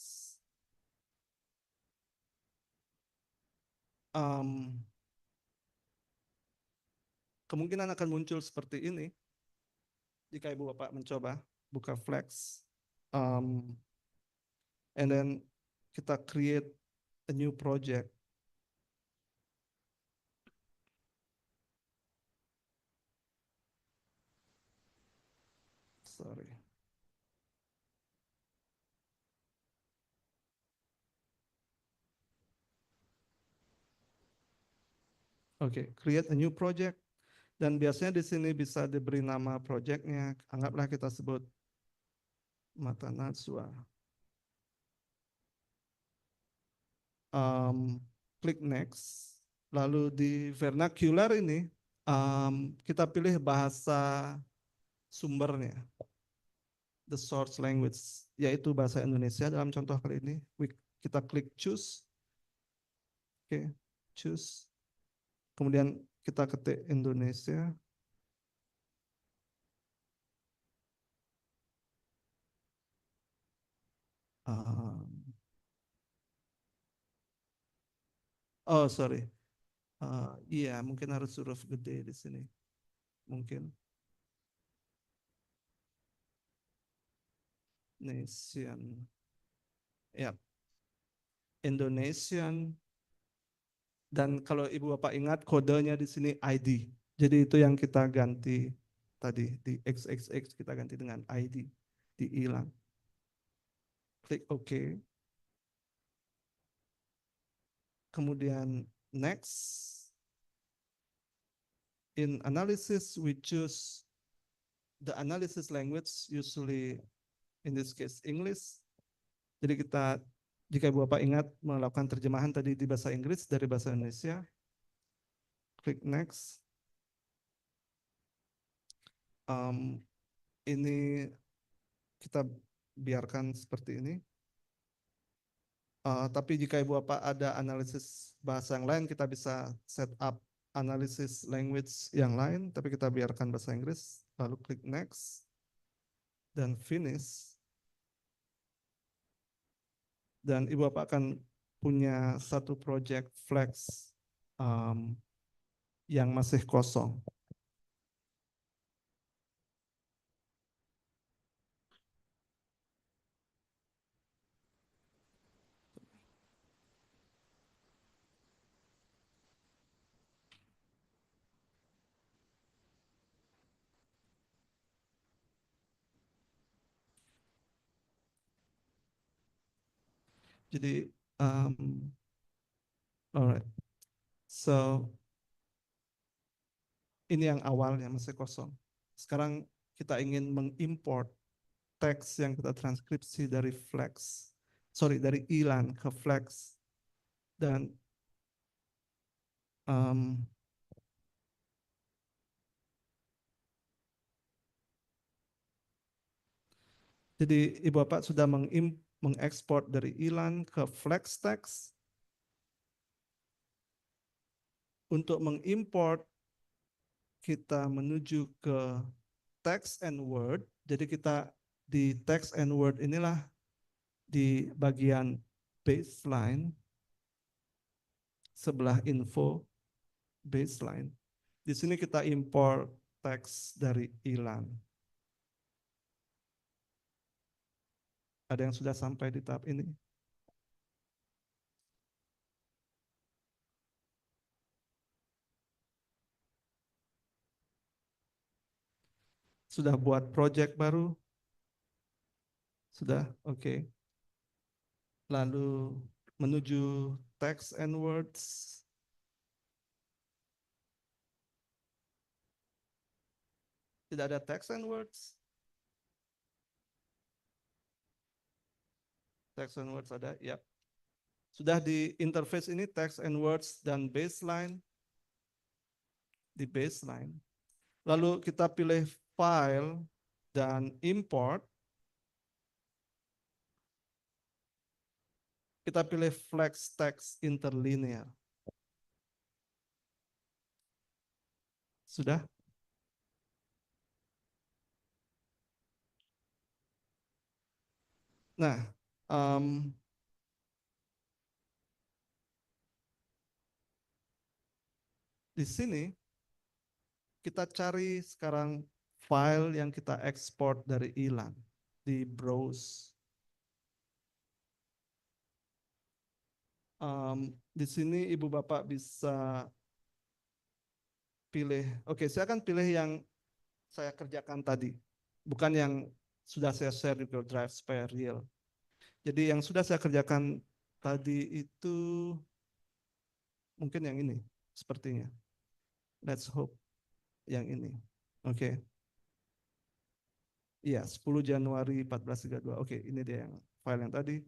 Kemungkinan akan muncul seperti ini jika ibu bapak mencoba buka Flex, and then kita create a new project. Sorry. Oke, create a new project. Dan biasanya di sini bisa diberi nama projectnya. Anggaplah kita sebut Mata Najwa. Klik next. Lalu di vernacular ini kita pilih bahasa sumbernya, the source language, yaitu bahasa Indonesia dalam contoh kali ini. Kita klik choose. Oke, choose. Kemudian kita ketik Indonesia. Oh, sorry. Iya, mungkin harus huruf gede di sini. Mungkin. Nation. Ya. Indonesian. Dan kalau ibu bapak ingat kodenya di sini ID. Jadi itu yang kita ganti tadi di XXX kita ganti dengan ID, dihilang. Klik OK. Kemudian next. In analysis we choose the analysis language, usually in this case English. Jadi kita, jika ibu bapak ingat melakukan terjemahan tadi di bahasa Inggris dari bahasa Indonesia, klik next. Ini kita biarkan seperti ini. Tapi jika ibu bapak ada analisis bahasa yang lain, kita bisa set up analisis language yang lain, tapi kita biarkan bahasa Inggris, lalu klik next, dan finish. Dan ibu bapak akan punya satu project Flex yang masih kosong. Jadi, alright. So, ini yang awalnya masih kosong. Sekarang kita ingin mengimport teks yang kita transkripsi dari Flex, dari ILAN ke Flex. Dan jadi ibu bapak sudah mengekspor dari ILAN ke Flex text. Untuk mengimport, kita menuju ke text and word. Jadi kita di text and word inilah di bagian baseline sebelah info baseline. Di sini kita import teks dari ILAN. Ada yang sudah sampai di tahap ini? Sudah buat project baru? Sudah? Oke. lalu menuju text and words. Tidak ada text and words. Text and words ada, ya. Sudah di interface ini text and words dan baseline. Di baseline. Lalu kita pilih file dan import. Kita pilih flex text interlinear. Sudah? Nah, di sini kita cari sekarang file yang kita ekspor dari ILAN di browse. Di sini Ibu Bapak bisa pilih, oke, saya akan pilih yang saya kerjakan tadi, bukan yang sudah saya share di Google Drive supaya real. Jadi yang sudah saya kerjakan tadi itu mungkin yang ini, sepertinya. Let's hope yang ini. Oke. Iya, 10 Januari 1432. Oke, ini dia yang file yang tadi.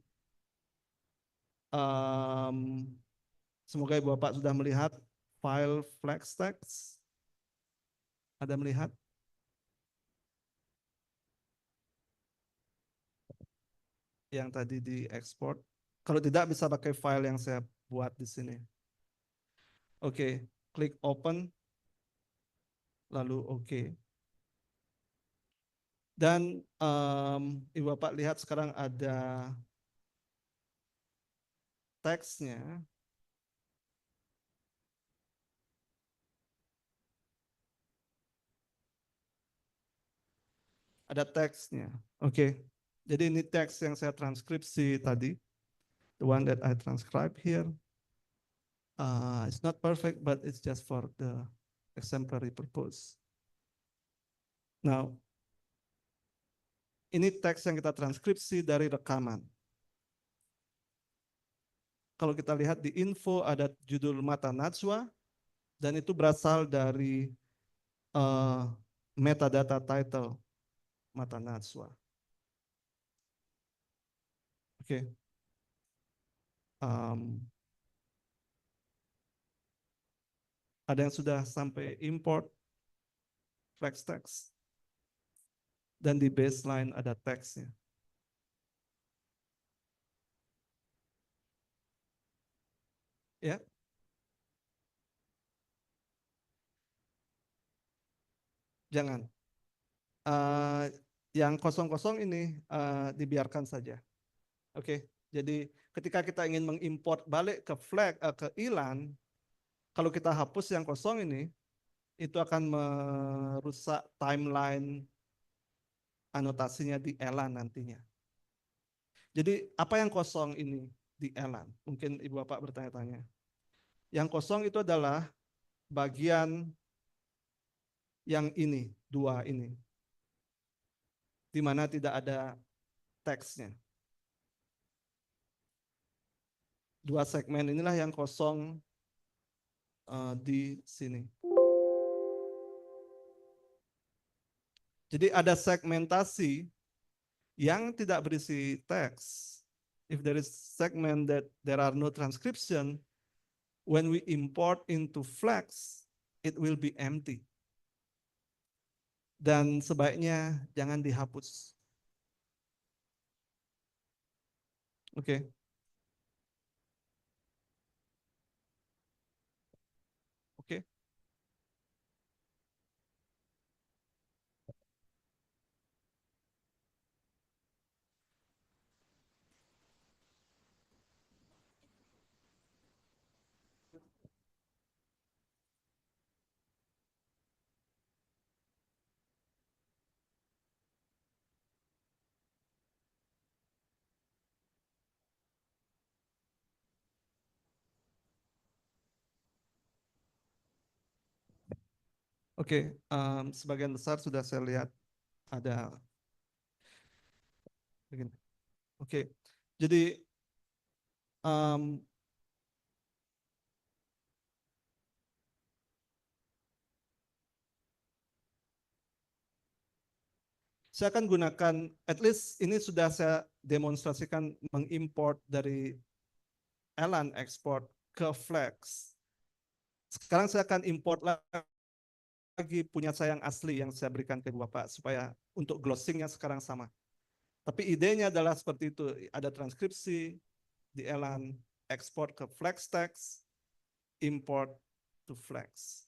Semoga Ibu Bapak sudah melihat file flex text. Ada melihat? Yang tadi diekspor. Kalau tidak bisa pakai file yang saya buat di sini. Oke, klik open. Lalu oke. Dan Ibu Bapak lihat sekarang ada teksnya. Ada teksnya. Oke. Jadi ini teks yang saya transkripsi tadi. The one that I transcribe here. It's not perfect, but it's just for the exemplary purpose. Now, ini teks yang kita transkripsi dari rekaman. Kalau kita lihat di info ada judul mata najwa, dan itu berasal dari metadata title mata najwa. Oke. Ada yang sudah sampai import flex text. Dan di baseline ada teksnya. Ya. Jangan. Yang kosong-kosong ini dibiarkan saja. Oke. Jadi ketika kita ingin mengimport balik ke ke ILAN, kalau kita hapus yang kosong ini, itu akan merusak timeline anotasinya di ELAN nantinya. Jadi apa yang kosong ini di ELAN? Mungkin Ibu Bapak bertanya-tanya. Yang kosong itu adalah bagian yang ini, dua ini. Di mana tidak ada teksnya. Dua segmen inilah yang kosong di sini. Jadi ada segmentasi yang tidak berisi teks. If there is segment that there are no transcription, when we import into flex, it will be empty. Dan sebaiknya jangan dihapus. Oke. Oke. Oke, sebagian besar sudah saya lihat ada begini. Oke, jadi Um, saya akan gunakan, at least ini sudah saya demonstrasikan mengimport dari Elan export ke Flex. Sekarang saya akan import lagi punya saya yang asli yang saya berikan ke Bapak supaya untuk glossingnya sekarang sama. Tapi idenya adalah seperti itu, ada transkripsi di Elan, ekspor ke Flex text, import to Flex.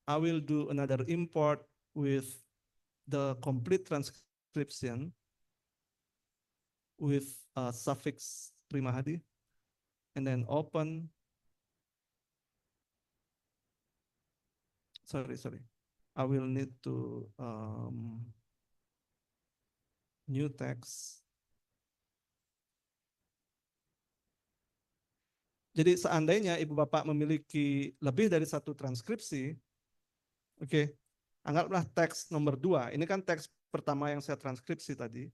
I will do another import with the complete transcription with a suffix primahadi, and then open. Sorry. I will need to new text. Jadi seandainya Ibu Bapak memiliki lebih dari satu transkripsi, oke, anggaplah teks nomor 2. Ini kan teks pertama yang saya transkripsi tadi.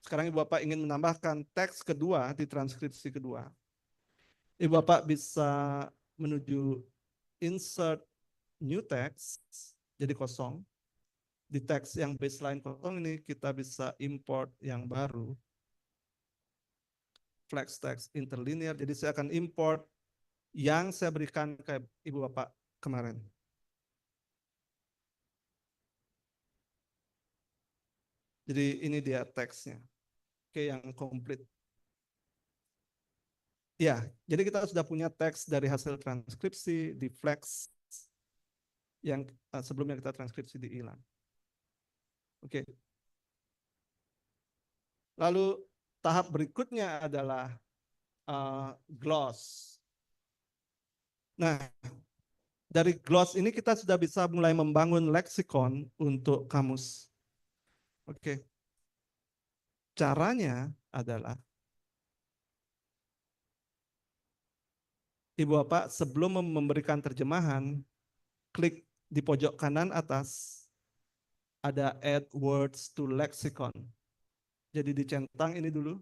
Sekarang Ibu Bapak ingin menambahkan teks kedua di transkripsi kedua. Ibu Bapak bisa menuju insert new text, jadi kosong. Di teks yang baseline kosong ini kita bisa import yang baru. Flex text interlinear, jadi saya akan import yang saya berikan ke Ibu Bapak kemarin. Jadi ini dia teksnya. Oke, yang komplit. Ya, jadi kita sudah punya teks dari hasil transkripsi di Flex yang sebelumnya kita transkripsi di Elan. Oke. Lalu tahap berikutnya adalah gloss. Nah, dari gloss ini kita sudah bisa mulai membangun leksikon untuk kamus. Oke. Caranya adalah Ibu Bapak sebelum memberikan terjemahan, klik di pojok kanan atas ada add words to lexicon. Jadi dicentang ini dulu.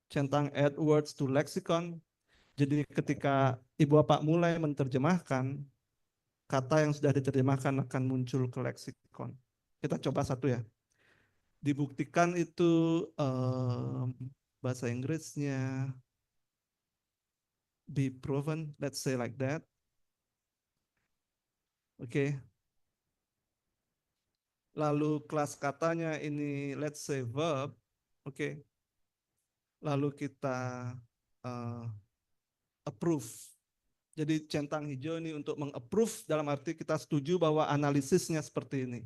Centang add words to lexicon. Jadi ketika Ibu Bapak mulai menerjemahkan, kata yang sudah diterjemahkan akan muncul ke leksikon. Kita coba satu ya. Dibuktikan itu bahasa Inggrisnya be proven, let's say like that. Oke. Lalu kelas katanya ini let's say verb. Oke. Lalu kita approve. Jadi centang hijau ini untuk mengapprove dalam arti kita setuju bahwa analisisnya seperti ini.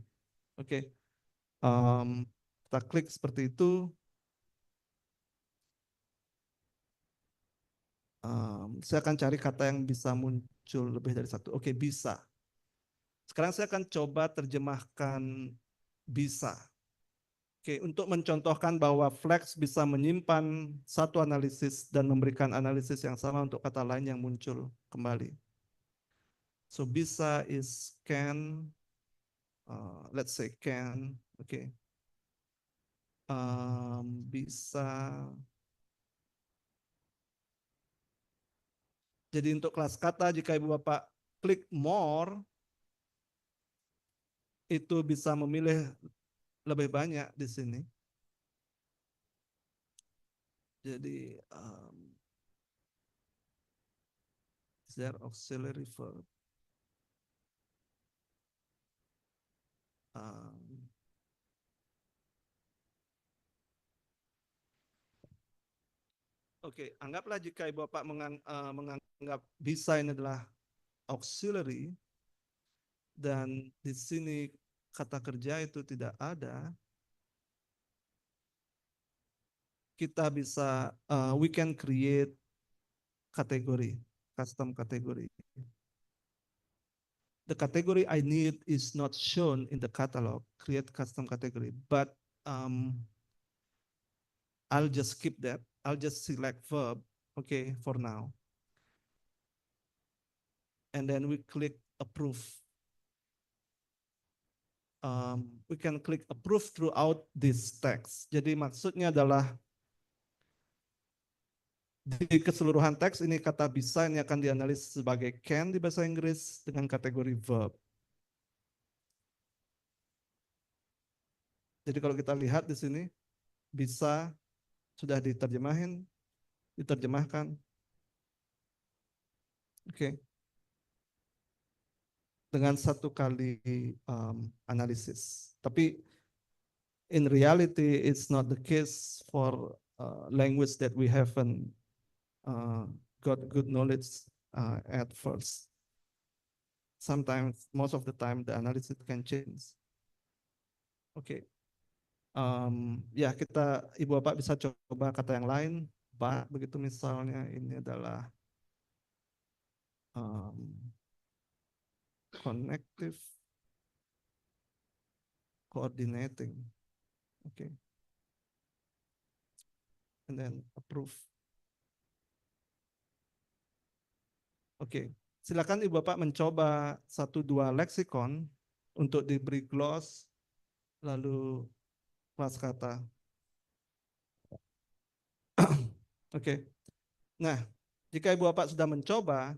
Oke. Kita klik seperti itu. Saya akan cari kata yang bisa muncul lebih dari satu. Oke, bisa. Sekarang saya akan coba terjemahkan bisa. Oke, untuk mencontohkan bahwa Flex bisa menyimpan satu analisis dan memberikan analisis yang sama untuk kata lain yang muncul kembali. So bisa is can, let's say can, oke. Bisa. Jadi untuk kelas kata jika Ibu Bapak klik more, itu bisa memilih lebih banyak di sini. Jadi is there auxiliary verb? Oke, anggaplah jika Ibu Bapak menganggap bisa ini adalah auxiliary dan di sini kata kerja itu tidak ada, kita bisa we can create kategori, custom kategori. The category I need is not shown in the catalog, create custom category, but I'll just skip that. I'll just select verb, okay, for now. And then we click approve. we can click approve throughout this text. Jadi maksudnya adalah di keseluruhan teks ini kata bisa ini akan dianalisis sebagai can di bahasa Inggris dengan kategori verb. Jadi kalau kita lihat di sini bisa sudah diterjemahkan. Oke. Dengan satu kali analisis. Tapi in reality it's not the case for language that we haven't got good knowledge at first. Sometimes, most of the time, the analysis can change. Oke. Ya, Ibu Bapak bisa coba kata yang lain. Pak, begitu misalnya ini adalah connective, coordinating. Okay. And then approve. Oke, silakan Ibu Bapak mencoba 1-2 leksikon untuk diberi gloss, lalu kelas kata. Oke, nah jika Ibu Bapak sudah mencoba,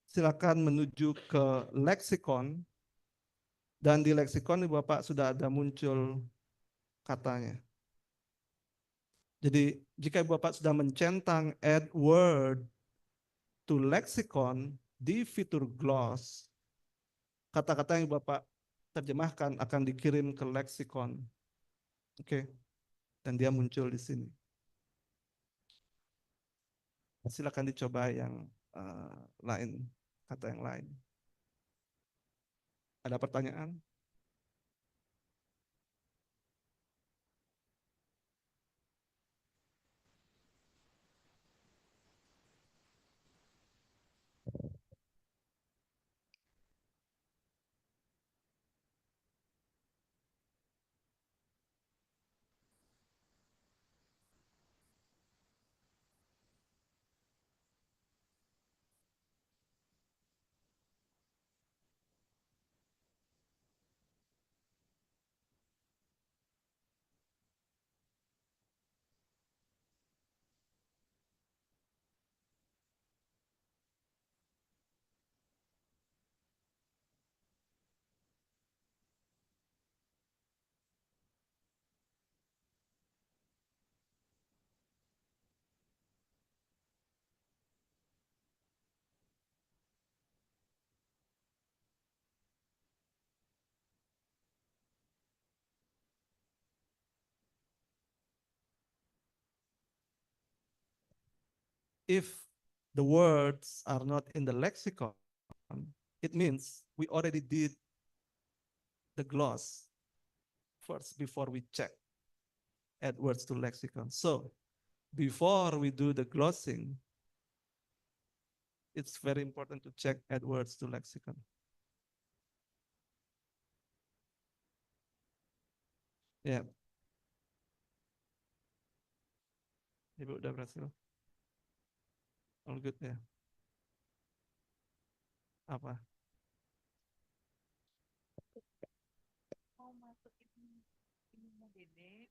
silakan menuju ke leksikon, dan di leksikon Ibu Bapak sudah ada muncul katanya. Jadi jika Ibu Bapak sudah mencentang add word to lexicon di fitur gloss, kata-kata yang Bapak terjemahkan akan dikirim ke leksikon. Oke. Dan dia muncul di sini. Silakan dicoba yang lain, kata yang lain. Ada pertanyaan? If the words are not in the lexicon, it means we already did the gloss first before we check add words to lexicon. So before we do the glossing, it's very important to check add words to lexicon. Ya. Ibu udah berhasil? All good ya? Apa? Mau masukin ini Dede.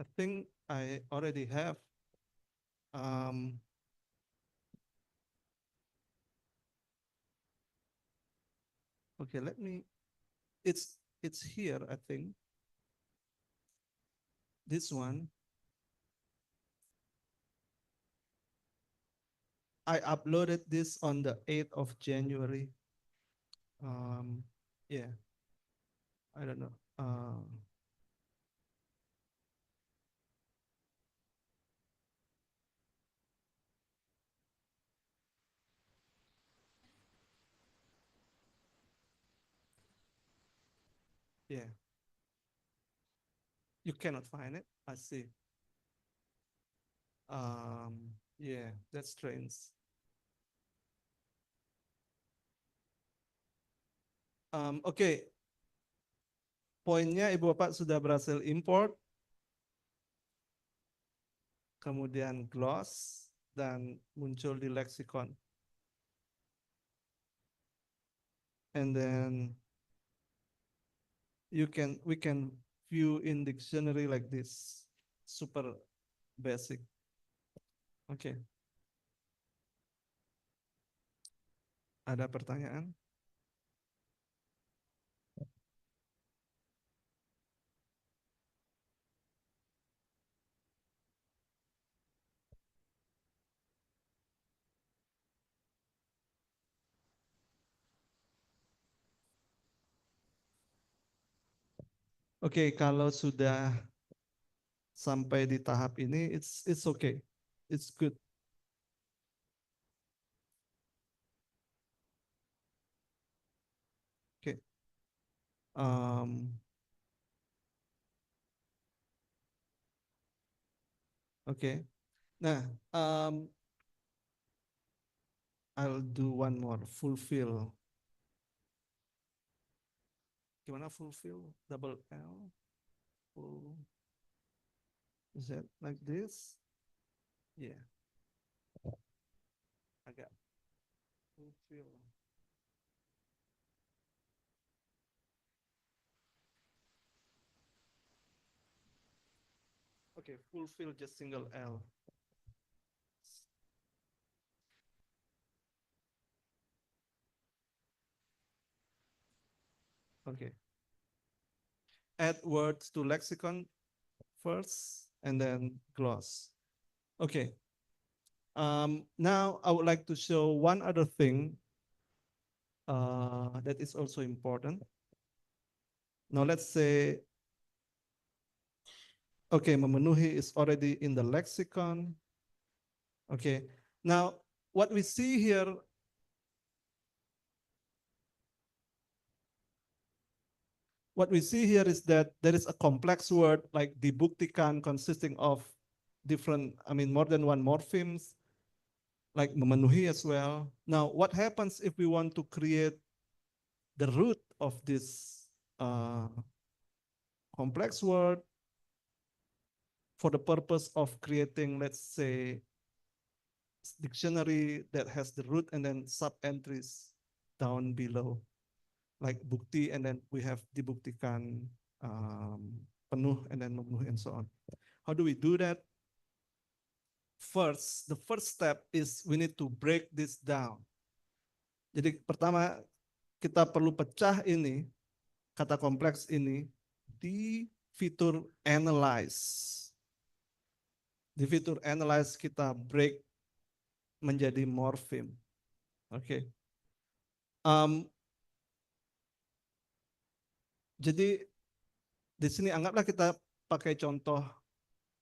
I think I already have. Okay, let me. It's here. I think this one. I uploaded this on the 8th of January. Yeah, I don't know. Yeah. You cannot find it. I see. Yeah, that's strange. Oke. Poinnya Ibu Bapak sudah berhasil import. Kemudian gloss dan muncul di lexicon. And then we can view in dictionary like this. Super basic. Oke. Ada pertanyaan? Oke, kalau sudah sampai di tahap ini, it's okay, it's good. Oke. Oke. Nah, I'll do one more. Fulfill. Gimana fulfill? Double L. Full. Is that like this? Yeah. Agak fulfill. Okay, fulfill just single L. Okay. Add words to lexicon first and then gloss. Okay. Now I would like to show one other thing that is also important. Now let's say, okay, memenuhi is already in the lexicon. Okay. Now what we see here, is that there is a complex word like dibuktikan consisting of different, more than one morphemes, like memenuhi as well. Now, what happens if we want to create the root of this complex word for the purpose of creating, let's say, dictionary that has the root and then sub-entries down below, like bukti, and then we have dibuktikan, penuh, and then memenuhi, and so on. How do we do that? First, the first step is we need to break this down. Jadi pertama kita perlu pecah ini, kata kompleks ini, di fitur analyze. Di fitur analyze kita break menjadi morpheme. Oke. Jadi di sini anggaplah kita pakai contoh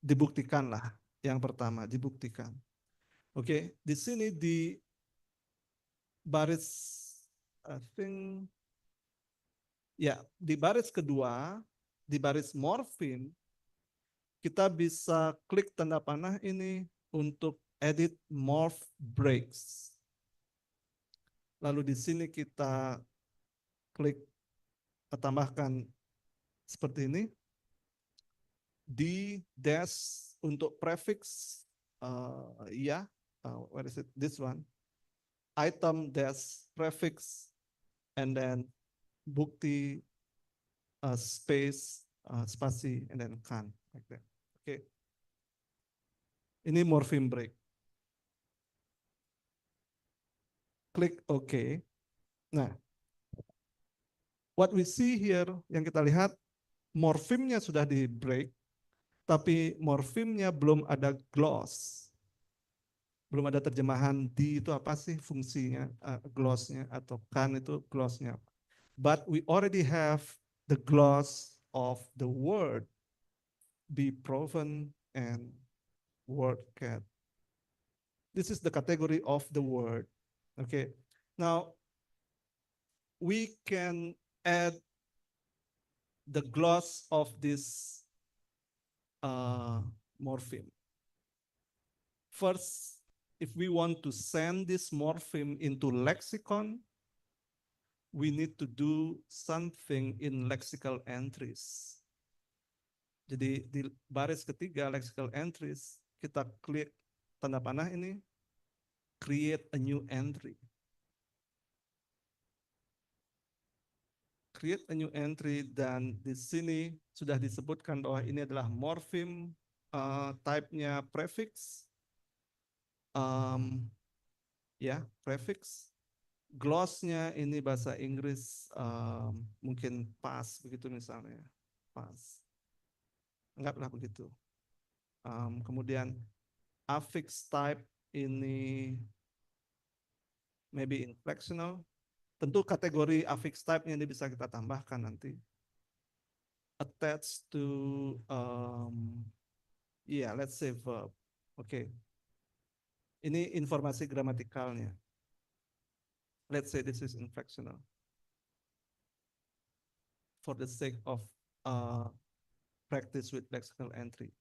dibuktikan lah. Yang pertama, dibuktikan. Oke, di sini di baris, I think, ya, di baris kedua, di baris morpheme, kita bisa klik tanda panah ini untuk edit morph breaks. Lalu di sini kita klik tambahkan seperti ini. Di dash untuk prefix, where is it? This one. Item dash prefix, and then bukti space spasi, and then kan, like that. Oke. Ini morpheme break. Klik OK. Nah, what we see here, yang kita lihat, morfemnya sudah di break, tapi morfemnya belum ada gloss. Belum ada terjemahan di itu apa sih fungsinya, glossnya, atau kan itu glossnya. But we already have the gloss of the word be proven and word cat. This is the category of the word. Okay. Now, we can add the gloss of this morpheme. First, if we want to send this morpheme into lexicon, we need to do something in lexical entries. Jadi di baris ketiga lexical entries, kita klik tanda panah ini, create a new entry. Create a new entry, dan di sini sudah disebutkan bahwa ini adalah morpheme, type-nya prefix, prefix. Gloss-nya ini bahasa Inggris, mungkin pas begitu misalnya, pas. Anggaplah begitu. Kemudian affix type ini maybe inflectional. Tentu kategori affix type-nya ini bisa kita tambahkan nanti. Attached to, let's say verb. Oke. Ini informasi gramatikalnya. Let's say this is inflectional. For the sake of practice with lexical entry.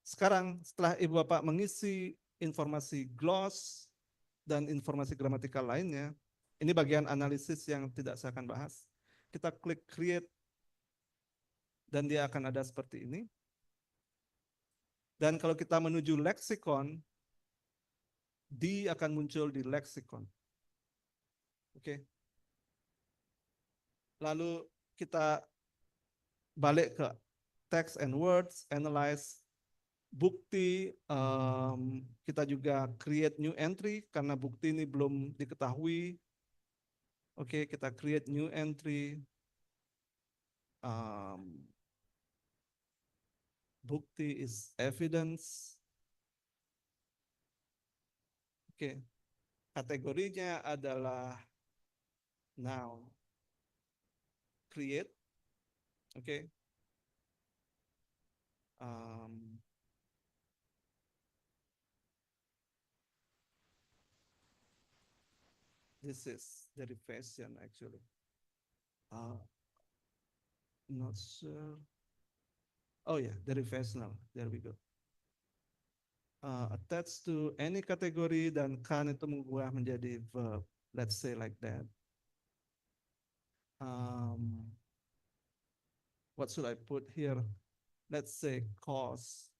Sekarang setelah Ibu Bapak mengisi informasi gloss dan informasi gramatikal lainnya, ini bagian analisis yang tidak saya akan bahas. Kita klik create dan dia akan ada seperti ini. Dan kalau kita menuju lexicon, D akan muncul di lexicon. Oke. Lalu kita balik ke text and words, analyze, bukti, kita juga create new entry karena bukti ini belum diketahui. Oke, kita create new entry. Bukti is evidence. Oke, kategorinya adalah noun. Create. Oke. This is derivation actually. Not sure. Oh yeah, derivational. There we go. Attached to any category, dan kan itu mengubah menjadi verb. Let's say like that. What should I put here? Let's say cause,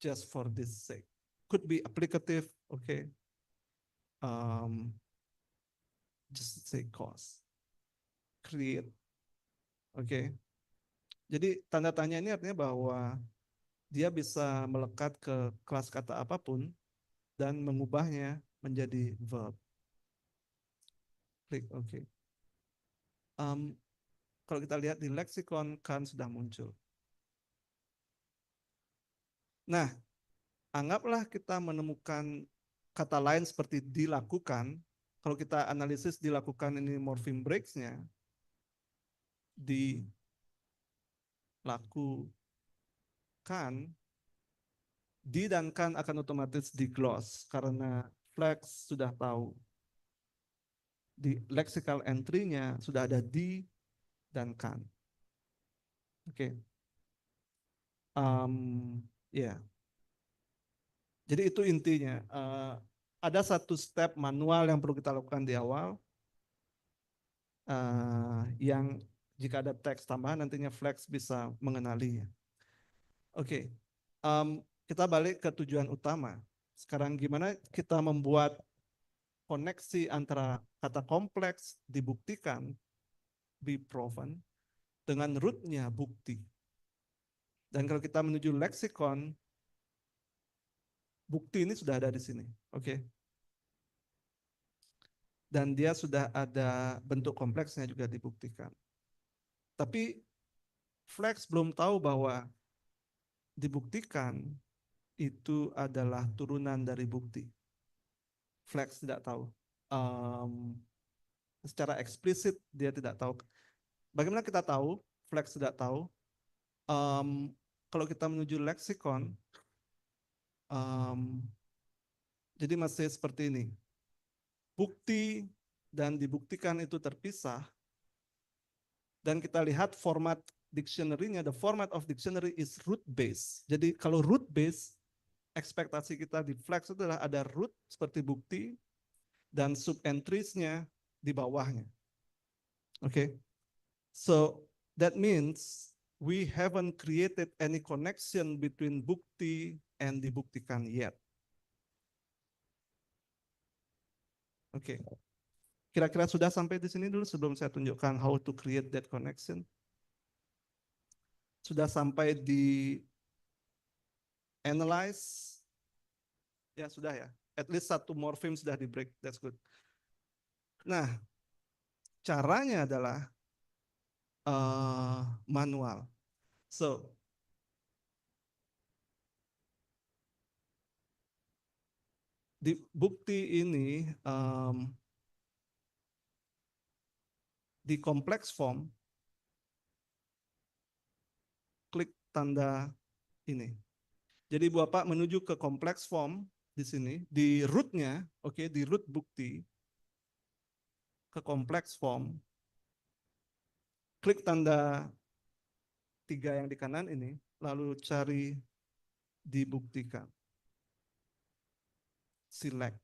just for this sake. Could be applicative, okay. Just say cause. Create, okay. Jadi tanda tanya ini artinya bahwa dia bisa melekat ke kelas kata apapun dan mengubahnya menjadi verb. Klik OK. Kalau kita lihat di lexicon kan sudah muncul. Nah, anggaplah kita menemukan kata lain seperti dilakukan. Kalau kita analisis dilakukan ini morpheme breaks-nya, dilakukan, di dan kan akan otomatis di gloss karena flex sudah tahu. Di lexical entry-nya sudah ada di dan kan. Oke. Jadi itu intinya. Ada satu step manual yang perlu kita lakukan di awal. Yang jika ada teks tambahan nantinya flex bisa mengenalinya. Oke. Kita balik ke tujuan utama. Sekarang gimana kita membuat koneksi antara kata kompleks dibuktikan, be proven, dengan rootnya bukti. Dan kalau kita menuju leksikon, bukti ini sudah ada di sini, oke? Dan dia sudah ada bentuk kompleksnya juga dibuktikan. Tapi Flex belum tahu bahwa dibuktikan itu adalah turunan dari bukti. Flex tidak tahu. Secara eksplisit dia tidak tahu. Bagaimana kita tahu? Flex tidak tahu. Kalau kita menuju leksikon, jadi masih seperti ini. Bukti dan dibuktikan itu terpisah. Dan kita lihat format dictionary-nya, the format of dictionary is root based. Jadi kalau root based, ekspektasi kita di Flex itu adalah ada root seperti bukti dan sub entries-nya di bawahnya. Okay. So that means we haven't created any connection between bukti and dibuktikan yet. Oke. Kira-kira sudah sampai di sini dulu sebelum saya tunjukkan how to create that connection. Sudah sampai di analyze. Ya sudah ya. At least satu morpheme sudah di break. That's good. Nah, caranya adalah manual. So, di bukti ini di complex form, klik tanda ini. Jadi Bapak menuju ke complex form di sini, di root-nya, oke, di root bukti, ke complex form, klik tanda 3 yang di kanan ini, lalu cari dibuktikan. Select.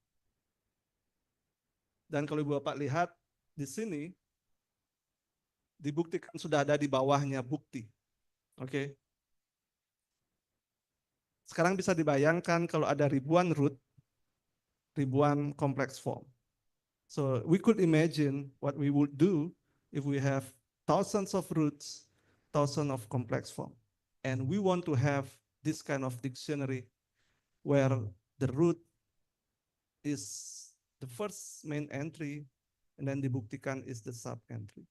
Dan kalau Bapak lihat di sini, dibuktikan sudah ada di bawahnya bukti. Oke. Sekarang bisa dibayangkan kalau ada ribuan root, ribuan complex form. So we could imagine what we would do if we have thousands of roots, thousands of complex form. And we want to have this kind of dictionary where the root is the first main entry and then dibuktikan is the sub entry.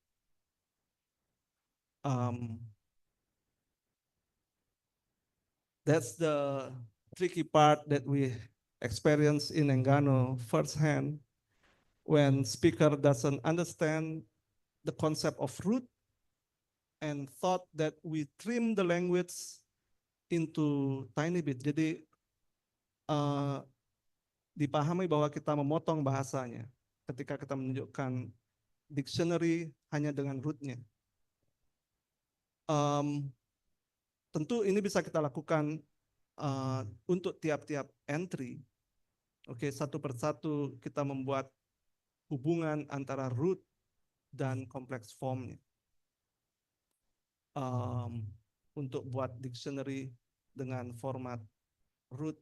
That's the tricky part that we experience in Enggano firsthand when speaker doesn't understand the concept of root and thought that we trim the language into tiny bit. Jadi dipahami bahwa kita memotong bahasanya ketika kita menunjukkan dictionary hanya dengan rootnya. Tentu ini bisa kita lakukan untuk tiap-tiap entry. Oke, satu persatu kita membuat hubungan antara root dan complex formnya. Untuk buat dictionary dengan format root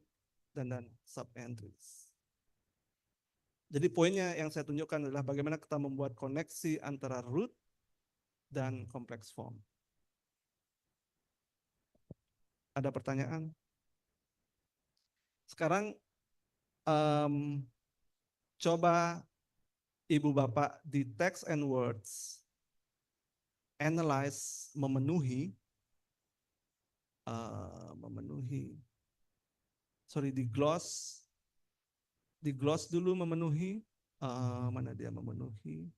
dan sub entries. Jadi poinnya yang saya tunjukkan adalah bagaimana kita membuat koneksi antara root dan complex form. Ada pertanyaan? Sekarang coba Ibu Bapak di text and words analyze memenuhi di gloss dulu memenuhi mana dia memenuhi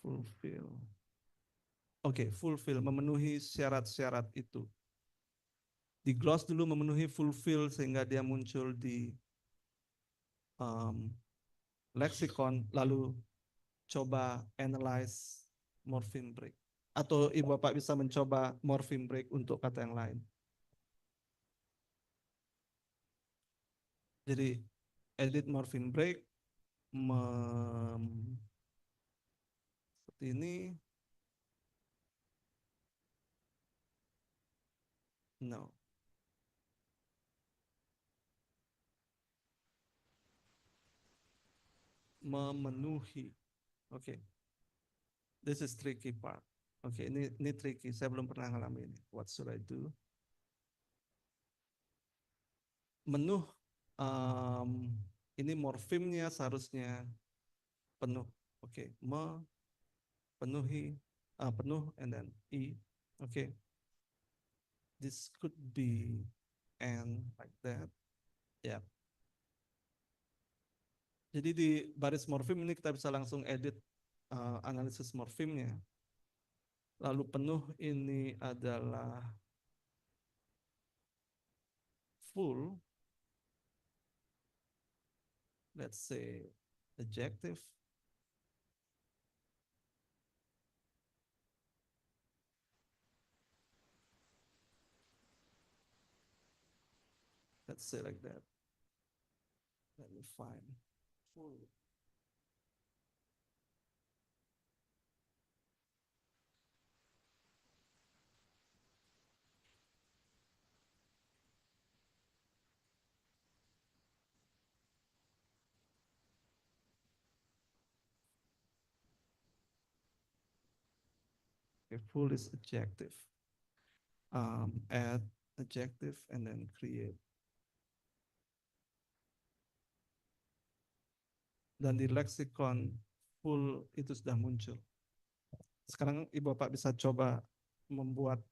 fulfill. Oke, fulfill, memenuhi syarat-syarat itu. Di gloss dulu memenuhi fulfill sehingga dia muncul di lexicon, lalu coba analyze morpheme break. Atau Ibu Bapak bisa mencoba morpheme break untuk kata yang lain. Jadi edit morpheme break seperti ini. No. memenuhi. Oke. This is tricky part. Oke, ini tricky. Saya belum pernah ngalamin ini. What should I do? Menuh, ini morfemnya seharusnya penuh. Oke, memenuhi, penuh and then i. Oke. This could be and like that. Ya. Jadi di baris morfem ini kita bisa langsung edit analisis morfemnya. Lalu penuh ini adalah full, let's say adjective. Let's say like that. Let me find full. Okay, full is adjective. Add adjective and then create. Dan di lexicon full itu sudah muncul. Sekarang Ibu Bapak bisa coba membuat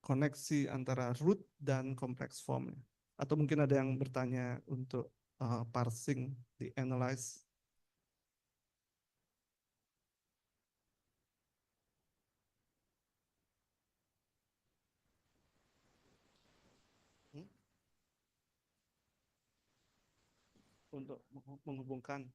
koneksi antara root dan complex form. Atau mungkin ada yang bertanya untuk parsing, di analyze. Untuk menghubungkan.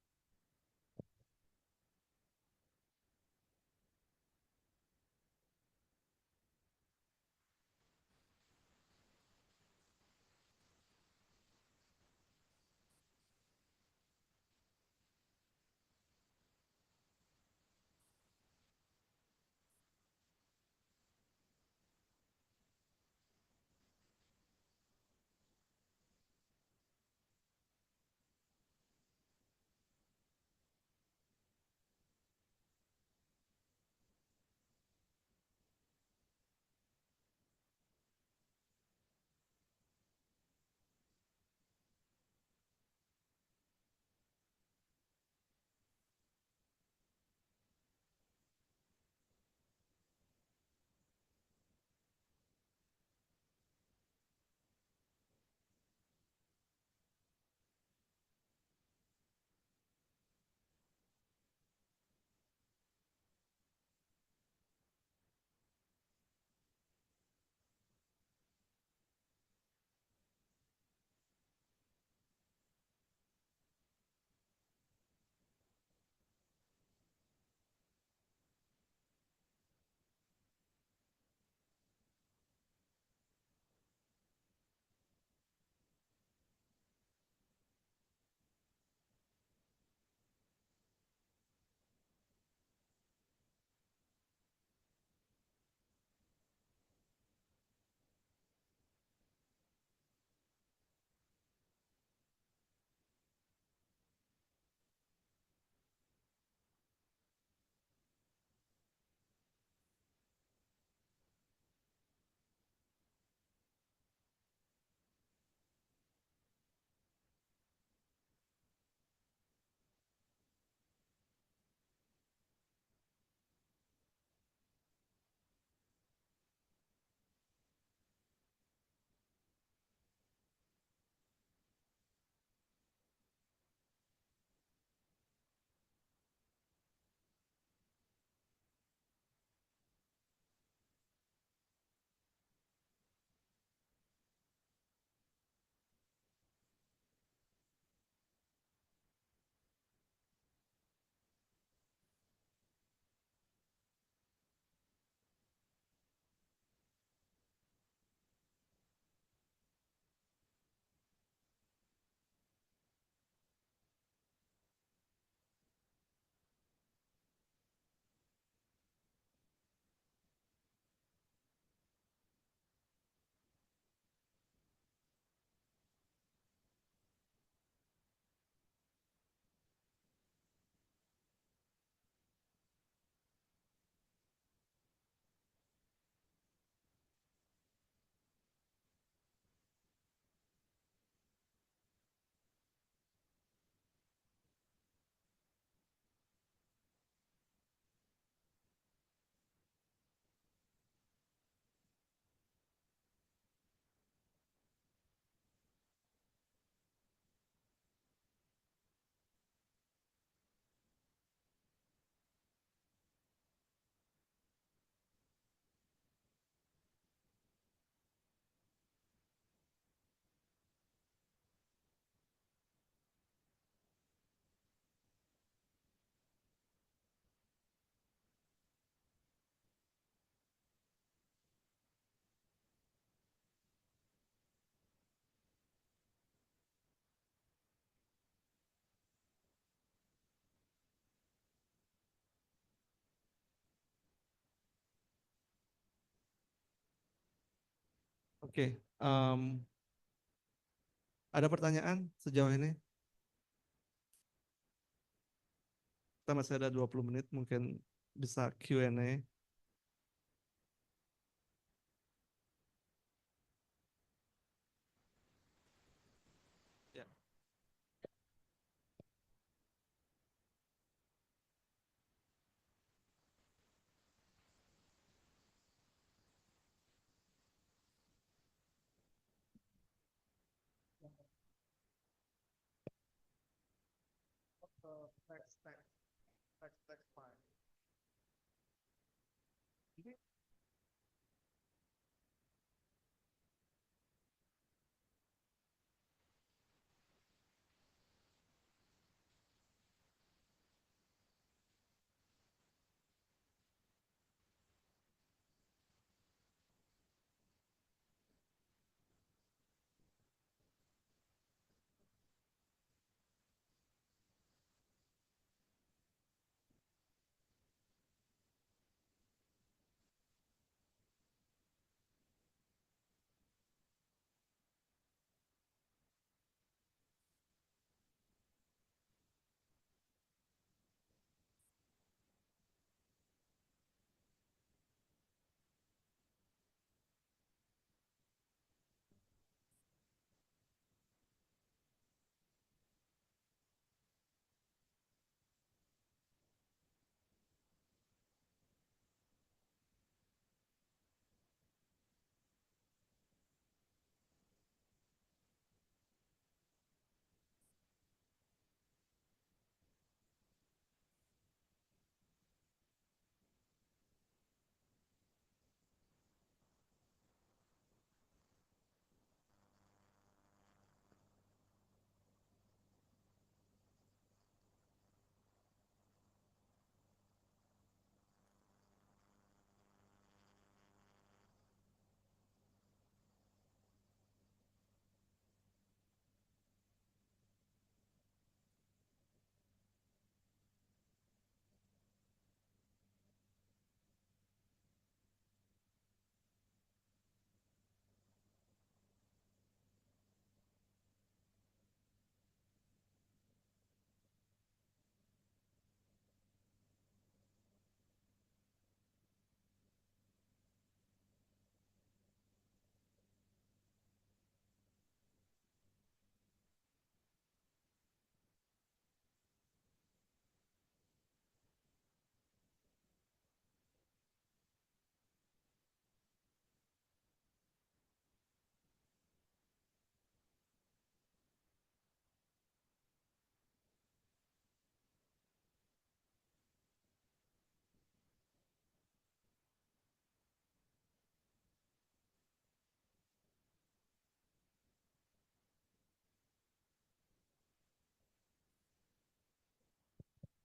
Oke, ada pertanyaan sejauh ini? Kita masih ada 20 menit, mungkin bisa Q&A. Ya. Text file.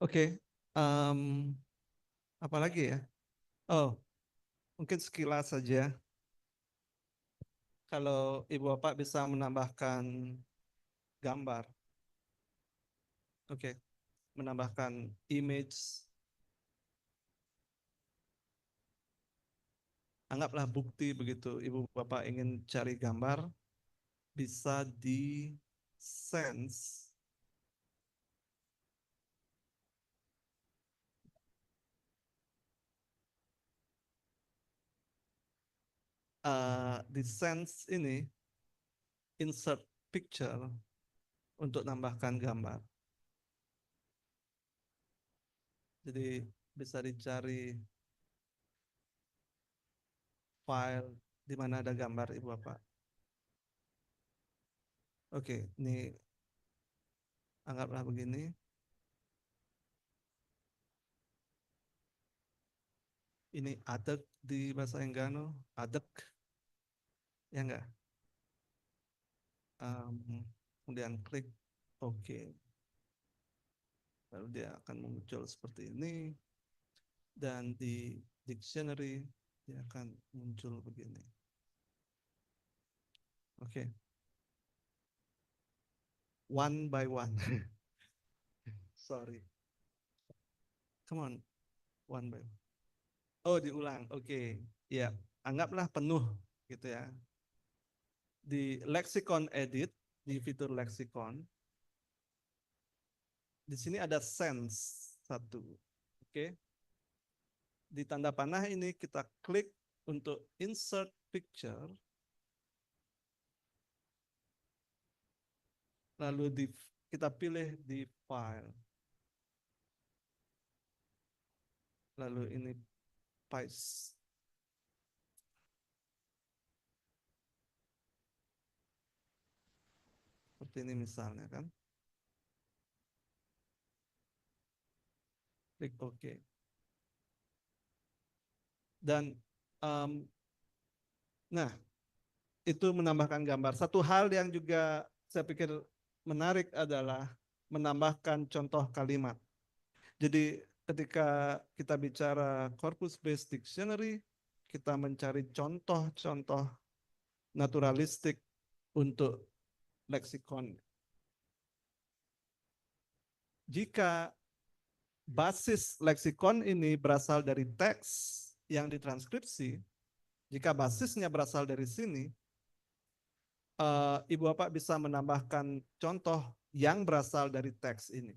Oke, apa lagi ya? Oh, mungkin sekilas saja. Kalau Ibu Bapak bisa menambahkan gambar, oke, menambahkan image, anggaplah bukti begitu. Ibu Bapak ingin cari gambar, bisa di sense di sense ini insert picture untuk nambahkan gambar. Jadi bisa dicari file di mana ada gambar Ibu Bapak. Oke, ini anggaplah begini. Ini adek di bahasa Enggano, adek, ya enggak? Kemudian klik OK. Lalu dia akan muncul seperti ini. Dan di dictionary dia akan muncul begini. Oke. One by one. Sorry. Come on. One by one. Oh, diulang. Oke. Ya, anggaplah penuh gitu ya. di lexicon edit, di fitur lexicon. Di sini ada sense satu. Oke. Di tanda panah ini kita klik untuk insert picture. Lalu kita pilih di file. Lalu ini paste. Seperti ini misalnya kan. Klik OK. Dan nah, itu menambahkan gambar. Satu hal yang juga saya pikir menarik adalah menambahkan contoh kalimat. Jadi ketika kita bicara corpus-based dictionary, kita mencari contoh-contoh naturalistik untuk leksikon. Jika basis leksikon ini berasal dari teks yang ditranskripsi, jika basisnya berasal dari sini, Ibu Bapak bisa menambahkan contoh yang berasal dari teks ini.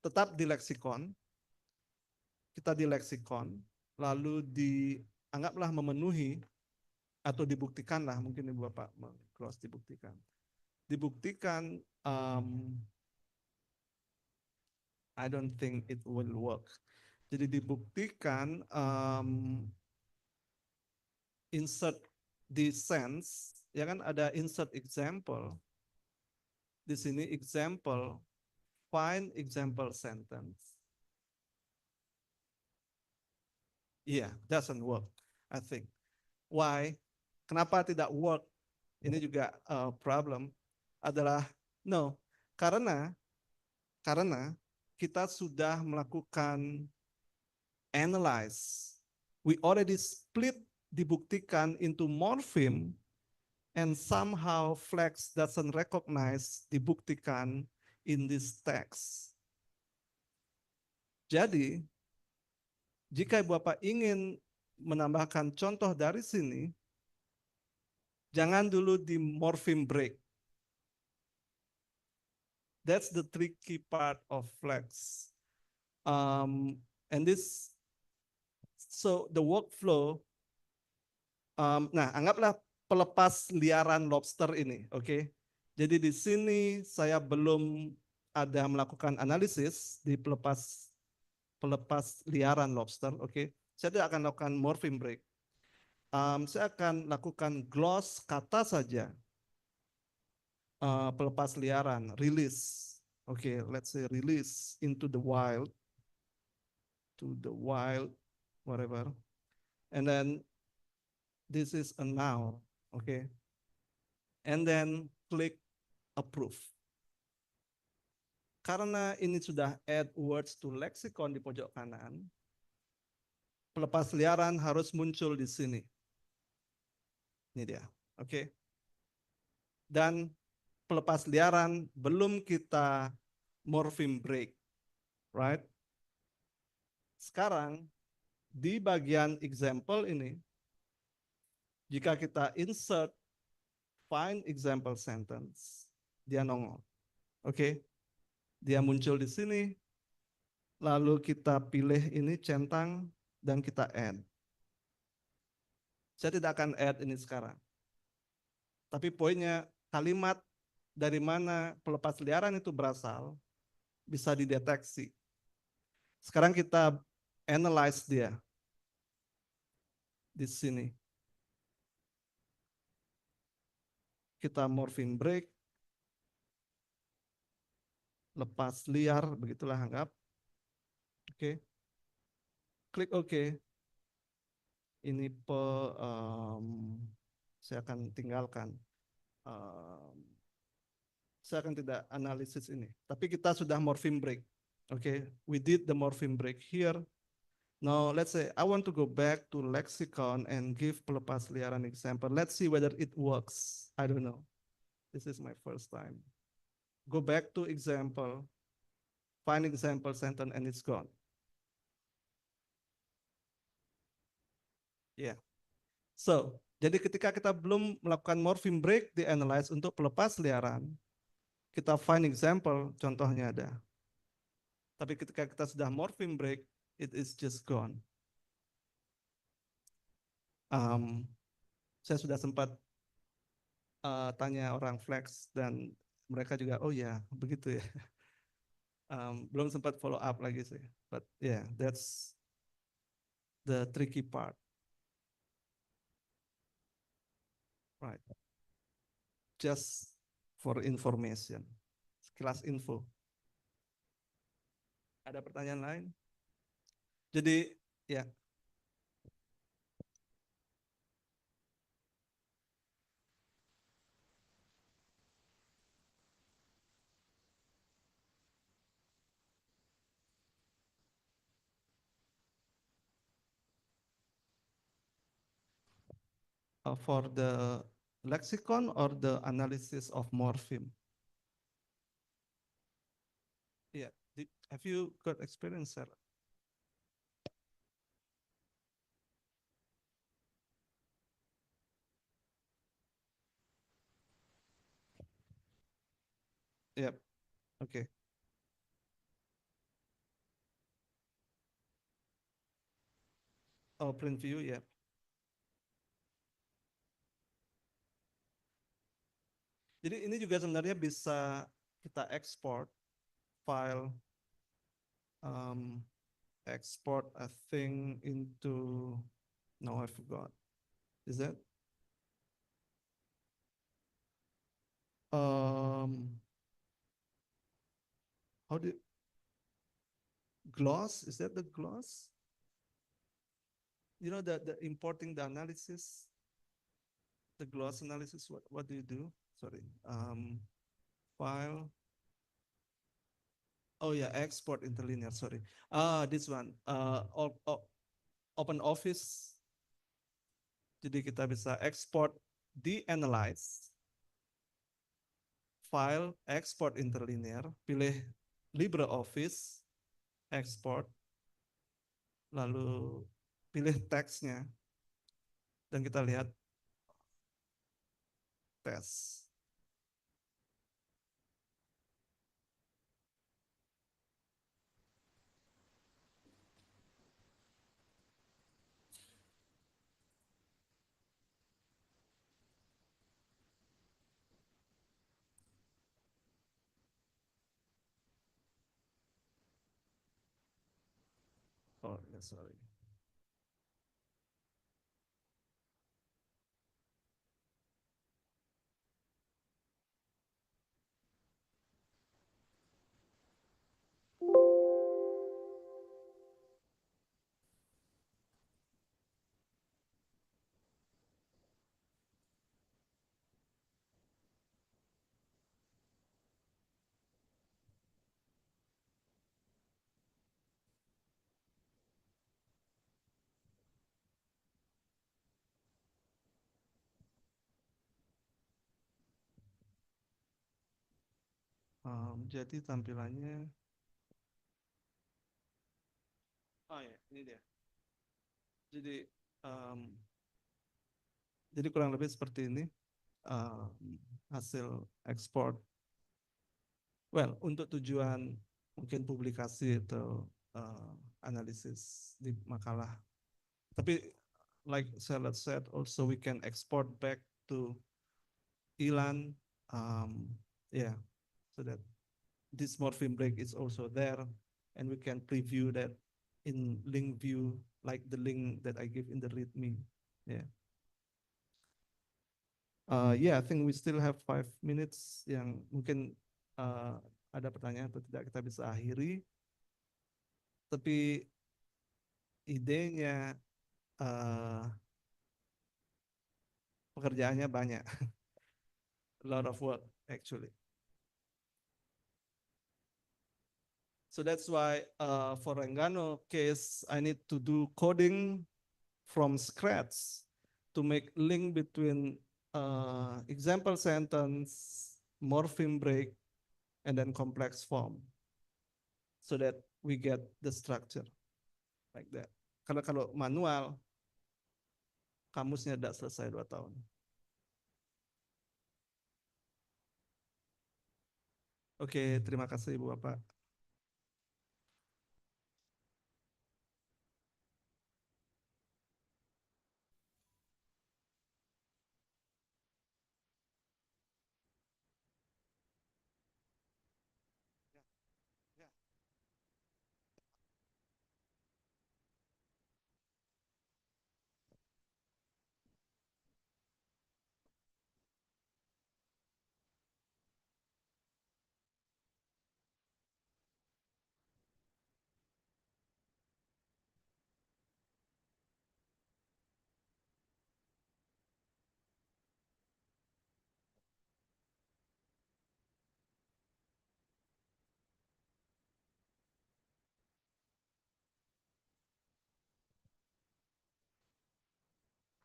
Tetap di leksikon, kita di leksikon, lalu dianggaplah memenuhi atau dibuktikanlah, mungkin Ibu Bapak cross dibuktikan. Dibuktikan, I don't think it will work. Jadi dibuktikan insert di sense, ya kan ada insert example. Di sini example, find example sentence. Yeah, doesn't work, I think. Why? Kenapa tidak work? Ini juga problem adalah no, karena kita sudah melakukan analyze. We already split, dibuktikan into morpheme, and somehow Flex doesn't recognize dibuktikan in this text. Jadi, jika Ibu Bapak ingin menambahkan contoh dari sini, jangan dulu di morpheme break. That's the tricky part of Flex. And this, so the workflow, nah anggaplah pelepas liaran lobster ini, oke? Jadi di sini saya belum ada melakukan analisis di pelepas liaran lobster, oke? Saya tidak akan lakukan morpheme break. Saya akan lakukan gloss kata saja. Pelepas liaran, release. Oke, let's say release into the wild, whatever. And then this is a noun, okay? And then click approve. Karena ini sudah add words to lexicon di pojok kanan, pelepas liaran harus muncul di sini. Ini dia, oke? Dan pelepas liaran belum kita morpheme break, right? Sekarang di bagian example ini, jika kita insert find example sentence, dia nongol. Oke. Dia muncul di sini. Lalu kita pilih ini centang dan kita add. Saya tidak akan add ini sekarang. Tapi poinnya kalimat dari mana pelepas liaran itu berasal bisa dideteksi. Sekarang kita analyze dia di sini. Kita morpheme break, lepas liar, begitulah anggap. Oke. Klik OK. Ini saya akan tinggalkan. Saya akan tidak analisis ini. Tapi kita sudah morpheme break. Okay, we did the morpheme break here. Now let's say I want to go back to lexicon and give pelepas liaran example. Let's see whether it works. I don't know. This is my first time. Go back to example, find example sentence, and it's gone. Yeah. So Jadi ketika kita belum melakukan morpheme break di analyze untuk pelepas liaran, kita find example, contohnya ada. Tapi ketika kita sudah morpheme break, it is just gone. Saya sudah sempat tanya orang Flex dan mereka juga, oh ya begitu ya. Belum sempat follow up lagi sih. But yeah, that's the tricky part. Right. Just for information. Sekilas info. Ada pertanyaan lain? Jadi ya. For the lexicon or the analysis of morpheme? Yeah. Have you got experience, Sarah? Yep. Okay. Oh, print view, ya. Jadi ini juga sebenarnya bisa kita export file, export a thing into, no, I forgot. Is that? How do gloss? Is that the gloss? You know, the importing the analysis, the gloss analysis. What do you do? Sorry. File. Oh yeah, export interlinear. Sorry. This one. Open Office. Jadi kita bisa export di analyze, file, export interlinear, pilih LibreOffice, export, lalu pilih teksnya, dan kita lihat tes. Oh, yeah, sorry. Jadi tampilannya, oh ya, ini dia. Jadi kurang lebih seperti ini hasil ekspor. Well, untuk tujuan mungkin publikasi atau analisis di makalah. Tapi like Charlotte said, also we can export back to Elan, yeah, so that this morpheme break is also there, and we can preview that in link view, like the link that I give in the README. Yeah. Yeah, I think we still have 5 minutes yang mungkin ada pertanyaan atau tidak kita bisa akhiri. Tapi idenya pekerjaannya banyak. A lot of work actually. So that's why for Enggano case, I need to do coding from scratch to make link between example sentence, morpheme break, and then complex form, so that we get the structure like that. Kalau manual, kamusnya tidak selesai 2 tahun. Oke, terima kasih Ibu Bapak.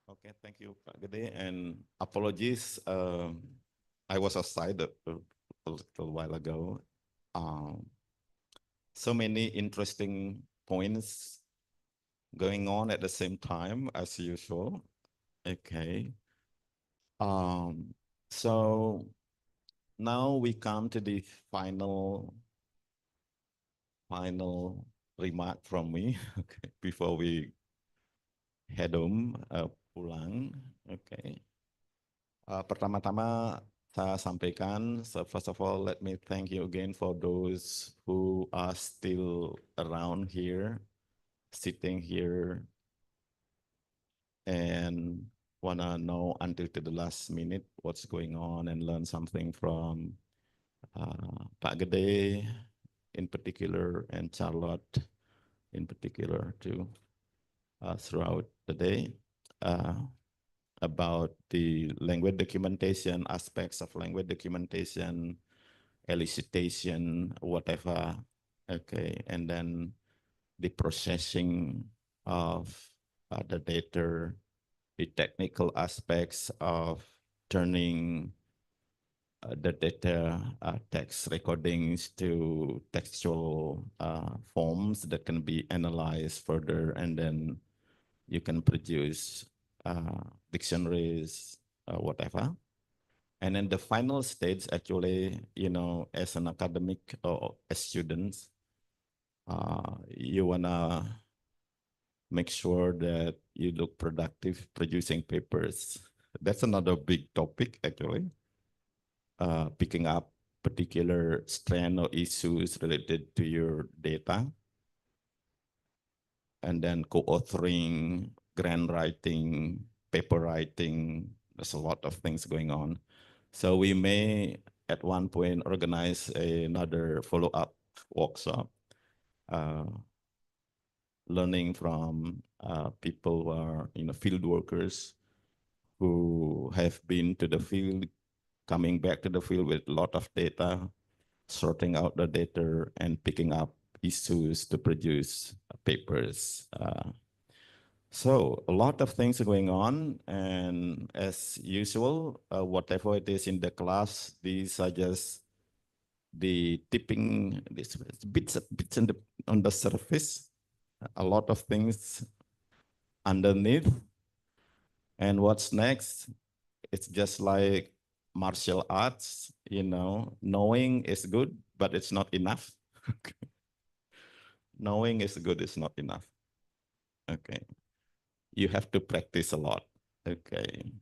Okay, thank you, Pak Gede, and apologies. I was aside a little while ago. So many interesting points going on at the same time as usual. Okay. So now we come to the final remark from me. Okay, before we head home, pulang. Okay. Pertama-tama saya sampaikan, so first of all, let me thank you again for those who are still around here, sitting here, and wanna know until to the last minute what's going on and learn something from Pak Gede in particular and Charlotte in particular too throughout the day. About the language documentation, aspects of language documentation, elicitation, whatever. Okay, and then the processing of the data, the technical aspects of turning the data text recordings to textual forms that can be analyzed further, and then you can produce dictionaries, whatever. And then the final stage, actually, you know, as an academic or as students, you wanna make sure that you look productive producing papers. That's another big topic, actually. Picking up particular strand or issues related to your data, and then co-authoring, grant writing, paper writing. There's a lot of things going on. So we may at one point organize another follow-up workshop, learning from people who are, you know, field workers who have been to the field, coming back to the field with a lot of data, sorting out the data and picking up issues to produce papers. So a lot of things are going on, and as usual, whatever it is in the class, these are just the tipping, this bits on the surface, a lot of things underneath. And what's next? It's just like martial arts, you know, knowing is good, but it's not enough. Knowing is good, it's not enough. Okay. You have to practice a lot. Okay.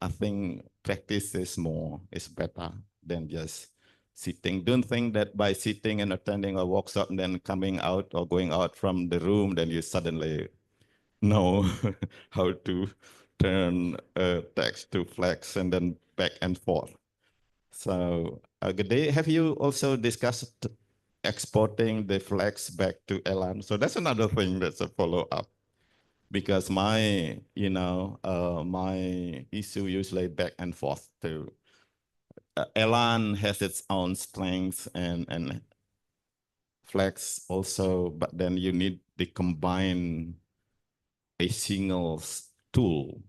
I think practice is more, is better than just sitting. Don't think that by sitting and attending a workshop and then coming out or going out from the room, then you suddenly know how to turn text to flex and then back and forth. So, good day. Have you also discussed exporting the flex back to Elan? So that's another thing that's a follow-up. Because my, you know, my issue usually back and forth to Elan has its own strengths and Flex also, but then you need to combine a single tool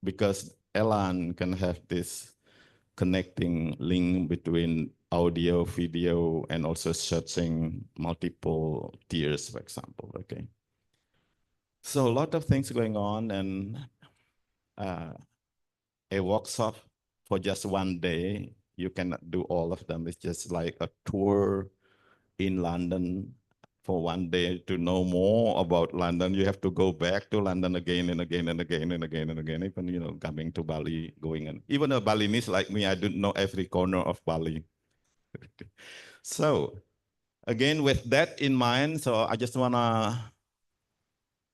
because Elan can have this connecting link between audio, video, and also searching multiple tiers, for example, okay? So a lot of things going on, and a workshop for just one day. You cannot do all of them. It's just like a tour in London for one day. To know more about London, you have to go back to London again and again and again and again and again. Even, you know, coming to Bali, going and even a Balinese like me, I don't know every corner of Bali. So again, with that in mind, so I just wanna,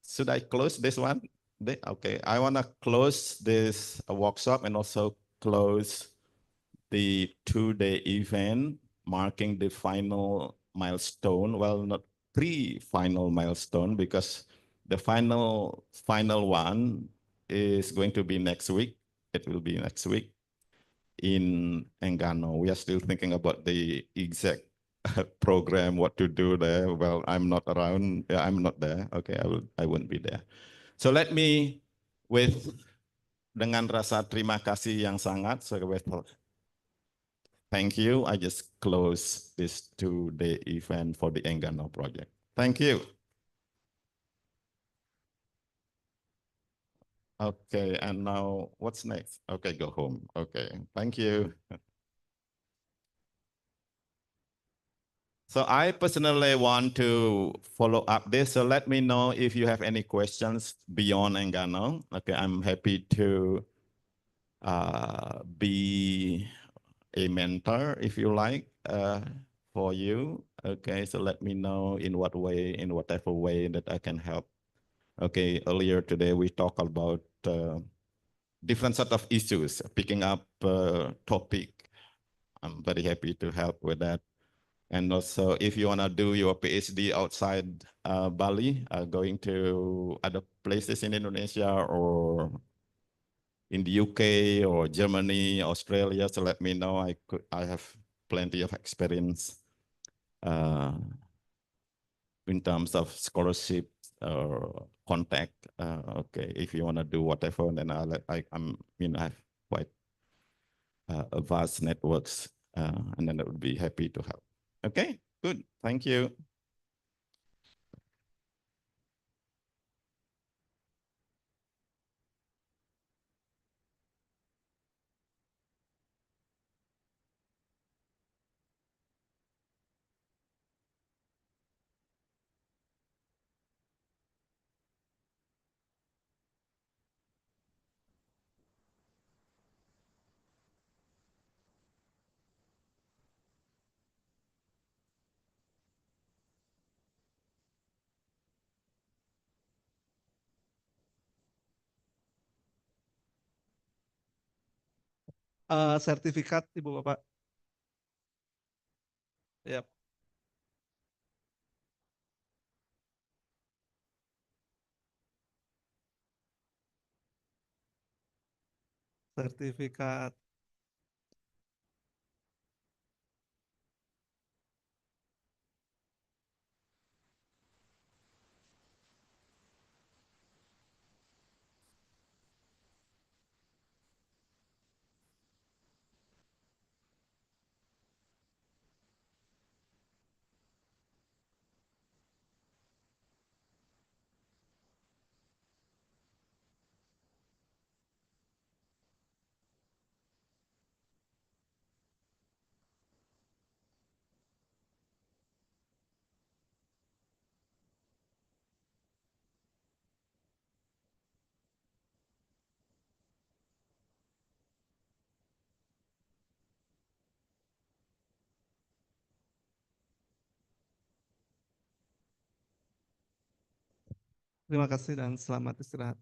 should I close this one? Okay, I wanna close this workshop and also close the 2-day event marking the final milestone. Well, not pre-final milestone, because the final one is going to be next week. It will be next week in Enggano. We are still thinking about the exact program, what to do there. Well, I'm not around. Yeah, I'm not there. Okay, I won't be there. So let me, with dengan rasa terima kasih yang sangat, so with thank you, I just close this 2-day event for the Enggano project. Thank you. Okay, and now what's next? Okay, go home. Okay, thank you. So I personally want to follow up this. So let me know if you have any questions beyond Enggano. Okay, I'm happy to be a mentor, if you like, for you. Okay, so let me know in what way, in whatever way that I can help. Okay, earlier today we talked about different sort of issues, picking up topic. I'm very happy to help with that. And also, if you want to do your PhD outside Bali, going to other places in Indonesia or in the UK or Germany, Australia, so let me know. I have plenty of experience in terms of scholarship or contact. Okay, if you want to do whatever, then I'm, you know, I have quite a vast networks, and then I would be happy to help. Okay, good. Thank you. Sertifikat Ibu Bapak. Yap. Sertifikat. Terima kasih dan selamat istirahat.